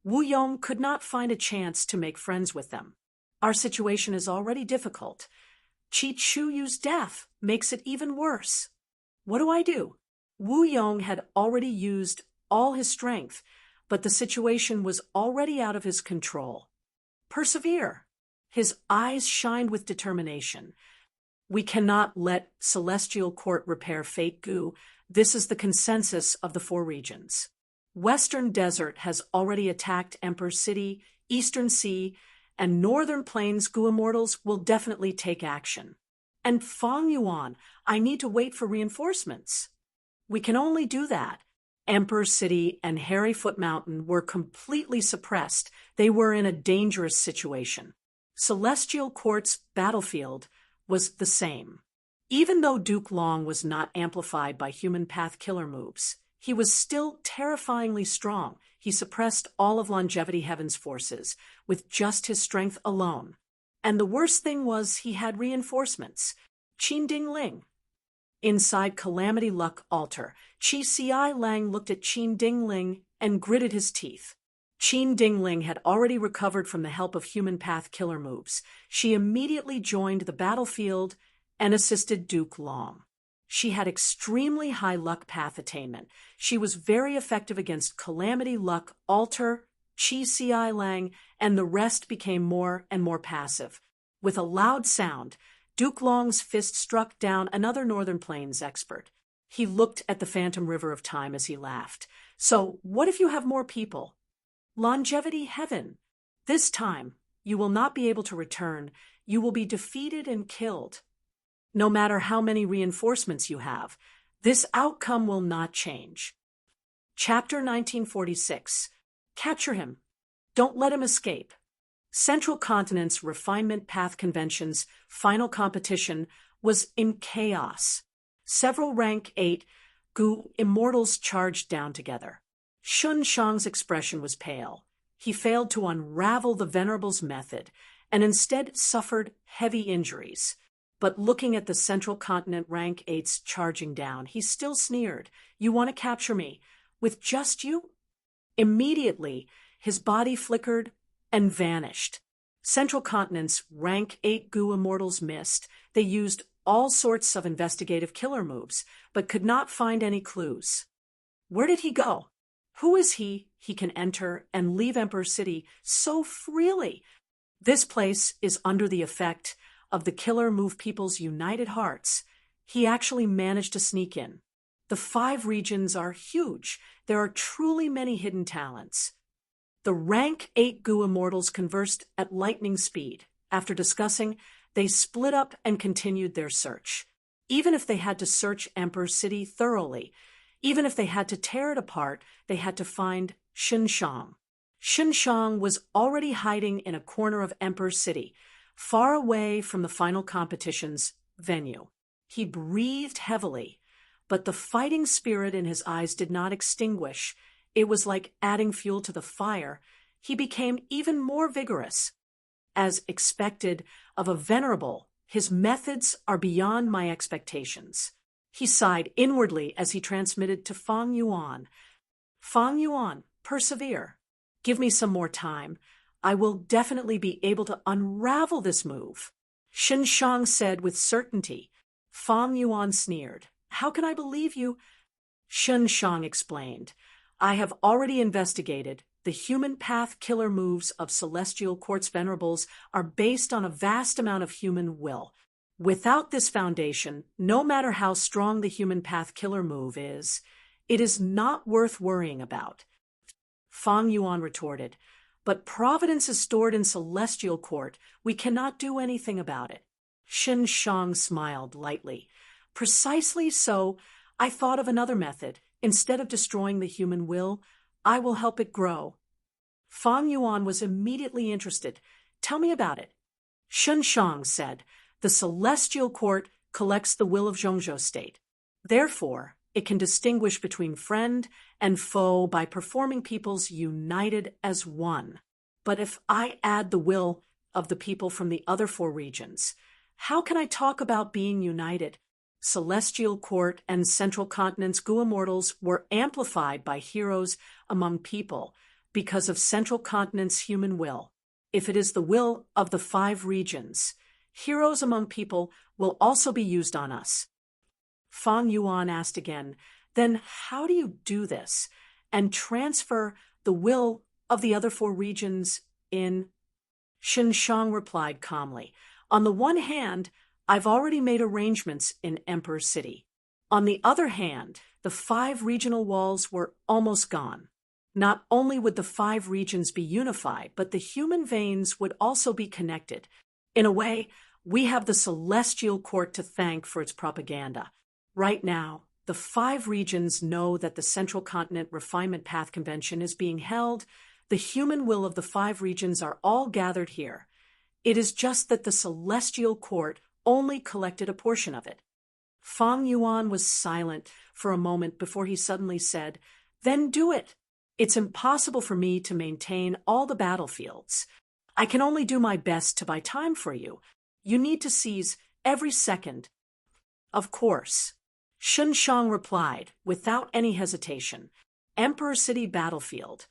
Wu Yong could not find a chance to make friends with them. Our situation is already difficult. Qi Chu Yu's death makes it even worse. What do I do? Wu Yong had already used all his strength, but the situation was already out of his control. Persevere. His eyes shined with determination. We cannot let Celestial Court repair fake Gu. This is the consensus of the four regions. Western Desert has already attacked Emperor City, Eastern Sea, and Northern Plains Gu Immortals will definitely take action. And Fang Yuan, I need to wait for reinforcements. We can only do that. Emperor City and Harryfoot Mountain were completely suppressed. They were in a dangerous situation. Celestial Court's battlefield was the same. Even though Duke Long was not amplified by human path killer moves, he was still terrifyingly strong. He suppressed all of Longevity Heaven's forces with just his strength alone. And the worst thing was he had reinforcements. Qin Ding Ling. Inside Calamity Luck Altar, Qi Ci Lang looked at Qin Ding Ling and gritted his teeth. Qin Ding Ling had already recovered from the help of human path killer moves. She immediately joined the battlefield and assisted Duke Long. She had extremely high luck path attainment. She was very effective against Calamity Luck Altar, Qi Ci Lang, and the rest became more and more passive. With a loud sound, Duke Long's fist struck down another Northern Plains expert. He looked at the Phantom River of Time as he laughed. So, what if you have more people? Longevity Heaven. This time, you will not be able to return. You will be defeated and killed. No matter how many reinforcements you have, this outcome will not change. Chapter 1946. Capture him. Don't let him escape. Central Continent's Refinement Path Convention's final competition was in chaos. Several rank 8 Gu Immortals charged down together. Shun Shang's expression was pale. He failed to unravel the Venerable's method and instead suffered heavy injuries. But looking at the Central Continent rank 8s charging down, he still sneered. You want to capture me? With just you? Immediately, his body flickered and vanished. Central Continent's rank 8 Gu Immortals missed. They used all sorts of investigative killer moves, but could not find any clues. Where did he go? Who is he? He can enter and leave Emperor City so freely. This place is under the effect of the killer move people's united hearts. He actually managed to sneak in. The 5 regions are huge. There are truly many hidden talents. The rank 8 Gu Immortals conversed at lightning speed. After discussing, they split up and continued their search. Even if they had to search Emperor City thoroughly, even if they had to tear it apart, they had to find Shun Shang. Shun Shang was already hiding in a corner of Emperor City, far away from the final competition's venue. He breathed heavily, but the fighting spirit in his eyes did not extinguish. It was like adding fuel to the fire. He became even more vigorous. As expected of a venerable, his methods are beyond my expectations. He sighed inwardly as he transmitted to Fang Yuan. Fang Yuan, persevere. Give me some more time. I will definitely be able to unravel this move. Shun Shang said with certainty. Fang Yuan sneered. How can I believe you? Shun Shang explained. I have already investigated. The human path killer moves of Celestial Quartz Venerables are based on a vast amount of human will. Without this foundation, no matter how strong the human path killer move is, it is not worth worrying about. Fang Yuan retorted. But providence is stored in Celestial Court. We cannot do anything about it. Shun Shang smiled lightly. Precisely so, I thought of another method. Instead of destroying the human will, I will help it grow. Fang Yuan was immediately interested. Tell me about it. Shun Shang said, the Celestial Court collects the will of Zhongzhou State. Therefore, it can distinguish between friend and foe by performing peoples united as one. But if I add the will of the people from the other 4 regions, how can I talk about being united? Celestial Court and Central Continent's Gu Immortals were amplified by heroes among people, because of Central Continent's human will. If it is the will of the 5 regions, heroes among people will also be used on us. Fang Yuan asked again, then how do you do this and transfer the will of the other 4 regions in? Xin Shang replied calmly, on the one hand, I've already made arrangements in Emperor City. On the other hand, the 5 regional walls were almost gone. Not only would the 5 regions be unified, but the human veins would also be connected. In a way, we have the Celestial Court to thank for its propaganda. Right now, the 5 regions know that the Central Continent Refinement Path Convention is being held. The human will of the 5 regions are all gathered here. It is just that the Celestial Court only collected a portion of it. Fang Yuan was silent for a moment before he suddenly said, then do it. It's impossible for me to maintain all the battlefields. I can only do my best to buy time for you. You need to seize every second. Of course. Xin Shang replied, without any hesitation. Emperor City battlefield.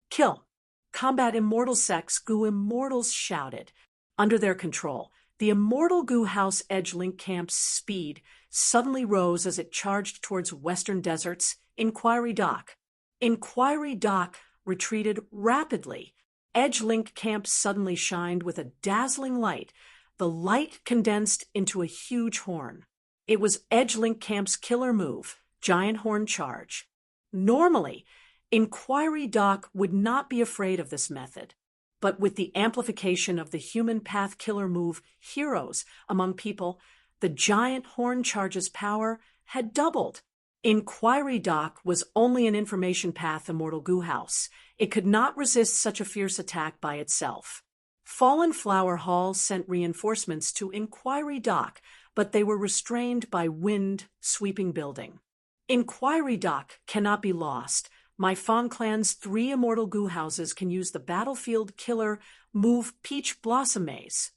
Kill. Combat Immortal Sects Gu Immortals shouted. Under their control, the Immortal Gu House Edge Link Camp's speed suddenly rose as it charged towards Western Desert's Inquiry Dock. Inquiry Dock retreated rapidly. Edge Link Camp suddenly shined with a dazzling light. The light condensed into a huge horn. It was Edge Link Camp's killer move, Giant Horn Charge. Normally, Inquiry Dock would not be afraid of this method. But with the amplification of the human path killer move Heroes among people, the Giant Horn Charge's power had doubled. Inquiry Dock was only an information path Immortal Gu House. It could not resist such a fierce attack by itself. Fallen Flower Hall sent reinforcements to Inquiry Dock, but they were restrained by wind sweeping building. Inquiry Dock cannot be lost. My Fang Clan's 3 Immortal Gu houses can use the battlefield killer move Peach Blossom Maze.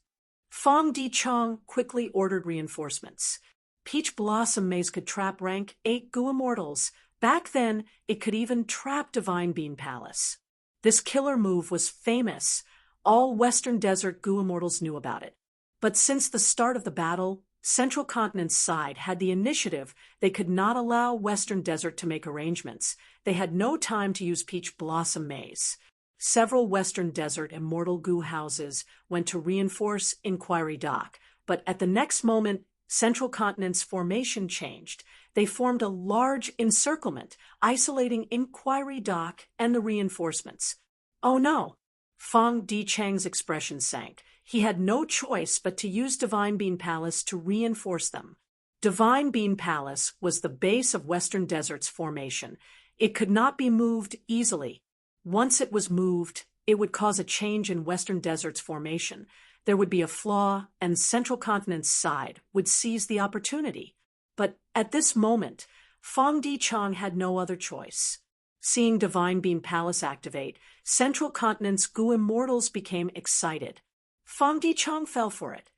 Fang Di Chong quickly ordered reinforcements. Peach Blossom Maze could trap rank 8 Gu Immortals. Back then, it could even trap Divine Bean Palace. This killer move was famous. All Western Desert Gu Immortals knew about it. But since the start of the battle, Central Continent's side had the initiative. They could not allow Western Desert to make arrangements. They had no time to use Peach Blossom Maze. Several Western Desert Immortal Gu houses went to reinforce Inquiry Dock, but at the next moment, Central Continent's formation changed. They formed a large encirclement, isolating Inquiry Dock and the reinforcements. Oh no! Fang Di Chang's expression sank. He had no choice but to use Divine Bean Palace to reinforce them. Divine Bean Palace was the base of Western Desert's formation. It could not be moved easily. Once it was moved, it would cause a change in Western Desert's formation. There would be a flaw, and Central Continent's side would seize the opportunity. But at this moment, Fang Di Chong had no other choice. Seeing Divine Bean Palace activate, Central Continent's Gu Immortals became excited. Fang Di Chong fell for it.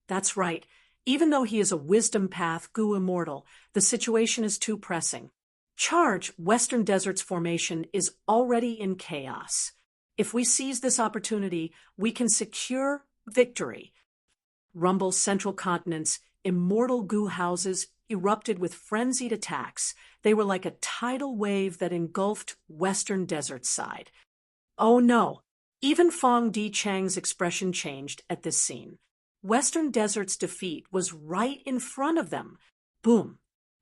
That's right. Even though he is a Wisdom Path Gu Immortal, the situation is too pressing. Charge Western Desert's formation is already in chaos. If we seize this opportunity, we can secure victory. Rumble Central Continent's Immortal Gu houses erupted with frenzied attacks. They were like a tidal wave that engulfed Western Desert's side. Oh no! Even Fang Di Chang's expression changed at this scene. Western Desert's defeat was right in front of them. Boom!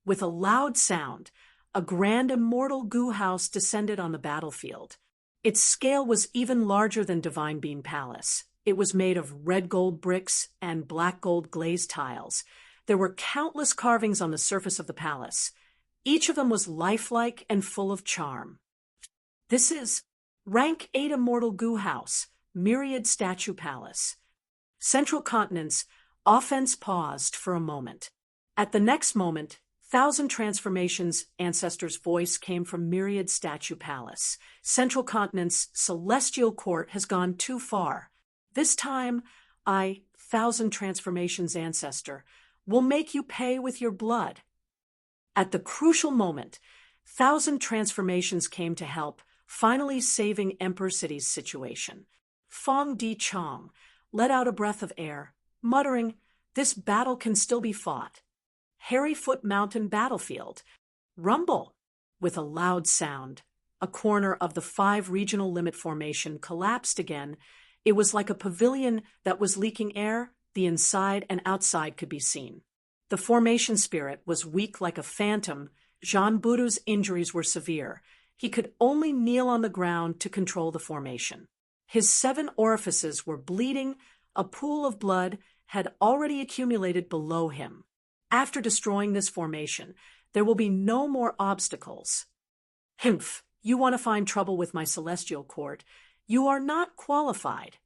With a loud sound, a grand Immortal Gu house descended on the battlefield. Its scale was even larger than Divine Bean Palace. It was made of red gold bricks and black gold glazed tiles. There were countless carvings on the surface of the palace. Each of them was lifelike and full of charm. This is Rank 8 Immortal Gu House, Myriad Statue Palace. Central Continent's offense paused for a moment. At the next moment, Thousand Transformations' ancestor's voice came from Myriad Statue Palace. Central Continent's celestial court has gone too far. This time, I, Thousand Transformations' ancestor, will make you pay with your blood. At the crucial moment, Thousand Transformations came to help. finally saving Emperor City's situation. Fong Di Chong let out a breath of air, muttering, "This battle can still be fought." Harryfoot Mountain Battlefield. Rumble. With a loud sound, a corner of the 5 regional limit formation collapsed again. It was like a pavilion that was leaking air. The inside and outside could be seen. The formation spirit was weak like a phantom. Jean Budu's injuries were severe. He could only kneel on the ground to control the formation. His 7 orifices were bleeding. A pool of blood had already accumulated below him. After destroying this formation, there will be no more obstacles. Humph, you want to find trouble with my celestial court. You are not qualified.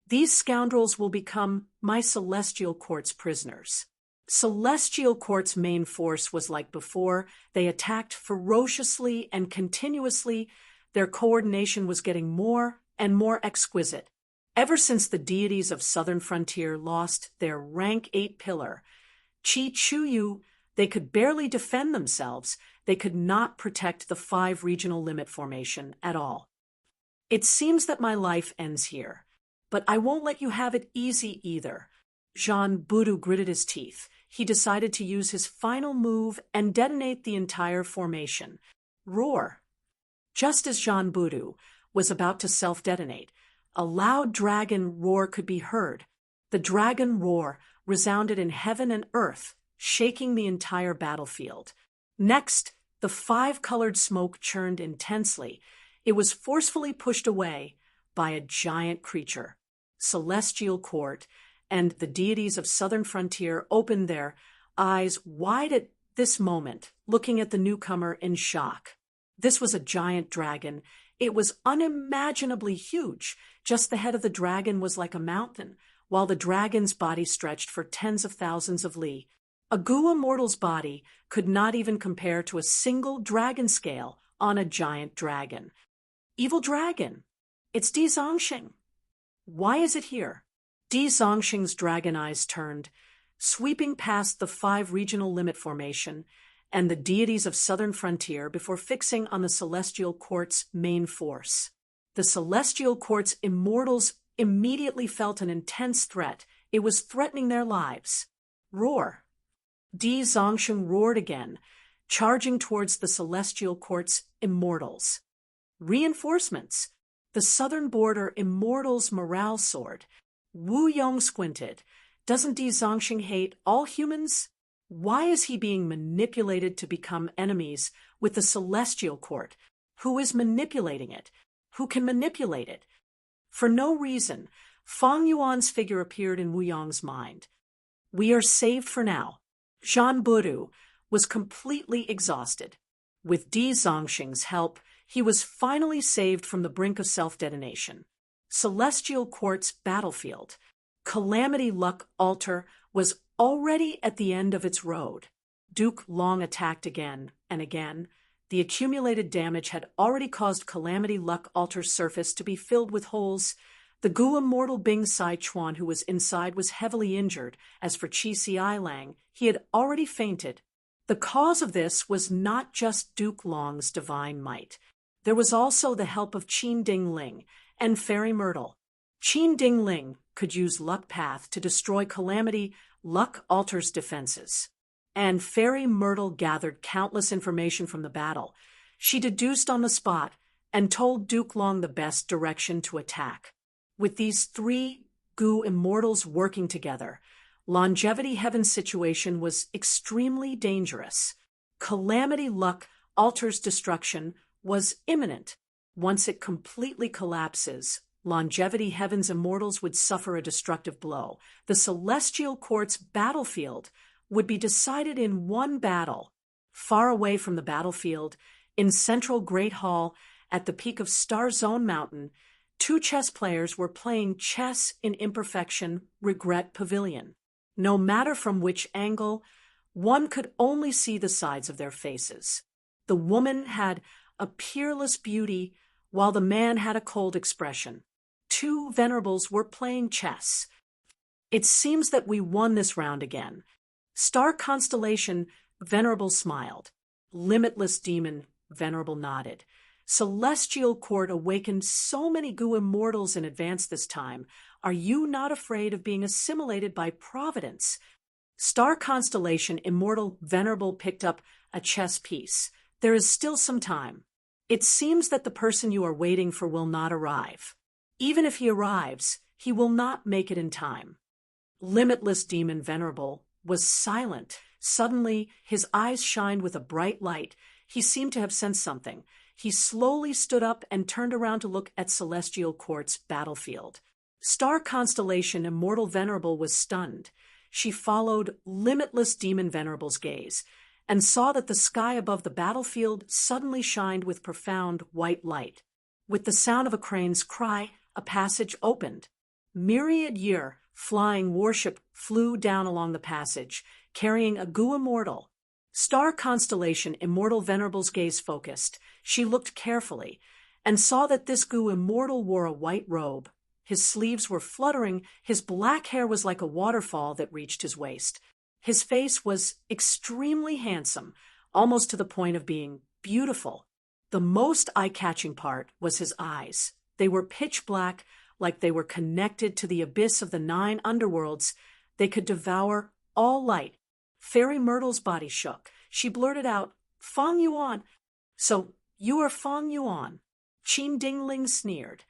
These scoundrels will become my celestial court's prisoners. Celestial Court's main force was like before. They attacked ferociously and continuously. Their coordination was getting more and more exquisite. Ever since the deities of Southern Frontier lost their rank 8 pillar, Chi Chuyu, they could barely defend themselves. They could not protect the 5 regional limit formation at all. It seems that my life ends here, but I won't let you have it easy either. Jean Budu gritted his teeth. He decided to use his final move and detonate the entire formation. Roar! Just as Jean Budu was about to self-detonate, a loud dragon roar could be heard. The dragon roar resounded in heaven and earth, shaking the entire battlefield. Next, the 5-colored smoke churned intensely. It was forcefully pushed away by a giant creature. Celestial Court and the deities of Southern Frontier opened their eyes wide at this moment, looking at the newcomer in shock. This was a giant dragon. It was unimaginably huge. Just the head of the dragon was like a mountain, while the dragon's body stretched for tens of thousands of li. A Gua mortal's body could not even compare to a single dragon scale on a giant dragon. Evil dragon! It's Di Zongxing. Why is it here? Di Zongxing's dragon eyes turned, sweeping past the 5 regional limit formation and the deities of Southern Frontier before fixing on the Celestial Court's main force. The Celestial Court's immortals immediately felt an intense threat. It was threatening their lives. Roar! Di Zongxing roared again, charging towards the Celestial Court's immortals. Reinforcements! The Southern Border Immortals Morale Sword. Wu Yong squinted. Doesn't Di Zongxing hate all humans? Why is he being manipulated to become enemies with the Celestial Court? Who is manipulating it? Who can manipulate it? For no reason, Fang Yuan's figure appeared in Wu Yong's mind. We are saved for now. Jean Budu was completely exhausted. With Di Zongxing's help, he was finally saved from the brink of self-detonation. Celestial Court's battlefield. Calamity Luck Altar was already at the end of its road. Duke Long attacked again and again. The accumulated damage had already caused Calamity Luck Altar's surface to be filled with holes. The Gua mortal Bing Sai Chuan, who was inside, was heavily injured. As for Chi Si Lang, he had already fainted. The cause of this was not just Duke Long's divine might. There was also the help of Qin Ding Ling and Fairy Myrtle. Qin Ding Ling could use Luck Path to destroy Calamity Luck Altar's defenses. And Fairy Myrtle gathered countless information from the battle. She deduced on the spot and told Duke Long the best direction to attack. With these 3 Gu immortals working together, Longevity Heaven's situation was extremely dangerous. Calamity Luck Altar's destruction was imminent. Once it completely collapses, Longevity Heaven's immortals would suffer a destructive blow. The Celestial Court's battlefield would be decided in one battle. Far away from the battlefield, in Central Great Hall, at the peak of Star Zone Mountain, 2 chess players were playing chess in imperfection, Regret Pavilion. No matter from which angle, one could only see the sides of their faces. The woman had a peerless beauty, while the man had a cold expression. 2 venerables were playing chess. It seems that we won this round again. Star Constellation, Venerable smiled. Limitless Demon, Venerable nodded. Celestial Court awakened so many Gu immortals in advance this time. Are you not afraid of being assimilated by Providence? Star Constellation Immortal Venerable picked up a chess piece. There is still some time. It seems that the person you are waiting for will not arrive. Even if he arrives, he will not make it in time. Limitless Demon Venerable was silent. Suddenly, his eyes shined with a bright light. He seemed to have sensed something. He slowly stood up and turned around to look at Celestial Court's battlefield. Star Constellation Immortal Venerable was stunned. She followed Limitless Demon Venerable's gaze and saw that the sky above the battlefield suddenly shined with profound white light. With the sound of a crane's cry, a passage opened. Myriad Year flying warship flew down along the passage, carrying a Gu immortal. Star Constellation Immortal Venerable's gaze focused. She looked carefully and saw that this Gu immortal wore a white robe. His sleeves were fluttering, his black hair was like a waterfall that reached his waist. His face was extremely handsome, almost to the point of being beautiful. The most eye-catching part was his eyes. They were pitch black, like they were connected to the abyss of the 9 underworlds. They could devour all light. Fairy Myrtle's body shook. She blurted out, "Fang Yuan." "So you are Fang Yuan?" Qin Dingling sneered.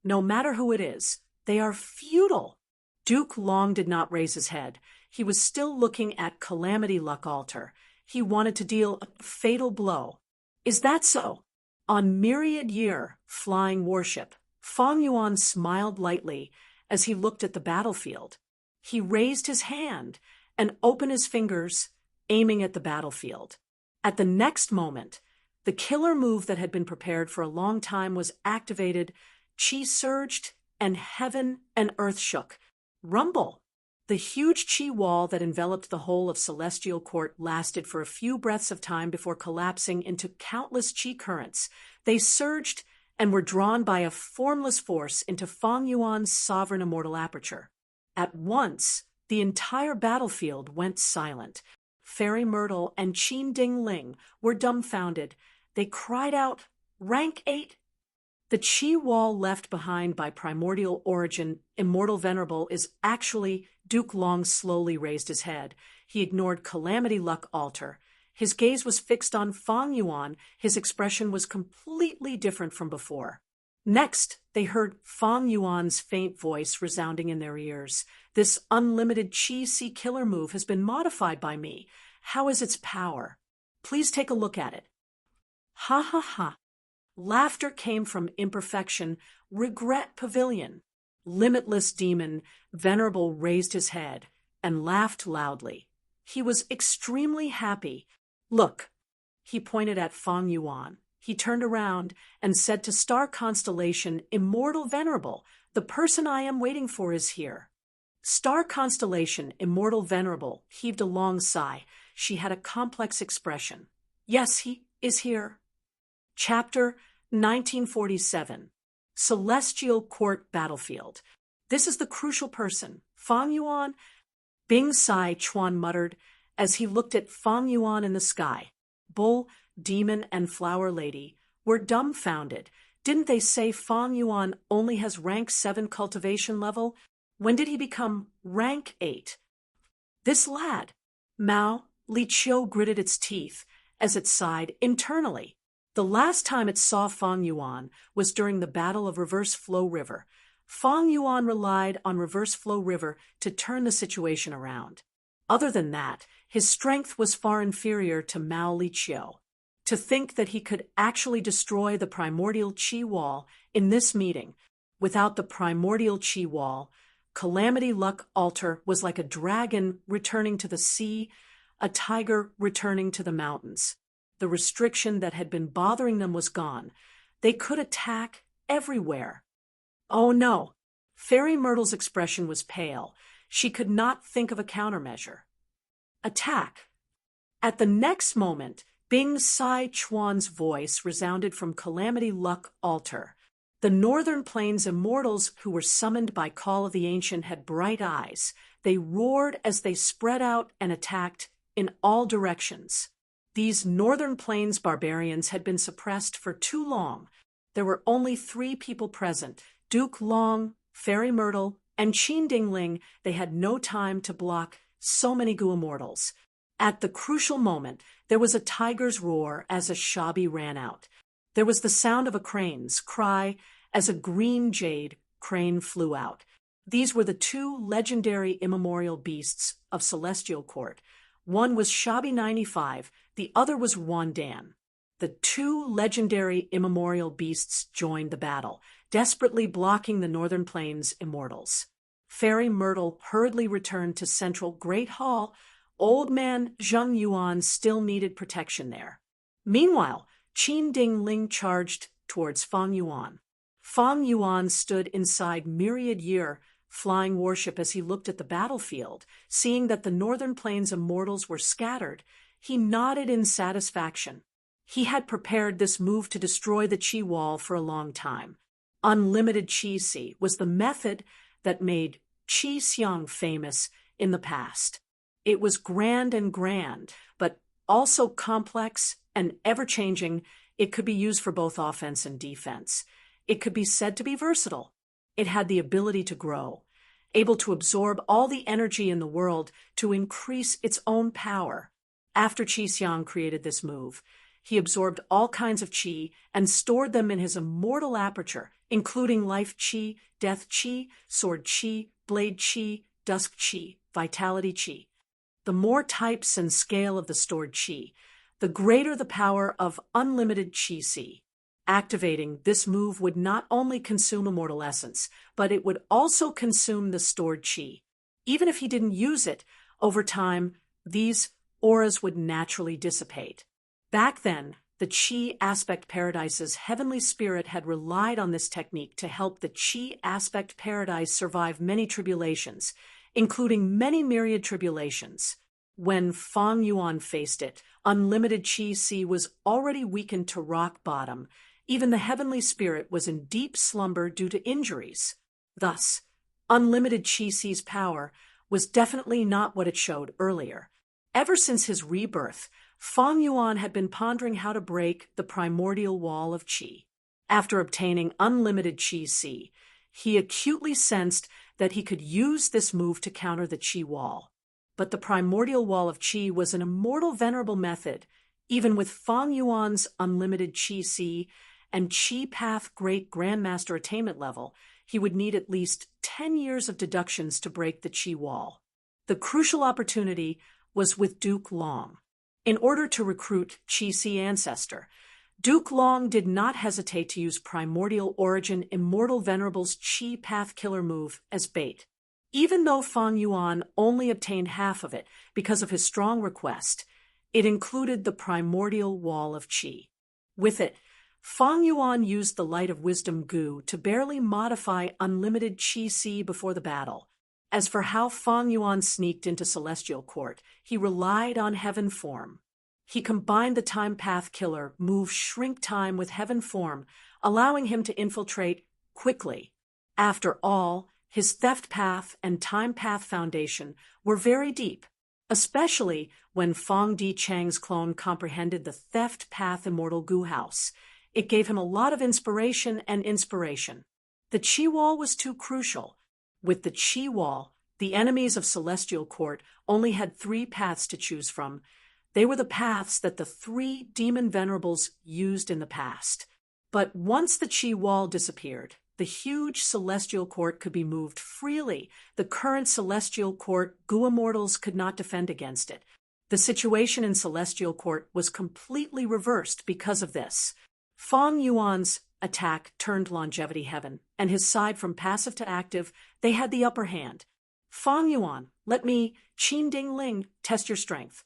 "No matter who it is, they are futile." Duke Long did not raise his head. He was still looking at Calamity Luck Altar. He wanted to deal a fatal blow. "Is that so?" On Myriad Year flying warship, Fang Yuan smiled lightly as he looked at the battlefield. He raised his hand and opened his fingers, aiming at the battlefield. At the next moment, the killer move that had been prepared for a long time was activated. Qi surged, and heaven and earth shook. Rumble! The huge Qi wall that enveloped the whole of Celestial Court lasted for a few breaths of time before collapsing into countless Qi currents. They surged and were drawn by a formless force into Fang Yuan's sovereign immortal aperture. At once, the entire battlefield went silent. Fairy Myrtle and Qin Ding Ling were dumbfounded. They cried out, "Rank 8! The Qi wall left behind by Primordial Origin, Immortal Venerable, is actually... Duke Long slowly raised his head. He ignored Calamity Luck Altar. His gaze was fixed on Fang Yuan. His expression was completely different from before. Next, they heard Fang Yuan's faint voice resounding in their ears. "This unlimited Qi Sea killer move has been modified by me. How is its power? Please take a look at it." Ha ha ha. Laughter came from Imperfection, Regret Pavilion. Limitless Demon Venerable raised his head and laughed loudly. He was extremely happy. "Look." He pointed at Fang Yuan. He turned around and said to Star Constellation Immortal Venerable, "The person I am waiting for is here." Star Constellation Immortal Venerable heaved a long sigh. She had a complex expression. "Yes, he is here." Chapter 1947. Celestial Court Battlefield. "This is the crucial person. Fang Yuan?" Bing Sai Chuan muttered as he looked at Fang Yuan in the sky. Bull, Demon, and Flower Lady were dumbfounded. Didn't they say Fang Yuan only has rank 7 cultivation level? When did he become rank 8? This lad. Mao Li Chiu gritted its teeth as it sighed internally. The last time it saw Fang Yuan was during the Battle of Reverse Flow River. Fang Yuan relied on Reverse Flow River to turn the situation around. Other than that, his strength was far inferior to Mao Li Chiu. To think that he could actually destroy the primordial Qi wall in this meeting. Without the primordial Qi wall, Calamity Luck Altar was like a dragon returning to the sea, a tiger returning to the mountains. The restriction that had been bothering them was gone. They could attack everywhere. Oh no! Fairy Myrtle's expression was pale. She could not think of a countermeasure. Attack! At the next moment, Bing Sai Chuan's voice resounded from Calamity Luck Altar. The Northern Plains immortals who were summoned by Call of the Ancient had bright eyes. They roared as they spread out and attacked in all directions. These Northern Plains barbarians had been suppressed for too long. There were only 3 people present: Duke Long, Fairy Myrtle, and Qin Dingling. They had no time to block so many Gu immortals. At the crucial moment, there was a tiger's roar as a Shabi ran out. There was the sound of a crane's cry as a green jade crane flew out. These were the 2 legendary immemorial beasts of Celestial Court. One was Shabi 95, the other was Wandan. The 2 legendary immemorial beasts joined the battle, desperately blocking the Northern Plains immortals. Fairy Myrtle hurriedly returned to Central Great Hall. Old man Zheng Yuan still needed protection there. Meanwhile, Qin Dingling charged towards Fang Yuan. Fang Yuan stood inside Myriad Year flying warship as he looked at the battlefield. Seeing that the Northern Plains immortals were scattered, he nodded in satisfaction. He had prepared this move to destroy the Qi wall for a long time. Unlimited Qi Si was the method that made Qi Xiang famous in the past. It was grand, but also complex and ever-changing. It could be used for both offense and defense. It could be said to be versatile. It had the ability to grow, able to absorb all the energy in the world to increase its own power. After Qi Xiang created this move, he absorbed all kinds of qi and stored them in his immortal aperture, including life qi, death qi, sword qi, blade qi, dusk qi, vitality qi. The more types and scale of the stored qi, the greater the power of unlimited qi si. Activating this move would not only consume immortal essence, but it would also consume the stored qi. Even if he didn't use it, over time, these auras would naturally dissipate. Back then, the Qi Aspect Paradise's heavenly spirit had relied on this technique to help the Qi Aspect Paradise survive many tribulations, including many myriad tribulations. When Fang Yuan faced it, unlimited Qi Si was already weakened to rock bottom. Even the heavenly spirit was in deep slumber due to injuries. Thus, unlimited Qi Si's power was definitely not what it showed earlier. Ever since his rebirth, Fang Yuan had been pondering how to break the primordial wall of qi. After obtaining unlimited qi si, he acutely sensed that he could use this move to counter the qi wall. But the primordial wall of qi was an immortal venerable method. Even with Fang Yuan's unlimited qi si and qi path great grandmaster attainment level, he would need at least 10 years of deductions to break the qi wall. The crucial opportunity was with Duke Long. In order to recruit Qi Si Ancestor, Duke Long did not hesitate to use Primordial Origin Immortal Venerable's Qi Path Killer move as bait. Even though Fang Yuan only obtained half of it because of his strong request, it included the Primordial Wall of Qi. With it, Fang Yuan used the Light of Wisdom Gu to barely modify unlimited Qi Si before the battle. As for how Fang Yuan sneaked into Celestial Court, he relied on Heaven Form. He combined the Time Path Killer move Shrink Time with Heaven Form, allowing him to infiltrate quickly. After all, his Theft Path and Time Path Foundation were very deep, especially when Fang Di Chang's clone comprehended the Theft Path Immortal Gu House. It gave him a lot of inspiration. The Qi Wall was too crucial. With the Qi Wall, the enemies of Celestial Court only had 3 paths to choose from. They were the paths that the 3 demon venerables used in the past. But once the Qi Wall disappeared, the huge Celestial Court could be moved freely. The current Celestial Court Gu immortals could not defend against it. The situation in Celestial Court was completely reversed because of this. Fang Yuan's attack turned Longevity Heaven, and his side from passive to active, they had the upper hand. Fang Yuan, let me, Qin Dingling, test your strength.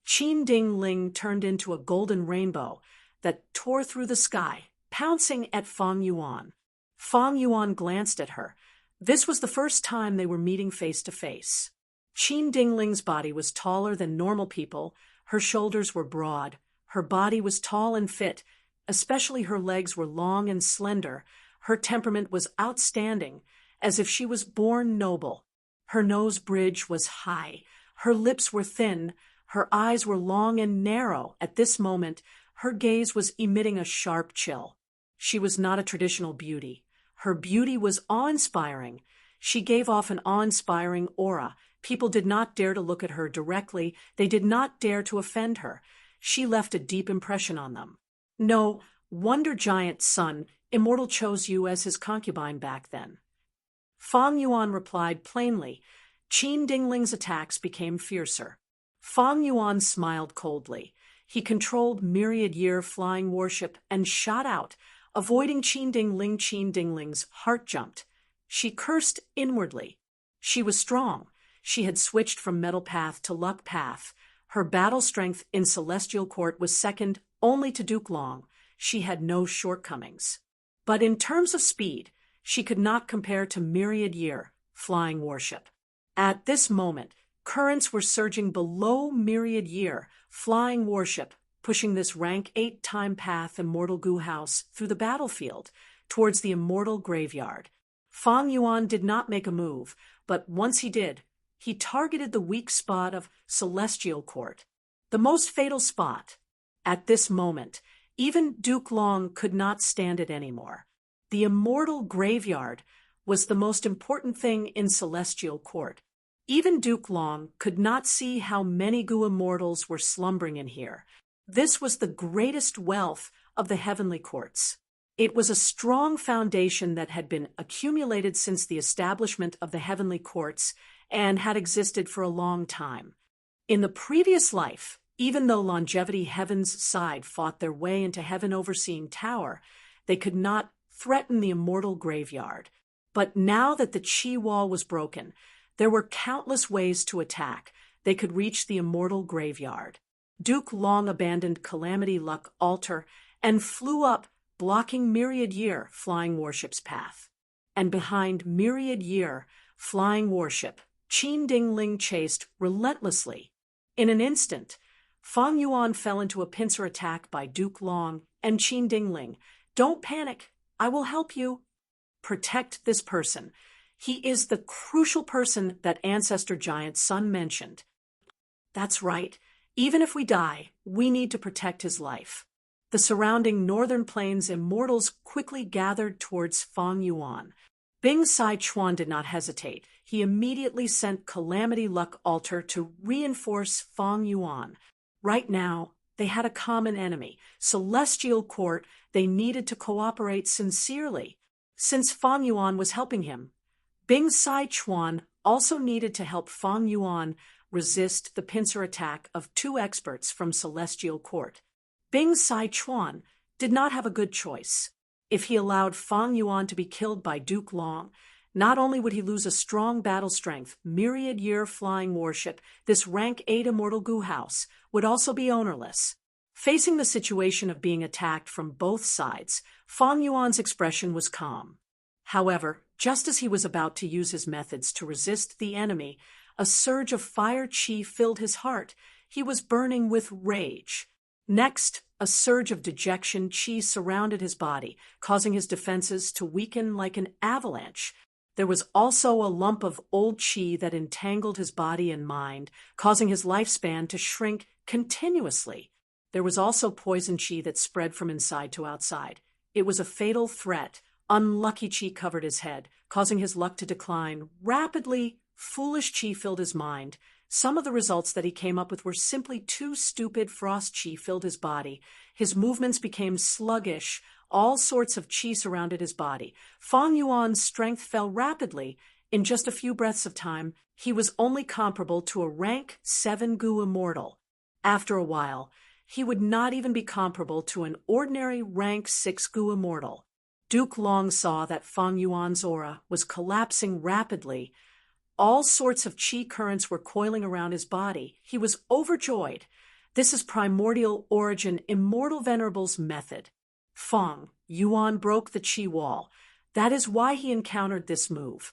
Qin Dingling turned into a golden rainbow that tore through the sky, pouncing at Fang Yuan. Fang Yuan glanced at her. This was the first time they were meeting face to face. Qin Dingling's body was taller than normal people. Her shoulders were broad. Her body was tall and fit. Especially her legs were long and slender. Her temperament was outstanding, as if she was born noble. Her nose bridge was high. Her lips were thin. Her eyes were long and narrow. At this moment, her gaze was emitting a sharp chill. She was not a traditional beauty. Her beauty was awe-inspiring. She gave off an awe-inspiring aura. People did not dare to look at her directly. They did not dare to offend her. She left a deep impression on them. No, Wonder Giant Sun, Immortal chose you as his concubine back then. Fang Yuan replied plainly. Qin Dingling's attacks became fiercer. Fang Yuan smiled coldly. He controlled myriad year flying warship and shot out, avoiding Qin Dingling. Qin Dingling's heart jumped. She cursed inwardly. She was strong. She had switched from metal path to luck path. Her battle strength in Celestial Court was second only to Duke Long. She had no shortcomings. But in terms of speed, she could not compare to Myriad Year, flying warship. At this moment, currents were surging below Myriad Year, flying warship, pushing this rank 8 time path Immortal Goo House through the battlefield, towards the Immortal Graveyard. Fang Yuan did not make a move, but once he did, he targeted the weak spot of Celestial Court, the most fatal spot. At this moment, even Duke Long could not stand it anymore. The Immortal Graveyard was the most important thing in Celestial Court. Even Duke Long could not see how many Goo Immortals were slumbering in here. This was the greatest wealth of the Heavenly Courts. It was a strong foundation that had been accumulated since the establishment of the Heavenly Courts and had existed for a long time. In the previous life, even though Longevity Heaven's side fought their way into Heaven Overseeing Tower, they could not threaten the Immortal Graveyard. But now that the Qi Wall was broken, there were countless ways to attack. They could reach the Immortal Graveyard. Duke Long abandoned Calamity Luck Altar and flew up, blocking Myriad Year flying warship's path. And behind Myriad Year flying warship, Qin Dingling chased relentlessly. In an instant, Fang Yuan fell into a pincer attack by Duke Long and Qin Dingling. Don't panic. I will help you. Protect this person. He is the crucial person that Ancestor Giant Sun mentioned. That's right. Even if we die, we need to protect his life. The surrounding northern plains immortals quickly gathered towards Fang Yuan. Bing Sai Chuan did not hesitate. He immediately sent Calamity Luck Altar to reinforce Fang Yuan. Right now, they had a common enemy, Celestial Court. They needed to cooperate sincerely. Since Fang Yuan was helping him, Bing Sai Chuan also needed to help Fang Yuan resist the pincer attack of 2 experts from Celestial Court. Bing Sai Chuan did not have a good choice. If he allowed Fang Yuan to be killed by Duke Long, not only would he lose a strong battle strength, Myriad Year flying warship, this rank 8 Immortal Goo House would also be ownerless. Facing the situation of being attacked from both sides, Fang Yuan's expression was calm. However, just as he was about to use his methods to resist the enemy, a surge of fire qi filled his heart. He was burning with rage. Next, a surge of dejection qi surrounded his body, causing his defenses to weaken like an avalanche. There was also a lump of old qi that entangled his body and mind, causing his lifespan to shrink continuously. There was also poison qi that spread from inside to outside. It was a fatal threat. Unlucky qi covered his head, causing his luck to decline rapidly. Foolish qi filled his mind. Some of the results that he came up with were simply too stupid. Frost qi filled his body. His movements became sluggish. All sorts of qi surrounded his body. Fang Yuan's strength fell rapidly. In just a few breaths of time, he was only comparable to a rank 7 Goo Immortal. After a while, he would not even be comparable to an ordinary rank 6 Goo Immortal. Duke Long saw that Fang Yuan's aura was collapsing rapidly. All sorts of qi currents were coiling around his body. He was overjoyed. This is Primordial Origin Immortal Venerable's method. Fang Yuan broke the qi wall. That is why he encountered this move.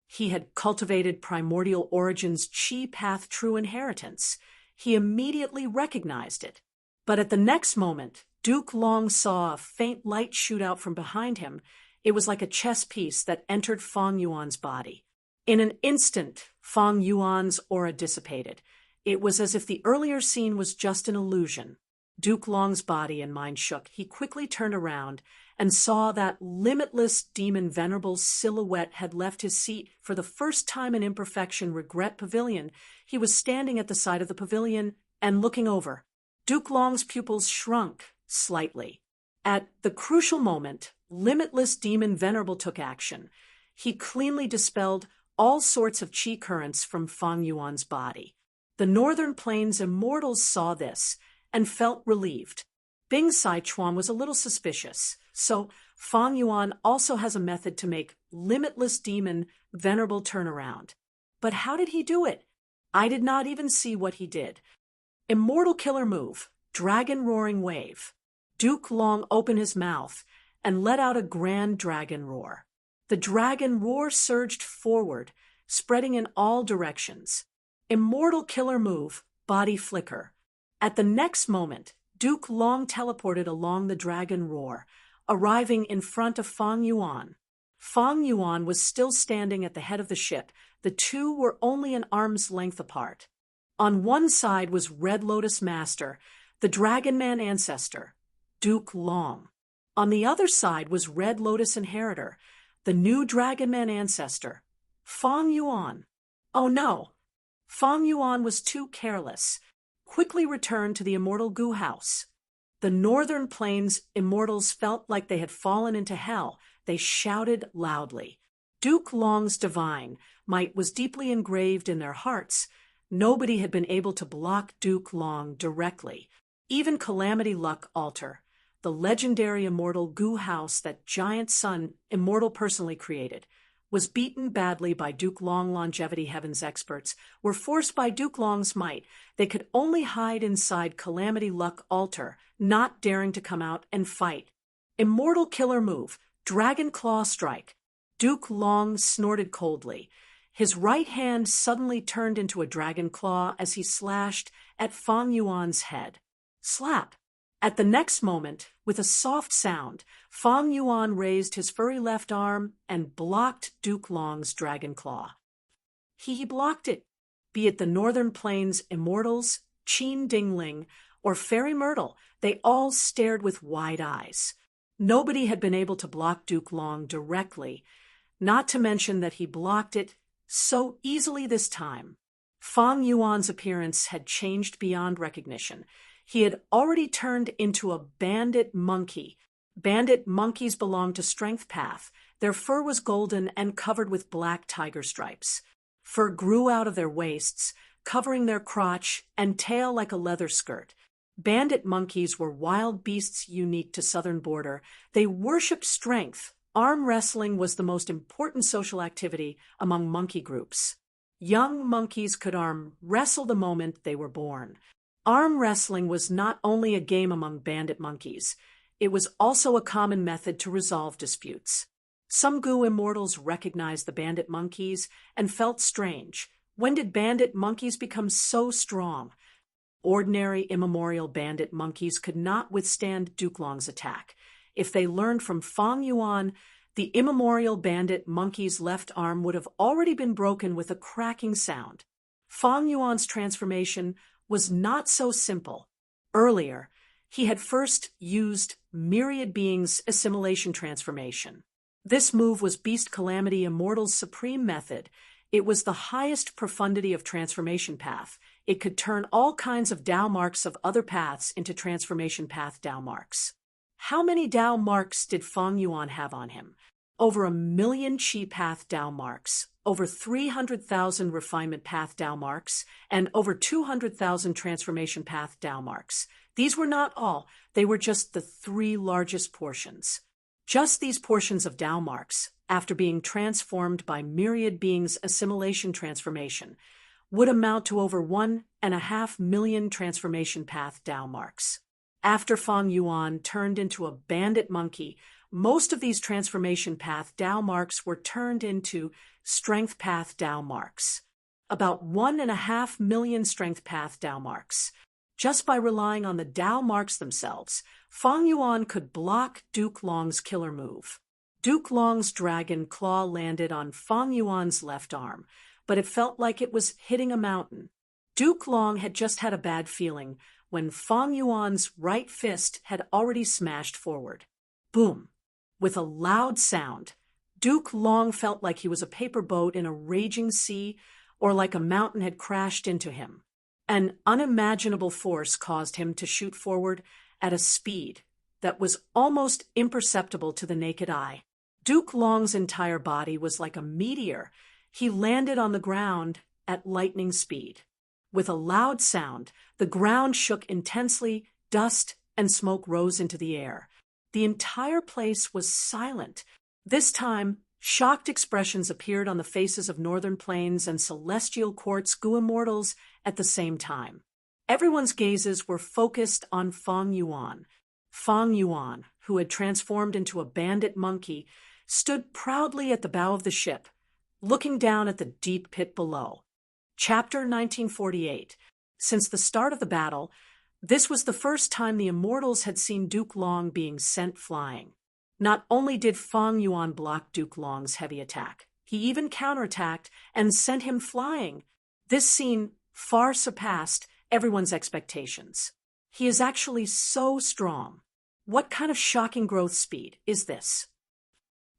He had cultivated Primordial Origin's qi path true inheritance. He immediately recognized it. But at the next moment, Duke Long saw a faint light shoot out from behind him. It was like a chess piece that entered Fang Yuan's body. In an instant, Fang Yuan's aura dissipated. It was as if the earlier scene was just an illusion. Duke Long's body and mind shook. He quickly turned around and saw that limitless demon Venerable's silhouette had left his seat for the first time in Imperfection Regret Pavilion. He was standing at the side of the pavilion and looking over. Duke Long's pupils shrunk slightly. At the crucial moment, limitless demon Venerable took action. He cleanly dispelled all sorts of chi currents from Fang Yuan's body. The Northern Plains immortals saw this and felt relieved. Bing Saichuan was a little suspicious, so Fang Yuan also has a method to make limitless demon Venerable turn around. But how did he do it? I did not even see what he did. Immortal killer move, dragon roaring wave. Duke Long opened his mouth and let out a grand dragon roar. The dragon roar surged forward, spreading in all directions. Immortal killer move, body flicker. At the next moment, Duke Long teleported along the dragon roar, arriving in front of Fang Yuan. Fang Yuan was still standing at the head of the ship. The two were only an arm's length apart. On one side was Red Lotus Master, the Dragon Man ancestor, Duke Long. On the other side was Red Lotus Inheritor, the new Dragon Man ancestor, Fang Yuan. Oh no! Fang Yuan was too careless. Quickly returned to the immortal Gu house. The Northern Plains immortals felt like they had fallen into hell. They shouted loudly. Duke Long's divine might was deeply engraved in their hearts. Nobody had been able to block Duke Long directly. Even Calamity Luck Altar, the legendary immortal Gu house that Giant Sun Immortal personally created, was beaten badly by Duke Long. Longevity Heaven's experts were forced by Duke Long's might. They could only hide inside Calamity Luck Altar, not daring to come out and fight. Immortal killer move, Dragon Claw Strike. Duke Long snorted coldly. His right hand suddenly turned into a dragon claw as he slashed at Fang Yuan's head. Slap! At the next moment, with a soft sound, Fang Yuan raised his furry left arm and blocked Duke Long's dragon claw. He blocked it, be it the Northern Plains immortals, Qin Dingling, or Fairy Myrtle. They all stared with wide eyes. Nobody had been able to block Duke Long directly, not to mention that he blocked it so easily this time. Fang Yuan's appearance had changed beyond recognition. He had already turned into a bandit monkey. Bandit monkeys belonged to Strength Path. Their fur was golden and covered with black tiger stripes. Fur grew out of their waists, covering their crotch and tail like a leather skirt. Bandit monkeys were wild beasts unique to Southern Border. They worshipped strength. Arm wrestling was the most important social activity among monkey groups. Young monkeys could arm wrestle the moment they were born. Arm wrestling was not only a game among bandit monkeys, it was also a common method to resolve disputes. Some Gu immortals recognized the bandit monkeys and felt strange. When did bandit monkeys become so strong? Ordinary immemorial bandit monkeys could not withstand Duke Long's attack. If they learned from Fang Yuan, the immemorial bandit monkey's left arm would have already been broken with a cracking sound. Fang Yuan's transformation was not so simple. Earlier, he had first used Myriad Beings Assimilation Transformation. This move was Beast Calamity Immortal's supreme method. It was the highest profundity of transformation path. It could turn all kinds of Dao marks of other paths into transformation path Dao marks. How many Dao marks did Fang Yuan have on him? Over 1 million Chi Path Dao marks, over 300,000 Refinement Path Dao marks, and over 200,000 Transformation Path Dao marks. These were not all. They were just the 3 largest portions. Just these portions of Dao marks, after being transformed by Myriad Beings Assimilation Transformation, would amount to over 1.5 million Transformation Path Dao marks. After Fang Yuan turned into a bandit monkey, most of these transformation path Dao marks were turned into strength path Dao marks. About 1.5 million strength path Dao marks. Just by relying on the Dao marks themselves, Fang Yuan could block Duke Long's killer move. Duke Long's dragon claw landed on Fang Yuan's left arm, but it felt like it was hitting a mountain. Duke Long had just had a bad feeling when Fong Yuan's right fist had already smashed forward. Boom! With a loud sound, Duke Long felt like he was a paper boat in a raging sea, or like a mountain had crashed into him. An unimaginable force caused him to shoot forward at a speed that was almost imperceptible to the naked eye. Duke Long's entire body was like a meteor. He landed on the ground at lightning speed. With a loud sound, the ground shook intensely, dust and smoke rose into the air. The entire place was silent. This time, shocked expressions appeared on the faces of Northern Plains and Celestial Court's Gu immortals at the same time. Everyone's gazes were focused on Fong Yuan. Fong Yuan, who had transformed into a bandit monkey, stood proudly at the bow of the ship, looking down at the deep pit below. Chapter 1948. Since the start of the battle, this was the first time the immortals had seen Duke Long being sent flying. Not only did Fong Yuan block Duke Long's heavy attack, he even counterattacked and sent him flying. This scene far surpassed everyone's expectations. He is actually so strong. What kind of shocking growth speed is this?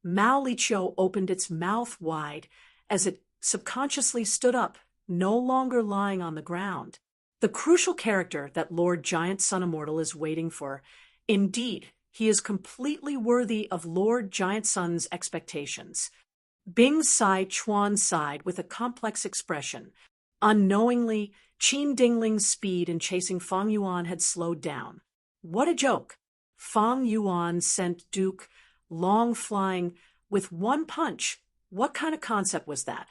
Mao Liqiu opened its mouth wide as it subconsciously stood up, no longer lying on the ground. The crucial character that Lord Giant Sun Immortal is waiting for. Indeed, he is completely worthy of Lord Giant Sun's expectations. Bing Sai Chuan sighed with a complex expression. Unknowingly, Qin Dingling's speed in chasing Fong Yuan had slowed down. What a joke! Fong Yuan sent Duke Long flying with one punch. What kind of concept was that?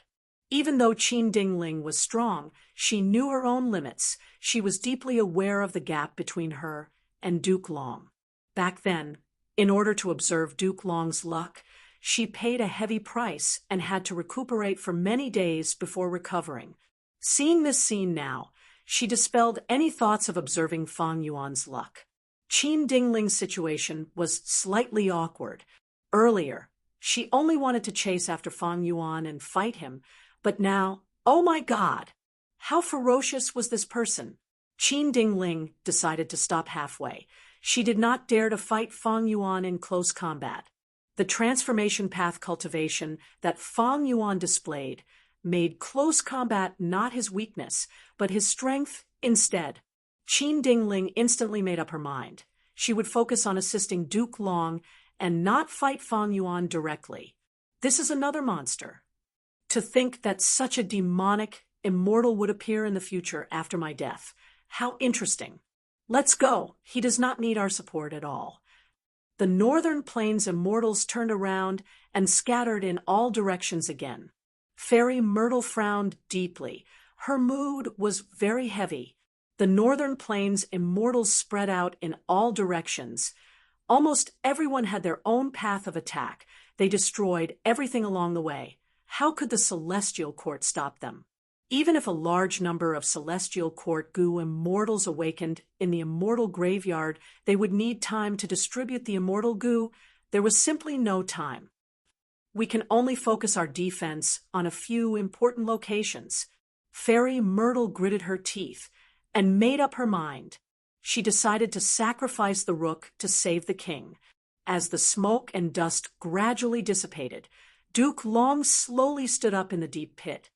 Even though Qin Dingling was strong, she knew her own limits. She was deeply aware of the gap between her and Duke Long. Back then, in order to observe Duke Long's luck, she paid a heavy price and had to recuperate for many days before recovering. Seeing this scene now, she dispelled any thoughts of observing Fong Yuan's luck. Qin Dingling's situation was slightly awkward. Earlier, she only wanted to chase after Fong Yuan and fight him, but now, oh my God! How ferocious was this person? Qin Dingling decided to stop halfway. She did not dare to fight Fong Yuan in close combat. The transformation path cultivation that Fong Yuan displayed made close combat not his weakness, but his strength instead. Qin Dingling instantly made up her mind. She would focus on assisting Duke Long and not fight Fong Yuan directly. This is another monster. To think that such a demonic immortal would appear in the future after my death. How interesting. Let's go. He does not need our support at all. The Northern Plains immortals turned around and scattered in all directions again. Fairy Myrtle frowned deeply. Her mood was very heavy. The Northern Plains immortals spread out in all directions. Almost everyone had their own path of attack. They destroyed everything along the way. How could the Celestial Court stop them? Even if a large number of Celestial Court Gu immortals awakened in the immortal graveyard, they would need time to distribute the immortal Gu. There was simply no time. We can only focus our defense on a few important locations. Fairy Myrtle gritted her teeth and made up her mind. She decided to sacrifice the rook to save the king. As the smoke and dust gradually dissipated, Duke Long slowly stood up in the deep pit.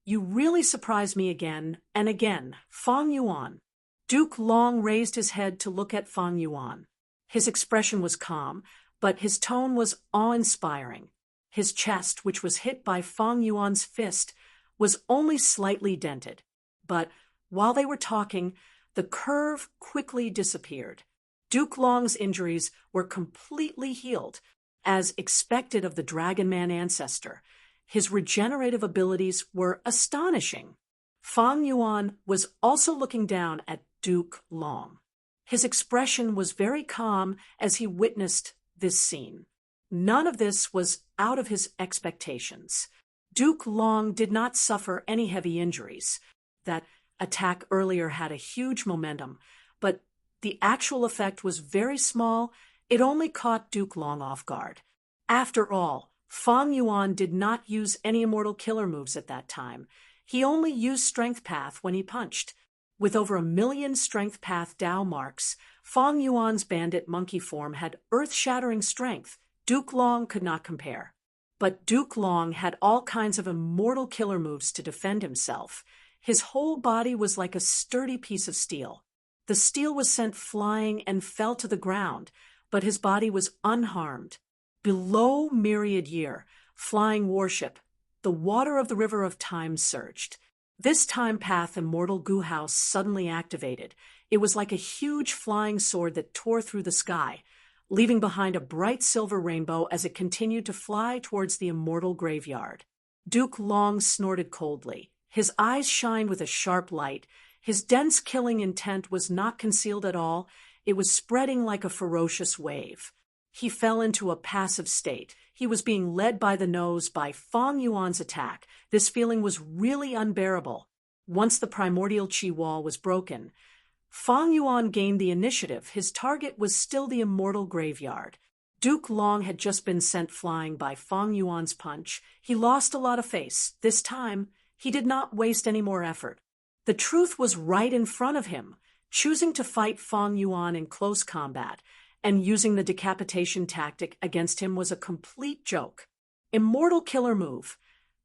You really surprise me again and again, Fong Yuan. Duke Long raised his head to look at Fong Yuan. His expression was calm, but his tone was awe-inspiring. His chest, which was hit by Fong Yuan's fist, was only slightly dented. But while they were talking, the curve quickly disappeared. Duke Long's injuries were completely healed, as expected of the Dragon Man ancestor. His regenerative abilities were astonishing. Fong Yuan was also looking down at Duke Long. His expression was very calm as he witnessed this scene. None of this was out of his expectations. Duke Long did not suffer any heavy injuries. That attack earlier had a huge momentum, but the actual effect was very small. It only caught Duke Long off guard. After all, Fong Yuan did not use any immortal killer moves at that time. He only used Strength Path when he punched. With over 1 million Strength Path Dao marks, Fong Yuan's bandit monkey form had earth-shattering strength. Duke Long could not compare. But Duke Long had all kinds of immortal killer moves to defend himself. His whole body was like a sturdy piece of steel. The steel was sent flying and fell to the ground, but his body was unharmed. Below Myriad Year, flying warship, the water of the river of time surged. This time path immortal goo house suddenly activated. It was like a huge flying sword that tore through the sky, leaving behind a bright silver rainbow as it continued to fly towards the immortal graveyard. Duke Long snorted coldly. His eyes shined with a sharp light. His dense killing intent was not concealed at all. It was spreading like a ferocious wave. He fell into a passive state. He was being led by the nose by Fong Yuan's attack. This feeling was really unbearable. Once the primordial chi wall was broken, Fong Yuan gained the initiative. His target was still the immortal graveyard. Duke Long had just been sent flying by Fong Yuan's punch. He lost a lot of face. This time, he did not waste any more effort. The truth was right in front of him. Choosing to fight Fong Yuan in close combat and using the decapitation tactic against him was a complete joke. Immortal killer move.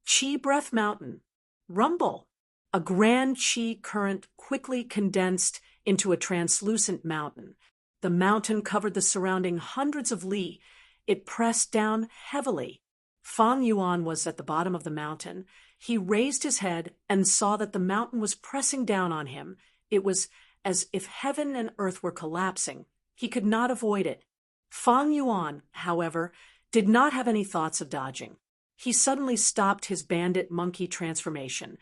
Chi Breath Mountain. Rumble. A grand chi current quickly condensed into a translucent mountain. The mountain covered the surrounding hundreds of li. It pressed down heavily. Fong Yuan was at the bottom of the mountain. He raised his head and saw that the mountain was pressing down on him. It was as if heaven and earth were collapsing. He could not avoid it. Fong Yuan, however, did not have any thoughts of dodging. He suddenly stopped his bandit monkey transformation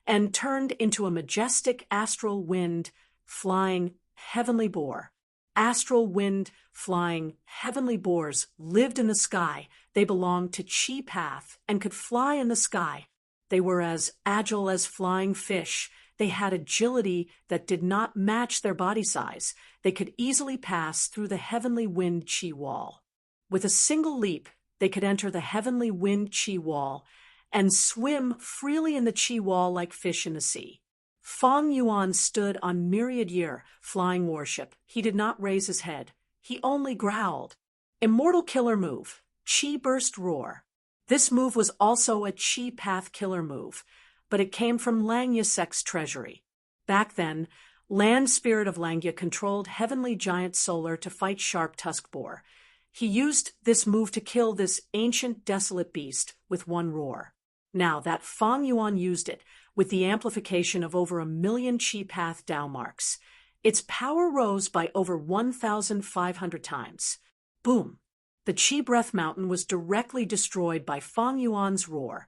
and turned into a majestic astral wind flying heavenly boar. Astral wind flying heavenly boars lived in the sky. They belonged to Chi Path and could fly in the sky. They were as agile as flying fish. They had agility that did not match their body size. They could easily pass through the heavenly wind chi wall. With a single leap, they could enter the heavenly wind chi wall and swim freely in the chi wall like fish in the sea. Fong Yuan stood on Myriad Year, flying warship. He did not raise his head. He only growled. Immortal killer move. Chi Burst Roar. This move was also a Chi Path killer move, but it came from Langyasek's treasury. Back then, Land Spirit of Langya controlled Heavenly Giant Solar to fight Sharp Tusk Boar. He used this move to kill this ancient desolate beast with one roar. Now that Fong Yuan used it, with the amplification of over 1 million Chi Path Dao marks, its power rose by over 1,500 times. Boom! The Chi Breath Mountain was directly destroyed by Fong Yuan's roar.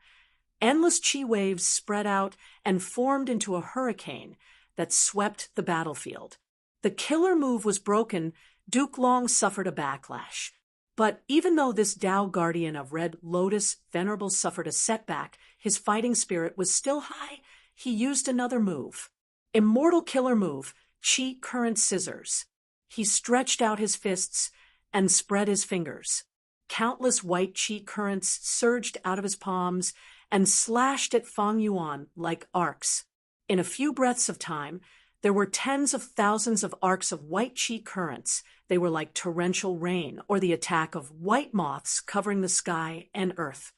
Endless chi waves spread out and formed into a hurricane that swept the battlefield. The killer move was broken. Duke Long suffered a backlash. But even though this Dao guardian of Red Lotus Venerable suffered a setback, his fighting spirit was still high. He used another move. Immortal killer move, Chi Current Scissors. He stretched out his fists and spread his fingers. Countless white chi currents surged out of his palms and slashed at Fong Yuan like arcs. In a few breaths of time, there were tens of thousands of arcs of white chi currents. They were like torrential rain or the attack of white moths covering the sky and earth.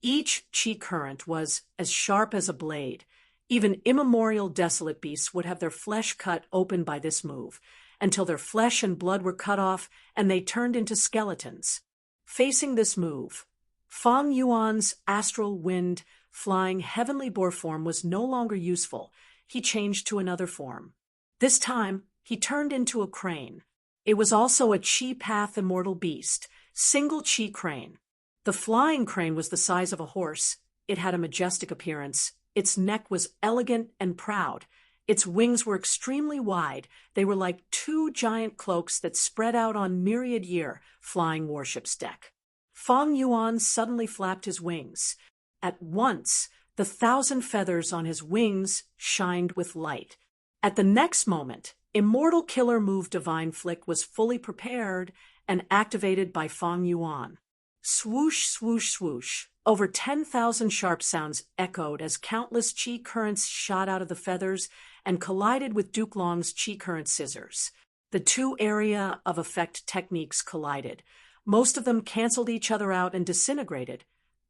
Each chi current was as sharp as a blade. Even immemorial desolate beasts would have their flesh cut open by this move, until their flesh and blood were cut off and they turned into skeletons. Facing this move, Fong Yuan's astral wind flying heavenly boar form was no longer useful. He changed to another form. This time, he turned into a crane. It was also a Chi Path immortal beast, single Chi crane. The flying crane was the size of a horse. It had a majestic appearance. Its neck was elegant and proud. Its wings were extremely wide. They were like 2 giant cloaks that spread out on Myriad Year, flying warship's deck. Fong Yuan suddenly flapped his wings. At once, the 1,000 feathers on his wings shined with light. At the next moment, Immortal Killer Move Divine Flick was fully prepared and activated by Fong Yuan. Swoosh, swoosh, swoosh. Over 10,000 sharp sounds echoed as countless chi currents shot out of the feathers and collided with Duke Long's chi current scissors. The two area of effect techniques collided. Most of them canceled each other out and disintegrated.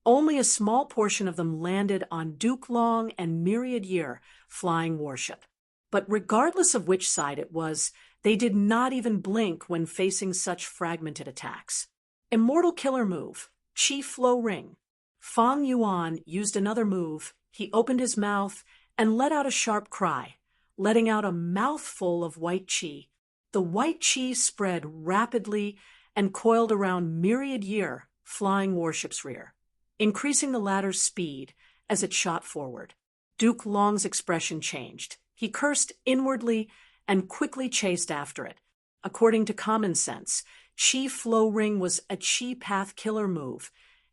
Only a small portion of them landed on Duke Long and Myriad Year flying warship. But regardless of which side it was, they did not even blink when facing such fragmented attacks. Immortal Killer Move, Chi Flow Ring. Fang Yuan used another move. He opened his mouth and let out a sharp cry, letting out a mouthful of white chi. The white chi spread rapidly and coiled around Myriad Year flying warship's rear, increasing the latter's speed as it shot forward. Duke Long's expression changed. He cursed inwardly and quickly chased after it. According to common sense, Chi Flow Ring was a Chi Path killer move.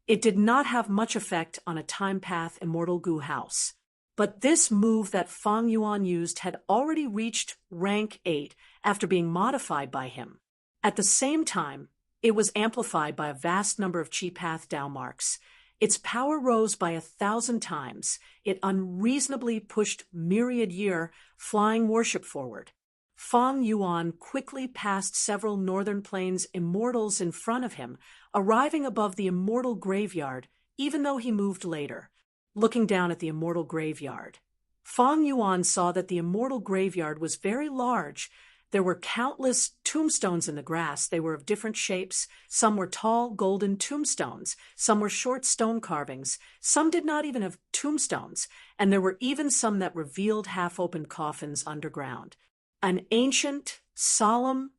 It did not have much effect on a Time Path Immortal Gu House. But this move that Fang Yuan used had already reached rank 8 after being modified by him. At the same time, it was amplified by a vast number of Chi Path Dao marks. Its power rose by 1,000 times. It unreasonably pushed Myriad Year flying warship forward. Fang Yuan quickly passed several Northern Plains immortals in front of him, arriving above the immortal graveyard, even though he moved later. Looking down at the immortal graveyard, Fang Yuan saw that the immortal graveyard was very large. There were countless tombstones in the grass. They were of different shapes. Some were tall, golden tombstones. Some were short stone carvings. Some did not even have tombstones, and there were even some that revealed half-opened coffins underground. An ancient, solemn,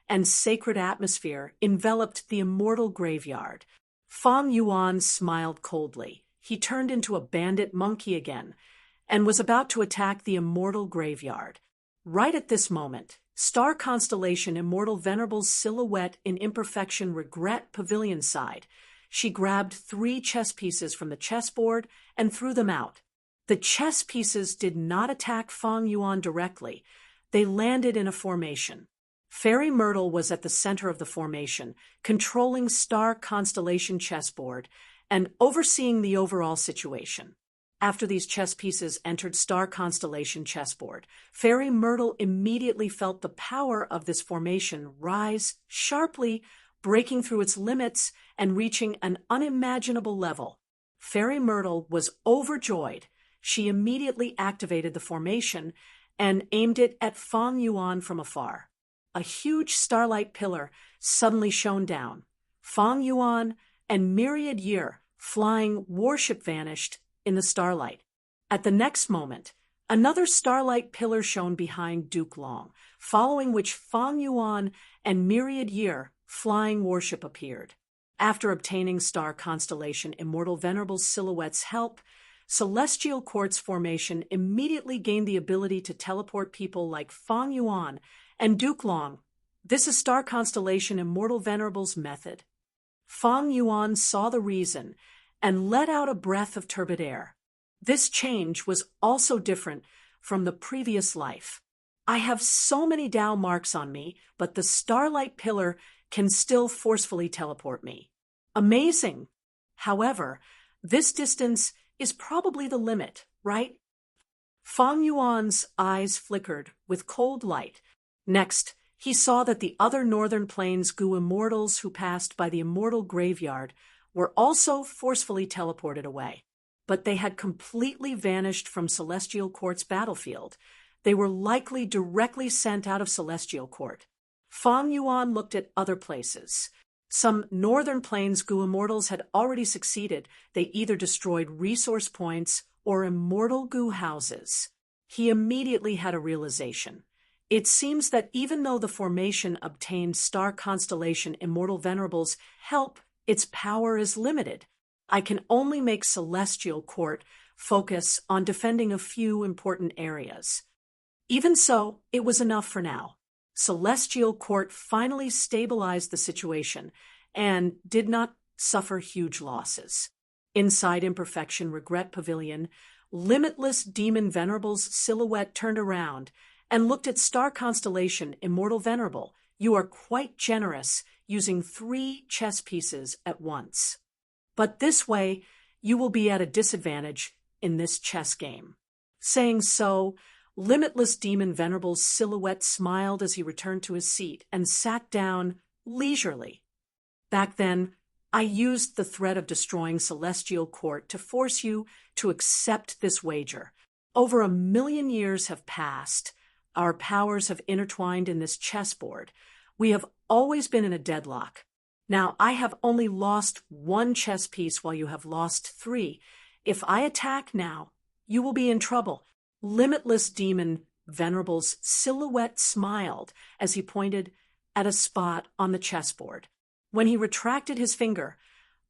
and sacred atmosphere enveloped the immortal graveyard. Fang Yuan smiled coldly. He turned into a bandit monkey again and was about to attack the immortal graveyard. Right at this moment, star constellation Immortal Venerable's silhouette in imperfection Regret Pavilion side. She grabbed 3 chess pieces from the chessboard and threw them out. The chess pieces did not attack Fang Yuan directly. They landed in a formation. Fairy Myrtle was at the center of the formation, controlling star constellation chessboard and overseeing the overall situation. After these chess pieces entered star constellation chessboard, Fairy Myrtle immediately felt the power of this formation rise sharply, breaking through its limits and reaching an unimaginable level. Fairy Myrtle was overjoyed. She immediately activated the formation and aimed it at Fang Yuan from afar. A huge starlight pillar suddenly shone down. Fang Yuan and Myriad Year flying warship vanished in the starlight. At the next moment, another starlight pillar shone behind Duke Long, following which Fang Yuan and Myriad Year flying warship appeared. After obtaining star constellation Immortal Venerable's silhouette's help, Celestial Quartz formation immediately gained the ability to teleport people like Fang Yuan and Duke Long. This is star constellation Immortal Venerable's method. Fang Yuan saw the reason and let out a breath of turbid air. This change was also different from the previous life. I have so many Dao marks on me, but the starlight pillar can still forcefully teleport me. Amazing! However, this distance is probably the limit, right? Fang Yuan's eyes flickered with cold light. Next, he saw that the other Northern Plains Gu immortals who passed by the immortal graveyard were also forcefully teleported away. But they had completely vanished from Celestial Court's battlefield. They were likely directly sent out of Celestial Court. Fang Yuan looked at other places. Some Northern Plains Gu immortals had already succeeded. They either destroyed resource points or immortal Gu houses. He immediately had a realization. It seems that even though the formation obtained star constellation Immortal Venerable's help, its power is limited. I can only make Celestial Court focus on defending a few important areas. Even so, it was enough for now. Celestial Court finally stabilized the situation and did not suffer huge losses. Inside Imperfection Regret Pavilion, Limitless Demon Venerable's silhouette turned around and looked at star constellation Immortal Venerable. You are quite generous, using 3 chess pieces at once. But this way, you will be at a disadvantage in this chess game." Saying so, Limitless Demon Venerable's silhouette smiled as he returned to his seat and sat down leisurely. "Back then, I used the threat of destroying Celestial Court to force you to accept this wager. Over 1,000,000 years have passed. Our powers have intertwined in this chessboard. We have always been in a deadlock. Now, I have only lost one chess piece while you have lost 3. If I attack now, you will be in trouble." Limitless Demon Venerable's silhouette smiled as he pointed at a spot on the chessboard. When he retracted his finger,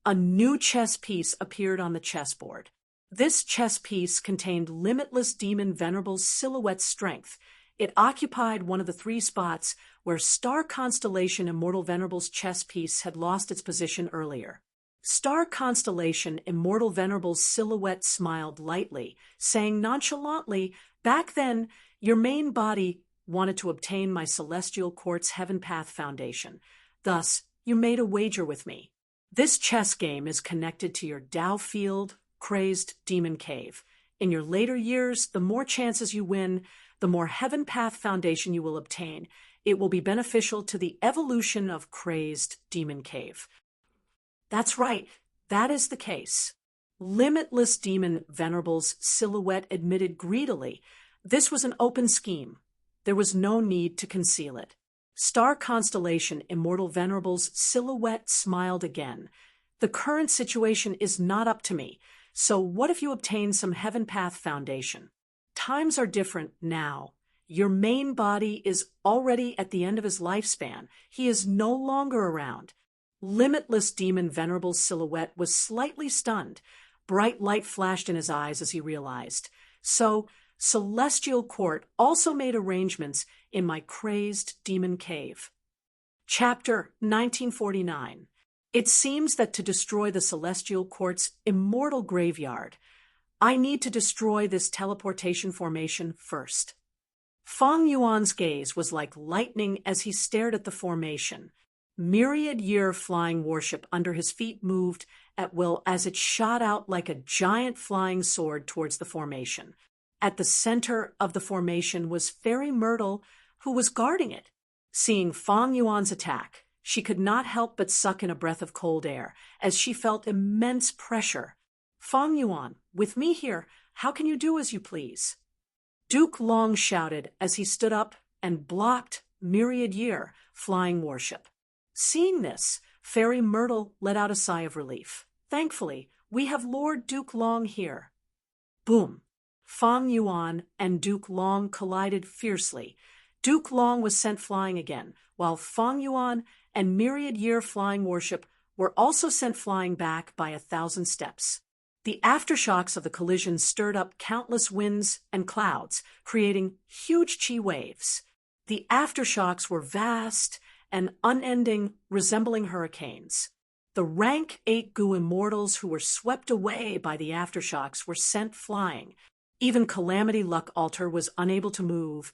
a new chess piece appeared on the chessboard. This chess piece contained Limitless Demon Venerable's silhouette strength. It occupied one of the 3 spots where Star Constellation Immortal Venerable's chess piece had lost its position earlier. Star Constellation Immortal Venerable's silhouette smiled lightly, saying nonchalantly, "Back then, your main body wanted to obtain my Celestial Court's Heaven Path Foundation. Thus, you made a wager with me. This chess game is connected to your Tao Field, Crazed Demon Cave. In your later years, the more chances you win, the more Heaven Path Foundation you will obtain. It will be beneficial to the evolution of Crazed Demon Cave." "That's right. That is the case." Limitless Demon Venerable's silhouette admitted greedily. This was an open scheme. There was no need to conceal it. Star Constellation Immortal Venerable's silhouette smiled again. "The current situation is not up to me. So what if you obtain some Heaven Path Foundation? Times are different now. Your main body is already at the end of his lifespan. He is no longer around." Limitless Demon Venerable's silhouette was slightly stunned. Bright light flashed in his eyes as he realized. "So, Celestial Court also made arrangements in my Crazed Demon Cave." Chapter 1949. It seems that to destroy the Celestial Court's immortal graveyard, I need to destroy this teleportation formation first. Fang Yuan's gaze was like lightning as he stared at the formation. Myriad-year flying warship under his feet moved at will as it shot out like a giant flying sword towards the formation. At the center of the formation was Fairy Myrtle, who was guarding it. Seeing Fang Yuan's attack, she could not help but suck in a breath of cold air, as she felt immense pressure. "Fang Yuan, with me here, how can you do as you please?" Duke Long shouted as he stood up and blocked Myriad-year flying warship. Seeing this, Fairy Myrtle let out a sigh of relief. "Thankfully, we have Lord Duke Long here." Boom! Fang Yuan and Duke Long collided fiercely. Duke Long was sent flying again, while Fang Yuan and Myriad-year flying warship were also sent flying back by 1,000 steps. The aftershocks of the collision stirred up countless winds and clouds, creating huge chi waves. The aftershocks were vast and unending, resembling hurricanes. The rank 8 Gu immortals who were swept away by the aftershocks were sent flying. Even Calamity Luck Altar was unable to move.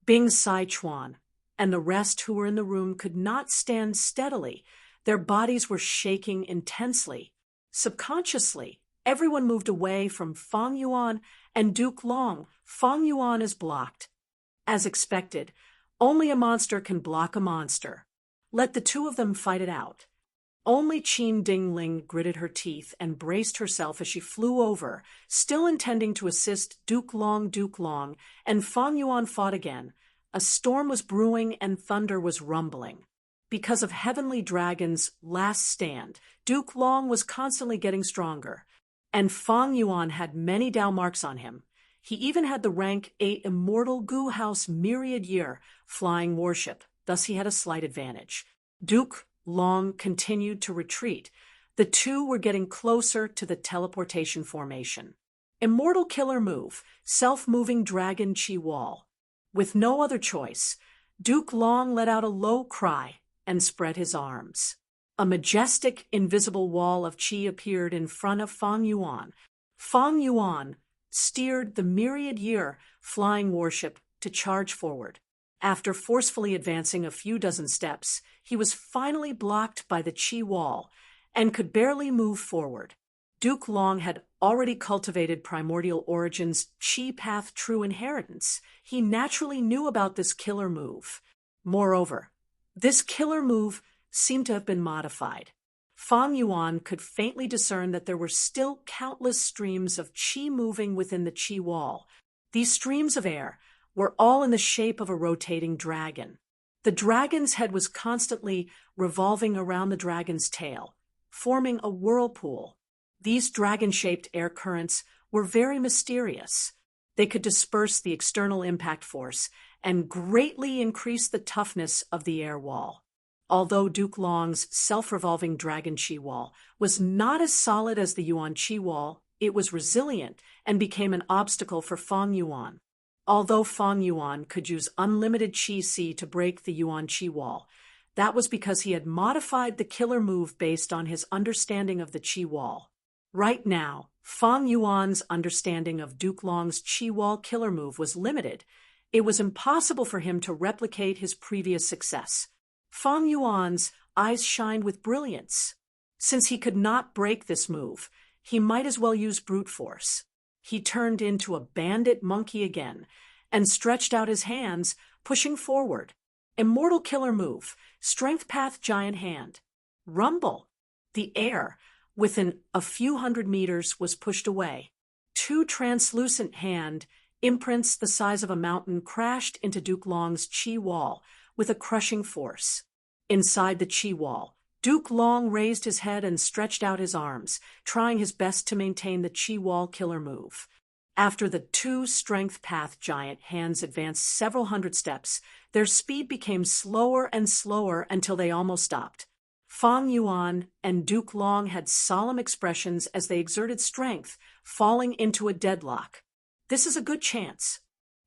Bing Sai Chuan and the rest who were in the room could not stand steadily. Their bodies were shaking intensely. Subconsciously, everyone moved away from Fang Yuan and Duke Long. Fang Yuan is blocked. As expected, only a monster can block a monster. Let the 2 of them fight it out. Only Qin Dingling gritted her teeth and braced herself as she flew over, still intending to assist Duke Long, and Fang Yuan fought again. A storm was brewing and thunder was rumbling. Because of Heavenly Dragon's last stand, Duke Long was constantly getting stronger, and Fang Yuan had many Tao marks on him. He even had the rank 8 Immortal Gu House Myriad-year flying warship, thus he had a slight advantage. Duke Long continued to retreat. The 2 were getting closer to the teleportation formation. Immortal Killer Move, Self-Moving Dragon Chi Wall. With no other choice, Duke Long let out a low cry and spread his arms. A majestic, invisible wall of chi appeared in front of Fang Yuan. Fang Yuan steered the Myriad-year flying warship to charge forward. After forcefully advancing a few dozen steps, he was finally blocked by the chi wall, and could barely move forward. Duke Long had already cultivated Primordial Origin's Chi Path True Inheritance. He naturally knew about this killer move. Moreover, this killer move seemed to have been modified. Fang Yuan could faintly discern that there were still countless streams of qi moving within the qi wall. These streams of air were all in the shape of a rotating dragon. The dragon's head was constantly revolving around the dragon's tail, forming a whirlpool. These dragon-shaped air currents were very mysterious. They could disperse the external impact force and greatly increase the toughness of the air wall. Although Duke Long's self-revolving dragon qi wall was not as solid as the Yuan qi wall, it was resilient and became an obstacle for Fang Yuan. Although Fang Yuan could use unlimited qi si to break the Yuan qi wall, that was because he had modified the killer move based on his understanding of the qi wall. Right now, Fang Yuan's understanding of Duke Long's qi wall killer move was limited. It was impossible for him to replicate his previous success. Fang Yuan's eyes shined with brilliance. Since he could not break this move, he might as well use brute force. He turned into a bandit monkey again and stretched out his hands, pushing forward. Immortal killer move, strength path giant hand. Rumble. The air, within a few hundred meters, was pushed away. Two translucent hand imprints the size of a mountain crashed into Duke Long's qi wall with a crushing force. Inside the qi wall, Duke Long raised his head and stretched out his arms, trying his best to maintain the qi wall killer move. After the two strength path giant hands advanced several hundred steps, their speed became slower and slower until they almost stopped. Fang Yuan and Duke Long had solemn expressions as they exerted strength, falling into a deadlock. This is a good chance.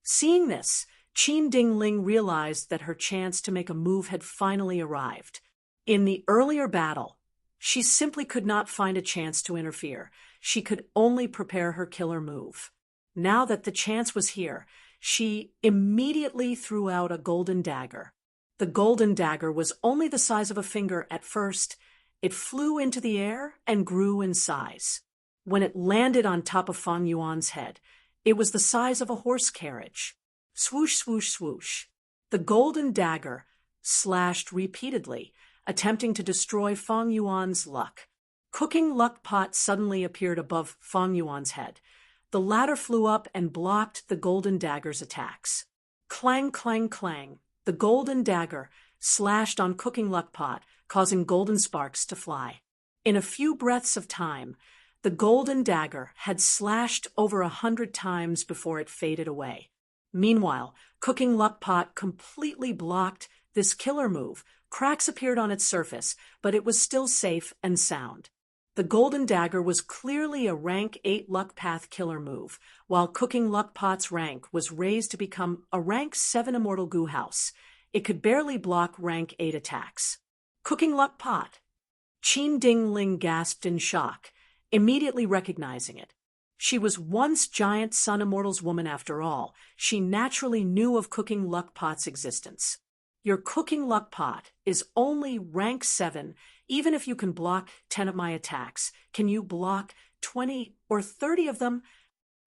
Seeing this, Qin Dingling realized that her chance to make a move had finally arrived. In the earlier battle, she simply could not find a chance to interfere. She could only prepare her killer move. Now that the chance was here, she immediately threw out a golden dagger. The golden dagger was only the size of a finger at first. It flew into the air and grew in size. When it landed on top of Fang Yuan's head, it was the size of a horse carriage. Swoosh, swoosh, swoosh. The golden dagger slashed repeatedly, attempting to destroy Fang Yuan's luck. Cooking luck pot suddenly appeared above Fang Yuan's head. The latter flew up and blocked the golden dagger's attacks. Clang, clang, clang. The golden dagger slashed on Cooking luck pot, causing golden sparks to fly. In a few breaths of time, the golden dagger had slashed over 100 times before it faded away. Meanwhile, Cooking luck pot completely blocked this killer move. Cracks appeared on its surface, but it was still safe and sound. The golden dagger was clearly a rank 8 luck path killer move, while Cooking luck pot's rank was raised to become a rank 7 immortal goo house. It could barely block rank 8 attacks. Cooking luck pot. Qin Dingling gasped in shock, immediately recognizing it. She was once giant Sun Immortal's woman after all. She naturally knew of Cooking luck pot's existence. Your Cooking luck pot is only rank 7. Even if you can block 10 of my attacks, can you block 20 or 30 of them?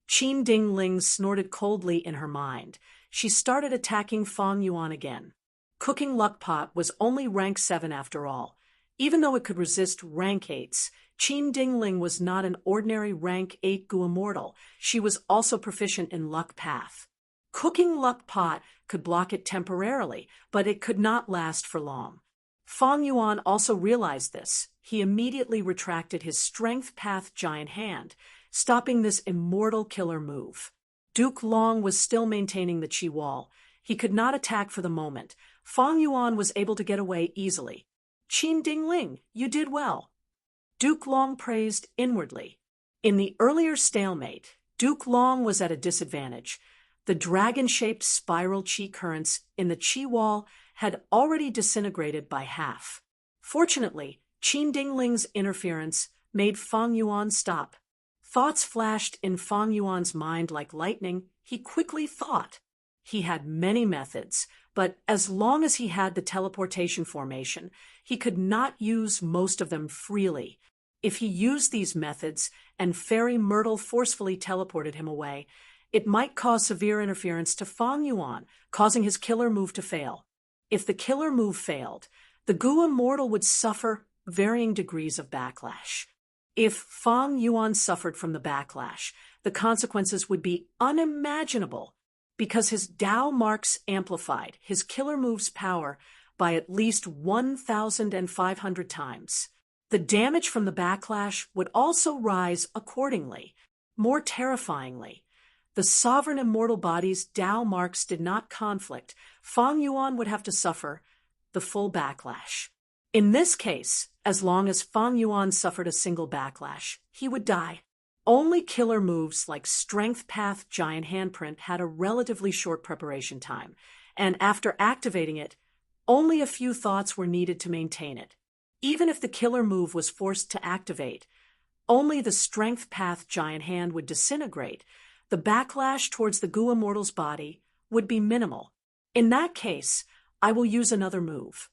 Qin Dingling snorted coldly in her mind. She started attacking Fang Yuan again. Cooking luck pot was only rank 7 after all. Even though it could resist rank 8s, Qin Dingling was not an ordinary rank 8 goo immortal. She was also proficient in luck path. Cooking luck pot could block it temporarily, but it could not last for long. Fang Yuan also realized this. He immediately retracted his strength path giant hand, stopping this immortal killer move. Duke Long was still maintaining the qi wall. He could not attack for the moment. Fang Yuan was able to get away easily. Qin Dingling, you did well. Duke Long praised inwardly. In the earlier stalemate, Duke Long was at a disadvantage. The dragon-shaped spiral qi currents in the qi wall had already disintegrated by half. Fortunately, Qin Dingling's interference made Fang Yuan stop. Thoughts flashed in Fang Yuan's mind like lightning. He quickly thought. He had many methods, but as long as he had the teleportation formation, he could not use most of them freely. If he used these methods and Fairy Myrtle forcefully teleported him away, it might cause severe interference to Fang Yuan, causing his killer move to fail. If the killer move failed, the Gu Immortal would suffer varying degrees of backlash. If Fang Yuan suffered from the backlash, the consequences would be unimaginable, because his Dao marks amplified his killer move's power by at least 1,500 times. The damage from the backlash would also rise accordingly. More terrifyingly, the sovereign immortal body's Dao marks did not conflict. Fang Yuan would have to suffer the full backlash. In this case, as long as Fang Yuan suffered a single backlash, he would die. Only killer moves like Strength Path Giant Handprint had a relatively short preparation time, and after activating it, only a few thoughts were needed to maintain it. Even if the killer move was forced to activate, only the Strength Path Giant Hand would disintegrate. The backlash towards the Gu Immortal's body would be minimal. In that case, I will use another move.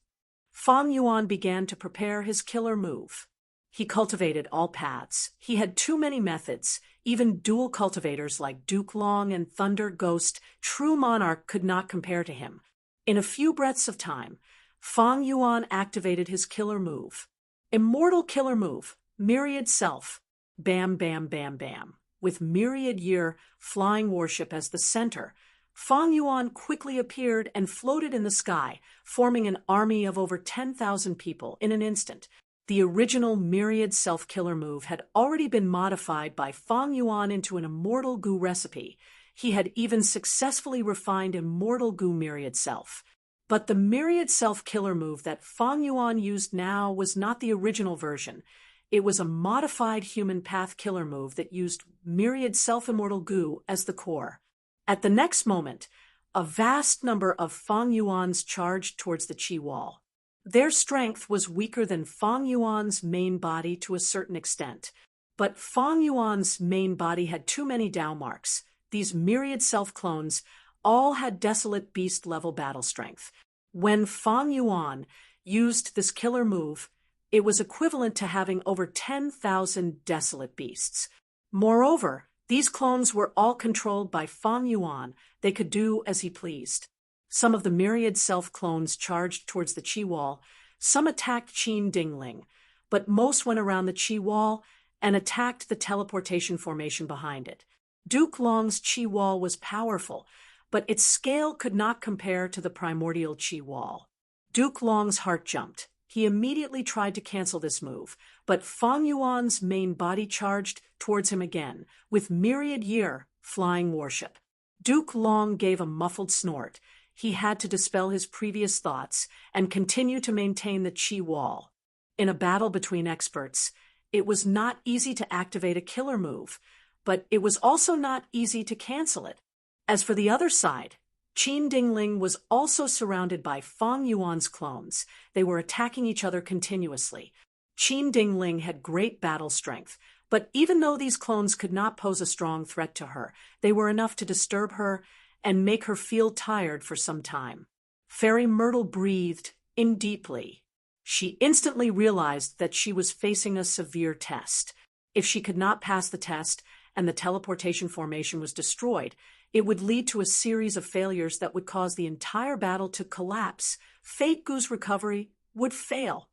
Fang Yuan began to prepare his killer move. He cultivated all paths. He had too many methods. Even dual cultivators like Duke Long and Thunder Ghost, True Monarch, could not compare to him. In a few breaths of time, Fang Yuan activated his killer move. Immortal killer move, Myriad Self. Bam, bam, bam, bam. With Myriad Year Flying Warship as the center, Fang Yuan quickly appeared and floated in the sky, forming an army of over 10,000 people in an instant. The original Myriad Self-Killer move had already been modified by Fang Yuan into an Immortal Gu recipe. He had even successfully refined Immortal Gu Myriad Self. But the Myriad Self-Killer move that Fang Yuan used now was not the original version. It was a modified human path killer move that used Myriad Self-Immortal Gu as the core. At the next moment, a vast number of Fang Yuans charged towards the Qi wall. Their strength was weaker than Fang Yuan's main body to a certain extent, but Fang Yuan's main body had too many Dao marks. These myriad self-clones all had Desolate Beast level battle strength. When Fang Yuan used this killer move, it was equivalent to having over 10,000 Desolate Beasts. Moreover, these clones were all controlled by Fang Yuan. They could do as he pleased. Some of the myriad self-clones charged towards the Qi wall. Some attacked Qin Dingling, but most went around the Qi wall and attacked the teleportation formation behind it. Duke Long's Qi wall was powerful, but its scale could not compare to the primordial Qi wall. Duke Long's heart jumped. He immediately tried to cancel this move, but Fang Yuan's main body charged towards him again, with Myriad Year Flying Warship. Duke Long gave a muffled snort. He had to dispel his previous thoughts and continue to maintain the Qi wall. In a battle between experts, it was not easy to activate a killer move, but it was also not easy to cancel it. As for the other side, Qin Dingling was also surrounded by Fang Yuan's clones. They were attacking each other continuously. Qin Dingling had great battle strength, but even though these clones could not pose a strong threat to her, they were enough to disturb her and make her feel tired for some time. Fairy Myrtle breathed in deeply. She instantly realized that she was facing a severe test. If she could not pass the test and the teleportation formation was destroyed, it would lead to a series of failures that would cause the entire battle to collapse. Fate Gu's recovery would fail.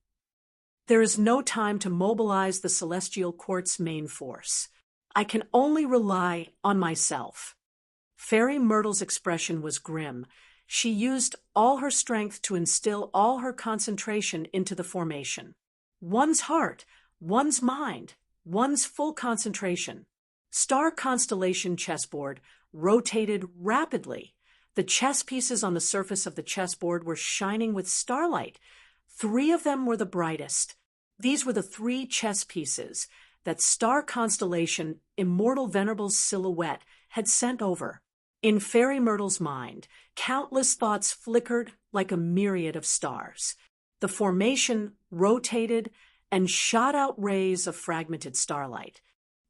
There is no time to mobilize the Celestial Court's main force. I can only rely on myself. Fairy Myrtle's expression was grim. She used all her strength to instill all her concentration into the formation. One's heart, one's mind, one's full concentration. Star constellation chessboard rotated rapidly. The chess pieces on the surface of the chessboard were shining with starlight. 3 of them were the brightest. These were the 3 chess pieces that Star Constellation Immortal Venerable's silhouette had sent over. In Fairy Myrtle's mind, countless thoughts flickered like a myriad of stars. The formation rotated and shot out rays of fragmented starlight.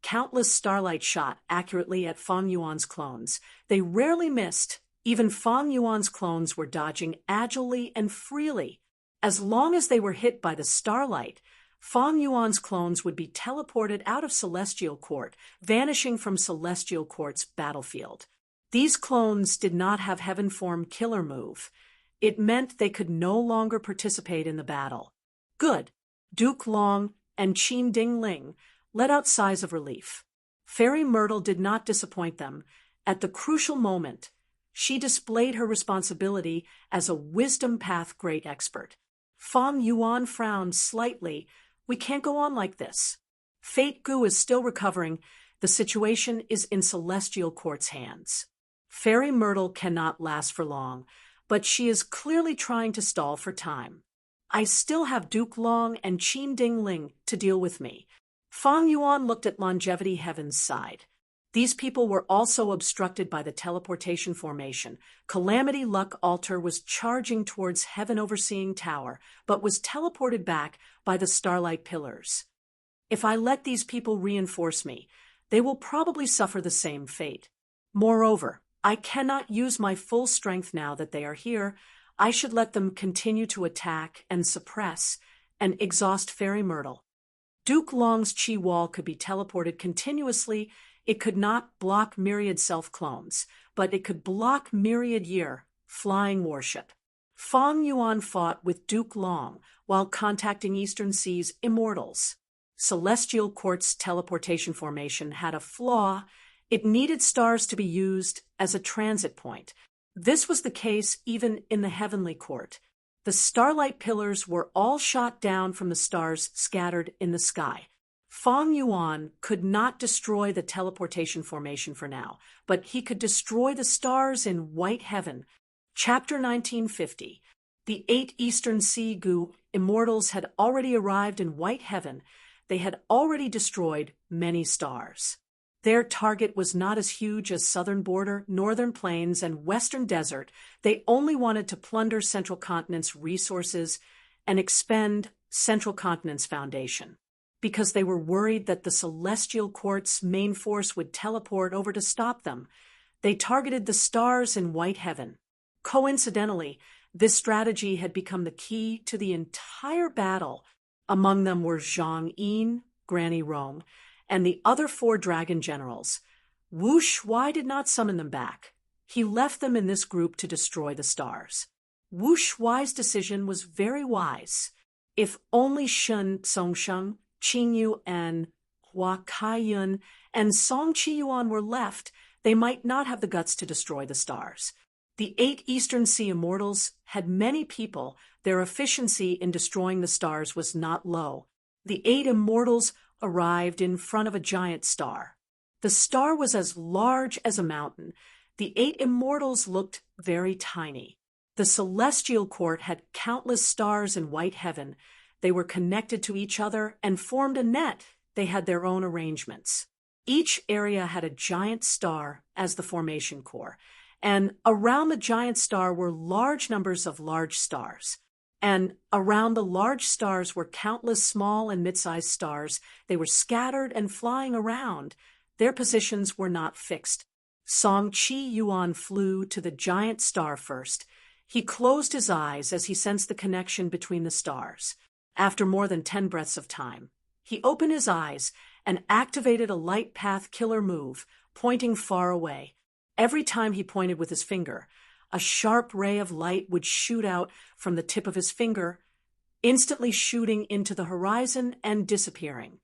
Countless starlight shot accurately at Fang Yuan's clones. They rarely missed, Even Fang Yuan's clones were dodging agilely and freely. As long as they were hit by the starlight, Fang Yuan's clones would be teleported out of Celestial Court, vanishing from Celestial Court's battlefield. These clones did not have Heaven Form Killer move. It meant they could no longer participate in the battle. Good. Duke Long and Qin Dingling let out sighs of relief. Fairy Myrtle did not disappoint them. At the crucial moment, she displayed her responsibility as a Wisdom Path great expert. Fang Yuan frowned slightly. We can't go on like this. Fate Gu is still recovering. The situation is in Celestial Court's hands. Fairy Myrtle cannot last for long, but she is clearly trying to stall for time. I still have Duke Long and Qin Dingling to deal with me. Fang Yuan looked at Longevity Heaven's side. These people were also obstructed by the teleportation formation. Calamity Luck Altar was charging towards Heaven Overseeing Tower, but was teleported back by the Starlight Pillars. If I let these people reinforce me, they will probably suffer the same fate. Moreover, I cannot use my full strength now that they are here. I should let them continue to attack and suppress and exhaust Fairy Myrtle. Duke Long's Chi Wall could be teleported continuously. It could not block Myriad self-clones, but it could block Myriad Year, flying warship. Fang Yuan fought with Duke Long while contacting Eastern Sea's Immortals. Celestial Court's teleportation formation had a flaw. It needed stars to be used as a transit point. This was the case even in the Heavenly Court. The Starlight Pillars were all shot down from the stars scattered in the sky. Fang Yuan could not destroy the teleportation formation for now, but he could destroy the stars in White Heaven. Chapter 1950. The 8 Eastern Sea Gu Immortals had already arrived in White Heaven. They had already destroyed many stars. Their target was not as huge as Southern Border, Northern Plains, and Western Desert. They only wanted to plunder Central Continent's resources and expend Central Continent's foundation, because they were worried that the Celestial Court's main force would teleport over to stop them. They targeted the stars in White Heaven. Coincidentally, this strategy had become the key to the entire battle. Among them were Zhang Yin, Granny Rome, and the other 4 dragon generals. Wu Shuai did not summon them back. He left them in this group to destroy the stars. Wu Shuai's decision was very wise. If only Shun Songsheng, Qing Yu, and Hua Kaiyun and Song Qiyuan were left, they might not have the guts to destroy the stars. The 8 Eastern Sea Immortals had many people. Their efficiency in destroying the stars was not low. The 8 Immortals arrived in front of a giant star. The star was as large as a mountain. The 8 Immortals looked very tiny. The Celestial Court had countless stars in White Heaven. They were connected to each other and formed a net. They had their own arrangements. Each area had a giant star as the formation core, and around the giant star were large numbers of large stars. And around the large stars were countless small and mid-sized stars. They were scattered and flying around. Their positions were not fixed. Song Qi Yuan flew to the giant star first. He closed his eyes as he sensed the connection between the stars. After more than 10 breaths of time, he opened his eyes and activated a light path killer move, pointing far away. Every time he pointed with his finger, a sharp ray of light would shoot out from the tip of his finger, instantly shooting into the horizon and disappearing.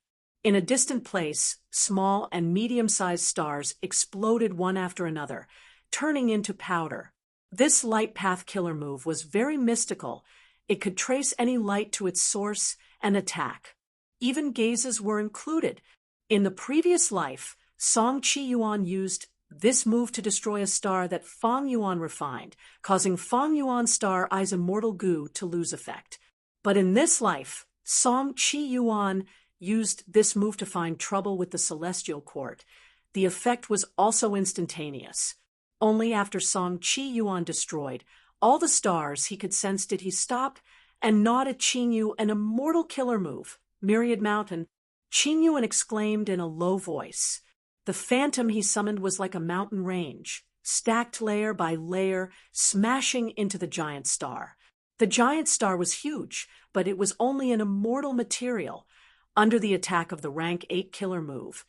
In a distant place, small and medium-sized stars exploded one after another, turning into powder. This light path killer move was very mystical. It could trace any light to its source and attack. Even gazes were included. In the previous life, Song Qi Yuan used this move to destroy a star that Fang Yuan refined, causing Fang Yuan's star Eye's Immortal Gu to lose effect. But in this life, Song Qi Yuan used this move to find trouble with the Celestial Court. The effect was also instantaneous. Only after Song Qi Yuan destroyed all the stars he could sense did he stop and nod at Qing Yu an immortal killer move, Myriad Mountain. Qing Yuan exclaimed in a low voice. The phantom he summoned was like a mountain range. stacked layer by layer, smashing into the giant star. The giant star was huge, but it was only an immortal material. Under the attack of the rank 8 killer move,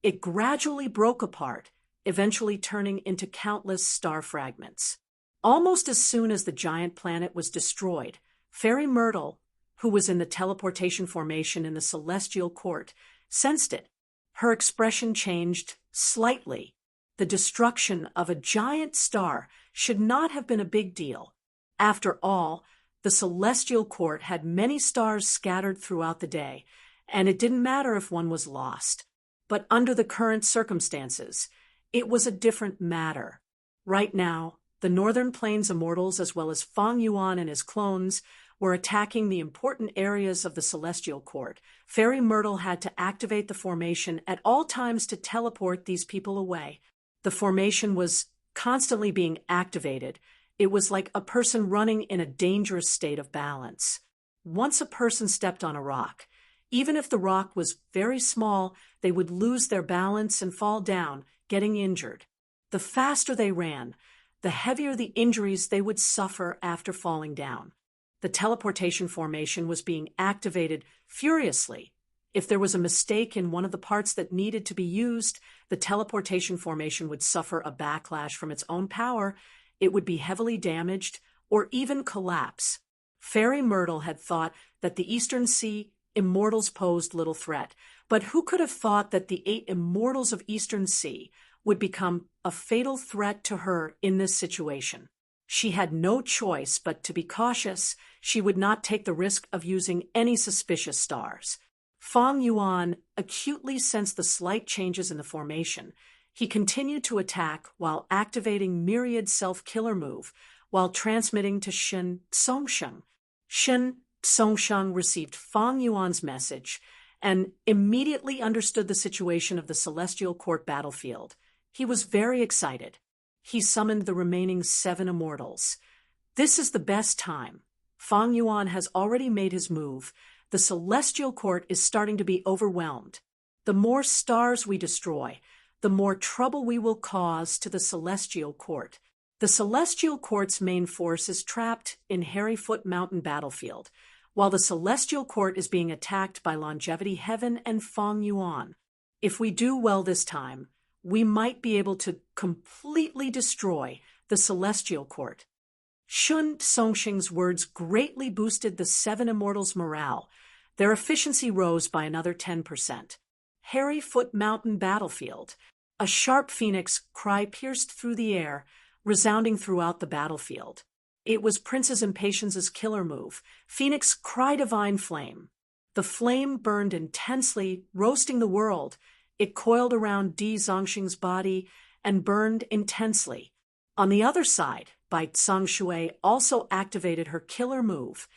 it gradually broke apart, eventually turning into countless star fragments. Almost as soon as the giant planet was destroyed, Fairy Myrtle, who was in the teleportation formation in the Celestial Court, sensed it. Her expression changed slightly. The destruction of a giant star should not have been a big deal. After all, the Celestial Court had many stars scattered throughout the day, and it didn't matter if one was lost. But under the current circumstances, it was a different matter. Right now, the Northern Plains Immortals, as well as Fang Yuan and his clones, were attacking the important areas of the Celestial Court. Fairy Myrtle had to activate the formation at all times to teleport these people away. The formation was constantly being activated. It was like a person running in a dangerous state of balance. Once a person stepped on a rock, even if the rock was very small, they would lose their balance and fall down, getting injured. The faster they ran, the heavier the injuries they would suffer after falling down. The teleportation formation was being activated furiously. If there was a mistake in one of the parts that needed to be used, the teleportation formation would suffer a backlash from its own power. It would be heavily damaged or even collapse. Fairy Myrtle had thought that the Eastern Sea Immortals posed little threat, but who could have thought that the 8 Immortals of Eastern Sea would become a fatal threat to her in this situation? She had no choice but to be cautious. She would not take the risk of using any suspicious stars. Fang Yuan acutely sensed the slight changes in the formation. He continued to attack while activating Myriad Self-Killer Move, while transmitting to Shen Songsheng. Shen Songsheng received Fang Yuan's message and immediately understood the situation of the Celestial Court battlefield. He was very excited. He summoned the remaining 7 Immortals. This is the best time. Fang Yuan has already made his move. The Celestial Court is starting to be overwhelmed. The more stars we destroy, the more trouble we will cause to the Celestial Court. The Celestial Court's main force is trapped in Harryfoot Mountain battlefield, while the Celestial Court is being attacked by Longevity Heaven and Fang Yuan. If we do well this time, we might be able to completely destroy the Celestial Court. Shun Songsheng's words greatly boosted the 7 Immortals' morale. Their efficiency rose by another 10%. Harryfoot Mountain battlefield. A sharp phoenix cry pierced through the air, resounding throughout the battlefield. It was Princess Impatience's killer move, Phoenix Cry Divine Flame. The flame burned intensely, roasting the world. It coiled around Di Zongxing's body and burned intensely. On the other side, Bai Zhongshui also activated her killer move.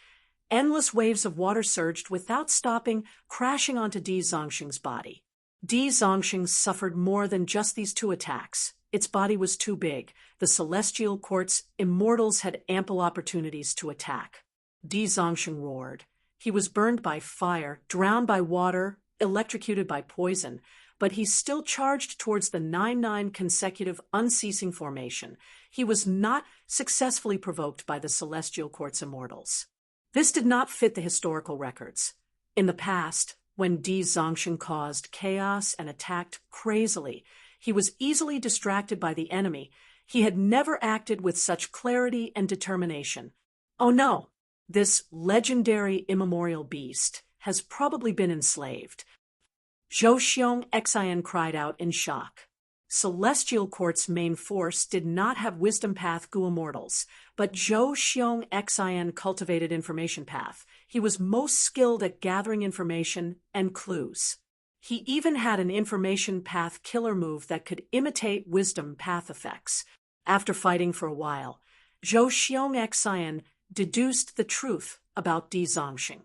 Endless waves of water surged without stopping, crashing onto Di Zongxing's body. Di Zongxing suffered more than just these 2 attacks. Its body was too big. The Celestial Court's Immortals had ample opportunities to attack. Di Zongxing roared. He was burned by fire, drowned by water, electrocuted by poison, but he still charged towards the 9-9 consecutive unceasing formation. He was not successfully provoked by the Celestial Court's Immortals. This did not fit the historical records. In the past, when Di Zongxing caused chaos and attacked crazily, he was easily distracted by the enemy. He had never acted with such clarity and determination. Oh no, this legendary immemorial beast has probably been enslaved. Zhou Xiong Xian cried out in shock. Celestial Court's main force did not have Wisdom Path Gu Immortals, but Zhou Xiong Xian cultivated Information Path. He was most skilled at gathering information and clues. He even had an Information Path killer move that could imitate Wisdom Path effects. After fighting for a while, Zhou Xiong Xian deduced the truth about Di Zongxing.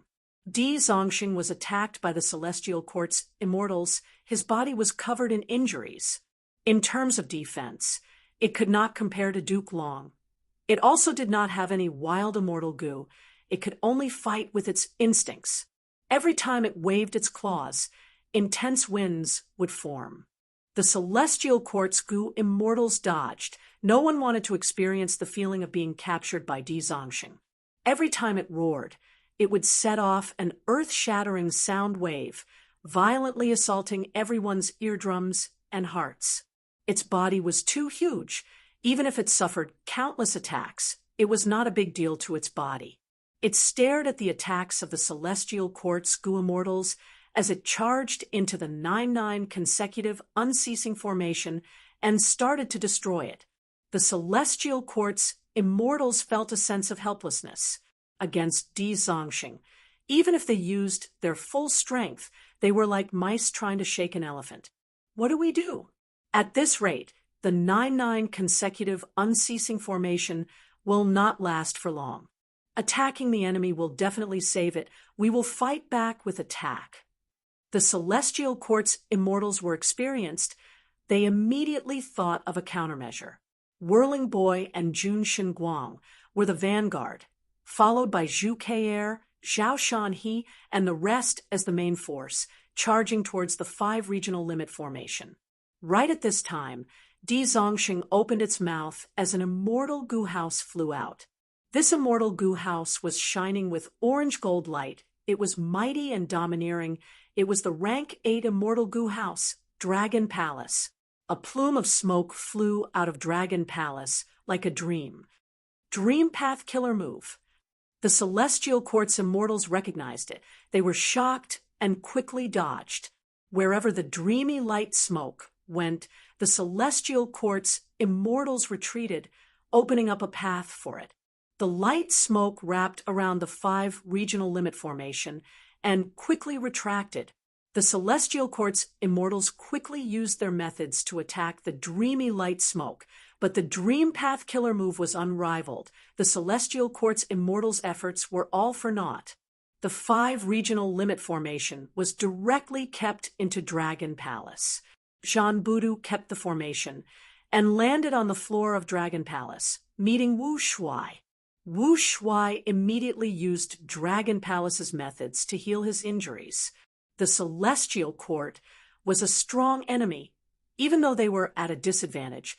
Di Zongxing was attacked by the Celestial Court's Immortals. His body was covered in injuries. In terms of defense, it could not compare to Duke Long. It also did not have any wild immortal goo. It could only fight with its instincts. Every time it waved its claws, intense winds would form. The celestial quartz goo immortals dodged. No one wanted to experience the feeling of being captured by Di Zongxing. Every time it roared, it would set off an earth-shattering sound wave, violently assaulting everyone's eardrums and hearts. Its body was too huge. Even if it suffered countless attacks, it was not a big deal to its body. It stared at the attacks of the celestial quartz goo immortals as it charged into the 9-9 consecutive unceasing formation and started to destroy it. The celestial quartz immortals felt a sense of helplessness against Di Zongxing. Even if they used their full strength, they were like mice trying to shake an elephant. What do we do? At this rate, the 9-9 consecutive unceasing formation will not last for long. Attacking the enemy will definitely save it. We will fight back with attack. The celestial quartz immortals were experienced. They immediately thought of a countermeasure. Whirling Boy and Jun Xinguang were the vanguard, followed by Zhu Kei'er, Zhao Shanhe, and the rest as the main force, charging towards the 5 regional limit formation. Right at this time, Di Zongxing opened its mouth as an immortal goo house flew out. This immortal goo house was shining with orange gold light. It was mighty and domineering. It was the rank 8 immortal goo house, Dragon Palace. A plume of smoke flew out of Dragon Palace like a dream. Dream Path Killer Move. The celestial quartz immortals recognized it. They were shocked and quickly dodged. Wherever the dreamy light smoke went, the celestial quartz immortals retreated, opening up a path for it. The light smoke wrapped around the 5 regional limit formation and quickly retracted. The celestial quartz immortals quickly used their methods to attack the dreamy light smoke, but the Dream Path Killer Move was unrivaled. The celestial quartz immortals' efforts were all for naught. The 5 regional limit formation was directly kept into Dragon Palace. Zhan Budu kept the formation and landed on the floor of Dragon Palace, meeting Wu Shuai. Wu Shuai immediately used Dragon Palace's methods to heal his injuries. The Celestial Court was a strong enemy. Even though they were at a disadvantage,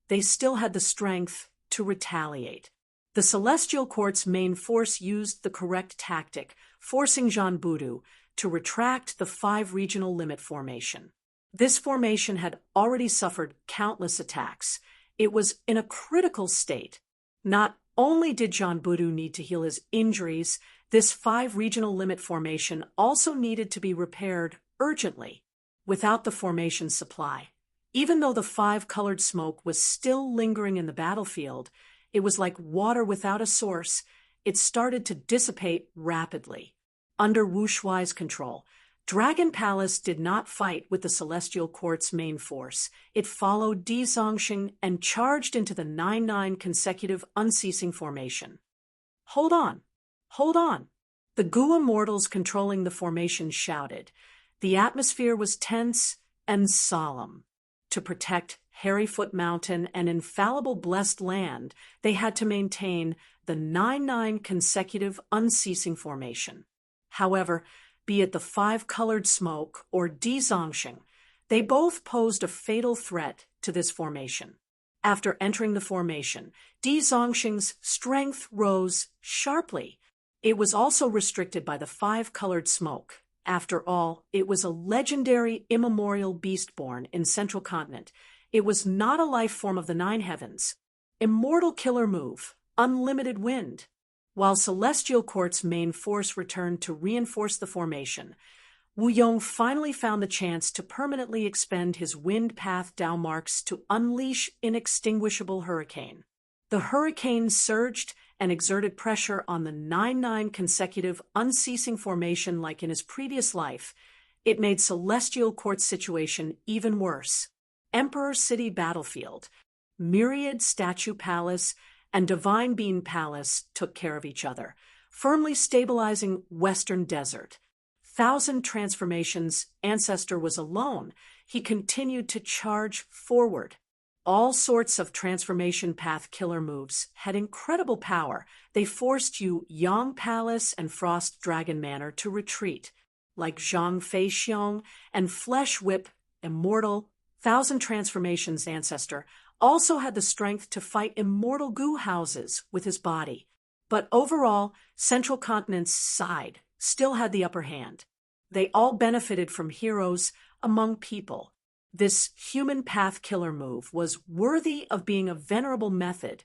they still had the strength to retaliate. The Celestial Court's main force used the correct tactic, forcing Zhan Budu to retract the 5 regional limit formation. This formation had already suffered countless attacks. It was in a critical state. Not only did Zhan Budu need to heal his injuries, this 5 regional limit formation also needed to be repaired urgently. Without the formation supply, even though the 5-colored smoke was still lingering in the battlefield, it was like water without a source. It started to dissipate rapidly. Under Wu Shuai's control, Dragon Palace did not fight with the Celestial Court's main force. It followed Di Zongxing and charged into the 9-9 consecutive unceasing formation. Hold on! Hold on! The Goo Immortals controlling the formation shouted. The atmosphere was tense and solemn. To protect Hairyfoot Mountain, an infallible blessed land, they had to maintain the 9-9 consecutive unceasing formation. However, be it the 5-colored smoke or Di Zongxing, they both posed a fatal threat to this formation. After entering the formation, Di Zongxing's strength rose sharply. It was also restricted by the 5-colored smoke. After all, it was a legendary immemorial beast born in Central Continent. It was not a life form of the 9 heavens. Immortal Killer Move, Unlimited Wind. While Celestial Court's main force returned to reinforce the formation, Wu Yong finally found the chance to permanently expend his Wind Path Dao marks to unleash inextinguishable hurricane. The hurricane surged and exerted pressure on the 9-9 consecutive unceasing formation like in his previous life. It made Celestial Court's situation even worse. Emperor City Battlefield, Myriad Statue Palace, and Divine Bean Palace took care of each other, firmly stabilizing Western Desert. Thousand Transformations' ancestor was alone. He continued to charge forward. All sorts of transformation path killer moves had incredible power. They forced Yang Palace and Frost Dragon Manor to retreat, like Zhang Fei Xiong and Flesh Whip Immortal Thousand Transformations ancestor, also had the strength to fight immortal goo houses with his body. But overall, Central Continent's side still had the upper hand. They all benefited from heroes among people. This human path killer move was worthy of being a venerable method.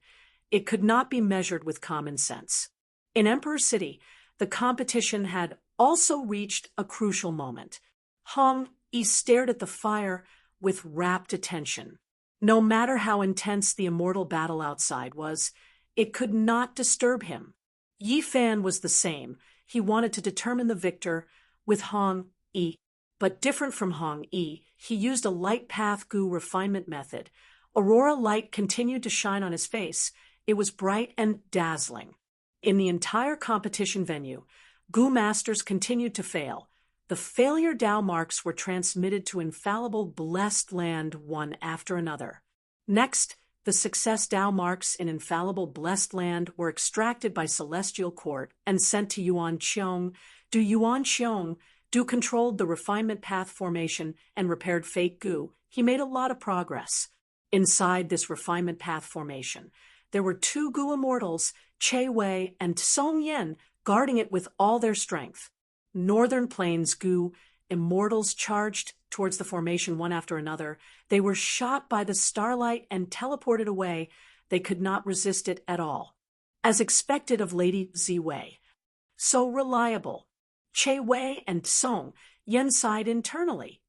It could not be measured with common sense. In Emperor City, the competition had also reached a crucial moment. Hong Yi stared at the fire with rapt attention. No matter how intense the immortal battle outside was, it could not disturb him. Yi Fan was the same. He wanted to determine the victor with Hong Yi. But different from Hong Yi, he used a light path goo refinement method. Aurora light continued to shine on his face. It was bright and dazzling. In the entire competition venue, goo masters continued to fail. The failure Dao marks were transmitted to infallible blessed land one after another. Next, the success Dao marks in infallible blessed land were extracted by Celestial Court and sent to Yuan Qiong. Yuan Qiong controlled the refinement path formation and repaired fake goo. He made a lot of progress. Inside this refinement path formation, there were two goo immortals, Che Wei and Song Yen, guarding it with all their strength. Northern Plains goo immortals charged towards the formation one after another. They were shot by the starlight and teleported away. They could not resist it at all. As expected of Lady Ziwei. So reliable. Che Wei and Song Yen sighed internally.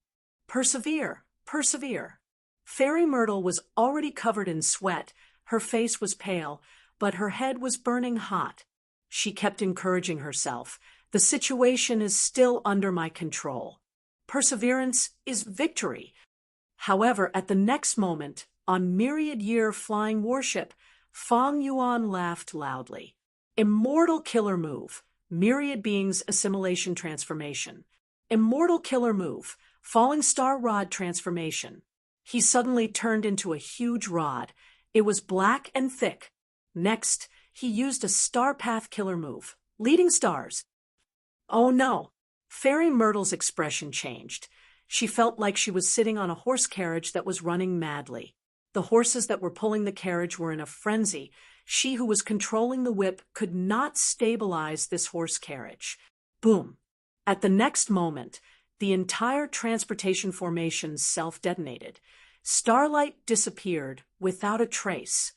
Persevere, persevere. Fairy Myrtle was already covered in sweat. Her face was pale, but her head was burning hot. She kept encouraging herself. The situation is still under my control. Perseverance is victory. However, at the next moment, on myriad-year flying warship, Fang Yuan laughed loudly. Immortal killer move. Myriad beings assimilation transformation. Immortal killer move. Falling star rod transformation. He suddenly turned into a huge rod. It was black and thick. Next, he used a star path killer move. Leading stars. Oh no! Fairy Myrtle's expression changed. She felt like she was sitting on a horse carriage that was running madly. The horses that were pulling the carriage were in a frenzy. She who was controlling the whip could not stabilize this horse carriage. Boom! At the next moment, the entire transportation formation self-detonated. Starlight disappeared without a trace.